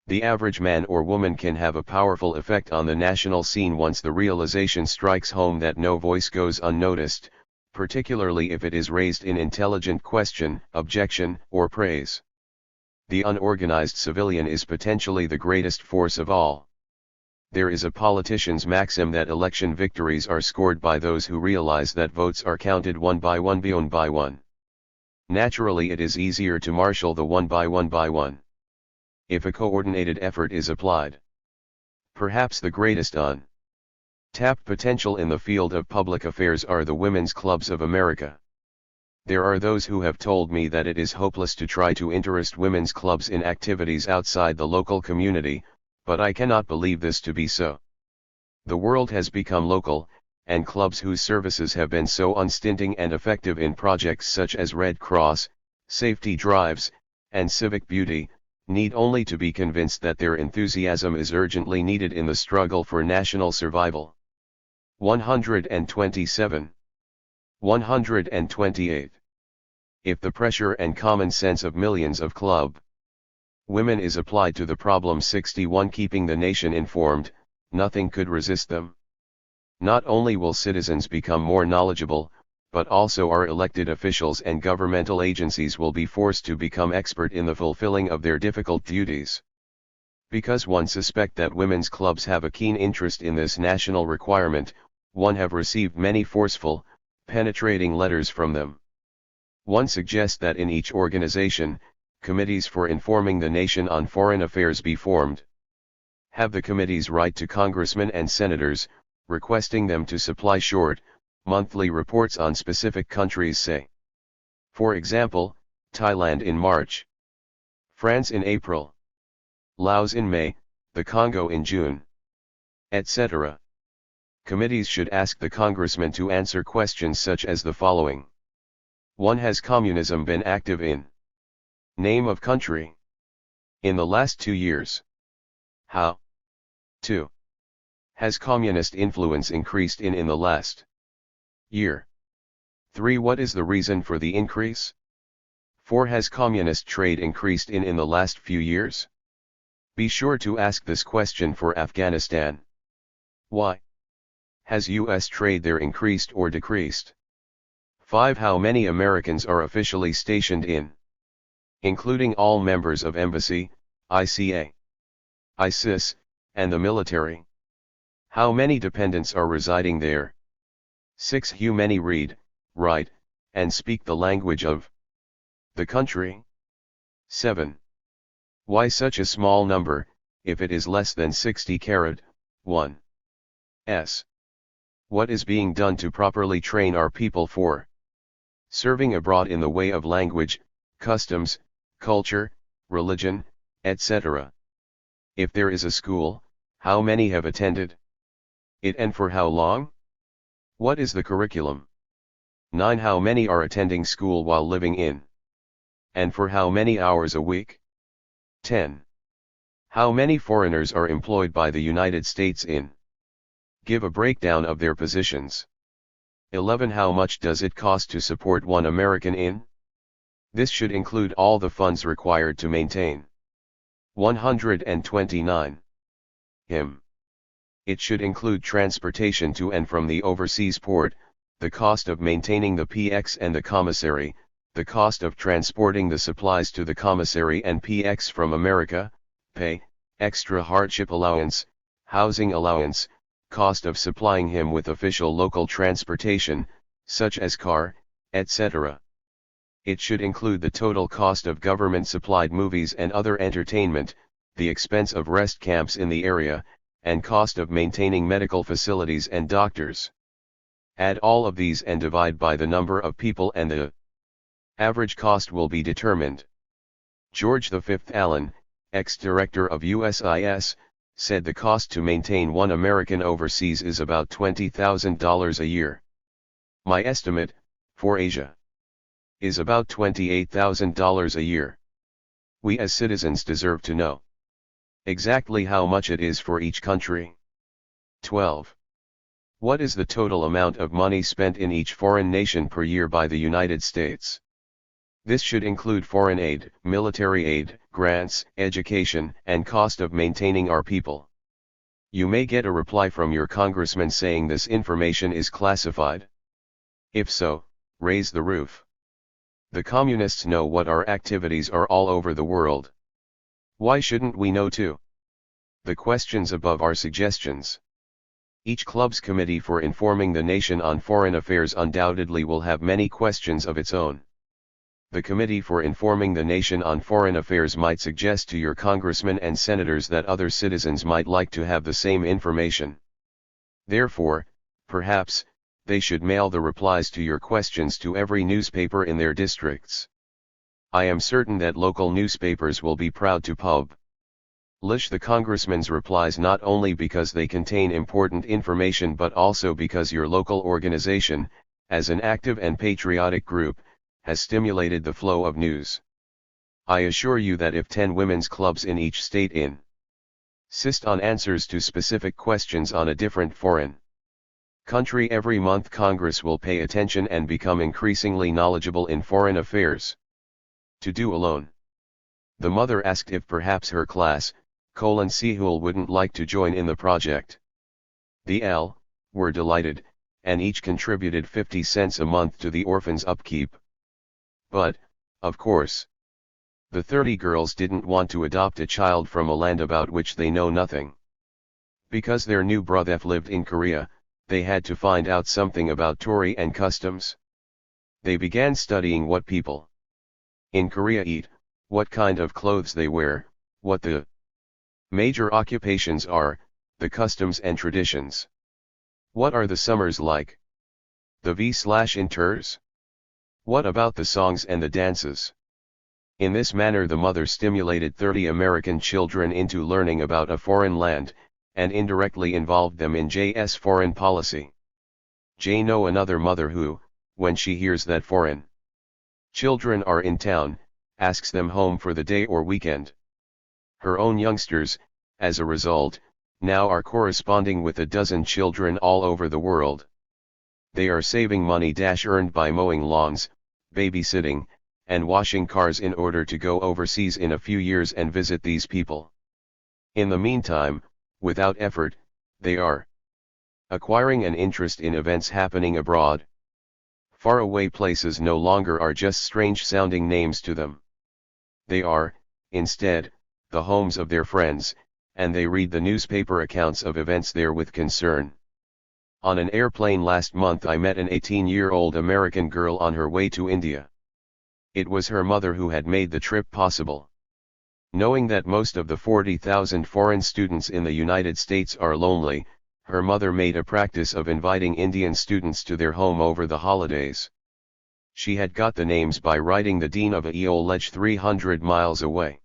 The average man or woman can have a powerful effect on the national scene once the realization strikes home that no voice goes unnoticed, particularly if it is raised in intelligent question, objection, or praise. The unorganized civilian is potentially the greatest force of all. There is a politician's maxim that election victories are scored by those who realize that votes are counted one by one by one. Naturally, it is easier to marshal the one by one. If a coordinated effort is applied. Perhaps the greatest untapped potential in the field of public affairs are the women's clubs of America. There are those who have told me that it is hopeless to try to interest women's clubs in activities outside the local community, but I cannot believe this to be so. The world has become local, and clubs whose services have been so unstinting and effective in projects such as Red Cross, safety drives, and civic beauty, need only to be convinced that their enthusiasm is urgently needed in the struggle for national survival. 127. 128. If the pressure and common sense of millions of club women is applied to the problem 61, keeping the nation informed, nothing could resist them. Not only will citizens become more knowledgeable, but also our elected officials and governmental agencies will be forced to become expert in the fulfilling of their difficult duties. Because one suspect that women's clubs have a keen interest in this national requirement, one have received many forceful, penetrating letters from them. One suggests that in each organization, committees for informing the nation on foreign affairs be formed. Have the committees write to congressmen and senators, requesting them to supply short, monthly reports on specific countries, say. For example, Thailand in March, France in April, Laos in May, the Congo in June, etc. Committees should ask the congressman to answer questions such as the following. 1. Has communism been active in? Name of country. In the last 2 years. How? 2. Has communist influence increased in the last year? 3. What is the reason for the increase? 4. Has communist trade increased in the last few years? Be sure to ask this question for Afghanistan. Why? Has U.S. trade there increased or decreased? 5. How many Americans are officially stationed in, including all members of embassy, ICA, ISIS, and the military? How many dependents are residing there? 6. How many read, write, and speak the language of the country? 7. Why such a small number, if it is less than 60 carat, 1. S. What is being done to properly train our people for serving abroad in the way of language, customs, culture, religion, etc.? If there is a school, how many have attended it and for how long? What is the curriculum? 9. How many are attending school while living in, and for how many hours a week? 10. How many foreigners are employed by the United States in? Give a breakdown of their positions. 11. How much does it cost to support one American in? This should include all the funds required to maintain. 129. Him. It should include transportation to and from the overseas port, the cost of maintaining the PX and the commissary, the cost of transporting the supplies to the commissary and PX from America, pay, extra hardship allowance, housing allowance, cost of supplying him with official local transportation, such as car, etc. It should include the total cost of government-supplied movies and other entertainment, the expense of rest camps in the area, and cost of maintaining medical facilities and doctors. Add all of these and divide by the number of people and the average cost will be determined. George V. Allen, ex-director of USIS, said the cost to maintain one American overseas is about $20,000 a year. My estimate, for Asia, is about $28,000 a year. We as citizens deserve to know exactly how much it is for each country. 12. What is the total amount of money spent in each foreign nation per year by the United States? This should include foreign aid, military aid, grants, education, and cost of maintaining our people. You may get a reply from your congressman saying this information is classified. If so, raise the roof. The communists know what our activities are all over the world. Why shouldn't we know too? The questions above are suggestions. Each club's committee for informing the nation on foreign affairs undoubtedly will have many questions of its own. The Committee for Informing the Nation on Foreign Affairs might suggest to your congressmen and senators that other citizens might like to have the same information. Therefore, perhaps, they should mail the replies to your questions to every newspaper in their districts. I am certain that local newspapers will be proud to publish the congressman's replies not only because they contain important information but also because your local organization, as an active and patriotic group, has stimulated the flow of news. I assure you that if 10 women's clubs in each state insist on answers to specific questions on a different foreign country every month, Congress will pay attention and become increasingly knowledgeable in foreign affairs. To do alone. The mother asked if perhaps her class, Sehul wouldn't like to join in the project. The L were delighted, and each contributed 50 cents a month to the orphan's upkeep. But, of course, the 30 girls didn't want to adopt a child from a land about which they know nothing. Because their new brother lived in Korea, they had to find out something about Tory and customs. They began studying what people in Korea eat, what kind of clothes they wear, what the major occupations are, the customs and traditions. What are the summers like? The V/inters? What about the songs and the dances? In this manner the mother stimulated 30 American children into learning about a foreign land, and indirectly involved them in J's foreign policy. J know another mother who, when she hears that foreign children are in town, asks them home for the day or weekend. Her own youngsters, as a result, now are corresponding with a dozen children all over the world. They are saving money earned by mowing lawns, babysitting, and washing cars in order to go overseas in a few years and visit these people. In the meantime, without effort, they are acquiring an interest in events happening abroad. Faraway places no longer are just strange-sounding names to them. They are, instead, the homes of their friends, and they read the newspaper accounts of events there with concern. On an airplane last month I met an 18-year-old American girl on her way to India. It was her mother who had made the trip possible. Knowing that most of the 40,000 foreign students in the United States are lonely, her mother made a practice of inviting Indian students to their home over the holidays. She had got the names by writing the dean of a college 300 miles away.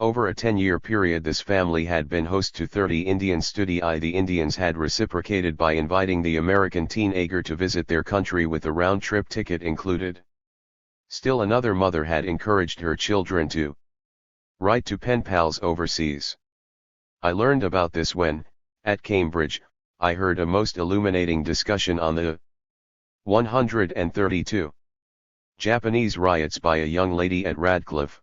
Over a 10-year period this family had been host to 30 Indian studii. The Indians had reciprocated by inviting the American teenager to visit their country with a round-trip ticket included. Still another mother had encouraged her children to write to pen pals overseas. I learned about this when, at Cambridge, I heard a most illuminating discussion on the 132 Japanese riots by a young lady at Radcliffe.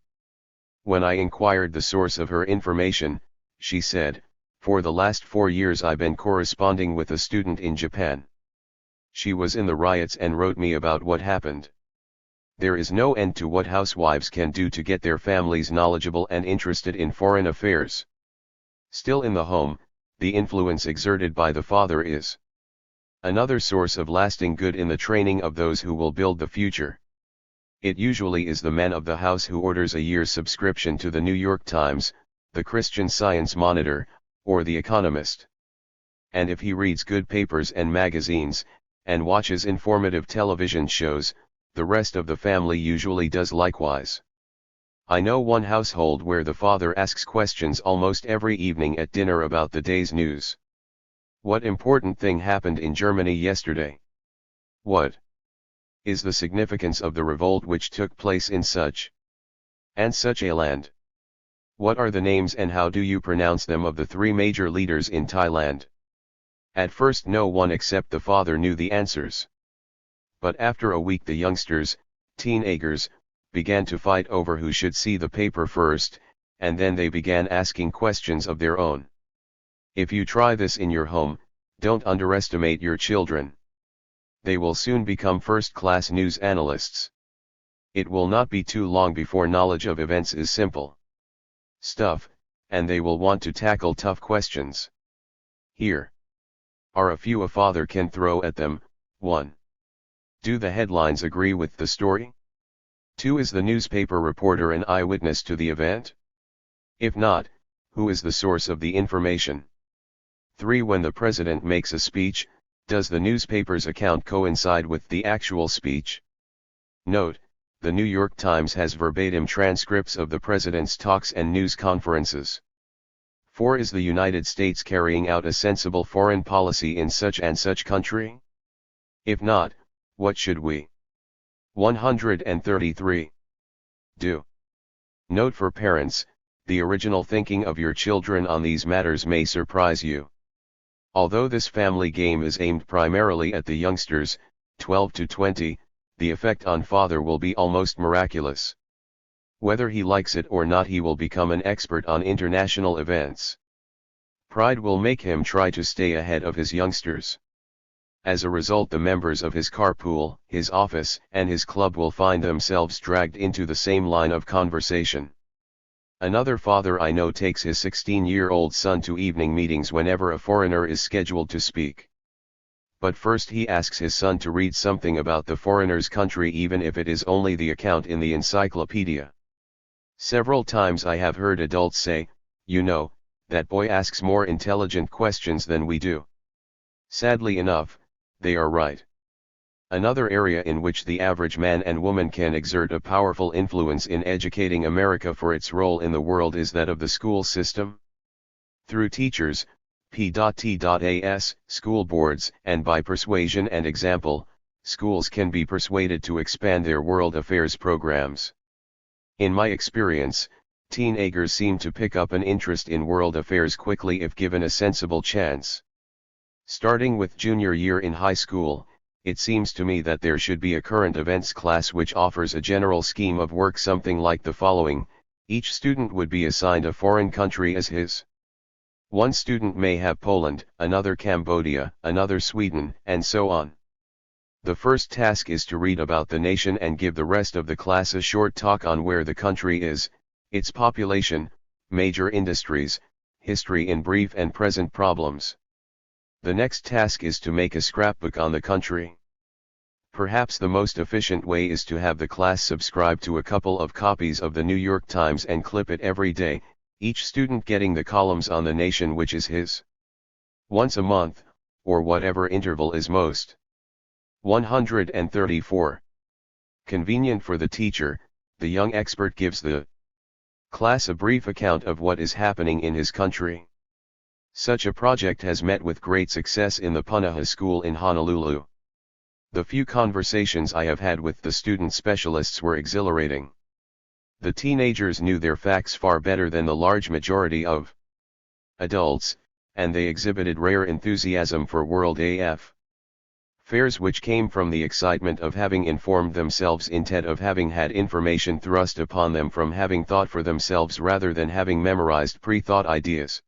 When I inquired the source of her information, she said, "For the last 4 years I've been corresponding with a student in Japan. She was in the riots and wrote me about what happened." There is no end to what housewives can do to get their families knowledgeable and interested in foreign affairs. Still in the home, the influence exerted by the father is another source of lasting good in the training of those who will build the future. It usually is the man of the house who orders a year's subscription to the New York Times, the Christian Science Monitor, or the Economist. And if he reads good papers and magazines, and watches informative television shows, the rest of the family usually does likewise. I know one household where the father asks questions almost every evening at dinner about the day's news. What important thing happened in Germany yesterday? What is the significance of the revolt which took place in such and such a land? What are the names and how do you pronounce them of the 3 major leaders in Thailand? At first no one except the father knew the answers. But after a week the youngsters, teenagers, began to fight over who should see the paper first, and then they began asking questions of their own. If you try this in your home, don't underestimate your children. They will soon become first-class news analysts. It will not be too long before knowledge of events is simple stuff, and they will want to tackle tough questions. Here are a few a father can throw at them. 1. Do the headlines agree with the story? 2. Is the newspaper reporter an eyewitness to the event? If not, who is the source of the information? 3. When the president makes a speech, does the newspaper's account coincide with the actual speech? Note, the New York Times has verbatim transcripts of the president's talks and news conferences. 4. Is the United States carrying out a sensible foreign policy in such and such country? If not, what should we 133 do? Note for parents, the original thinking of your children on these matters may surprise you. Although this family game is aimed primarily at the youngsters, 12 to 20, the effect on father will be almost miraculous. Whether he likes it or not, he will become an expert on international events. Pride will make him try to stay ahead of his youngsters. As a result, the members of his carpool, his office, and his club will find themselves dragged into the same line of conversation. Another father I know takes his 16-year-old son to evening meetings whenever a foreigner is scheduled to speak. But first he asks his son to read something about the foreigner's country, even if it is only the account in the encyclopedia. Several times I have heard adults say, "You know, that boy asks more intelligent questions than we do." Sadly enough, they are right. Another area in which the average man and woman can exert a powerful influence in educating America for its role in the world is that of the school system. Through teachers, P.T.A.S., school boards, and by persuasion and example, schools can be persuaded to expand their world affairs programs. In my experience, teenagers seem to pick up an interest in world affairs quickly if given a sensible chance. Starting with junior year in high school, it seems to me that there should be a current events class which offers a general scheme of work something like the following: each student would be assigned a foreign country as his One student may have Poland, another Cambodia, another Sweden, and so on. The first task is to read about the nation and give the rest of the class a short talk on where the country is, its population, major industries, history in brief and present problems. The next task is to make a scrapbook on the country. Perhaps the most efficient way is to have the class subscribe to a couple of copies of the New York Times and clip it every day, each student getting the columns on the nation which is his. Once a month, or whatever interval is most. 134. Convenient for the teacher, the young expert gives the class a brief account of what is happening in his country. Such a project has met with great success in the Punahou School in Honolulu. The few conversations I have had with the student specialists were exhilarating. The teenagers knew their facts far better than the large majority of adults, and they exhibited rare enthusiasm for World AF fairs, which came from the excitement of having informed themselves instead of having had information thrust upon them from having thought for themselves rather than having memorized pre-thought ideas.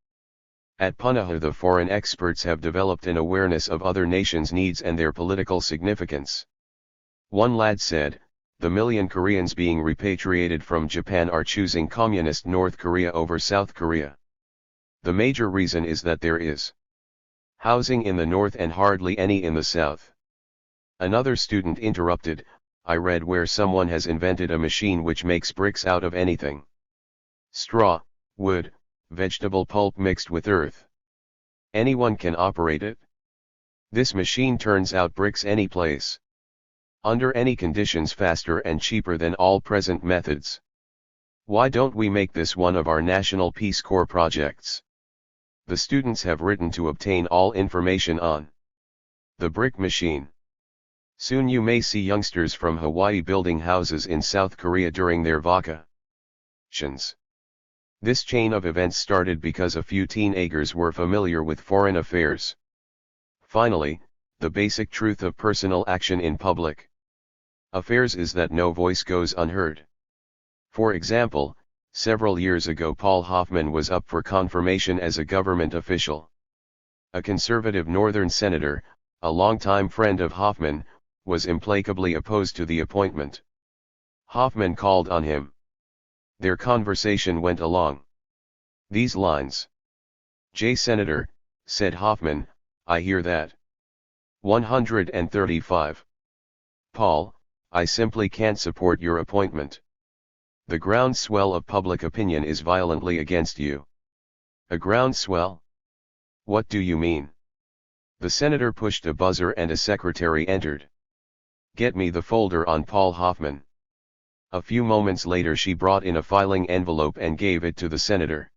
At Punahou, the foreign experts have developed an awareness of other nations' needs and their political significance. One lad said, "The million Koreans being repatriated from Japan are choosing communist North Korea over South Korea. The major reason is that there is housing in the north and hardly any in the south." Another student interrupted, "I read where someone has invented a machine which makes bricks out of anything. Straw, wood, vegetable pulp mixed with earth. Anyone can operate it. This machine turns out bricks any place, under any conditions, faster and cheaper than all present methods. Why don't we make this one of our National Peace Corps projects?" The students have written to obtain all information on the brick machine. Soon you may see youngsters from Hawaii building houses in South Korea during their vacations. This chain of events started because a few teenagers were familiar with foreign affairs. Finally, the basic truth of personal action in public affairs is that no voice goes unheard. For example, several years ago Paul Hoffman was up for confirmation as a government official. A conservative northern senator, a longtime friend of Hoffman, was implacably opposed to the appointment. Hoffman called on him. Their conversation went along these lines. "Senator," said Hoffman, "I hear that." 135. "Paul, I simply can't support your appointment. The groundswell of public opinion is violently against you." "A groundswell? What do you mean?" The senator pushed a buzzer and a secretary entered. "Get me the folder on Paul Hoffman." A few moments later she brought in a filing envelope and gave it to the senator.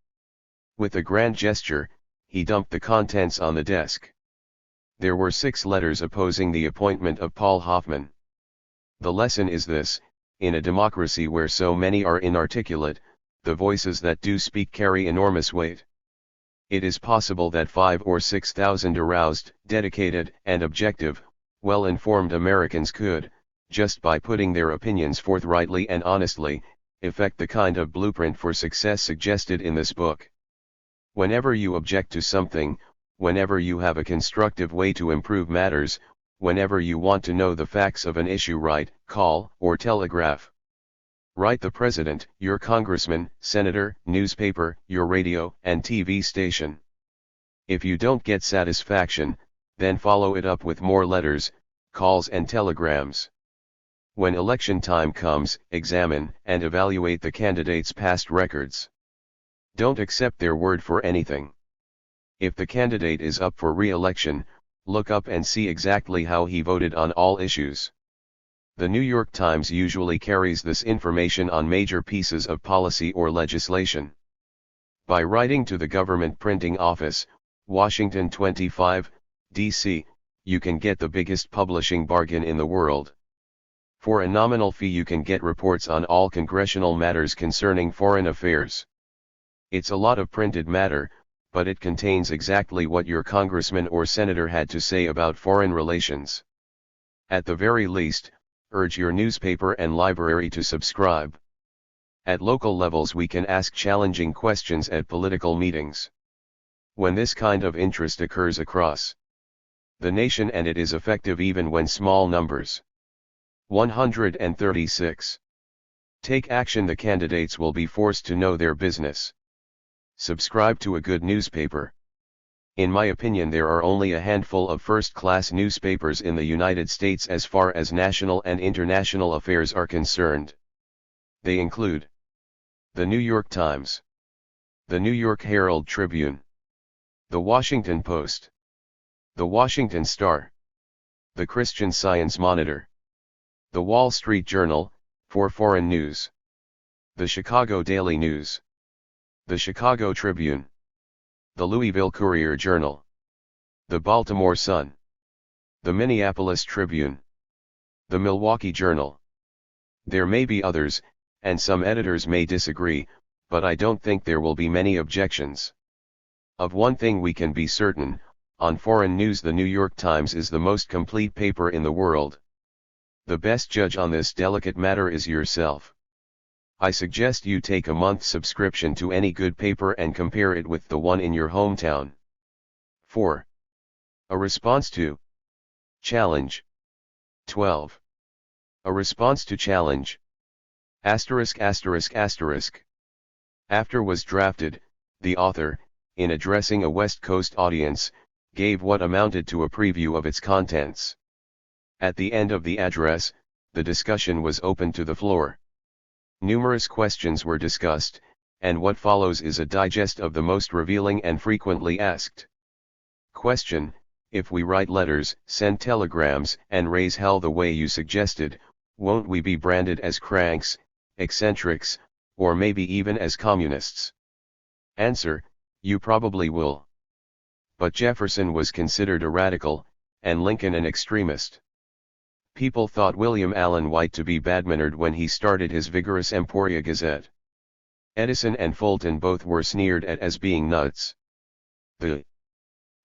With a grand gesture, he dumped the contents on the desk. There were 6 letters opposing the appointment of Paul Hoffman. The lesson is this: in a democracy where so many are inarticulate, the voices that do speak carry enormous weight. It is possible that 5 or 6,000 aroused, dedicated, and objective, well-informed Americans could, just by putting their opinions forthrightly and honestly, effect the kind of blueprint for success suggested in this book. Whenever you object to something, whenever you have a constructive way to improve matters, whenever you want to know the facts of an issue, write, call, or telegraph. Write the president, your congressman, senator, newspaper, your radio and TV station. If you don't get satisfaction, then follow it up with more letters, calls and telegrams. When election time comes, examine and evaluate the candidates' past records. Don't accept their word for anything. If the candidate is up for re-election, look up and see exactly how he voted on all issues. The New York Times usually carries this information on major pieces of policy or legislation. By writing to the Government Printing Office, Washington 25, D.C., you can get the biggest publishing bargain in the world. For a nominal fee you can get reports on all congressional matters concerning foreign affairs. It's a lot of printed matter, but it contains exactly what your congressman or senator had to say about foreign relations. At the very least, urge your newspaper and library to subscribe. At local levels we can ask challenging questions at political meetings. When this kind of interest occurs across the nation, and it is effective even when small numbers. 136. Take action. The candidates will be forced to know their business. Subscribe to a good newspaper. In my opinion, there are only a handful of first-class newspapers in the United States as far as national and international affairs are concerned. They include the New York Times, the New York Herald Tribune, the Washington Post, the Washington Star, the Christian Science Monitor, the Wall Street Journal, for foreign news, the Chicago Daily News, the Chicago Tribune, the Louisville Courier-Journal, the Baltimore Sun, the Minneapolis Tribune, the Milwaukee Journal. There may be others, and some editors may disagree, but I don't think there will be many objections. Of one thing we can be certain, on foreign news the New York Times is the most complete paper in the world. The best judge on this delicate matter is yourself. I suggest you take a month subscription to any good paper and compare it with the one in your hometown. 4. A response to challenge. 12. A response to challenge. After was drafted, the author, in addressing a West Coast audience, gave what amounted to a preview of its contents. At the end of the address, the discussion was open to the floor. Numerous questions were discussed, and what follows is a digest of the most revealing and frequently asked. Question: if we write letters, send telegrams, and raise hell the way you suggested, won't we be branded as cranks, eccentrics, or maybe even as communists? Answer: you probably will. But Jefferson was considered a radical, and Lincoln an extremist. People thought William Allen White to be bad-mannered when he started his vigorous Emporia Gazette. Edison and Fulton both were sneered at as being nuts. The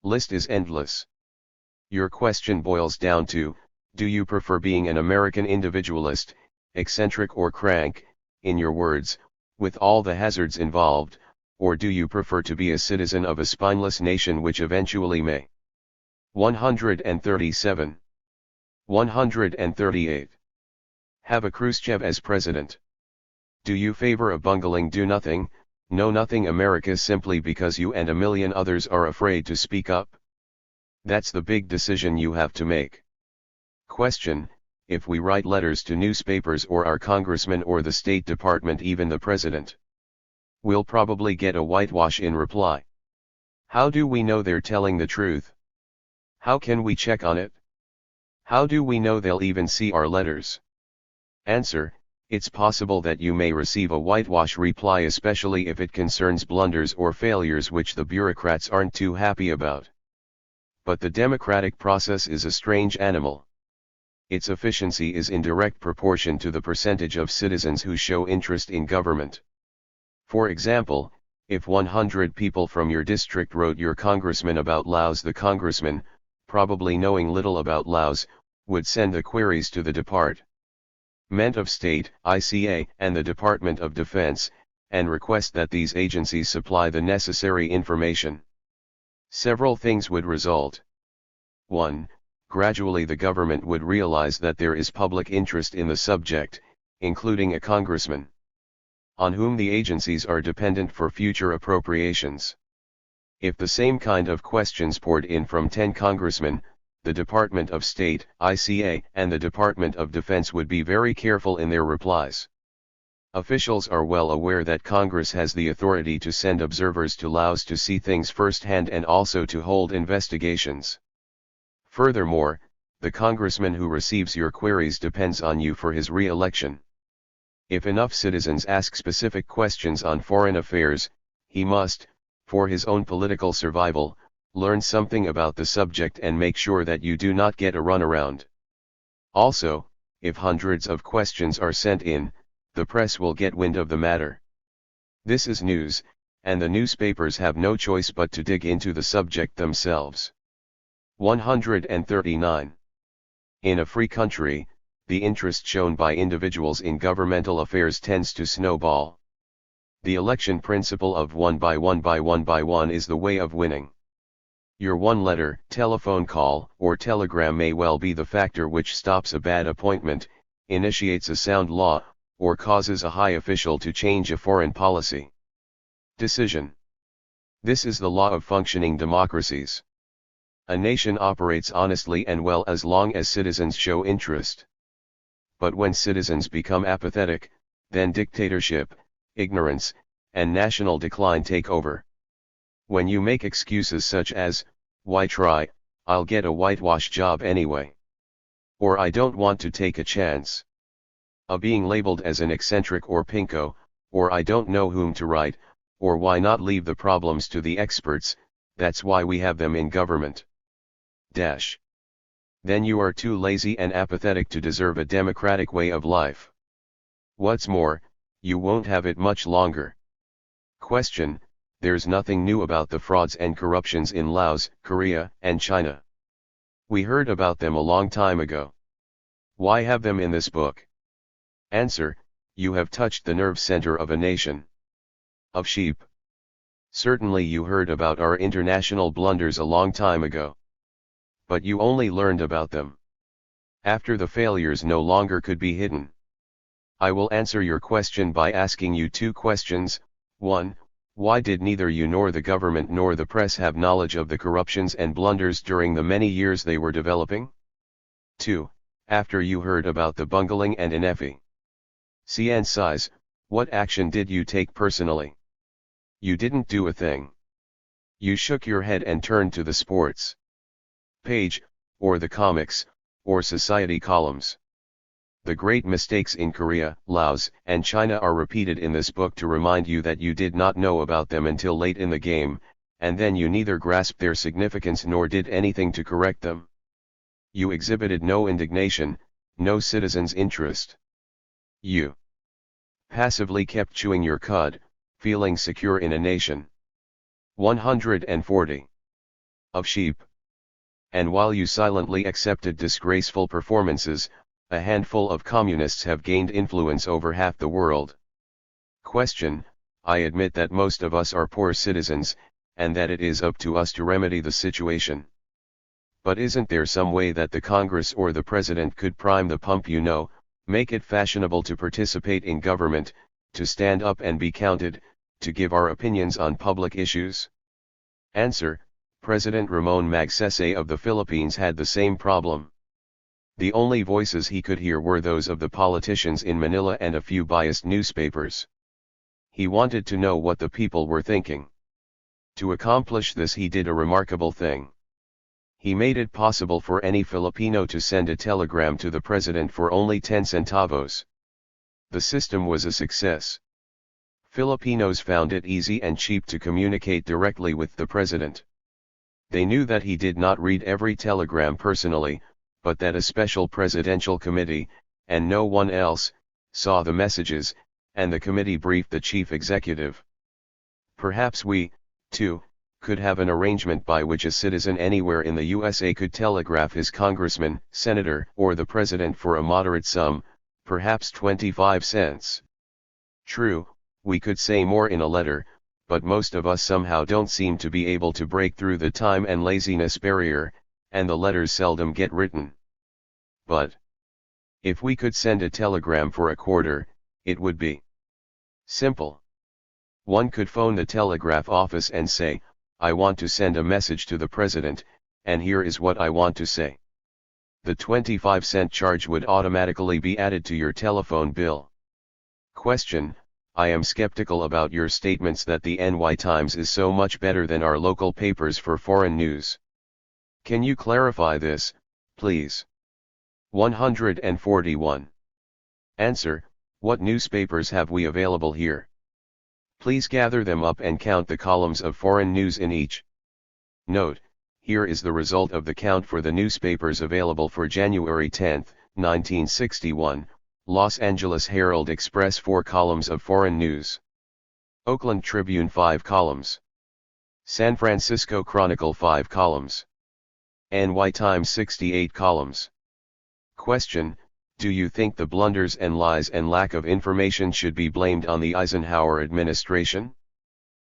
list is endless. Your question boils down to, do you prefer being an American individualist, eccentric or crank, in your words, with all the hazards involved, or do you prefer to be a citizen of a spineless nation which eventually may? 137. 138. Have a Khrushchev as president. Do you favor a bungling do-nothing, know-nothing America simply because you and a million others are afraid to speak up? That's the big decision you have to make. Question: if we write letters to newspapers or our congressman or the State Department, even the president, we'll probably get a whitewash in reply. How do we know they're telling the truth? How can we check on it? How do we know they'll even see our letters? Answer: it's possible that you may receive a whitewash reply, especially if it concerns blunders or failures which the bureaucrats aren't too happy about. But the democratic process is a strange animal. Its efficiency is in direct proportion to the percentage of citizens who show interest in government. For example, if 100 people from your district wrote your congressman about Laos, the congressman, probably knowing little about Laos, would send the queries to the Department of State, ICA, and the Department of Defense, and request that these agencies supply the necessary information. Several things would result. 1. Gradually the government would realize that there is public interest in the subject, including a congressman, on whom the agencies are dependent for future appropriations. If the same kind of questions poured in from 10 congressmen, the Department of State, ICA, and the Department of Defense would be very careful in their replies. Officials are well aware that Congress has the authority to send observers to Laos to see things firsthand and also to hold investigations. Furthermore, the congressman who receives your queries depends on you for his re-election. If enough citizens ask specific questions on foreign affairs, he must, for his own political survival, learn something about the subject and make sure that you do not get a runaround. Also, if hundreds of questions are sent in, the press will get wind of the matter. This is news, and the newspapers have no choice but to dig into the subject themselves. 139. In a free country, the interest shown by individuals in governmental affairs tends to snowball. The election principle of 1 by 1 by 1 by 1 is the way of winning. Your one letter, telephone call, or telegram may well be the factor which stops a bad appointment, initiates a sound law, or causes a high official to change a foreign policy. Decision. This is the law of functioning democracies. A nation operates honestly and well as long as citizens show interest. But when citizens become apathetic, then dictatorship, ignorance, and national decline take over. When you make excuses such as, "Why try, I'll get a whitewash job anyway," or "I don't want to take a chance," being labeled as an eccentric or pinko, or "I don't know whom to write," or "Why not leave the problems to the experts, that's why we have them in government." Then you are too lazy and apathetic to deserve a democratic way of life. What's more, you won't have it much longer. Question: there's nothing new about the frauds and corruptions in Laos, Korea, and China. We heard about them a long time ago. Why have them in this book? Answer: you have touched the nerve center of a nation. Of sheep. Certainly you heard about our international blunders a long time ago. But you only learned about them after the failures no longer could be hidden. I will answer your question by asking you two questions. 1. Why did neither you nor the government nor the press have knowledge of the corruptions and blunders during the many years they were developing? 2. After you heard about the bungling and inefficiencies, what action did you take personally? You didn't do a thing. You shook your head and turned to the sports page, or the comics, or society columns. The great mistakes in Korea, Laos, and China are repeated in this book to remind you that you did not know about them until late in the game, and then you neither grasped their significance nor did anything to correct them. You exhibited no indignation, no citizen's interest. You passively kept chewing your cud, feeling secure in a nation. 140. Of sheep. And while you silently accepted disgraceful performances, a handful of communists have gained influence over half the world. Question: I admit that most of us are poor citizens, and that it is up to us to remedy the situation. But isn't there some way that the Congress or the President could prime the pump, make it fashionable to participate in government, to stand up and be counted, to give our opinions on public issues? Answer: President Ramon Magsaysay of the Philippines had the same problem. The only voices he could hear were those of the politicians in Manila and a few biased newspapers. He wanted to know what the people were thinking. To accomplish this, he did a remarkable thing. He made it possible for any Filipino to send a telegram to the president for only 10 centavos. The system was a success. Filipinos found it easy and cheap to communicate directly with the president. They knew that he did not read every telegram personally, but that a special presidential committee, and no one else, saw the messages, and the committee briefed the chief executive. Perhaps we, too, could have an arrangement by which a citizen anywhere in the USA could telegraph his congressman, senator, or the president for a moderate sum, perhaps 25 cents. True, we could say more in a letter, but most of us somehow don't seem to be able to break through the time and laziness barrier, and the letters seldom get written. But if we could send a telegram for a quarter, it would be simple. One could phone the telegraph office and say, "I want to send a message to the president, and here is what I want to say." The 25-cent charge would automatically be added to your telephone bill. Question: I am skeptical about your statements that the NY Times is so much better than our local papers for foreign news. Can you clarify this, please? 141. Answer: what newspapers have we available here? Please gather them up and count the columns of foreign news in each. Note: here is the result of the count for the newspapers available for January 10, 1961. Los Angeles Herald Express 4 columns of foreign news. Oakland Tribune 5 columns. San Francisco Chronicle 5 columns. NY Times 68 columns. Question: Do you think the blunders and lies and lack of information should be blamed on the Eisenhower administration?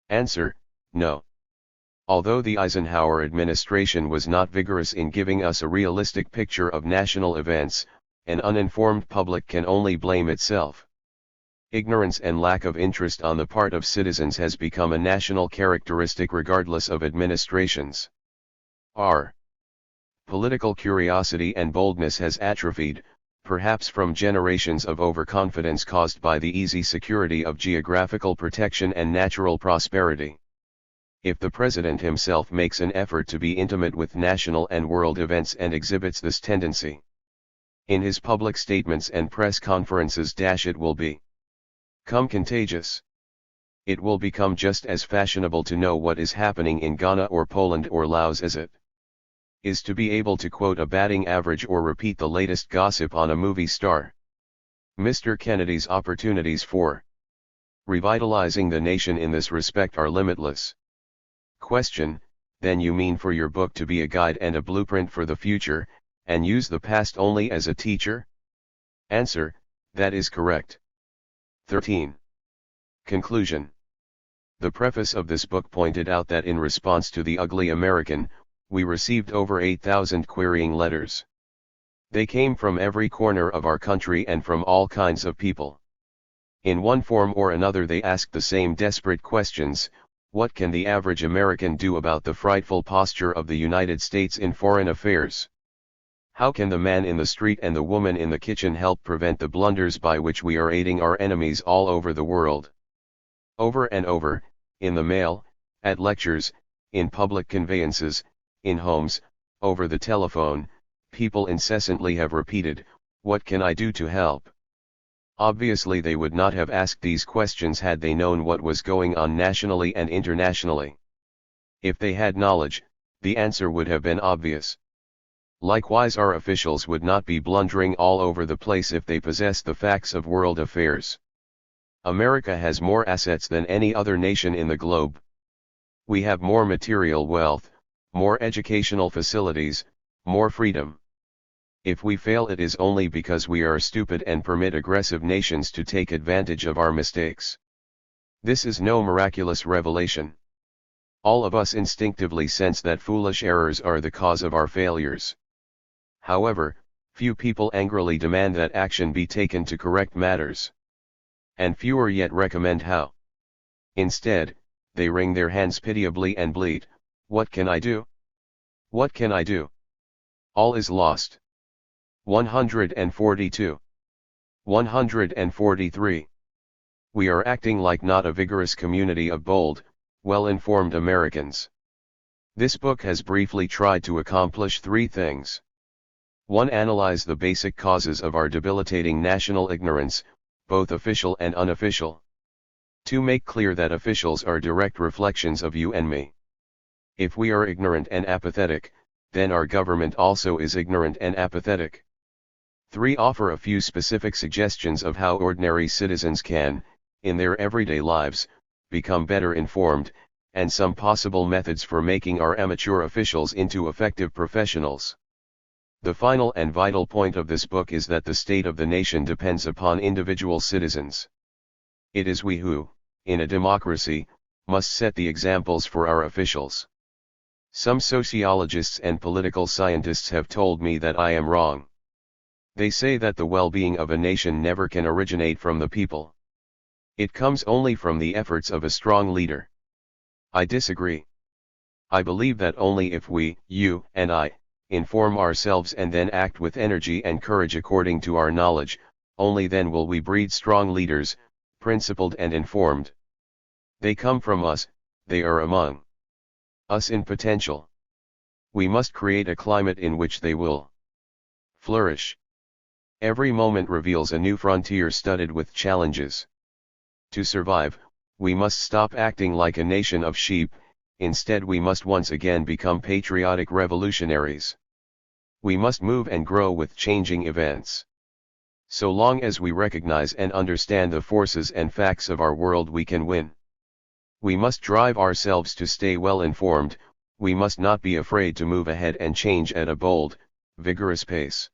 Answer: no. Although the Eisenhower administration was not vigorous in giving us a realistic picture of national events, an uninformed public can only blame itself. Ignorance and lack of interest on the part of citizens has become a national characteristic regardless of administrations. R. Political curiosity and boldness has atrophied, perhaps from generations of overconfidence caused by the easy security of geographical protection and natural prosperity. If the president himself makes an effort to be intimate with national and world events and exhibits this tendency in his public statements and press conferences, it will become contagious. It will become just as fashionable to know what is happening in Ghana or Poland or Laos as it is to be able to quote a batting average or repeat the latest gossip on a movie star. Mr. Kennedy's opportunities for revitalizing the nation in this respect are limitless. Question: then you mean for your book to be a guide and a blueprint for the future, and use the past only as a teacher? Answer: that is correct. 13. Conclusion. The preface of this book pointed out that in response to the ugly American, we received over 8,000 querying letters. They came from every corner of our country and from all kinds of people. In one form or another they asked the same desperate questions: what can the average American do about the frightful posture of the United States in foreign affairs? How can the man in the street and the woman in the kitchen help prevent the blunders by which we are aiding our enemies all over the world? Over and over, in the mail, at lectures, in public conveyances, in homes, over the telephone, people incessantly have repeated, "What can I do to help?" Obviously they would not have asked these questions had they known what was going on nationally and internationally. If they had knowledge, the answer would have been obvious. Likewise, our officials would not be blundering all over the place if they possessed the facts of world affairs. America has more assets than any other nation in the globe. We have more material wealth, more educational facilities, more freedom. If we fail, it is only because we are stupid and permit aggressive nations to take advantage of our mistakes. This is no miraculous revelation. All of us instinctively sense that foolish errors are the cause of our failures. However, few people angrily demand that action be taken to correct matters. And fewer yet recommend how. Instead, they wring their hands pitiably and bleat, "What can I do? What can I do? All is lost." 142. 143. We are acting like not a vigorous community of bold, well-informed Americans. This book has briefly tried to accomplish three things. 1. Analyze the basic causes of our debilitating national ignorance, both official and unofficial. 2. Make clear that officials are direct reflections of you and me. If we are ignorant and apathetic, then our government also is ignorant and apathetic. 3. Offer a few specific suggestions of how ordinary citizens can, in their everyday lives, become better informed, and some possible methods for making our amateur officials into effective professionals. The final and vital point of this book is that the state of the nation depends upon individual citizens. It is we who, in a democracy, must set the examples for our officials. Some sociologists and political scientists have told me that I am wrong. They say that the well-being of a nation never can originate from the people. It comes only from the efforts of a strong leader. I disagree. I believe that only if we, you and I, inform ourselves and then act with energy and courage according to our knowledge, only then will we breed strong leaders, principled and informed. They come from us, they are among us in potential. We must create a climate in which they will flourish. Every moment reveals a new frontier studded with challenges. To survive, we must stop acting like a nation of sheep, instead we must once again become patriotic revolutionaries. We must move and grow with changing events. So long as we recognize and understand the forces and facts of our world, we can win. We must drive ourselves to stay well informed, we must not be afraid to move ahead and change at a bold, vigorous pace.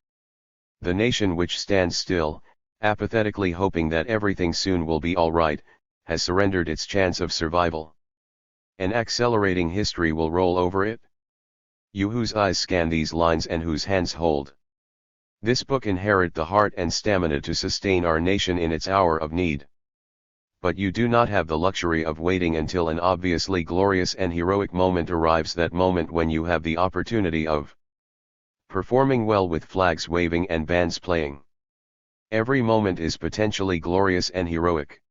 The nation which stands still, apathetically hoping that everything soon will be all right, has surrendered its chance of survival. An accelerating history will roll over it. You whose eyes scan these lines and whose hands hold this book inherit the heart and stamina to sustain our nation in its hour of need. But you do not have the luxury of waiting until an obviously glorious and heroic moment arrives, that moment when you have the opportunity of performing well with flags waving and bands playing. Every moment is potentially glorious and heroic.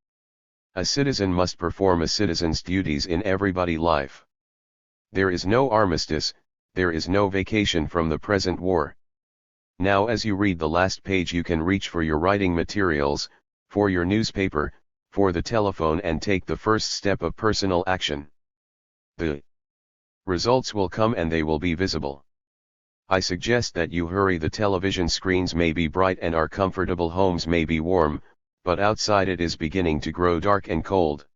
A citizen must perform a citizen's duties in everybody's life. There is no armistice, there is no vacation from the present war. Now as you read the last page you can reach for your writing materials, for your newspaper, for the telephone, and take the first step of personal action. The results will come and they will be visible. I suggest that you hurry. The television screens may be bright and our comfortable homes may be warm, but outside it is beginning to grow dark and cold.